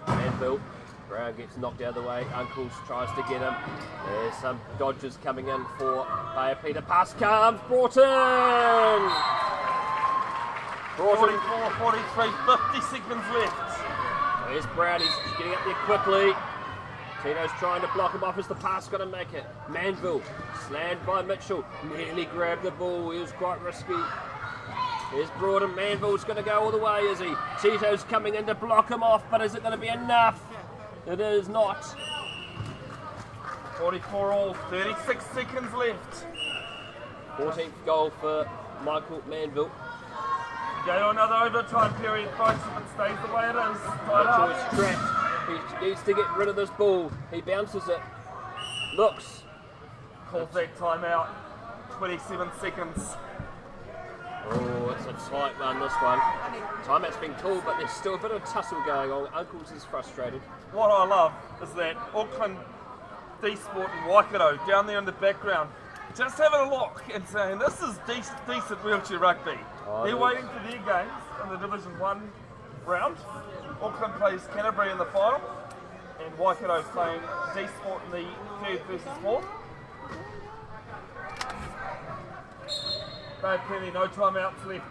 Manville. Brown gets knocked out of the way. Uncles tries to get him. There's some dodges coming in for Bayer Peter. Pass comes. Broughton! 44, 43, 50 seconds left. There's Brown. He's getting up there quickly. Tito's trying to block him off. Is the pass going to make it? Manville. Slammed by Mitchell. Nearly grabbed the ball. He was quite risky. There's Broughton. Manville's going to go all the way, is he? Tito's coming in to block him off, but is it going to be enough? It is not. 44 all, 36 seconds left. 14th goal for Michael Manville. Go to another overtime period, folks, if it stays the way it is. Mitchell is trapped. He needs to get rid of this ball. He bounces it. Looks. Calls that timeout. 27 seconds. Oh, it's a tight one, this one. Timeout's been called, but there's still a bit of tussle going on. Uncles is frustrated. What I love is that Auckland D-Sport and Waikato down there in the background just having a look and saying this is decent wheelchair rugby. Oh, they're waiting for their games in the Division 1 round. Auckland plays Canterbury in the final and Waikato playing D-Sport in the 3rd versus 4th. No penny, no timeouts left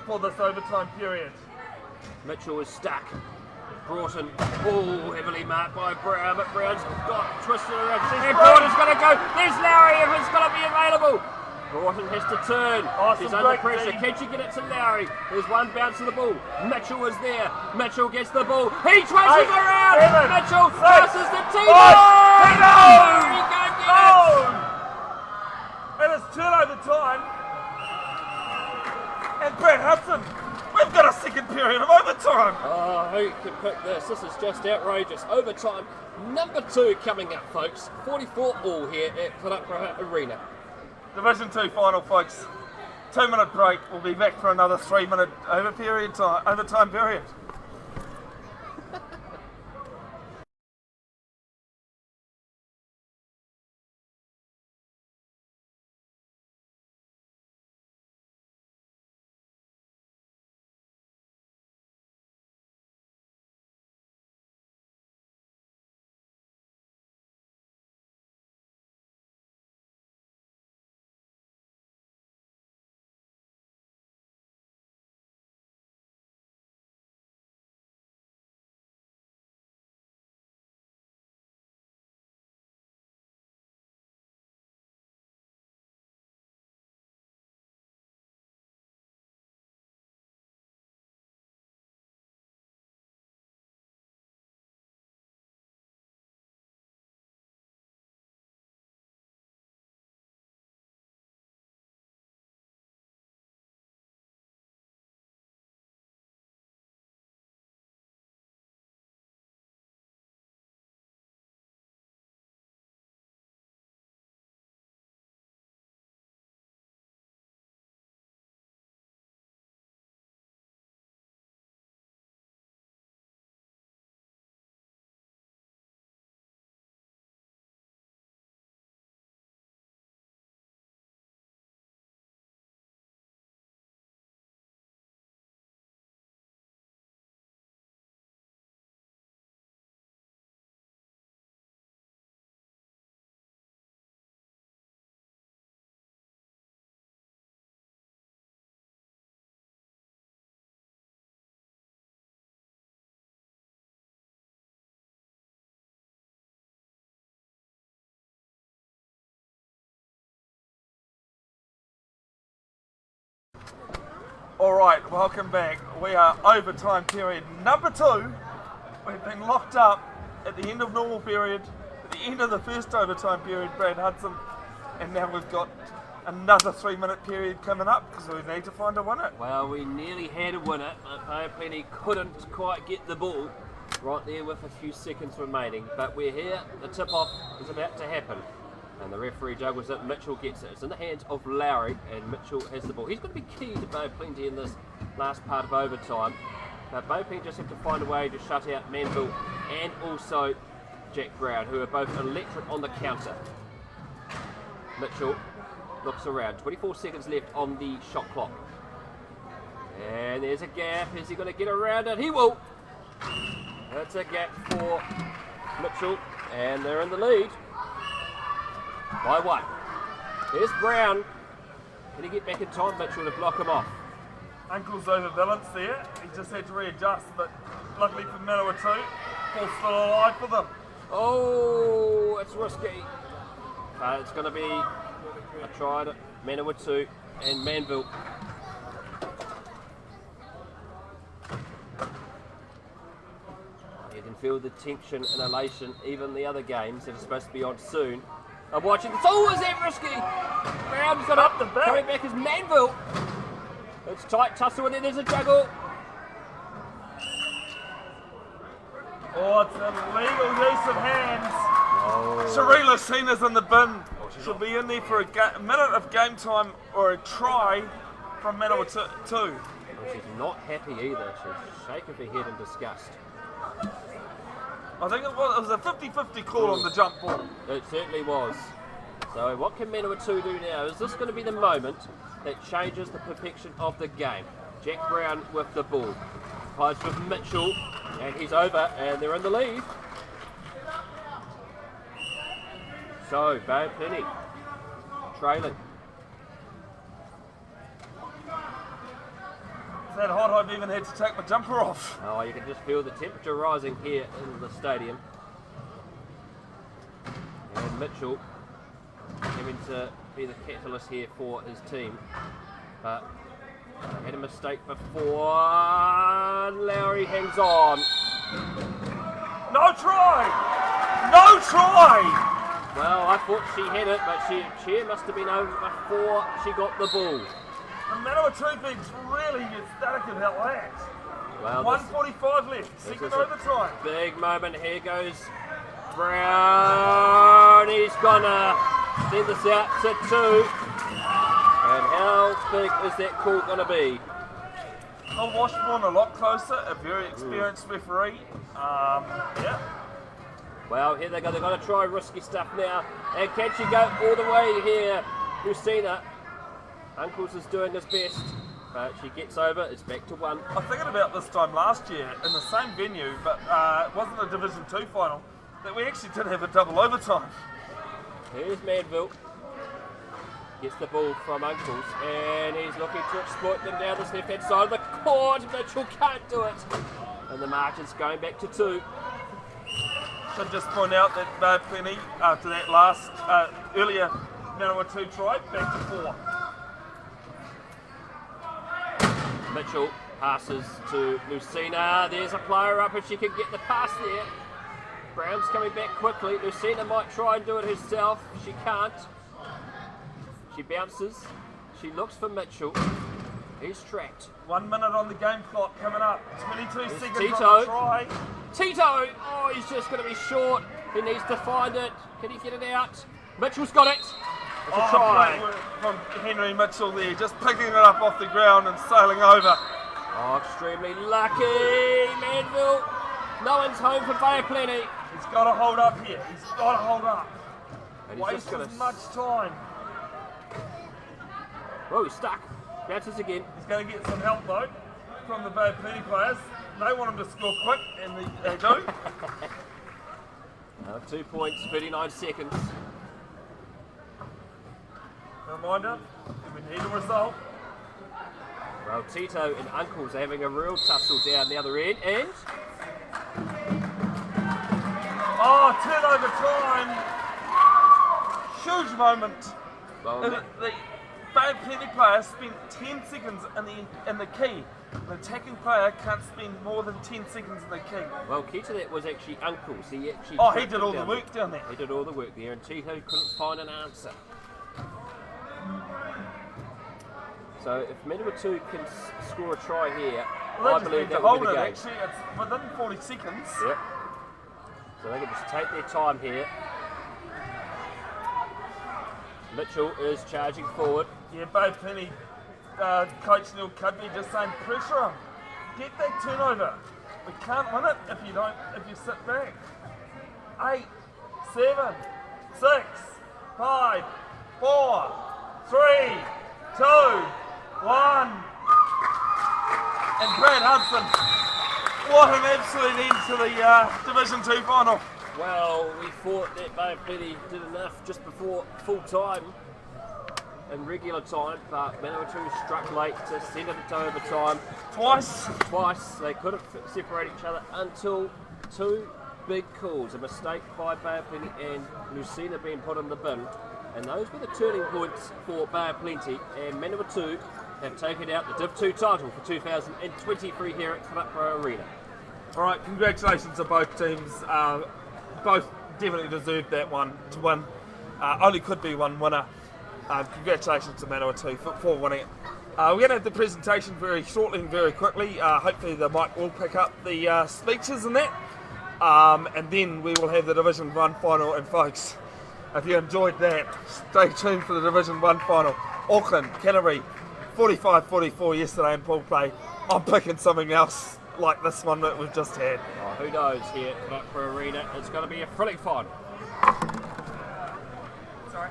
for this overtime period. Mitchell is stuck. Broughton, oh, heavily marked by Brown, but Brown's got twisted around. And Broughton's going to go. There's Lowry if it's going to be available. Broughton has to turn. He's under pressure. Can she get it to Lowry? There's one bounce of the ball. Mitchell is there. Mitchell gets the ball. He twists around. Mitchell passes to Tito. Tito! He can't get it. And it's turnover time. And Brad Hudson, we've got a second period of overtime. Oh, who could pick this? This is just outrageous. Overtime number 2 coming up, folks. 44 all here at Ruaparaha Arena. Division 2 final, folks. 2-minute break. We'll be back for another 3-minute overtime period. Alright, welcome back. We are overtime period number 2. We've been locked up at the end of normal period, at the end of the first overtime period, Brad Hudson, and now we've got another 3-minute period coming up because we need to find a winner. Well, we nearly had a winner, but Plenty couldn't quite get the ball right there with a few seconds remaining. But we're here, the tip-off is about to happen. And the referee juggles it, Mitchell gets it. It's in the hands of Lowry, and Mitchell has the ball. He's going to be key to Bo Plenty in this last part of overtime. But Bo Plenty just have to find a way to shut out Manville and also Jack Brown, who are both electric on the counter. Mitchell looks around. 24 seconds left on the shot clock. And there's a gap. Is he going to get around it? He will. That's a gap for Mitchell, and they're in the lead by 1. There's Brown. Can he get back in time, Mitchell, to block him off? Uncle's overbalanced there. He just had to readjust, but luckily for Manawatu, ball's still alive for them. Oh, it's risky. It's going to be a try to Manawatu and Manville. You can feel the tension and elation, even the other games that are supposed to be on soon. I'm watching this. Oh, is that risky? Brown's got up the back. Coming back is Manville. It's tight tussle, and then there's a juggle. Oh, it's an illegal use of hands. Sharila Sina's in the bin. She'll be in there for a minute of game time or a try from Manawatu. Well, she's not happy either. She's shaking her head in disgust. I think it was a 50-50 call on the jump ball. It certainly was. So what can Manawatu do now? Is this going to be the moment that changes the perfection of the game? Jack Brown with the ball. Plays with Mitchell, and he's over, and they're in the lead. So, Bo Plenty trailing. That hot, I've even had to take my jumper off. Oh, you can just feel the temperature rising here in the stadium. And Mitchell having to be the catalyst here for his team. But they had a mistake before. Lowry hangs on. No try! No try! Well, I thought she had it, but she must have been over before she got the ball. The Manawatu being really ecstatic about that. Well, 1:45 left, second overtime. Big moment. Here goes Brown. He's gonna send this out to 2. And how big is that call gonna be? Oh, Washburn a lot closer, a very experienced referee. Yeah. Well, here they go. They're going to try risky stuff now. And can she go all the way here? Lucina. Uncles is doing his best. But she gets over. It's back to 1. I'm thinking about this time last year in the same venue, but it wasn't a Division 2 final, that we actually did have a double overtime. Here's Manville. Gets the ball from Uncles. And he's looking to exploit them down this left-hand side of the court. Mitchell can't do it. And the margin's going back to 2. Should just point out that Bo Plenty, after that last earlier Manawatu try, back to 4. Mitchell passes to Lucina. There's a player up if she can get the pass there. Brown's coming back quickly. Lucina might try and do it herself. She can't. She bounces. She looks for Mitchell. He's tracked. 1 minute on the game clock coming up. 22 seconds Tito. on the try. Tito! Oh, he's just going to be short. He needs to find it. Can he get it out? Mitchell's got it. It's a try. Great work from Henry Mitchell there, just picking it up off the ground and sailing over. Oh, extremely lucky. Manville. No one's home for Bay Plenty. He's got to hold up here. He's got to hold up. And he's Waste just gonna as much time. Oh, he's stuck. Bounces again. He's going to get some help though from the Bay Plenty players. They want him to score quick, and they do. 2 points, 39 seconds. A reminder, we need a result. Well, Tito and Uncles are having a real tussle down the other end, and turnover time. Huge moment. well, The Bay Plenty player spent 10 seconds in the key. An attacking player can't spend more than 10 seconds in the key. Well, key to that was actually Uncles. He actually He did all the work down there. He did all the work there, and Tito couldn't find an answer. So if Manawatu can score a try here, I believe that will be the game. Actually, it's within 40 seconds. Yep. So they can just take their time here. Mitchell is charging forward. Yeah, Bay Plenty coach Neil Cudby just saying pressure him. Get that turnover. We can't win it if you sit back. 8, 7, 6, 5, 4, 3, 2, 1. And Brad Hudson, what an absolute end to the Division 2 final. Well, we thought that Bay Plenty did enough just before full time in regular time, but Manawatu struck late to send it to overtime. Twice. They couldn't separate each other until two big calls. A mistake by Bay Plenty and Lucina being put in the bin. And those were the turning points for Bay Plenty, and Manawatu have taken out the Div 2 title for 2023 here at Ruaparaha Arena. Alright, congratulations to both teams. Both definitely deserved that one to win. Only could be one winner. Congratulations to Manawatu for winning it. We're going to have the presentation very shortly and very quickly. Hopefully the mic will pick up the speeches and that. And then we will have the Division 1 final. And folks, if you enjoyed that, stay tuned for the Division 1 final. Auckland, Canterbury, 45-44 yesterday in pool play. I'm picking something else like this one that we've just had. Oh, who knows here at Ruaparaha Arena. It's going to be a thrilling final. Sorry.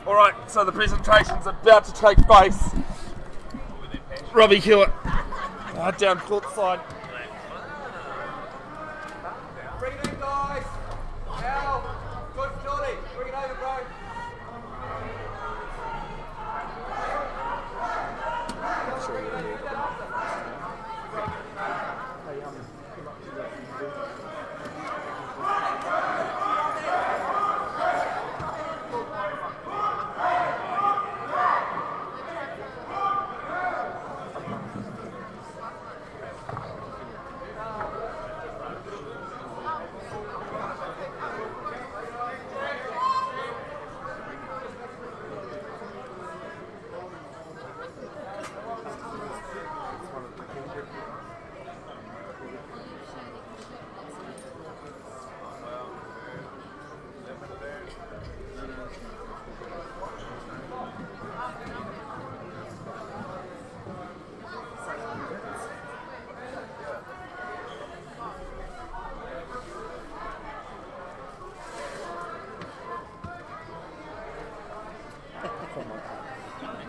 Alright, so the presentation's about to take place. Robbie Hewitt, down court side. Bring it in, guys. Al, good Johnny. Bring it over, bro.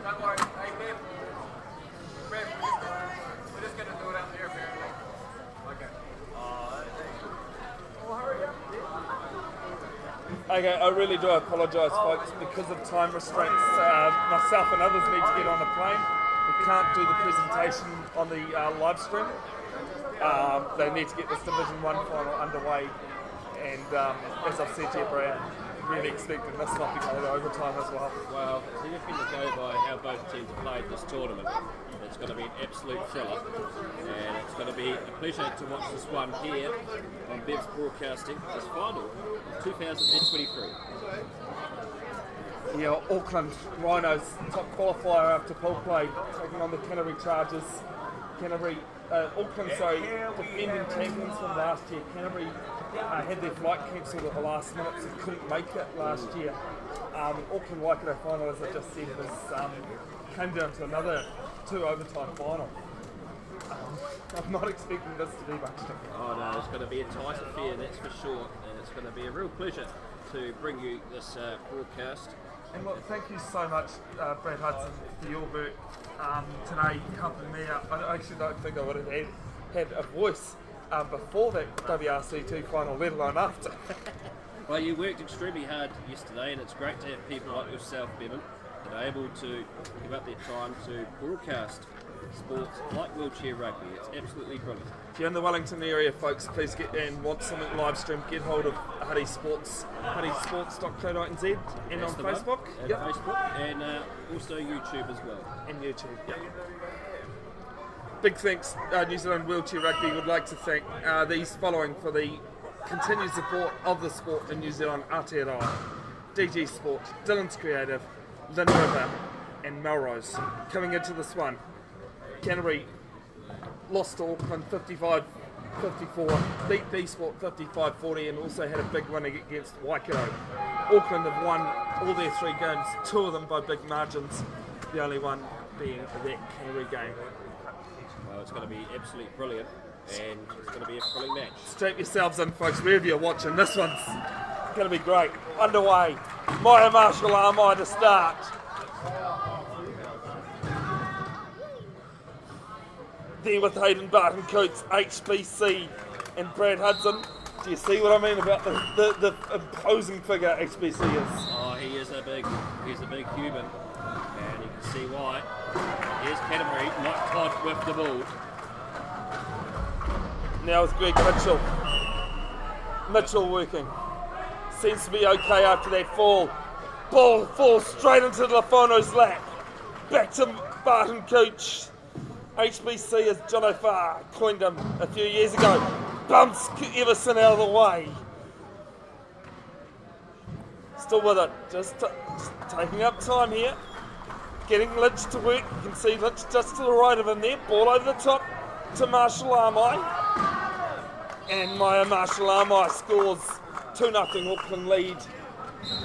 Don't worry. Hey, Bev. Bev, we're just going to do it out there, apparently. Okay. Okay, I really do apologise, folks, because of time restraints. Myself and others need to get on a plane. We can't do the presentation on the live stream. They need to get this Division 1 final underway, and as I've said to you, Brad, really expecting this not to go to overtime as well. Well, it's anything to go by how both teams have played this tournament. It's going to be an absolute thriller, and it's going to be a pleasure to watch this one here on Bev's Broadcasting, this final of 2023. Yeah, Auckland Rhinos top qualifier after pool play, taking on the Canterbury Chargers. Auckland, defending champions from last year. Canterbury had their flight cancelled at the last minute, so couldn't make it last year. Auckland Waikato final, as I just said, came down to another 2 overtime final. I'm not expecting this to be much different. Oh no, it's going to be a tight affair, that's for sure, and it's going to be a real pleasure to bring you this broadcast. And look, thank you so much, Brad Hudson, for your work today, helping me out. I actually don't think I would have had a voice before that WRC 2 final, let alone after. Well, you worked extremely hard yesterday, and it's great to have people like yourself, Bevin, that are able to give up their time to broadcast sports like wheelchair rugby. It's absolutely brilliant. If you're in the Wellington area, folks, please get and want something live stream, get hold of Huddy Sports, huddysports.co.nz, and That's on the one. Facebook. And Yep. Facebook, and also YouTube as well. And YouTube. Yep. Big thanks, New Zealand Wheelchair Rugby would like to thank these following for the continued support of the sport in New Zealand: Aotearoa, DG Sport, Dylan's Creative, Lynn River, and Melrose. Coming into this one, Canterbury lost to Auckland 55-54, beat B Sport 55-40, and also had a big win against Waikato. Auckland have won all their 3 games, 2 of them by big margins, the only one being that Canterbury game. Well, it's going to be absolutely brilliant, and it's going to be a thrilling match. Strap yourselves in, folks, wherever you're watching. This one's going to be great. Underway. Maya Marshall Armai to start. There with Hayden Barton Coots, HBC, and Brad Hudson. Do you see what I mean about the imposing figure HBC is? Oh, he's a big human, and you can see why. Here's Canterbury, not Todd with the ball. Now it's Greg Mitchell. Mitchell working. Seems to be okay after that fall. Ball falls straight into Lafono's lap. Back to Barton Cooch. HBC, as John O'Farr coined him a few years ago, bumps Everson out of the way. Still with it, just taking up time here. Getting Lynch to work. You can see Lynch just to the right of him there. Ball over the top to Marshall Armai. And Maya Marshall Armai scores 2-0 Auckland lead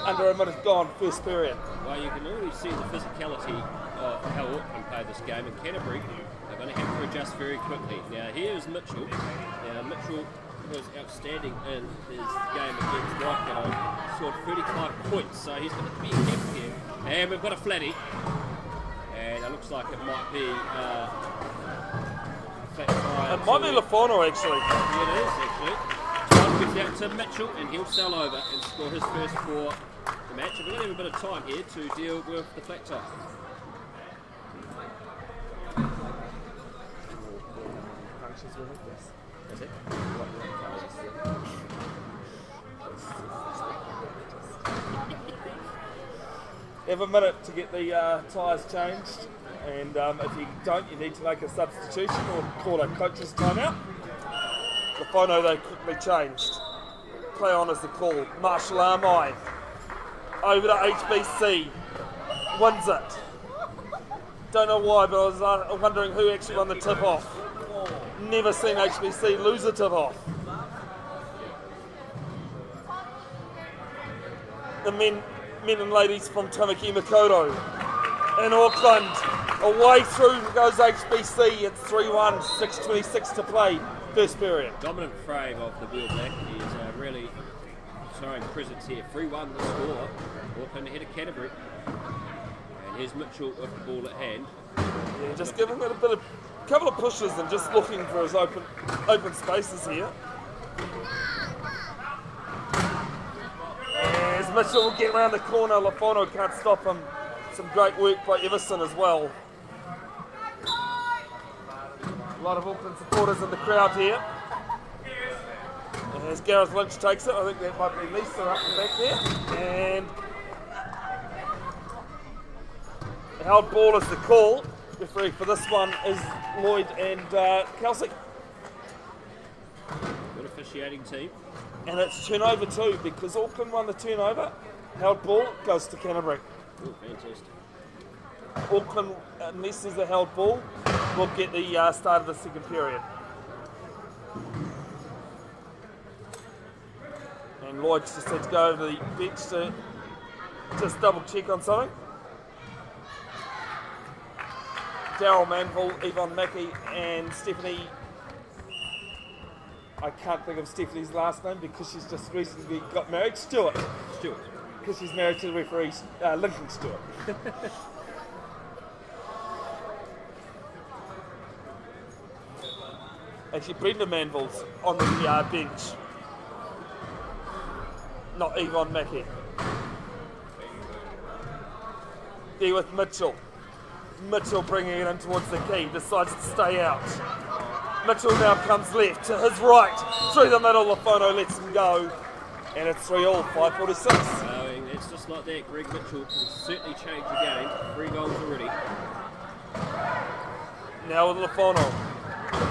under a minute gone, first period. Well, you can already see the physicality of how Auckland played this game, and Canterbury are going to have to adjust very quickly. Now, here's Mitchell. Now, Mitchell was outstanding in his game against Waikato. Scored 35 points, so he's going to be kept here. And we've got a flatty. And it looks like it might be flat tire. It might be Lafono, actually. Yeah, it is, actually. One gets out to Mitchell, and he'll sail over and score his first for the match. And we're going to have a bit of time here to deal with the flat tire. That's it. You have a minute to get the tyres changed, and if you don't, you need to make a substitution or call a coach's timeout. Lafono, they quickly changed. Play on as the call. Marshall Armai over to HBC, wins it. Don't know why, but I was wondering who actually won the tip off. Never seen HBC lose a tip off. The men and ladies from Tamaki Makoto in Auckland. Away through goes HBC. It's 3-1, 6:26 to play, first period. Dominant frame of the Blue Black is really showing presence here. 3-1 the score. Auckland ahead of Canterbury. And here's Mitchell with the ball at hand. Yeah, just giving it a couple of pushes and just looking for his open spaces here. As Mitchell will get round the corner, Lafono can't stop him. Some great work by Everson as well. A lot of Auckland supporters in the crowd here. And as Gareth Lynch takes it, I think that might be Lisa up the back there. And the held ball is the call. Referee for this one is Lloyd and Kelsey. Good officiating team. And it's turnover too, because Auckland won the turnover. Held ball goes to Canterbury. Oh, fantastic. Auckland, unless there's a held ball, will get the start of the second period. And Lloyd just had to go over the bench to just double check on something. Daryl Manville, Yvonne Mackey, and Stephanie. I can't think of Stephanie's last name because she's just recently got married. Stewart. Because she's married to the referee, Lincoln Stewart. Actually, Brenda Manville's on the bench. Not Yvonne Mackey. There with Mitchell. Mitchell bringing it in towards the key, decides to stay out. Mitchell now comes left to his right, through the middle, Lafono lets him go, and it's 3-all, 5:46. It's just like that. Greg Mitchell can certainly change the game. 3 goals already. Now with Lafono.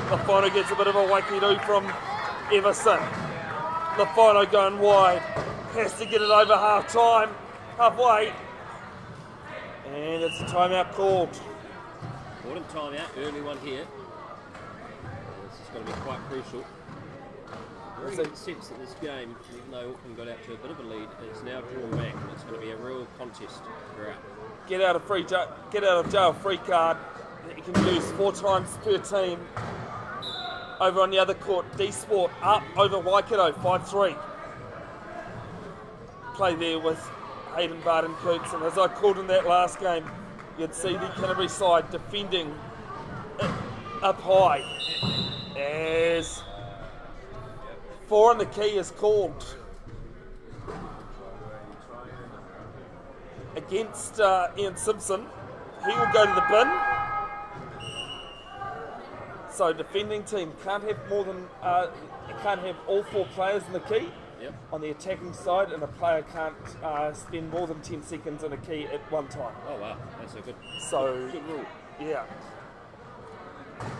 Lafono gets a bit of a wacky-do from Everson. Lafono going wide, has to get it over halfway, and it's a timeout called. Important timeout, early one here. This is going to be quite crucial. Very good sense that this game, even though Auckland got out to a bit of a lead, is now drawn back, and it's going to be a real contest throughout. Get out of jail free card that you can use 4 times per team. Over on the other court, D-Sport up over Waikato, 5-3. Play there with Hayden Barden-Coots, and as I called in that last game, you'd see the Canterbury side defending up high as 4 on the key is called against Ian Simpson. He will go to the bin. So defending team can't have all 4 players in the key. Yep. On the attacking side, and a player can't spend more than 10 seconds in a key at one time. Oh wow, that's a good rule. Yeah.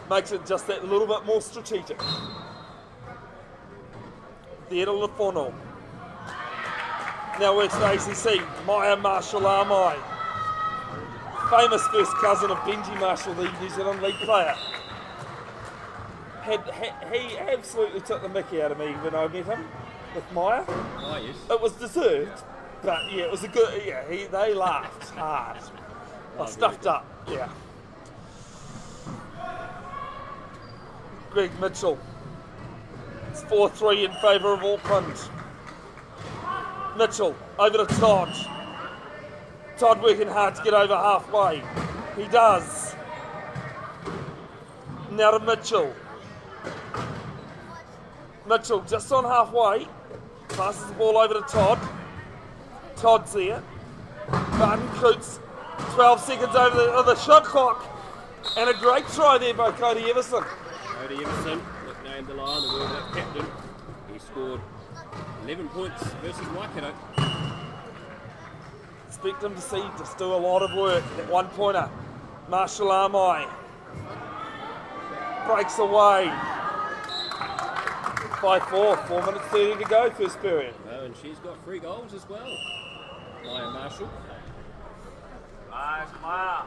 Makes it just that little bit more strategic. There to Lafono. Now works for ACC, Maya Marshall-Armai. Famous first cousin of Benji Marshall, the New Zealand league player. He absolutely took the mickey out of me when I met him with Maya. Oh yes. It was deserved, but yeah, it was a good, they laughed hard. I stuffed up, yeah. Greg Mitchell. It's 4-3 in favour of Auckland. Mitchell over to Todd. Todd working hard to get over halfway. He does. Now to Mitchell. Mitchell just on halfway. Passes the ball over to Todd. Todd's there. Barton Coots. 12 seconds over the shot clock. And a great try there by Cody Everson. Cody Everson, nicknamed the Lion, the World Cup captain. He scored 11 points versus Waikato. Expect him to just do a lot of work. That 1-pointer. Marshall-Armai. Breaks away. 5-4, 4 minutes 30 to go, first period. Oh, and she's got 3 goals as well. Maya Marshall. Nice, Maya.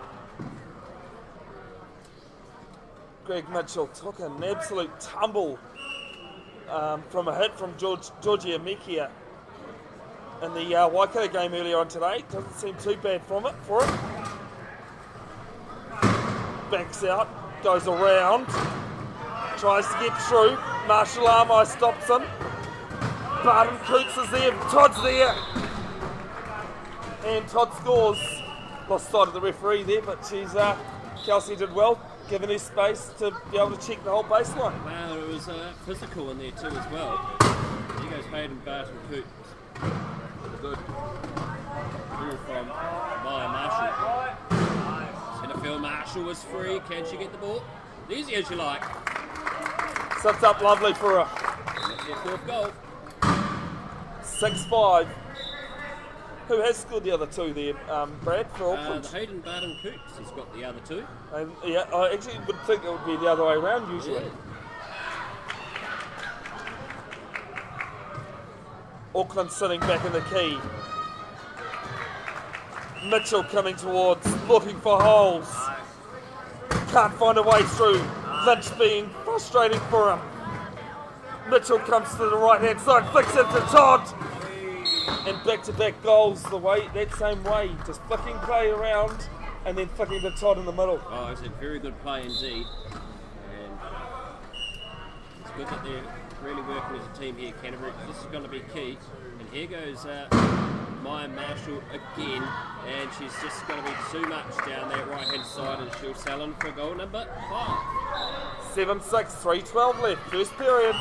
Greg Mitchell took an absolute tumble from a hit from Georgia Mekia in the Waikato game earlier on today. Doesn't seem too bad for it. Backs out, goes around, tries to get through. Marshall-Armai stops him. Barton Coots is there, Todd's there. And Todd scores. Lost sight of the referee there, but Kelsey did well, given his space to be able to check the whole baseline. Well, it was physical in there too as well. There goes Hayden Barton-Coots. Good. Ball from Maya Marshall. Centre Marshall was free. Can she get the ball? Easy as you like. Sets up lovely for her. That's their 4th goal. 6-5. Who has scored the other 2 there, Brad, for Auckland? The Hayden Barton-Coots has got the other 2. Yeah, I actually would think it would be the other way around usually. Yeah. Auckland sitting back in the key. Mitchell coming towards, looking for holes. Can't find a way through. Lynch being frustrating for him. Mitchell comes to the right hand side, flicks it to Todd. And back-to-back goals that same way. Just flicking play around and then flicking to Todd in the middle. Oh, it's a very good play indeed. And it's good that they're really working as a team here, Canterbury. This is going to be key. And here goes Maya Marshall again. And she's just going to be too much down that right-hand side, and she'll sell in for goal number 5. 7-6, 3:12 left, first period.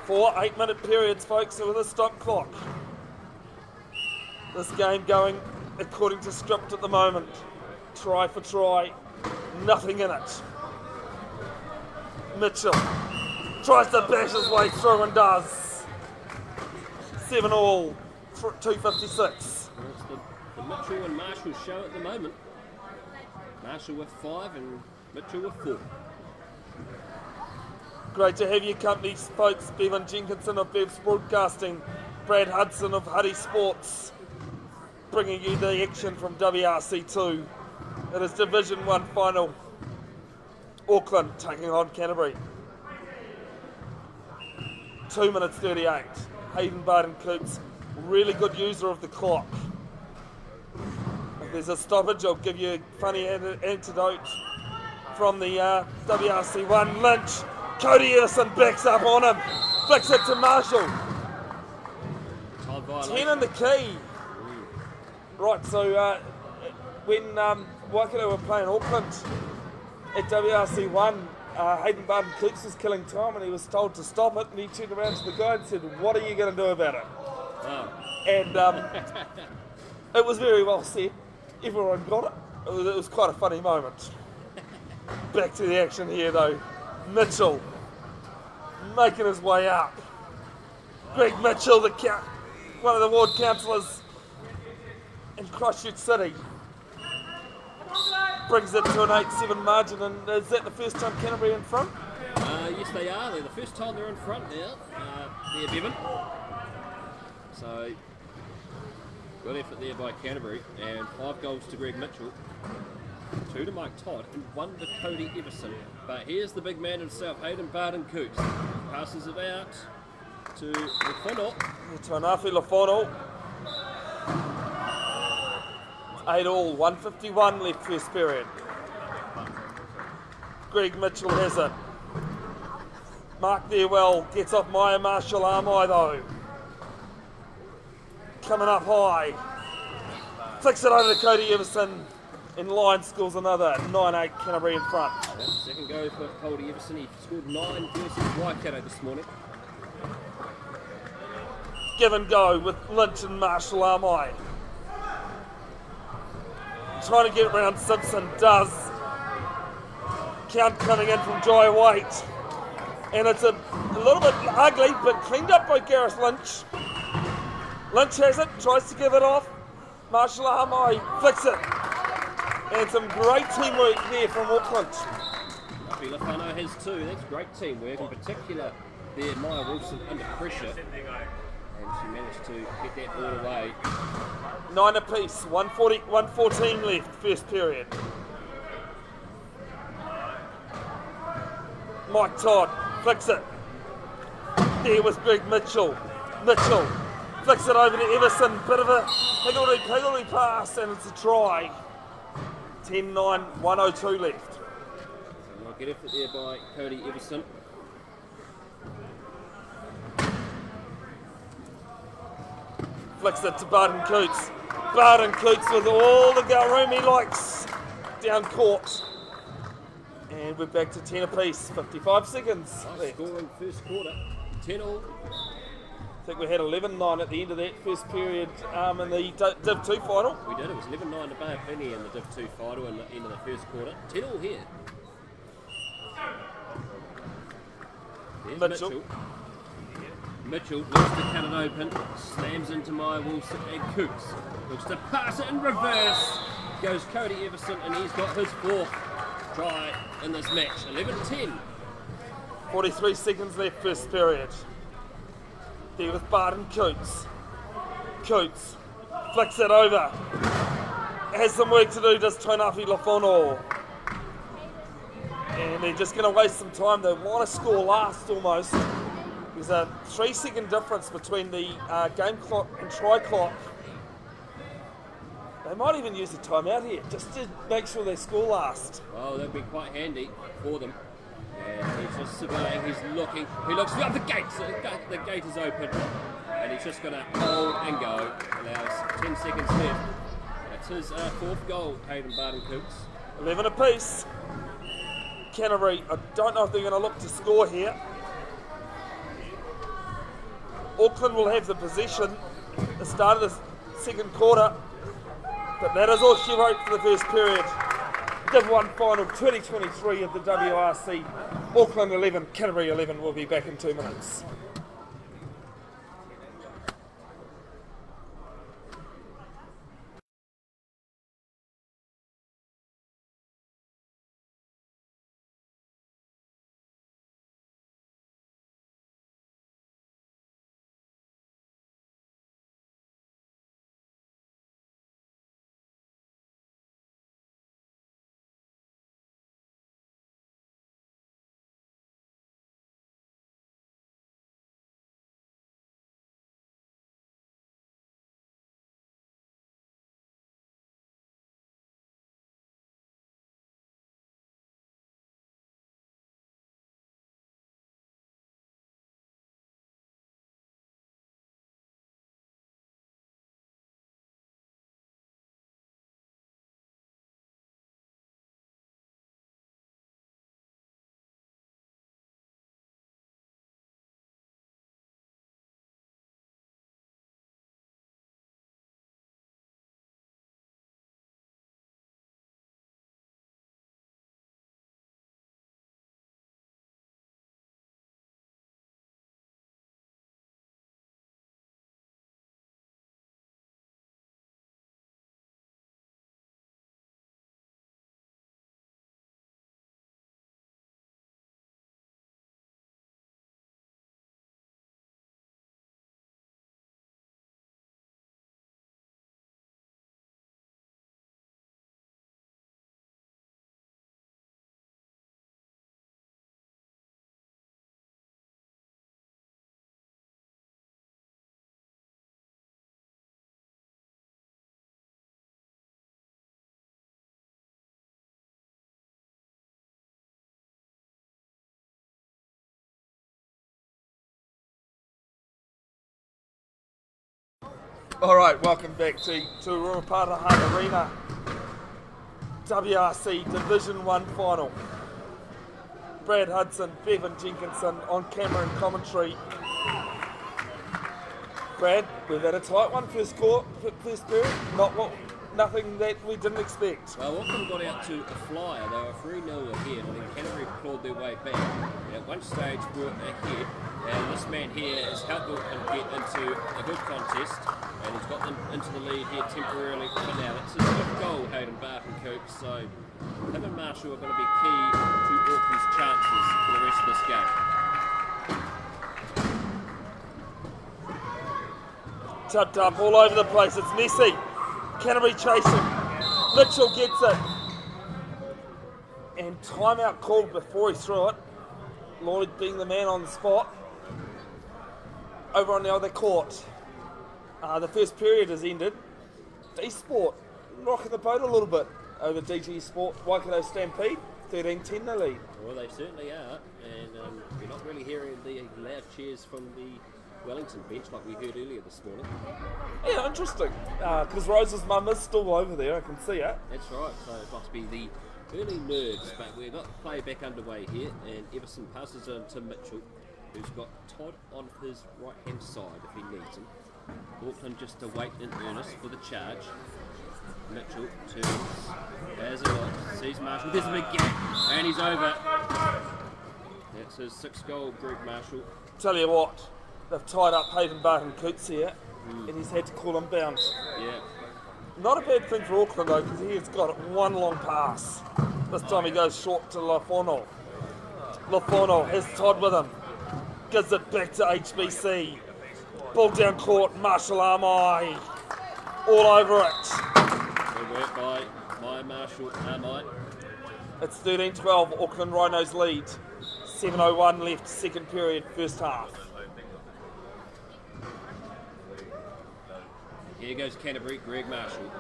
4 8-minute periods, folks, with a stop clock. This game going according to script at the moment. Try for try. Nothing in it. Mitchell tries to bash his way through and does. 7-all, 2:56. Well, it's the Mitchell and Marshall show at the moment. Marshall with 5 and Mitchell with 4. Great to have your company, folks. Bevin Jenkinson of Bev's Broadcasting, Brad Hudson of Huddy Sports, bringing you the action from WRC2. It is Division 1 final. Auckland taking on Canterbury. 2 minutes 38. Hayden Barden-Coops, really good user of the clock. If there's a stoppage, I'll give you a funny antidote from the WRC1. Lynch, Cody Everson backs up on him, flicks it to Marshall. 10 in the key. Right, so when Waikato were playing Auckland at WRC1, Hayden Barden-Coops was killing time and he was told to stop it, and he turned around to the guy and said, "What are you going to do about it?" Wow. And it was very well said. Everyone got it. It was quite a funny moment. Back to the action here though. Mitchell making his way up. Greg Mitchell, one of the ward councillors in Christchurch City, brings it to an 8-7 margin. And is that the first time Canterbury in front? Yes, they are. They're the first time they're in front now. They're Bevin. So, good effort there by Canterbury, and 5 goals to Greg Mitchell, 2 to Mike Todd, and 1 to Cody Everson. But here's the big man himself, Hayden Barden-Coops. Passes it out to Lefono. Tainafi Lefono. 8-all, 1:51 left first period. Greg Mitchell has it. Mark there well, gets off Maya Marshall Armai though. Coming up high. Flicks it over to Cody Everson. And Lyon scores another. 9-8 Canterbury in front. Yep, second go for Cody Everson. He scored 9 versus Waikato this morning. Give and go with Lynch and Marshall Armai. Trying to get around Simpson, does. Count coming in from dry weight. And it's a little bit ugly, but cleaned up by Gareth Lynch. Lynch has it, tries to give it off. Marshall Armai flicks it. And some great teamwork there from Auckland. Lucky Lefano has 2. That's great teamwork. In particular, there Maya Wilson under pressure. And she managed to get that ball away. 9 apiece, 1:14 left, first period. Mike Todd flicks it. There was Greg Mitchell. Mitchell flicks it over to Everson. Bit of a higgledy pass, and it's a try. 10-9, 1:02 left. So good effort there by Cody Everson. Flicks it to Barden-Coots. Barden-Coots with all the go room he likes down court. And we're back to 10 apiece, 55 seconds Nice left. scoring first quarter. 10-all. I think we had 11-9 at the end of that first period in the Div 2 final. We did. It was 11-9 to Bay of Plenty in the Div 2 final in the end of the first quarter. 10-all here. There's Mitchell. Mitchell looks to cut it open, slams into Maya Wilson and Cooks. Looks to pass it in reverse. Goes Cody Everson, and he's got his 4th try in this match. 11-10. 43 seconds left first period. There with Barden-Coots. Coots flicks it over. Has some work to do, does Tainafi Lefono. And they're just going to waste some time. They want to score last almost. There's a 3-second difference between the game clock and try clock. They might even use a timeout here just to make sure they score last. Well, that'd be quite handy for them. And he's just surveying, he's looking, he looks at the gate, so the gate is open. And he's just going to hold and go. Allows 10 seconds left. That's his 4th goal, Hayden Barden-Coops. 11 apiece. Canterbury, I don't know if they're going to look to score here. Auckland will have the possession at the start of the second quarter, but that is all she wrote for the first period. Div 1 final 2023 of the WRC. Auckland 11, Canterbury 11. We'll be back in 2 minutes. Alright, welcome back to Ruaparaha Arena. WRC Division 1 final. Brad Hudson, Bevin, Jenkinson on camera and commentary. Brad, we've had a tight one first period. Nothing that we didn't expect. Well, Auckland got out to a flyer. They were 3-0 ahead, and then Canterbury clawed their way back. And at one stage, were ahead, and this man here has helped Auckland get into a good contest, and he's got them into the lead here temporarily for now. It's his fifth goal, Hayden Barton Coops, so him and Marshall are going to be key to Auckland's chances for the rest of this game. Tucked up all over the place, it's messy. Canterbury chasing, Mitchell gets it, and timeout called before he threw it. Lloyd being the man on the spot. Over on the other court, the first period has ended. D-Sport rocking the boat a little bit over DG Sport. Waikato Stampede, 13-10 the lead. Well, they certainly are, and you're not really hearing the loud cheers from the Wellington bench like we heard earlier this morning. Yeah, interesting. Because Rose's mum is still over there, I can see it. That's right, so it must be the early nerves, but we've got play back underway here, and Everson passes on to Mitchell, who's got Todd on his right hand side if he needs him. Auckland just to wait in earnest for the charge. Mitchell turns, has a look, sees Marshall, there's a big gap, and he's over. That's his 6th goal, Greg Marshall. Tell you what, they've tied up Hayden Barton Coots here, and he's had to call him bound. Yeah. Not a bad thing for Auckland though, because he has got one long pass. This time he goes short to Lafono. Lafono has Todd with him. Gives it back to HBC. Ball down court, Marshall Armai. All over it. Good work by Marshall Armai. It's 13-12, Auckland Rhinos lead. 7:01 left, second period, first half. Here goes Canterbury, Greg Marshall.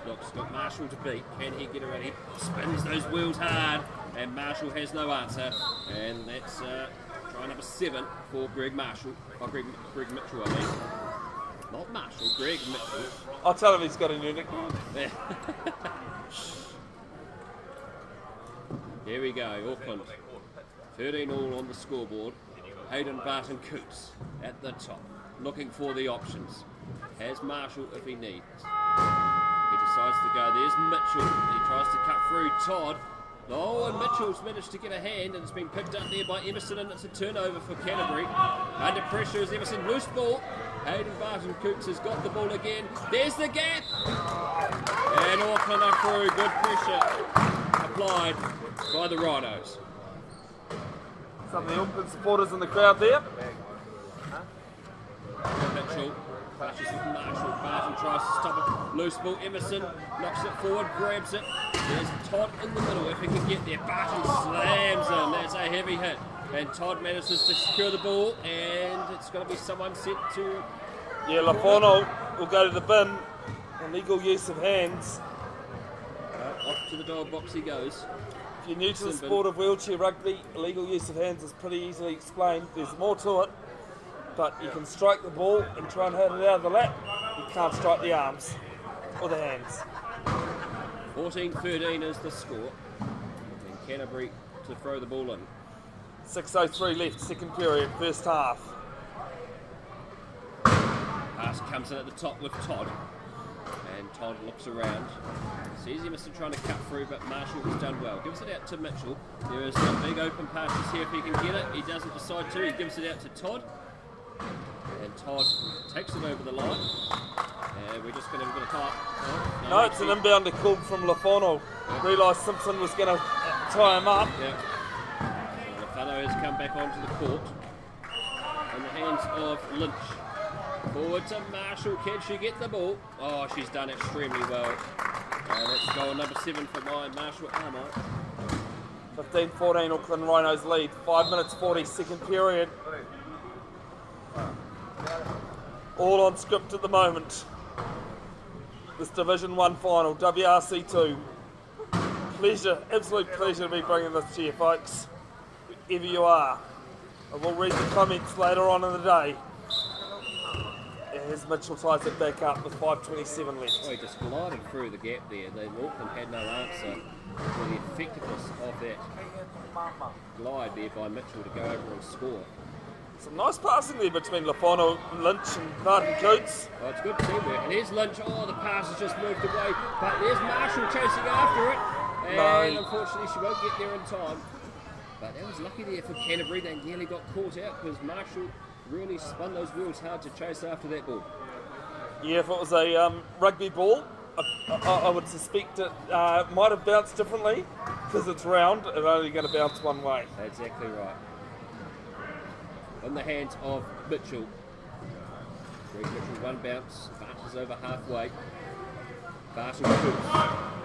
Looks got Marshall to beat. Can he get around? He spins those wheels hard, and Marshall has no answer. And that's try number 7 for Greg Marshall. Oh, Greg Mitchell, I mean. Not Marshall, Greg Mitchell. I'll tell him he's got a new nickname. Here we go, Auckland. 13-all on the scoreboard. Hayden Barton Coots at the top, looking for the options. Has Marshall if he needs. He decides to go. There's Mitchell. He tries to cut through Todd. Oh, and Mitchell's managed to get a hand, and it's been picked up there by Emerson, and it's a turnover for Canterbury. Under pressure is Emerson. Loose ball. Hayden Barton-Coots has got the ball again. There's the gap. And Auckland are through. Good pressure applied by the Rhinos. Some of the Auckland supporters in the crowd there. Mitchell clashes with Marshall. Barton tries to stop it. Loose ball. Emerson knocks it forward, grabs it. There's Todd in the middle. If he can get there, Barton slams him. That's a heavy hit. And Todd manages to secure the ball, and it's going to be someone sent to... Yeah, Lafono will go to the bin. Illegal use of hands. Off to the dog box he goes. If you're new to the sport of wheelchair rugby, illegal use of hands is pretty easily explained. There's more to it, but you can strike the ball and try and hit it out of the lap. You can't strike the arms or the hands. 14-13 is the score. And Canterbury to throw the ball in. 6:03 left, second period, first half. Pass comes in at the top with Todd. And Todd looks around. Sees Emerson trying to cut through, but Marshall has done well. Gives it out to Mitchell. There is a big open pass here if he can get it. He doesn't decide to. He gives it out to Todd. And Todd takes it over the line. And we're just going to have a bit of time. No, it's an inbounder call from Lafono. Realised Simpson was going to tie him up. Yeah. Lafano has come back onto the court. In the hands of Lynch. Forward to Marshall. Can she get the ball? Oh, she's done extremely well. And it's goal number 7 for my Marshall Armour. 15-14 Auckland Rhinos lead. 5 minutes 40, second period. All on script at the moment. This Division 1 final, WRC 2. Pleasure, absolute pleasure to be bringing this to you folks, wherever you are. I will read the comments later on in the day. As Mitchell ties it back up with 5:27 left. Oh, he just glided through the gap there. Auckland had no answer for the effectiveness of that glide there by Mitchell to go over and score. Some nice passing there between Lafono, Lynch and Barton-Coots. Oh, it's good teamwork. And there's Lynch. Oh, the pass has just moved away. But there's Marshall chasing after it. And unfortunately she won't get there in time. But that was lucky there for Canterbury. They nearly got caught out because Marshall really spun those wheels hard to chase after that ball. Yeah, if it was a rugby ball, I would suspect it might have bounced differently because it's round and only going to bounce one way. That's exactly right. In the hands of Mitchell. Greg Mitchell, one bounce. Barton's over halfway. Barton Coots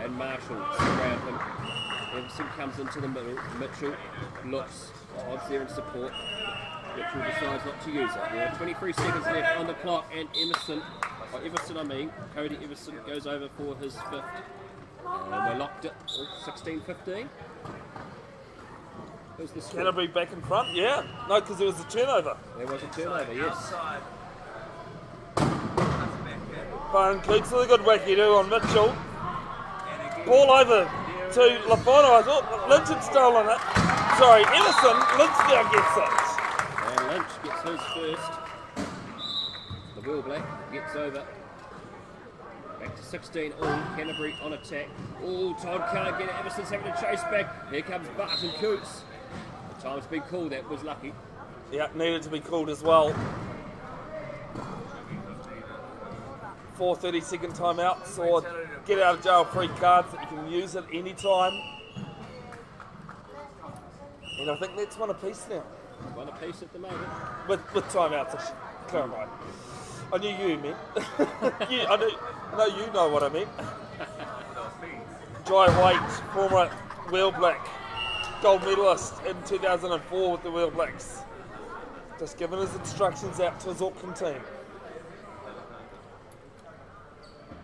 and Marshall surround him. Emerson comes into the middle. Mitchell looks. Todd's there in support. Mitchell decides not to use it. There are 23 seconds left on the clock, and Cody Everson goes over for his fifth. And we're locked at 16-15. Who's the score? Canterbury back in front, yeah. No, because there was a turnover. There was a turnover, yes. Barton-Coots with a good wacky-do on Mitchell. Ball over to Lafono. I thought Lynch had stolen it. Sorry, Emerson. Lynch now gets it. And Lynch gets his first. The Wheel Black gets over. Back to 16 all. Canterbury on attack. Oh, Todd can't get it. Emerson's having to chase back. Here comes Barton-Coots. The time's been called. That was lucky. Yeah, needed to be called as well. 4:30 second timeout. So get out of jail free cards that you can use at any time. And I think that's one apiece now. One apiece at the moment. With timeouts, I should clarify. I knew you meant. I know you know what I meant. Jai White, former Wheel Black, gold medalist in 2004 with the Wheel Blacks. Just giving his instructions out to his Auckland team.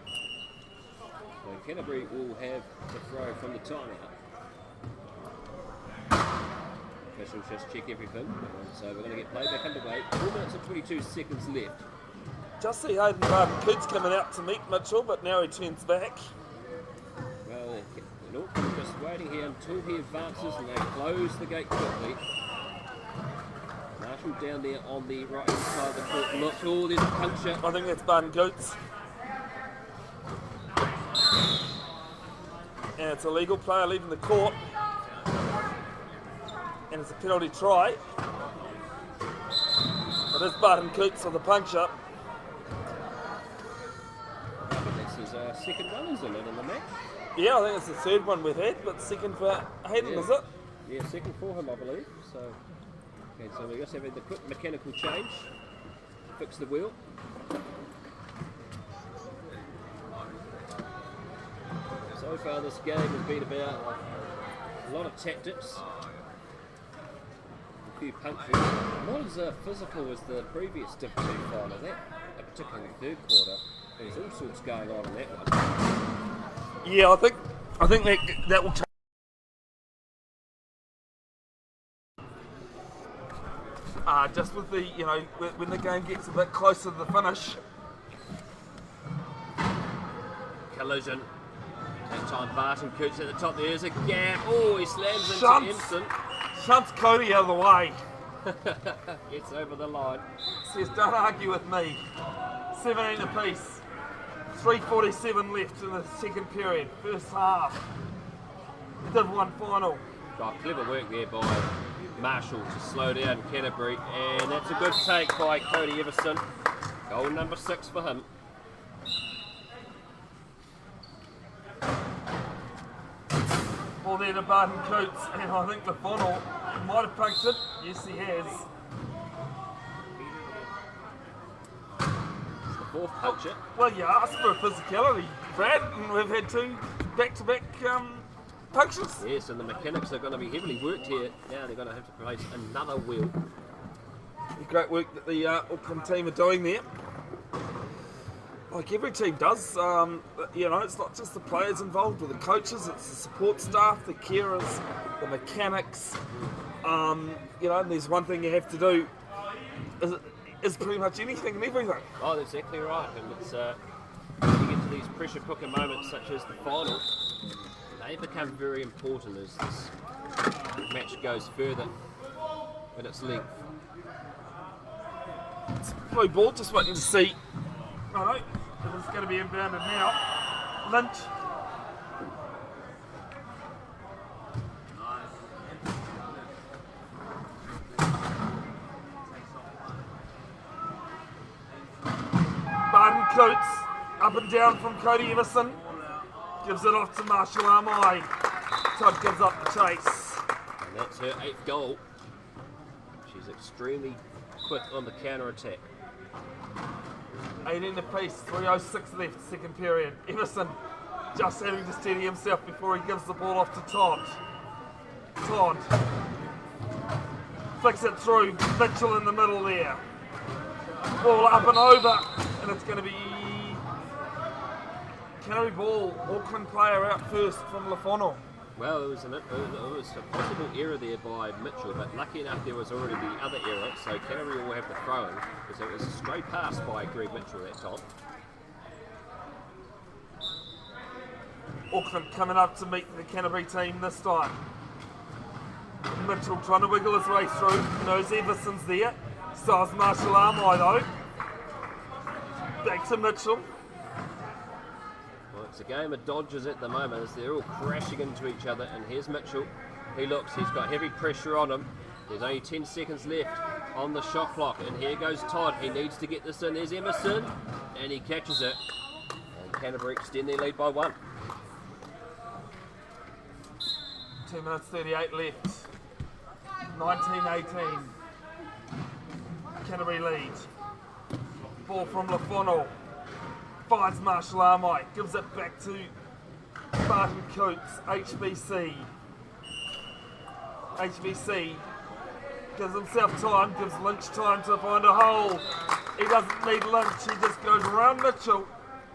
So Canterbury will have the throw from the timeout. Officials just check everything. So we're going to get playback underway. 4 minutes and 22 seconds left. Just see Hayden Barton-Coots coming out to meet Mitchell, but now he turns back. Well, Auckland just waiting here until he advances and they close the gate quickly. Marshall down there on the right hand side of the court. Look, oh, there's a puncture. I think that's Barton-Coots. And it's a legal player leaving the court. And it's a penalty try. It is Barton Coots on the punch-up. I think this is our second one, isn't it, in the match? Yeah, I think it's the third one we've had, but second for Hayden, Yeah. is it? Yeah, second for him, I believe. So, okay, so we're just having the quick mechanical change. Fix the wheel. So far this game has been about a lot of tactics, a few punches. Not as physical as the previous Div 2 final, particularly the third quarter. There's all sorts going on in that one. Yeah, I think that will change. Just with the, when the game gets a bit closer to the finish. Collision. That time Barton Coots at the top. There's a gap. Oh, he slams into Jenkinson. Shunts Cody out of the way. Gets over the line. Says, don't argue with me. 17 apiece. 3:47 left in the second period. First half. Div 1 final. Oh, clever work there by Marshall to slow down Canterbury. And that's a good take by Cody Everson. Goal number 6 for him. Ball there to Barton Coots, and I think the funnel might have punctured. Yes, he has. It's the fourth puncture. Well, you asked for a physicality, Brad, and we've had 2 back-to-back punctures. Yes, and the mechanics are going to be heavily worked here. Now they're going to have to place another wheel. Great work that the Auckland team are doing there. Like every team does, it's not just the players involved with the coaches, it's the support staff, the carers, the mechanics. And there's one thing you have to do is pretty much anything and everything. Oh, that's exactly right. And it's when you get to these pressure cooker moments such as the final, they become very important as this match goes further in its length. It's blue ball, just waiting to see. Alright, it's going to be inbounded now. Lynch. Barton Coots, up and down from Cody Everson. Gives it off to Marshall Armai. Todd gives up the chase. And that's her 8th goal. She's extremely quick on the counter-attack. 18 apiece, 3:06 left, second period. Everson just having to steady himself before he gives the ball off to Todd. Todd flicks it through, Mitchell in the middle there. Ball up and over, and it's going to be Canterbury ball, Auckland player out first from Lafono. Well, it was a possible error there by Mitchell, but lucky enough there was already the other error, so Canterbury will have the throw-in, because it was a straight pass by Greg Mitchell that time. Auckland coming up to meet the Canterbury team this time. Mitchell trying to wiggle his way through, knows Everson's there, so is Marshall Armai though. Back to Mitchell. Well, it's a game of dodges at the moment as they're all crashing into each other, and here's Mitchell. He looks, he's got heavy pressure on him. There's only 10 seconds left on the shot clock, and here goes Todd. He needs to get this in. There's Emerson, and he catches it. And Canterbury extend their lead by 1. 2 minutes 38 left. 19-18. Canterbury lead. Ball from Lafono. Finds Marshall Armai. Gives it back to Barton Coots. HBC. HBC gives himself time. Gives Lynch time to find a hole. He doesn't need Lynch. He just goes around Mitchell.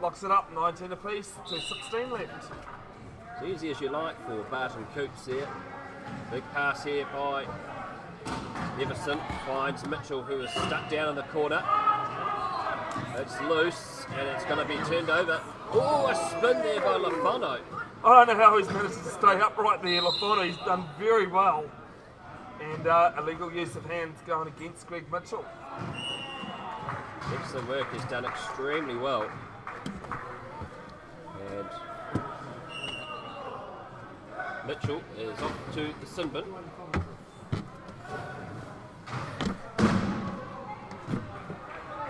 Locks it up. 19 apiece. 2:16 left. It's easy as you like for Barton Coots there. Big pass here by Everson. Finds Mitchell, who is stuck down in the corner. It's loose and it's going to be turned over. Oh, a spin there by Lafono. I don't know how he's managed to stay upright there. Lafono, he's done very well. And illegal use of hands going against Greg Mitchell. Excellent work, he's done extremely well. And Mitchell is off to the sin bin.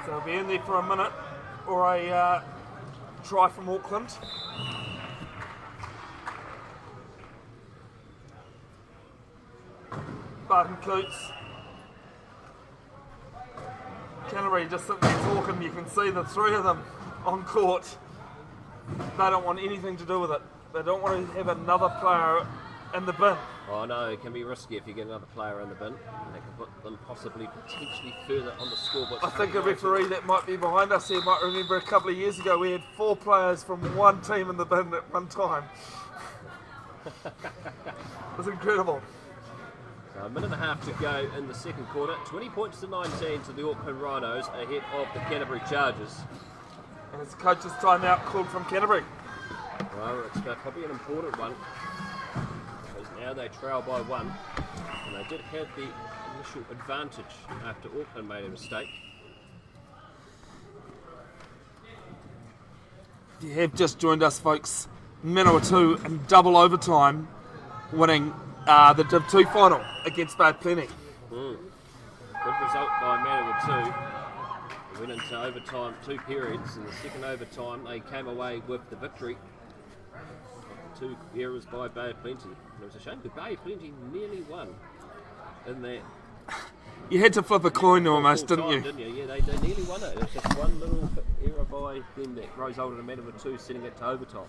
So he'll be in there for a minute or a try from Auckland. Barton Coots. Canterbury just sitting there talking. You can see the three of them on court. They don't want anything to do with it. They don't want to have another player in the bin. Oh no, it can be risky if you get another player in the bin. They can put them possibly potentially further on the scoreboard. I think a referee that might be behind us here might remember a couple of years ago we had 4 players from one team in the bin at one time. It was incredible. So a minute and a half to go in the second quarter. 20 points to 19 to the Auckland Rhinos ahead of the Canterbury Chargers. And it's coach's timeout called from Canterbury. Well, it's probably an important one because now they trail by 1, and they did have the initial advantage after Auckland made a mistake. If you have just joined us, folks, Manawatu in double overtime, winning the Div 2 final against Bay Plenty. Good result by Manawatu. They went into overtime 2 periods. In the second overtime, they came away with the victory. 2 errors by Bay Plenty. And it was a shame because Bay Plenty nearly won in that. You had to flip a coin almost, didn't you? Yeah, they nearly won it. It was just one little error by them that resulted in Manawatu sending it to overtime.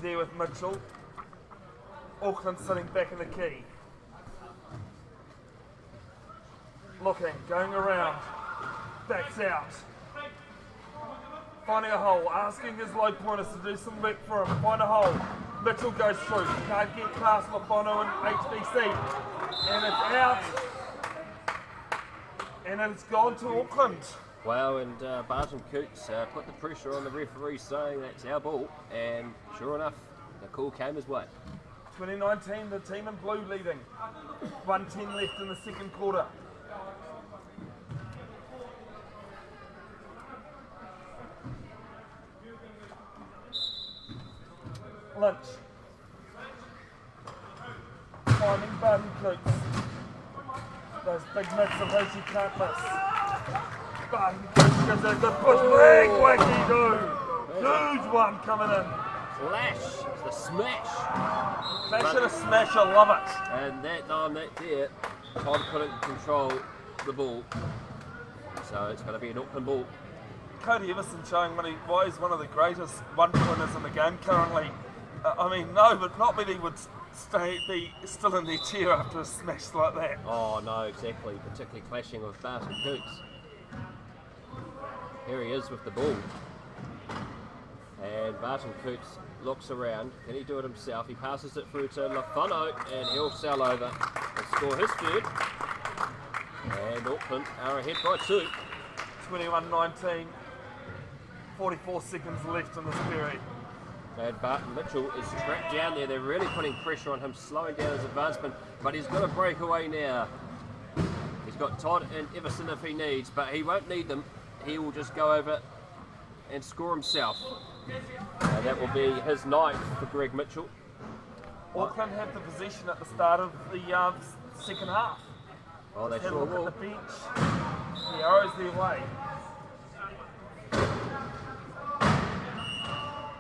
There with Mitchell. Auckland sitting back in the key. Looking, going around. Backs out. Finding a hole, asking his low pointers to do some work for him. Find a hole. Mitchell goes through. Can't get past Lafano and HBC. And it's out. And it's gone to Auckland. Wow, and Barton Coots put the pressure on the referee saying that's our ball, and sure enough, the call came his way. 2019, the team in blue leading. 1:10 left in the second quarter. Lynch. Finding Barton Coots. Those big mitts of his you can't miss. Barton Coots gives a good push. Big wacky do. Huge one coming in. Flash, it's the smash. Flash and a smash, I love it. And that time, that there, Todd couldn't control the ball. So it's going to be an Auckland ball. Cody Everson showing why he's one of the greatest one-pointers in the game currently. I mean, no, but not many would be still in their chair after a smash like that. Oh no, exactly, particularly clashing with Barton Coots. Here he is with the ball. And Barton Coots looks around. Can he do it himself? He passes it through to Lafano and he'll sail over and score his third. And Auckland are ahead by 2. 21-19. 44 seconds left in this period. And Barton Mitchell is trapped down there. They're really putting pressure on him, slowing down his advancement. But he's got a breakaway now. He's got Todd and Everson if he needs, but he won't need them. He will just go over and score himself. And that will be his ninth for Greg Mitchell. Auckland have the possession at the start of the second half. Oh, they Have a sure look will. at the bench. The arrows their way.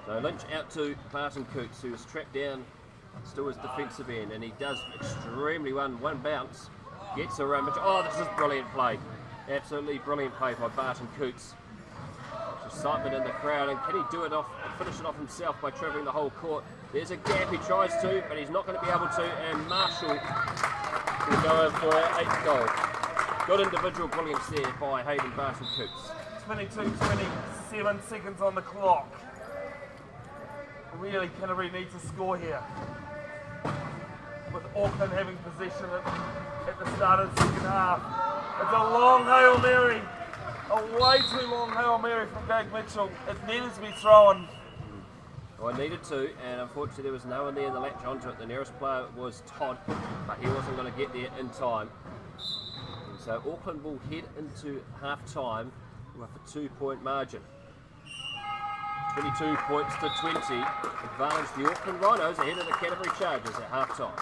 So Lynch out to Barton Coots, who is trapped down still as defensive end, and he does extremely one bounce, gets around Mitchell. Oh, this is brilliant play. Absolutely brilliant play by Barton Coots. Excitement in the crowd, and can he do it off, finish it off himself by travelling the whole court? There's a gap, he tries to, but he's not going to be able to, and Marshall will go over for our 8th goal. Good individual brilliance there by Hayden Barton Coots. 22-27 seconds on the clock. Really, Canterbury needs to score here. With Auckland having possession at the start of the second half. It's a long Hail Mary. A way too long Hail Mary from Greg Mitchell. It needed to be thrown. Well, I needed to, and unfortunately there was no one there in the latch onto it. The nearest player was Todd, but he wasn't going to get there in time. And so Auckland will head into half-time with a 2-point margin. 22 points to 20. Advantage the Auckland Rhinos ahead of the Canterbury Chargers at half time.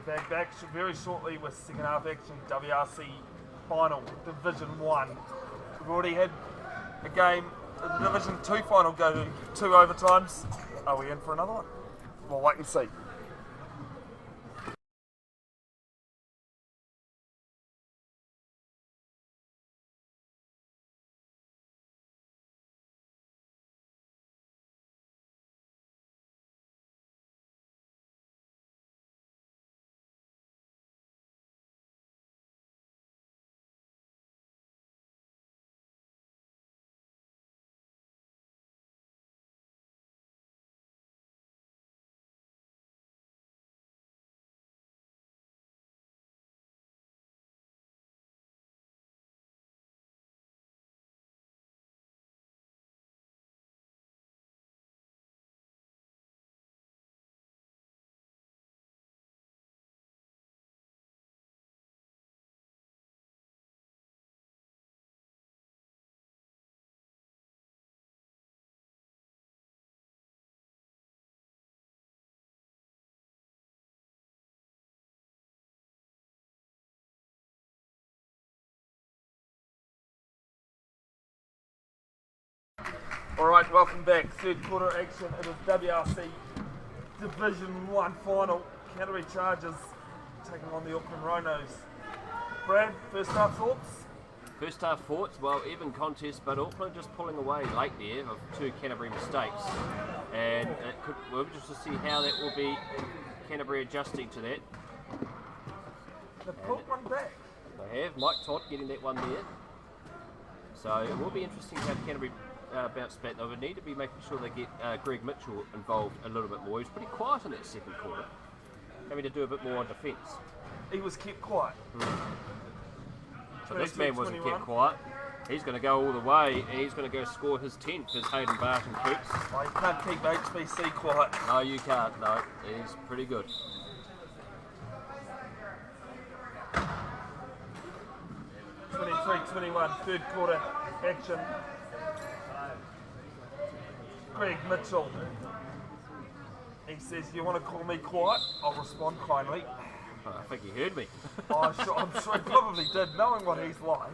Back very shortly with second half action, WRC final, Division 1. We've already had a game, the Division 2 final go to 2 overtimes. Are we in for another one? We'll wait and see. Alright, welcome back. Third quarter action. It is WRC Division 1 final. Canterbury Chargers taking on the Auckland Rhinos. Brad, first half thoughts? First half thoughts, well, even contest, but Auckland just pulling away late there of 2 Canterbury mistakes. And we'll just to see how that will be, Canterbury adjusting to that. They've put one back. They have, Mike Todd getting that one there. So it will be interesting how Canterbury bounce back. They would need to be making sure they get Greg Mitchell involved a little bit more. He was pretty quiet in that second quarter, having to do a bit more on defence. He was kept quiet. So this man wasn't kept quiet. He's going to go all the way, and he's going to go score his 10th as Hayden Barton Coops. Oh, you can't keep HBC quiet. No, you can't. No, he's pretty good. (23-21) third quarter action. Greg Mitchell. He says, "You want to call me quiet? I'll respond kindly." I think he heard me. I'm sure he probably did, knowing what he's like.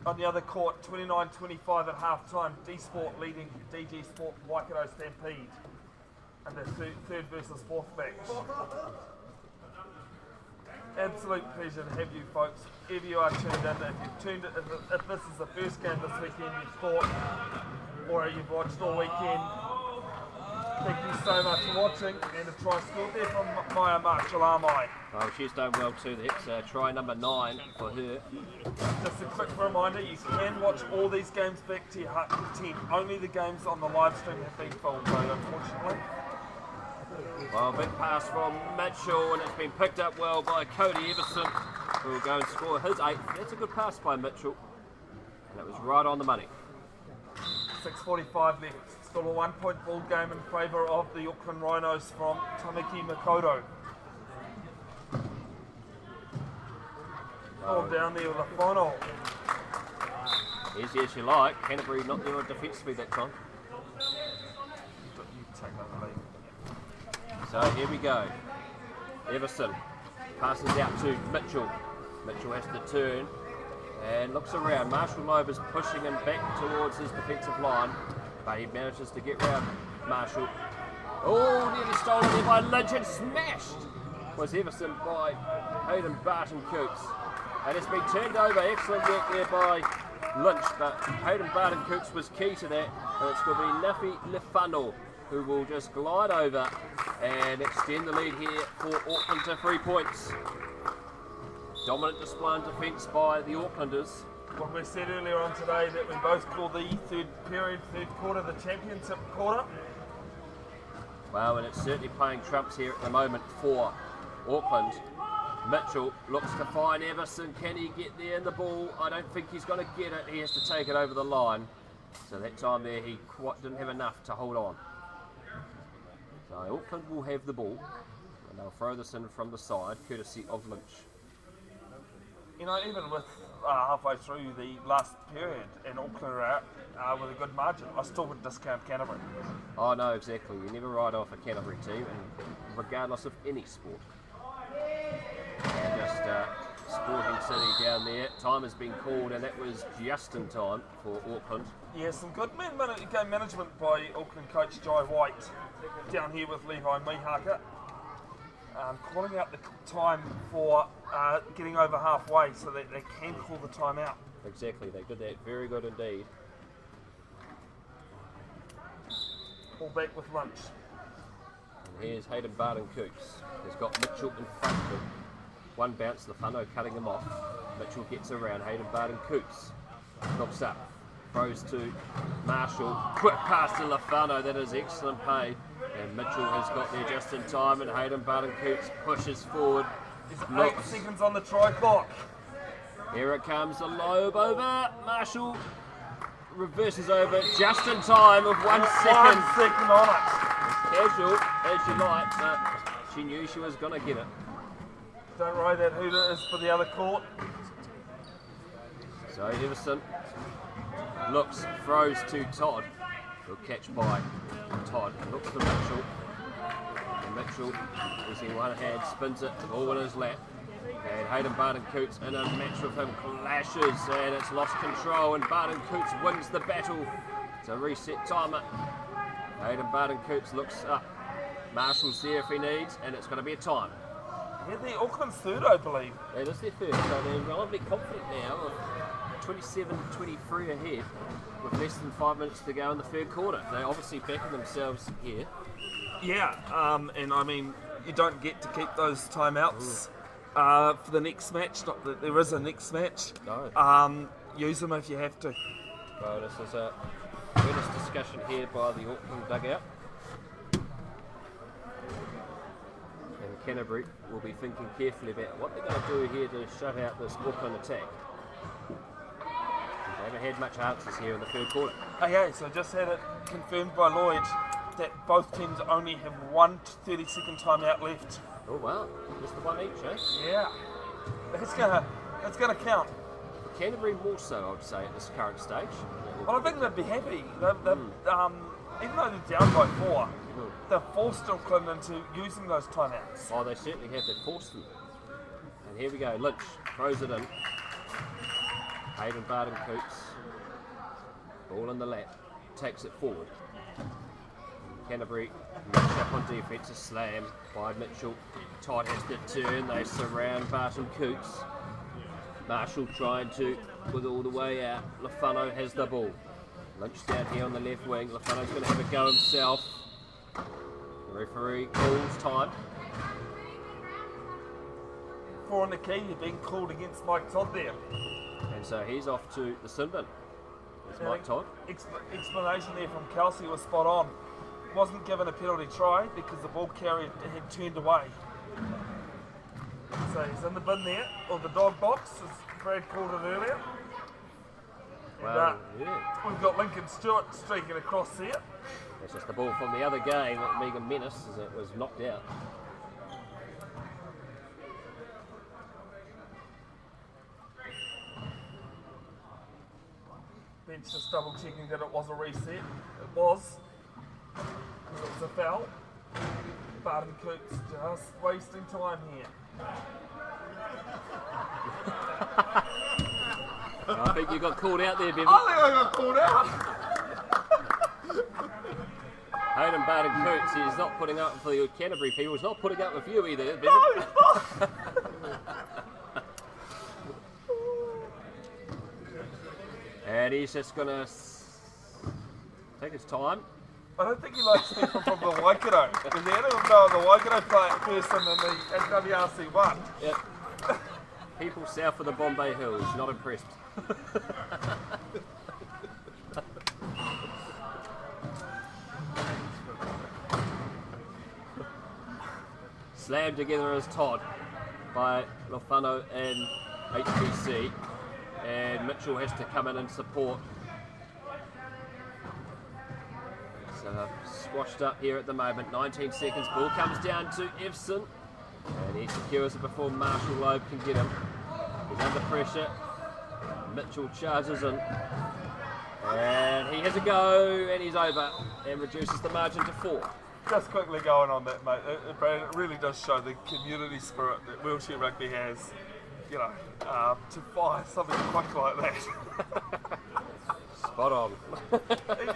On the other court, 29-25 at half time, D-Sport leading DG Sport Waikato Stampede. And the third versus fourth match. Absolute pleasure to have you folks. If you are tuned in, if this is the first game this weekend you've thought, or you've watched all weekend, thank you so much for watching, and a try scored there from Maya Marshall-Armai. Oh, she's done well too. That's try number 9 for her. Just a quick reminder, you can watch all these games back to your heart content. Only the games on the live stream have been filmed, though, unfortunately. Well, a big pass from Mitchell, and it's been picked up well by Cody Everson, who will go and score his 8th. That's a good pass by Mitchell, and it was right on the money. 6:45 left. Still a 1-point ball game in favour of the Auckland Rhinos from Tamiki Makoto. Oh, down there with a final. Easy as you like. Canterbury not there on defensively that time. You take over lead. So here we go. Everson passes out to Mitchell. Mitchell has to turn and looks around. Marshall Nova's pushing him back towards his defensive line, but he manages to get round Marshall. Oh, nearly stolen there by Lynch and smashed was Everson by Hayden Barton Coops. And it's been turned over. Excellent work there by Lynch, but Hayden Barton Coops was key to that. And it's going to be Nafi Lefano who will just glide over and extend the lead here for Auckland to 3 points. Dominant display in defence by the Aucklanders. When we said earlier on today that we both call the third quarter, the championship quarter. Well, and it's certainly playing trumps here at the moment for Auckland. Mitchell looks to find Everson. Can he get there in the ball? I don't think he's going to get it. He has to take it over the line. So that time there he didn't have enough to hold on. So Auckland will have the ball, and they'll throw this in from the side, courtesy of Lynch. you know, even with halfway through the last period and Auckland are out with a good margin, I still would discount Canterbury. Oh no, exactly. You never write off a Canterbury team, and regardless of any sport. And just Sporting City down there. Time has been called, and that was just in time for Auckland. Yeah, some good game management by Auckland coach Jai White down here with Levi Mihaka. Calling out the time for getting over halfway so that they can call the time out. Exactly, they did that very good indeed. All back with lunch. And here's Hayden Barton-Cooks. He's got Mitchell in front of him. One bounce, Lafano cutting him off. Mitchell gets around, Hayden Barton-Cooks looks up, throws to Marshall, quick pass to Lafano, that is excellent play. And Mitchell has got there just in time, and Hayden Barton-Cooks pushes forward. There's 8 seconds on the try clock. Here it comes, the lobe over. Marshall reverses over just in time with 1 second. 1 second on it. Casual as you like, but she knew she was going to get it. Don't worry, that hooter is for the other court. So Everson looks, throws to Todd. He'll catch by Todd. Looks for Mitchell. And Mitchell, using one hand, spins it, all in his lap. And Hayden Barton-Cooks in a match with him clashes, and it's lost control, and Barton-Cooks wins the battle. It's a reset timer. Hayden Barton-Cooks looks up. Marshall's there if he needs, and it's going to be a time. Yeah, the Auckland's third, I believe. It is their first, so they're relatively confident now of 27-23 ahead with less than 5 minutes to go in the third quarter. They're obviously backing themselves here. Yeah, and I mean, you don't get to keep those timeouts for the next match. Not that there is a next match. No. Use them if you have to. Well, this is a earnest discussion here by the Auckland dugout. And Canterbury will be thinking carefully about what they're going to do here to shut out this Auckland attack. They haven't had much answers here in the third quarter. Okay, so just had it confirmed by Lloyd that both teams only have 1 30-second timeout left. Oh wow, just the one each, eh? Yeah, that's gonna count. For Canterbury more so, I would say, at this current stage. Well, I think they'd be happy. Even though they're down by 4, they've forced Auckland into using those timeouts. Oh, they certainly have. They forced them. And here we go. Lynch throws it in. Hayden Barton-Cooks, ball in the lap, takes it forward. Canterbury matched up on defence, a slam by Mitchell. Todd has to turn, they surround Barton-Cooks. Marshall trying to wiggle the way out. Lafano has the ball. Lynch down here on the left wing. Lafano's going to have a go himself. The referee calls time. 4 on the key, you're being called against Mike Todd there. And so he's off to the sin bin. It's Mike Todd. Explanation there from Kelsey was spot on. Wasn't given a penalty try because the ball carrier had turned away. So he's in the bin there, or the dog box, as Brad called it earlier. Well, And, we've got Lincoln Stewart streaking across there. That's just the ball from the other game that Megan Menace as it was knocked out. Bench just double checking that it was a reset. It was. Because it was a foul. Barton-Cooks just wasting time here. I think you got called out there, Bevin. I think I got called out. Hayden Barton-Cooks is not putting up for the Canterbury people. He's not putting up with you either, Bevin. No, he's not. And he's just going to take his time. I don't think he likes people from the Waikato. Because the other the Waikato person in the WRC 1. Yep. People south of the Bombay Hills, not impressed. Slammed together as Todd by Lafano and HPC. And Mitchell has to come in and support. So squashed up here at the moment. 19 seconds. Ball comes down to Evson. And he secures it before Marshall Loeb can get him. He's under pressure. Mitchell charges in. And he has a go, and he's over, and reduces the margin to 4. Just quickly going on that, mate, Brad, it really does show the community spirit that wheelchair rugby has, you know, to fire something quick like that. Spot on.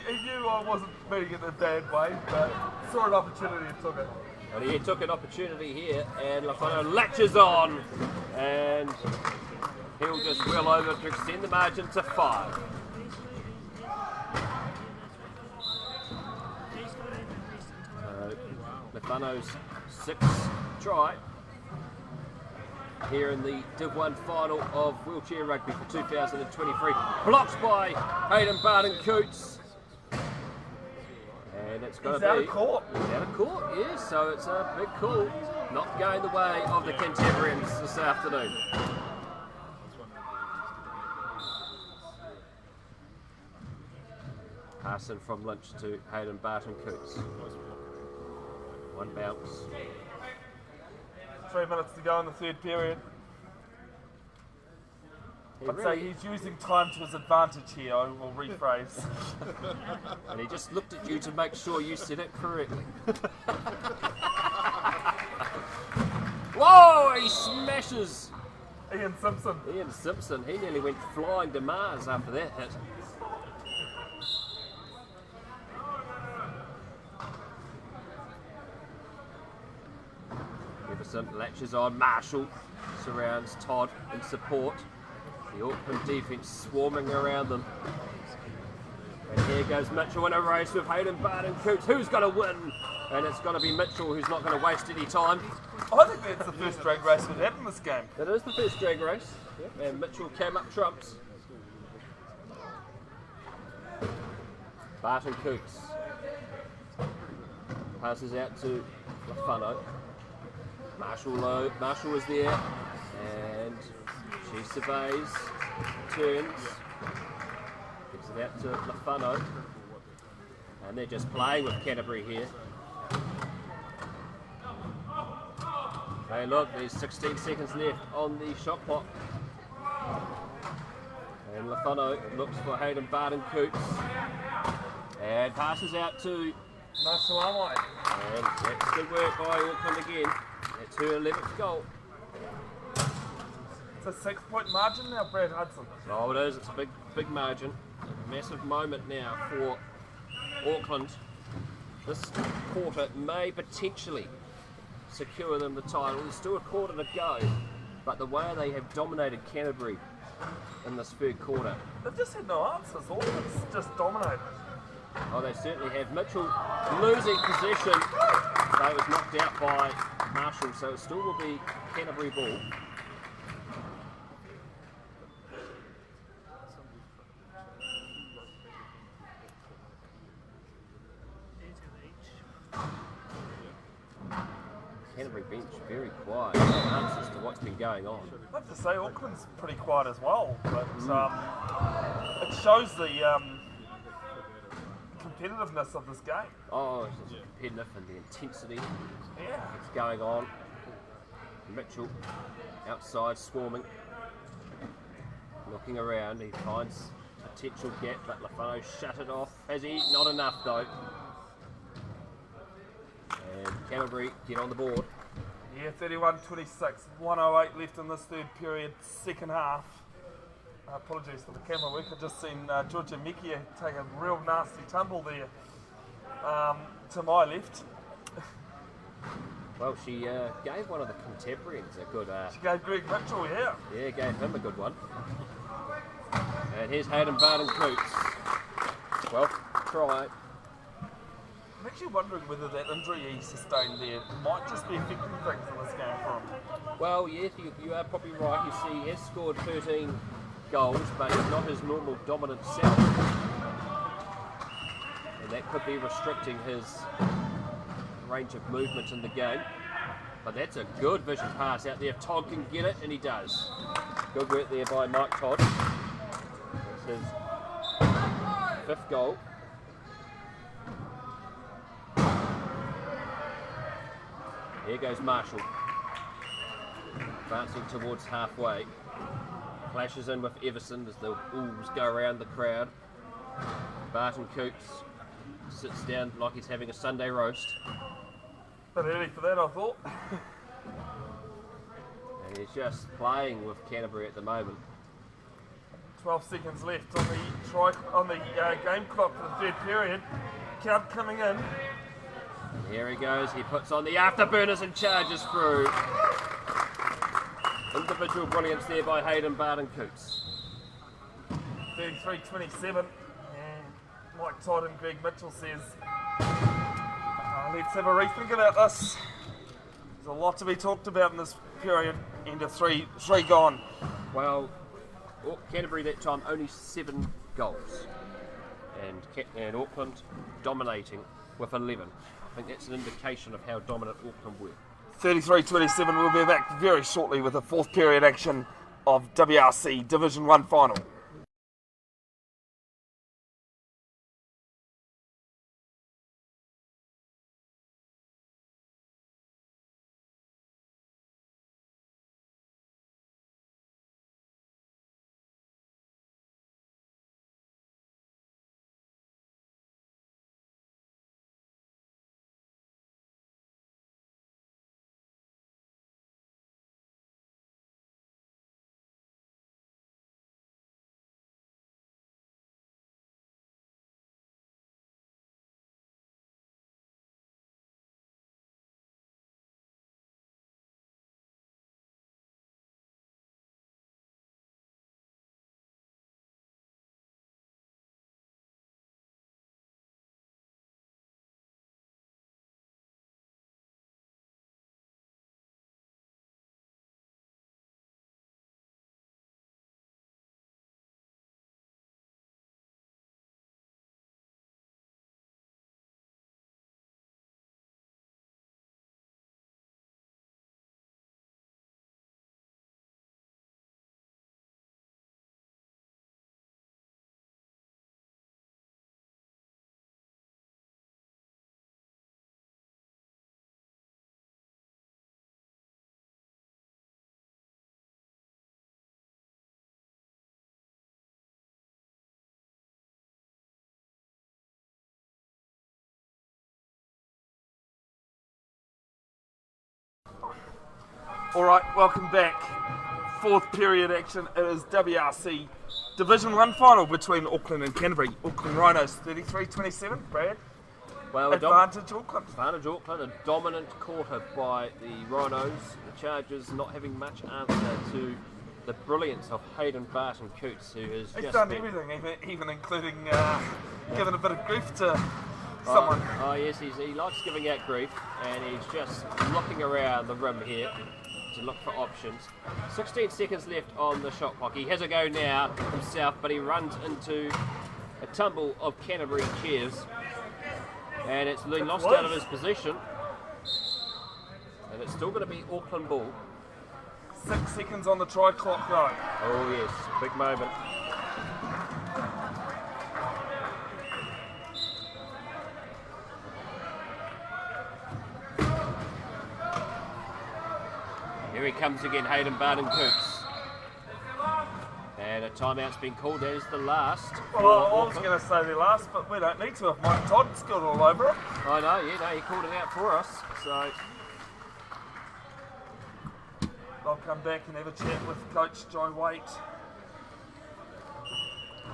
he knew I wasn't meaning it in a bad way, but saw an opportunity and took it. And he took an opportunity here, and Lafano latches on, and he'll just wheel over to extend the margin to 5. Lafano's 6th try here in the Div 1 final of wheelchair rugby for 2023. Blocked by Hayden Barton-Coots. And it's going to be... out of court. He's out of court, yes, so it's a big call. Not going the way of the Cantabrians this afternoon. Passing from Lynch to Hayden Barton-Coots. 1 bounce. 3 minutes to go in the 3rd period. I'd say he's using time to his advantage here, I will rephrase. And he just looked at you to make sure you said it correctly. Whoa! He smashes Ian Simpson. He nearly went flying to Mars after that hit. Everson latches on. Marshall surrounds Todd in support. The Auckland defence swarming around them. And here goes Mitchell in a race with Hayden Barton-Coots. Who's going to win? And it's going to be Mitchell, who's not going to waste any time. I think that's the first drag race we've had in this game. That is the first drag race. Yep. And Mitchell came up trumps. Barton-Coots passes out to Lafano. Marshall is there, and she surveys, turns, gives it out to Lafano, and they're just playing with Canterbury here. Hey look, there's 16 seconds left on the shot clock. And Lafano looks for Hayden Barton-Coots, and passes out to Masalamai. And that's good work by Auckland again. That's her 11th goal. It's a 6-point margin now, Brad Hudson. Oh, it is. It's a big margin. A massive moment now for Auckland. This quarter may potentially secure them the title. There's still a quarter to go, but the way they have dominated Canterbury in this 3rd quarter. They've just had no answers. Auckland's just dominated. Oh, they certainly have. Mitchell losing possession. They was knocked out by Marshall, so it still will be Canterbury ball. Canterbury bench very quiet. No answers to what's been going on. I have to say, Auckland's pretty quiet as well, but it shows the competitiveness of this game. Oh, it's competitive and the intensity Yeah. that's going on. Mitchell outside swarming, looking around. He finds potential gap, but Lafano shut it off. Has he? Not enough though. And Canterbury get on the board. Yeah, 31-26, 1:08 left in this 3rd period, 2nd half. Apologies for the camera work. I've just seen Georgia Mekia take a real nasty tumble there to my left. Well, she gave one of the contemporaries a good... She gave Greg Mitchell, yeah. Yeah, gave him a good one. And here's Hayden Barton-Coots. 12th try. I'm actually wondering whether that injury he sustained there might just be affecting things in this game for him. Well, yes, you are probably right. You see, he has scored 13 goals, but he's not his normal dominant self. And that could be restricting his range of movement in the game. But that's a good vision pass out there. If Todd can get it, and he does. Good work there by Mike Todd. That's his 5th goal. Here goes Marshall. Advancing towards halfway. clashes in with Everson as the Wolves go around the crowd. Barton Coots sits down like he's having a Sunday roast. Bit early for that, I thought. And he's just playing with Canterbury at the moment. 12 seconds left on the game clock for the third period. Count coming in. Here he goes, he puts on the afterburners and charges through. Individual brilliance there by Hayden Barton Coots. 33-27. And Mike Todd and Greg Mitchell says, let's have a rethink about this. There's a lot to be talked about in this period. End of three gone. Well, Canterbury that time only 7 goals. And Auckland dominating with 11. I think that's an indication of how dominant Auckland were. 33-27. We'll be back very shortly with the fourth period action of WRC Division 1 final. Alright, welcome back. Fourth period action. It is WRC Division 1 final between Auckland and Canterbury. Auckland Rhinos 33-27. Brad? Well, Advantage Auckland. Advantage Auckland, a dominant quarter by the Rhinos. The Chargers not having much answer to the brilliance of Hayden Barton Coots, who has He's just done been, everything, even including giving a bit of grief to someone. Oh yes, he likes giving out grief, and he's just looking around the rim here to look for options. 16 seconds left on the shot clock. He has a go now himself, but he runs into a tumble of Canterbury chairs, and it's been lost out of his position, and it's still going to be Auckland ball. 6 seconds on the try clock though. Oh yes, big moment. Here he comes again, Hayden Barton Coots. And a timeout's been called as the last. Well, I was going to say the last, but we don't need to if Mike Todd's got all over it. I know, yeah, no, he called it out for us. So I'll come back and have a chat with Coach John Waite.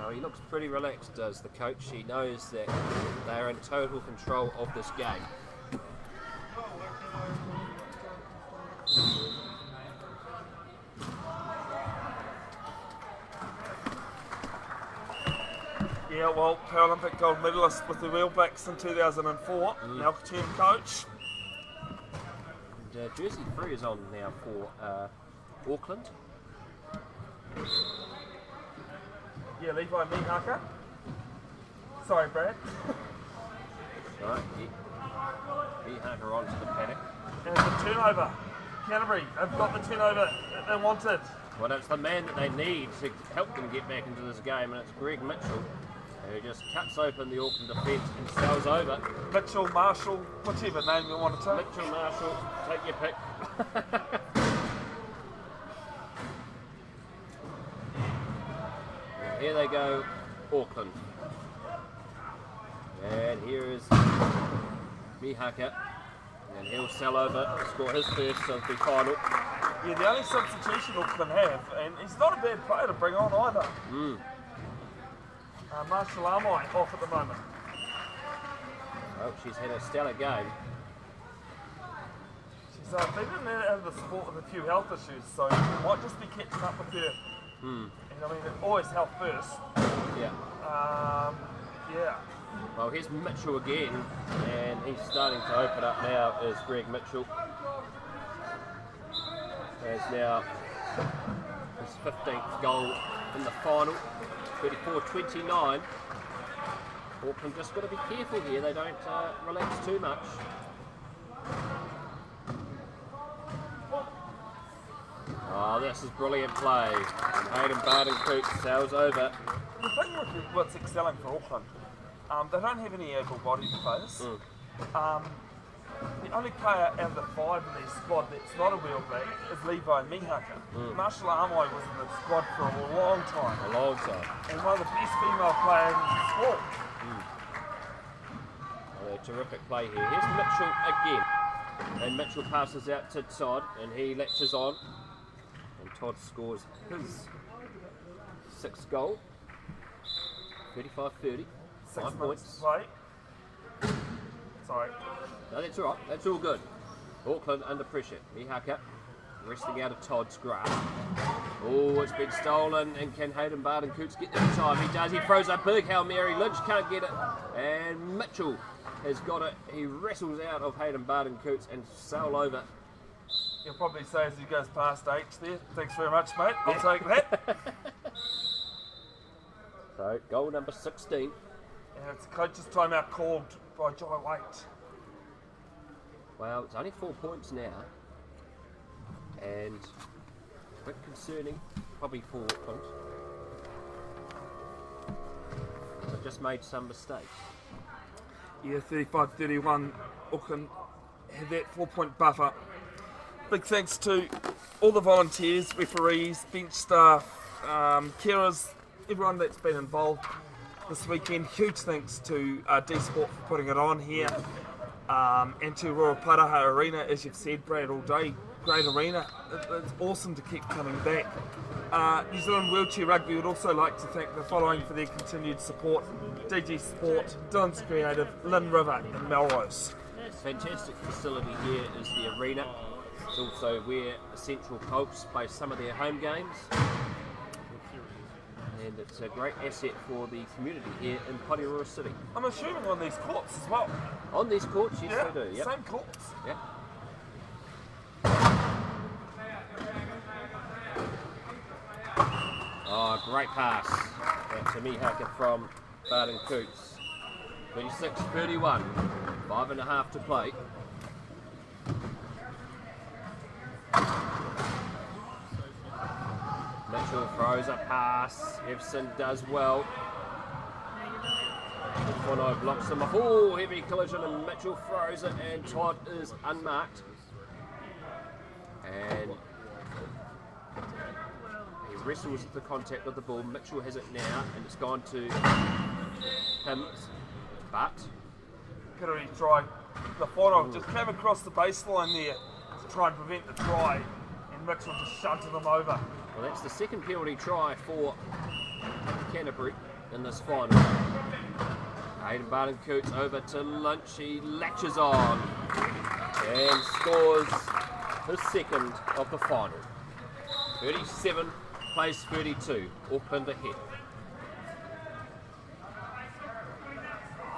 oh, he looks pretty relaxed, does the coach. He knows that they are in total control of this game. Yeah, well, Paralympic gold medalist with the Wheelbacks in 2004, now team coach. And, jersey 3 is on now for Auckland. Yeah, Levi Mihaka. Sorry, Brad. Right, Mihaka onto the paddock. And the turnover. Canterbury have got the turnover that they wanted. Well, it's the man that they need to help them get back into this game, and it's Greg Mitchell, who just cuts open the Auckland defence and sails over. Mitchell, Marshall, whichever name you want to take. Mitchell, Marshall, take your pick. they go, Auckland. And here is Mihaka. And he'll sell over, score his first of the final. Yeah, the only substitution Auckland have, and he's not a bad player to bring on either. Marshall Armoy off at the moment. Oh, she's had a stellar game. She's been in and out of the sport with a few health issues, so it might just be catching up with her. And I mean, always health first. Yeah. Yeah. Well, here's Mitchell again, and he's starting to open up now is Greg Mitchell. Has now his 15th goal in the final, 34-29. Auckland just got to be careful here, they don't relax too much. Oh, this is brilliant play. And Hayden Barden-Coote sails over. The thing with what's excelling for Auckland, they don't have any able-bodied players. The only player out of the 5 in their squad that's not a wheelback is Levi Mihaka. Marshall Armoy was in the squad for a long time. A long time. And one of the best female players in the sport. Oh, a terrific play here. Here's Mitchell again. And Mitchell passes out to Todd, and he latches on. And Todd scores his 6th goal. 35-30. 6 5 minutes points. to play. Sorry. No, that's all right. That's all good. Auckland under pressure. Mihaka resting out of Todd's grasp. Oh, it's been stolen. And can Hayden Barden-Coote get there in time? He does. He throws a big Hail Mary. Lynch can't get it. And Mitchell has got it. He wrestles out of Hayden Barden-Coote and sail over. He'll probably say as he goes past H there, thanks very much, mate. I'll take that. So, goal number 16. And it's a coach's timeout called by Jai Waite. Well, it's only 4 points now. And a bit concerning, probably for Auckland. They've just made some mistakes. Yeah, 35-31, Auckland had that 4-point buffer. Big thanks to all the volunteers, referees, bench staff, carers, everyone that's been involved this weekend. Huge thanks to D Sport for putting it on here, and to Ruaparaha Arena, as you've said, Brad, all day. Great arena. It's awesome to keep coming back. New Zealand Wheelchair Rugby would also like to thank the following for their continued support: DG Sport, Dylan's Creative, Lynn River and Melrose. Fantastic facility here is the arena. It's also where the Central Colts play some of their home games. And it's a great asset for the community here in Porirua City. I'm assuming on these courts as well. On these courts, yes, Yeah, they do. Yep. same courts. Yep. Oh, great pass. That's a Mihaka from Barden-Coote. 36-31. 5.5 to play. Mitchell throws a pass. Hudson does well. Whānau blocks him off. Oh, heavy collision, and Mitchell throws it, and Todd is unmarked. And he wrestles the contact of the ball. Mitchell has it now, and it's gone to him. But Pittery try. The whānau just came across the baseline there to try and prevent the try, and Mitchell just shunted them over. well, that's the second penalty try for Canterbury in this final. Hayden Barden-Coote over to Lynch. He latches on and scores his second of the final. 37 plays 32. Auckland ahead.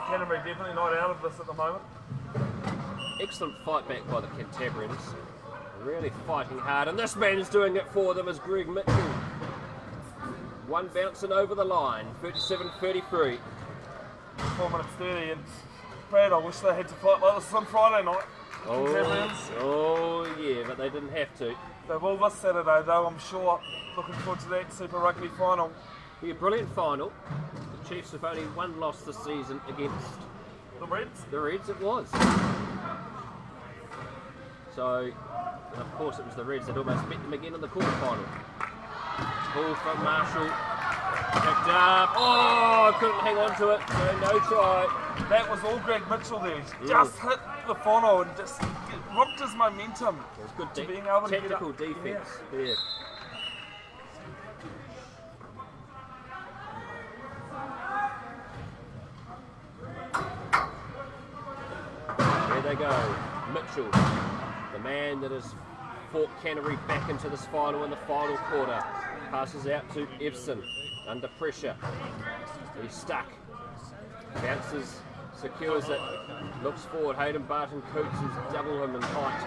Canterbury definitely not out of this at the moment. Excellent fight back by the Cantabrians. Really fighting hard, and this man is doing it for them as Greg Mitchell. One bouncing over the line, 37-33. 4 minutes 30, and Brad, I wish they had to fight like this on Friday night. Cantabrians. Oh yeah, but they didn't have to. They will this Saturday though, I'm sure. Looking forward to that Super Rugby final. Be a brilliant final. The Chiefs have only one loss this season against The Reds? the Reds, it was. So, and of course it was the Reds that almost beat them again in the quarterfinal. Ball from Marshall. Picked up. Oh, couldn't hang on to it. So no try. That was all Greg Mitchell there. He just hit the funnel and just rocked his momentum. It was good to being able to get technical up. defense there. There they go. Mitchell, the man that has fought Canterbury back into this final in the final quarter, passes out to Evson under pressure. He's stuck. Bounces, secures it, looks forward. Hayden Barton Coots is double him in height.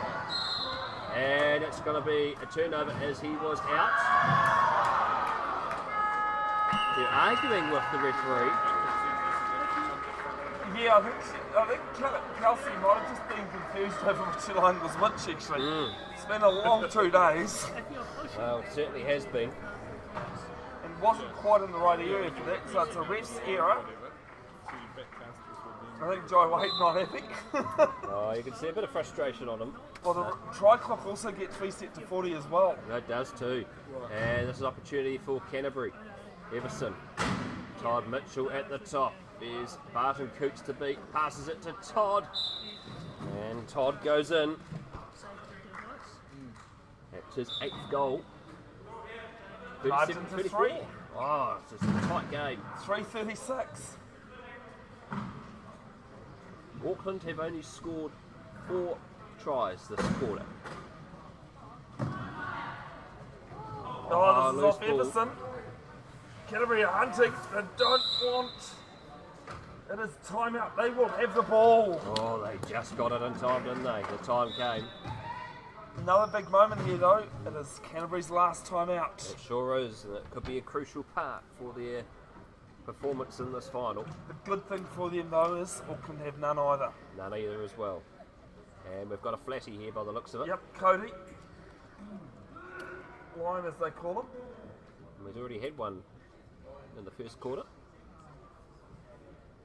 And it's going to be a turnover as he was out. They're arguing with the referee. Yeah, I think Kelsey might have just been confused over which line was which actually. It's been a long 2 days. Well, it certainly has been. And wasn't quite in the right area for that, so it's a ref's error. I think Joe Wade not happy. Oh, you can see a bit of frustration on him. Well, the try clock also gets reset to 40 as well. That does too. And this is opportunity for Canterbury. Everson, Todd Mitchell at the top. There's Barton Coots to beat. Passes it to Todd. And Todd goes in. That's his 8th goal. 37-34. Oh, it's just a tight game. 3:36. Auckland have only scored 4 tries this quarter. Oh, this is loose off ball. Everson. Canterbury are hunting. They don't want. It is timeout. They will have the ball. Oh, they just got it in time, didn't they? The time came. Another big moment here, though. It is Canterbury's last timeout. It sure is, and it could be a crucial part for their performance in this final. The good thing for them, though, is Auckland have none either. None either as well. And we've got a flatty here by the looks of it. Yep, Cody. Line, as they call him. And he's already had one in the first quarter.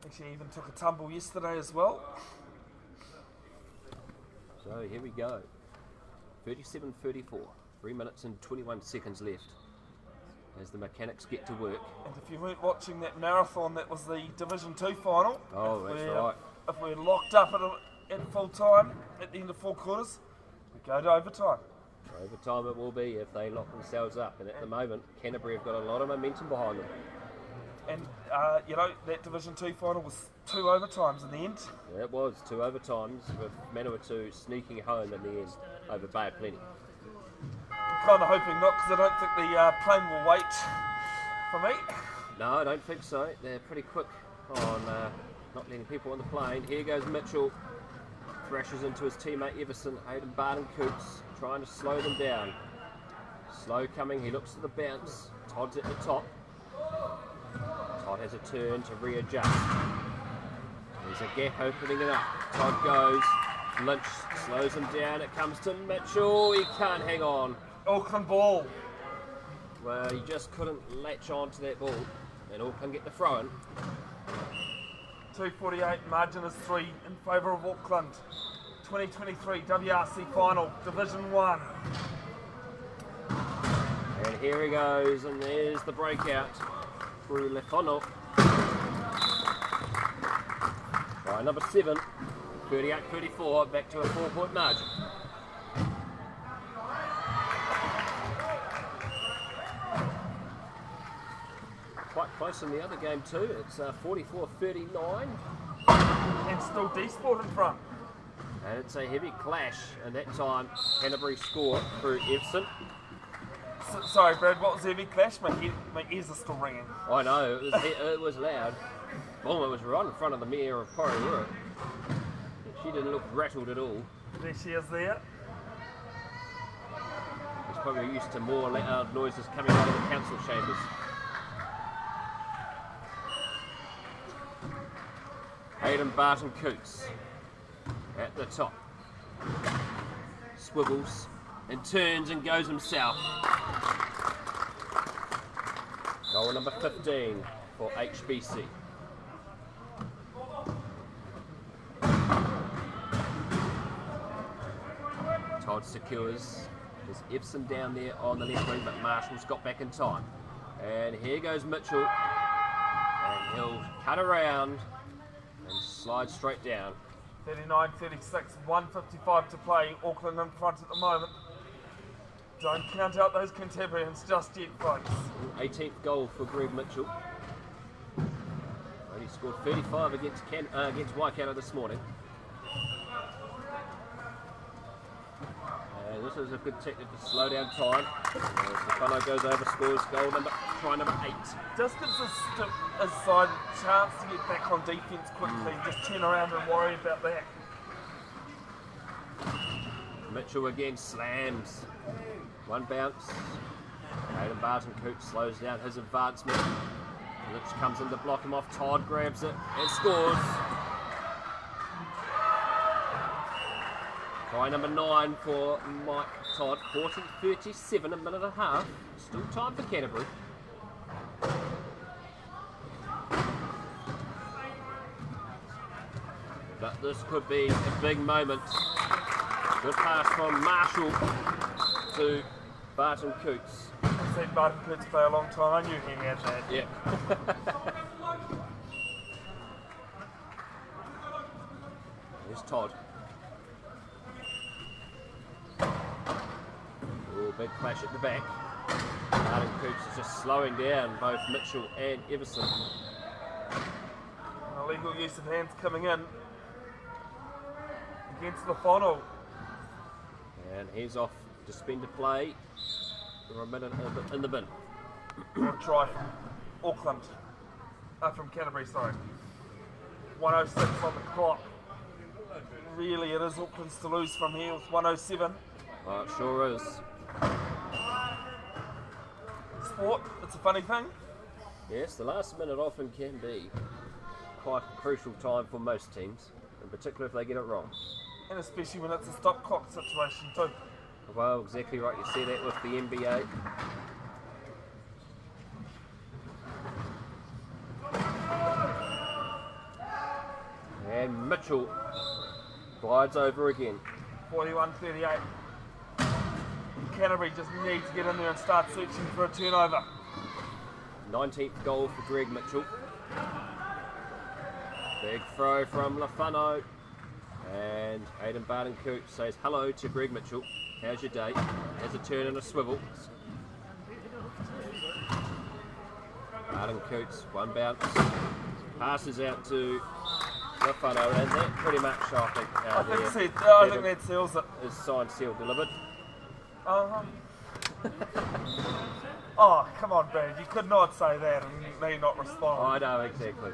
Actually, even took a tumble yesterday as well. So here we go. 37-34. 3 minutes and 21 seconds left as the mechanics get to work. And if you weren't watching that marathon, that was the Division 2 final. Oh, that's right. If we're locked up at full time at the end of 4 quarters, we go to overtime. Over time it will be if they lock themselves up. And at the moment, Canterbury have got a lot of momentum behind them. And, that Division 2 final was 2 overtimes in the end. Yeah, it was 2 overtimes with Manawatu sneaking home in the end over Bay of Plenty. I'm kind of hoping not, because I don't think the plane will wait for me. No, I don't think so. They're pretty quick on not letting people on the plane. Here goes Mitchell. Thrashes into his teammate Everson. Hayden Barton Coots trying to slow them down. Slow coming, he looks at the bounce. Todd's at the top. Todd has a turn to readjust. There's a gap opening it up. Todd goes. Lynch slows him down. It comes to Mitchell. He can't hang on. Auckland ball. Well, he just couldn't latch on to that ball. And Auckland get the throw in. 2:48, margin is 3 in favour of Auckland. 2023 WRC final, Division 1. And here he goes, and there's the breakout through Lefono. By number 7, 38-34, back to a 4-point margin. Quite close in the other game too. It's 44-39. And still D-Sport in front. And it's a heavy clash, and that time Canterbury score through Evson. Sorry, Brad, what was the heavy clash? My ears are still ringing. I know, it was loud. Boom, it was right in front of the mayor of Porirua. She didn't look rattled at all. There she is there. She's probably used to more loud noises coming out of the council chambers. Hayden Barton Coots at the top. Swivels and turns and goes himself. Goal number 15 for HBC. Todd secures. There's Evson down there on the left wing, but Marshall's got back in time. And here goes Mitchell. And he'll cut around and slide straight down. 39-36, 1:55 to play. Auckland in front at the moment. Don't count out those Cantabrians just yet, folks. 18th goal for Greg Mitchell. Only scored 35 against Waikato this morning. And this is a good technique to slow down time. Stefano goes over, scores goal try number 8. Just gives his side a chance to get back on defence quickly. Just turn around and worry about that. Mitchell again slams. One bounce. Hayden Barton Coote slows down his advancement. Lynch comes in to block him off. Todd grabs it and scores. Try number 9 for Mike Todd. 40-37, a minute and a half. Still time for Canterbury. But this could be a big moment. Good pass from Marshall to Barton Coots. I've seen Barton Coots play a long time. I knew he had that. Yeah. Here's Todd. Oh, big clash at the back. Barton Coots is just slowing down both Mitchell and Everson. Illegal use of hands coming in against the funnel. And he's off suspended play for a minute in the bin. Or try from Auckland. From Canterbury, sorry. 1:06 on the clock. Really, it is Auckland's to lose from here with 1:07. Oh, it sure is. Sport, it's a funny thing. Yes, the last minute often can be quite a crucial time for most teams, in particular if they get it wrong. And especially when it's a stop clock situation too. Well, exactly right. You see that with the NBA. And Mitchell glides over again. 41-38. Canterbury just need to get in there and start searching for a turnover. 19th goal for Greg Mitchell. Big throw from Lafano. And Hayden Barton Coote says hello to Greg Mitchell. How's your day? Has a turn and a swivel. Barton Coote, one bounce. Passes out to Lafano, and that pretty much, I think that seals it. Is signed, sealed, delivered. Oh, come on, Brad. You could not say that and me not respond. I know, exactly.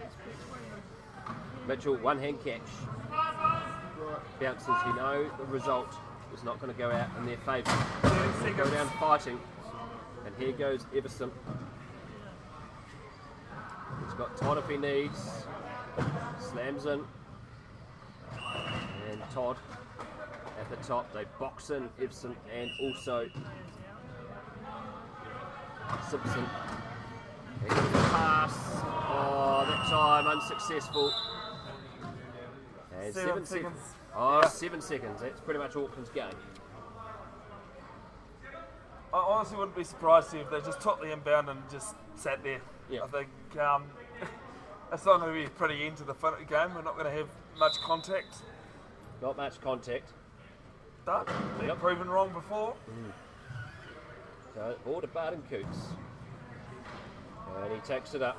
Mitchell, one hand catch. Bounces, the result is not going to go out in their favour. They'll go down fighting. And here goes Everson. He's got Todd if he needs. Slams in. And Todd at the top. They box in Everson and also Simpson. And here's the pass. Oh, that time unsuccessful. And 7 seconds. Oh, yeah. 7 seconds. That's pretty much Auckland's game. I honestly wouldn't be surprised if they just took the inbound and just sat there. Yeah. I think it's not going to be a pretty end to the game. We're not going to have much contact. Not much contact. But they've proven wrong before. So, ball to Barton Coots. And he takes it up.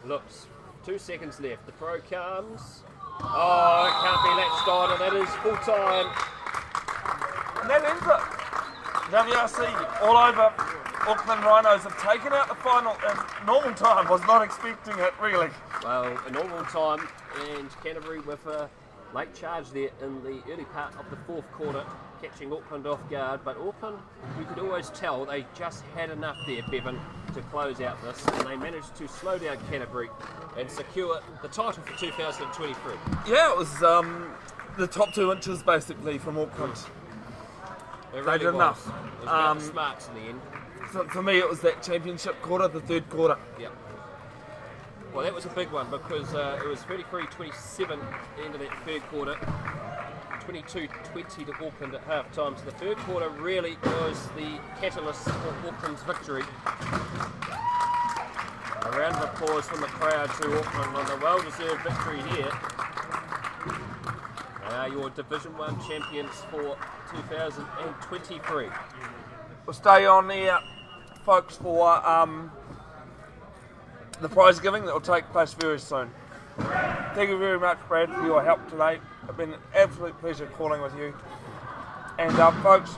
Looks. 2 seconds left. The throw comes. Oh, it can't be latched on, and that is full time. And that ends it. WRC all over. Auckland Rhinos have taken out the final in normal time. Was not expecting it, really. Well, a normal time, and Canterbury with a late charge there in the early part of the fourth quarter, catching Auckland off guard. But Auckland, you could always tell they just had enough there, Bevin, to close out this, and they managed to slow down Canterbury and secure the title for 2023. Yeah, it was the top 2 inches basically from Auckland. It really did enough. It was about the smarts in the end. So for me, it was that championship quarter, the third quarter. Yeah. Well, that was a big one because it was 33-27 at the end of that third quarter. 22-20 to Auckland at half time. So the third quarter really was the catalyst for Auckland's victory. A round of applause from the crowd to Auckland on a well-deserved victory here. They are your Division 1 champions for 2023. We'll stay on there, folks, for the prize giving that will take place very soon. Thank you very much, Brad, for your help today. It's been an absolute pleasure calling with you. And folks,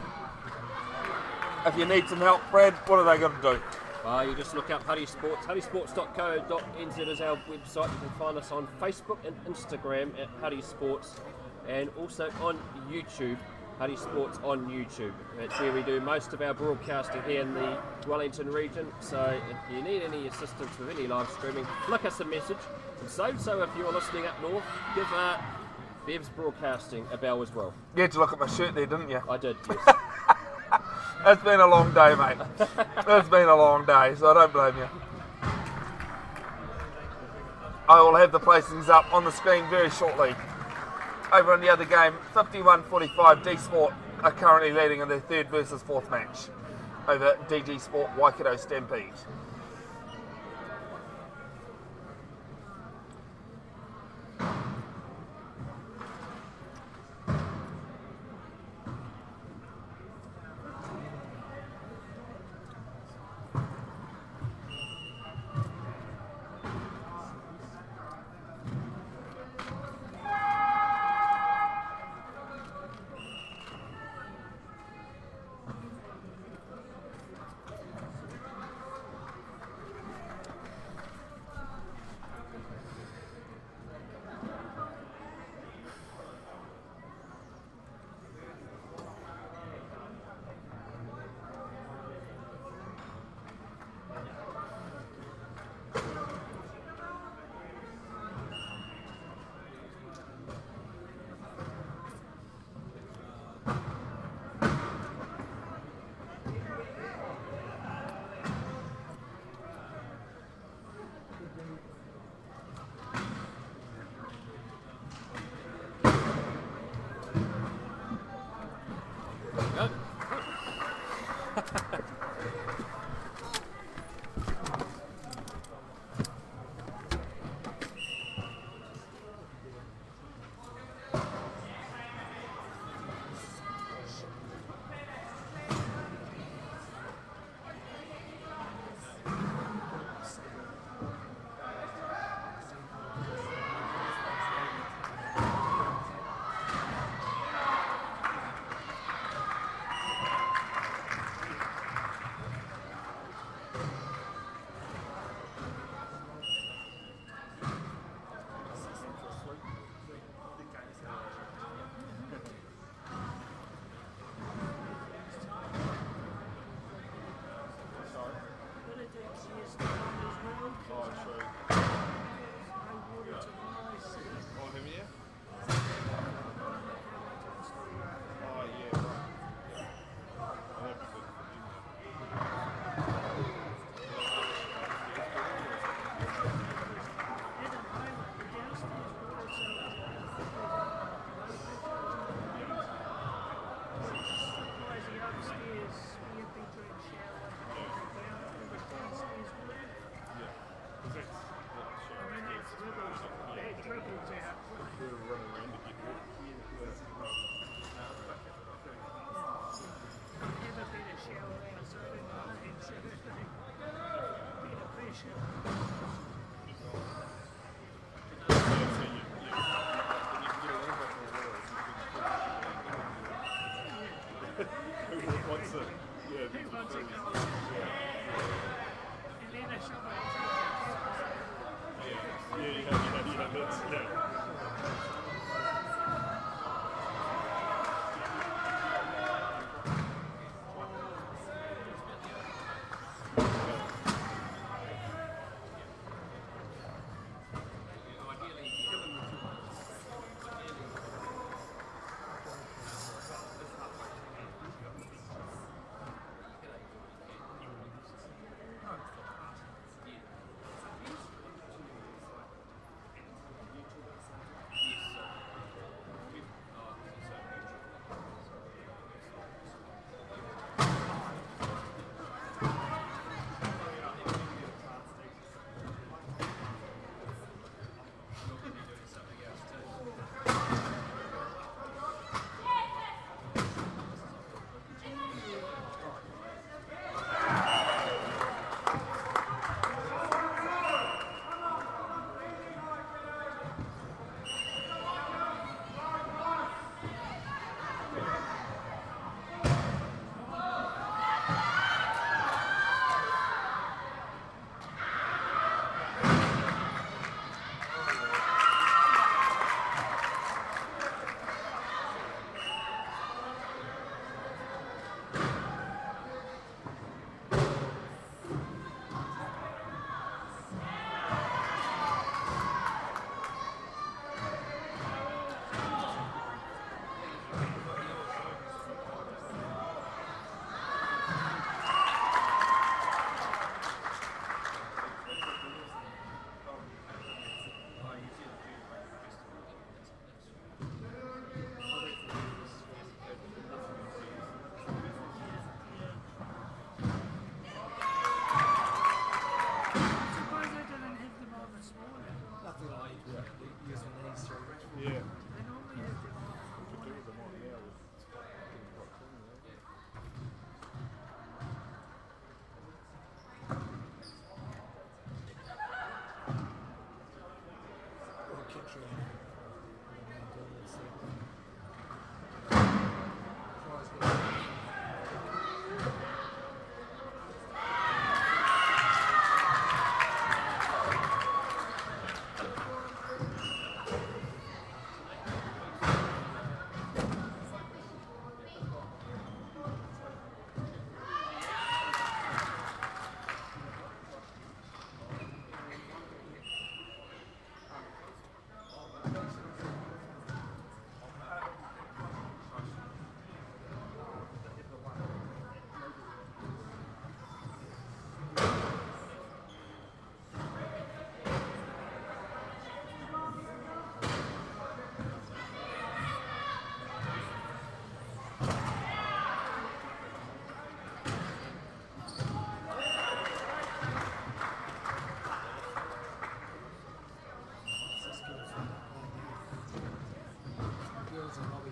if you need some help, Brad, what are they going to do? Well, you just look up Huddy Sports. HuddySports.co.nz is our website. You can find us on Facebook and Instagram at Huddy Sports, and also on YouTube, Huddy Sports on YouTube. That's where we do most of our broadcasting here in the Wellington region. So if you need any assistance with any live streaming, flick us a message. And so if you're listening up north, give Bev's Broadcasting a bell as well. You had to look at my shirt there, didn't you? I did, yes. It's been a long day, mate. It's been a long day, so I don't blame you. I will have the placings up on the screen very shortly. Over on the other game, 51-45, D Sport are currently leading in their third versus fourth match over DG Sport Waikato Stampede. Yeah. They normally have them on To do morning. with them on now with fucking what's on there. Or keep trying. Girls and Robbie.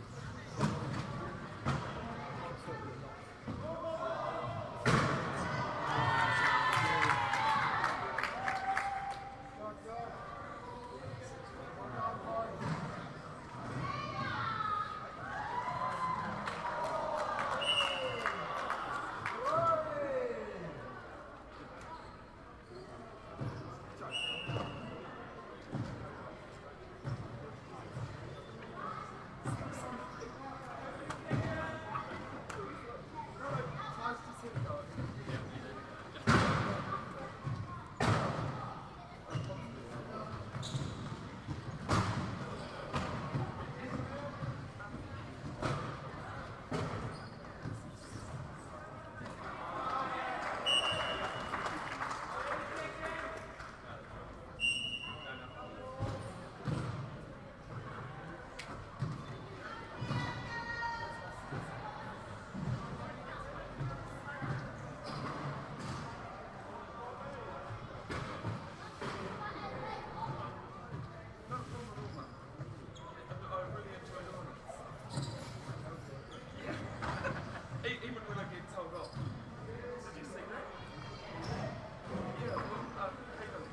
Even when I get told off. Did you see that? Yeah, well, hang on.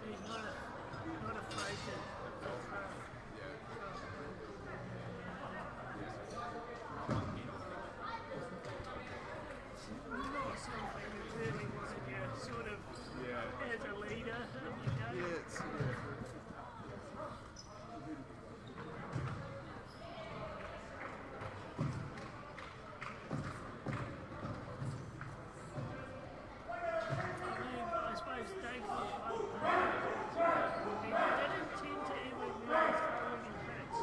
Not afraid to. Not something that really wanted you sort of as a leader. You know? It's I suppose Dave was he didn't tend to ever really throw any hits.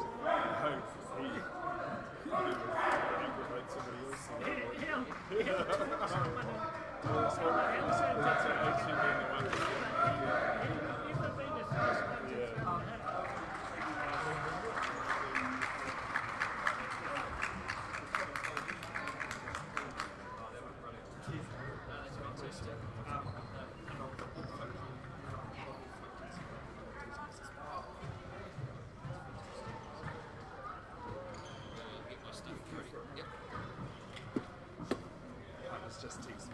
aggravate somebody else. Someone else had That's to actually been the one. never been the first one to throw a hit. Get my stuff ready. Yep. It's just text.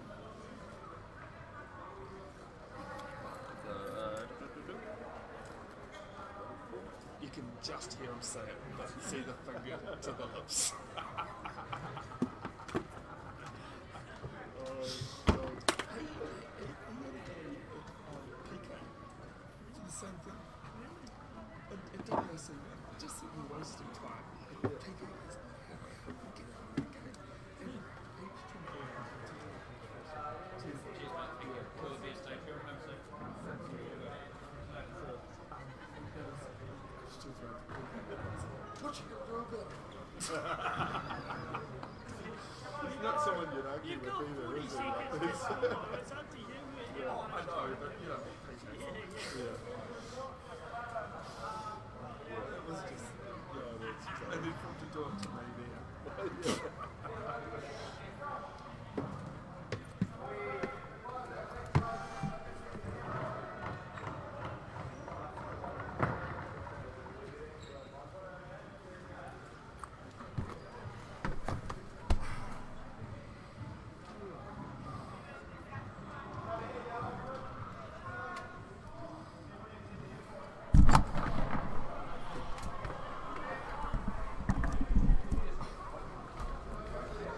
You can just hear him say it, but see the finger to the lips. Oh, God. He's not someone you'd argue You've with got either, 40 is he? seconds Like, to score. It's up to you. I know, but you know, yeah. It was just, yeah, that's true. And then from to do it to me there.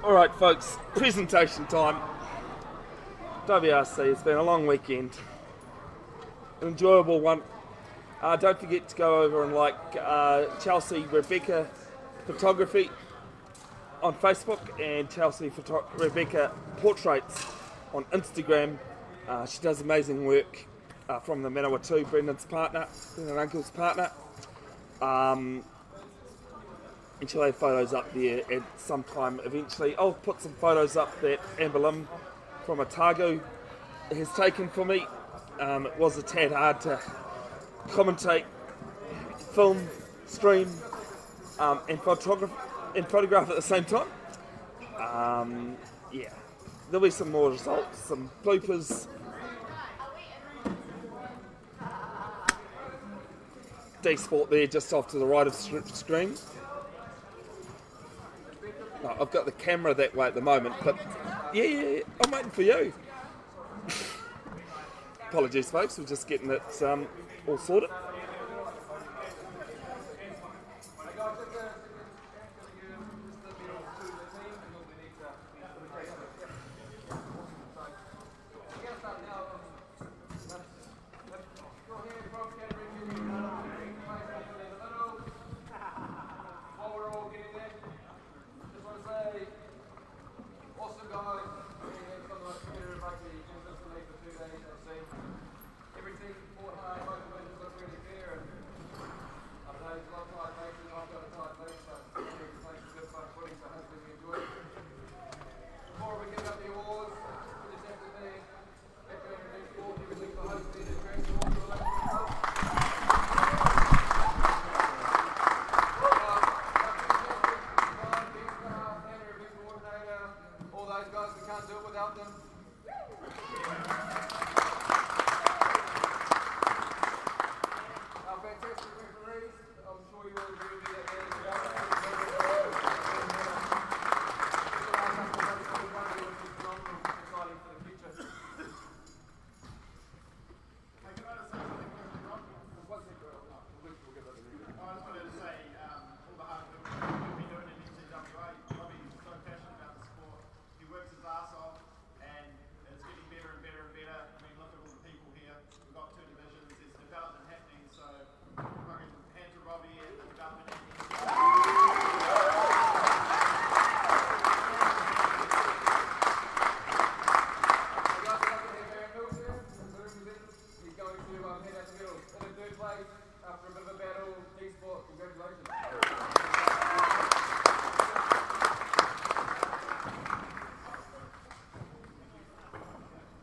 Alright folks, presentation time. WRC, it's been a long weekend. An enjoyable one. Don't forget to go over and like Chelsea Rebecca Photography on Facebook and Chelsea Rebecca Portraits on Instagram. She does amazing work from the Manawatu, Brendan's uncle's partner. And she'll have photos up there at some time eventually. I'll put some photos up that Amber Lim from Otago has taken for me. It was a tad hard to commentate, film, stream, and photograph at the same time. Yeah, there'll be some more results, some bloopers. D-Sport there just off to the right of screen. No, I've got the camera that way at the moment, but yeah, I'm waiting for you. Apologies folks, we're just getting it all sorted.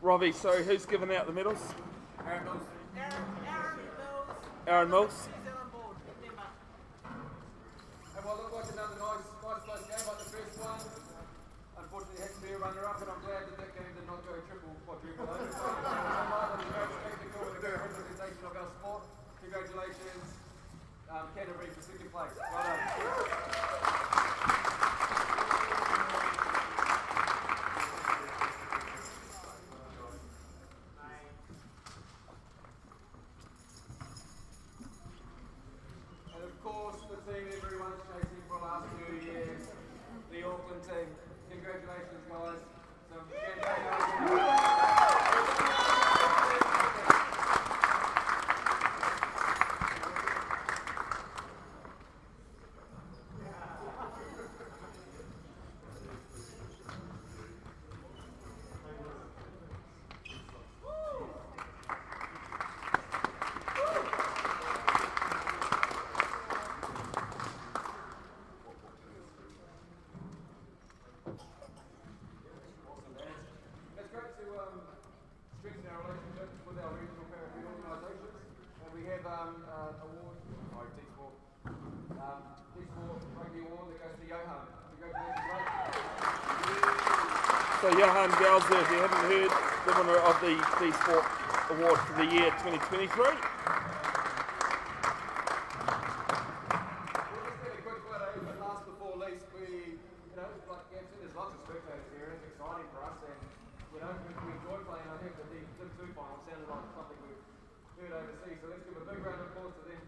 Robbie, sorry, who's giving out the medals? Aaron Mills. And well, looked like another nice close game like the first one. Unfortunately, it had to be a runner-up, and I'm glad that game did not go triple, quadruple over. So, very spectacle and a good representation of our sport. Congratulations, Canterbury for second place. Well done. And of course, the team everyone's chasing for the last few years, the Auckland team. Congratulations, guys. Some strengthen our relationships with our regional paratrooper organisations. And we have award, D4 Rugby Award that goes to Johan. Congratulations, mate. So Johan Galzer, if you haven't heard, the winner of the D-Sport Award for the year 2023. We'll just get a quick photo, but last before least, we, like Gab said, there's lots of spectators here, and it's exciting for us, and, we enjoy playing. I think the Div 2 final sounded like something we've heard overseas, so let's give a big round of applause to them.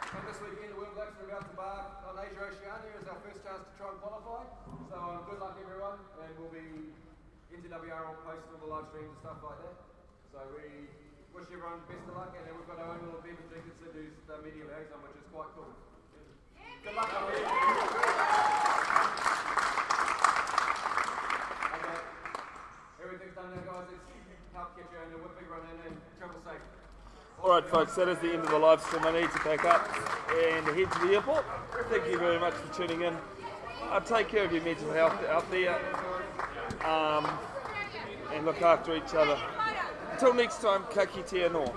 And this weekend, the World Blacks are about to embark on Asia Oceania as our first chance to try and qualify, so good luck everyone, and we'll be NTWR will post all the live streams and stuff like that. So we wish everyone best of luck, and then we've got our own little Bevin Jenkinson who's the media liaison, which is quite cool. Good luck, everyone. Okay. Everything's done now, guys. Let's help get you in a big run in and travel safe. Alright folks, that is the end of the live stream. I need to pack up and head to the airport. Thank you very much for tuning in. Take care of your mental health out there and look after each other. Until next time, ka kite anō.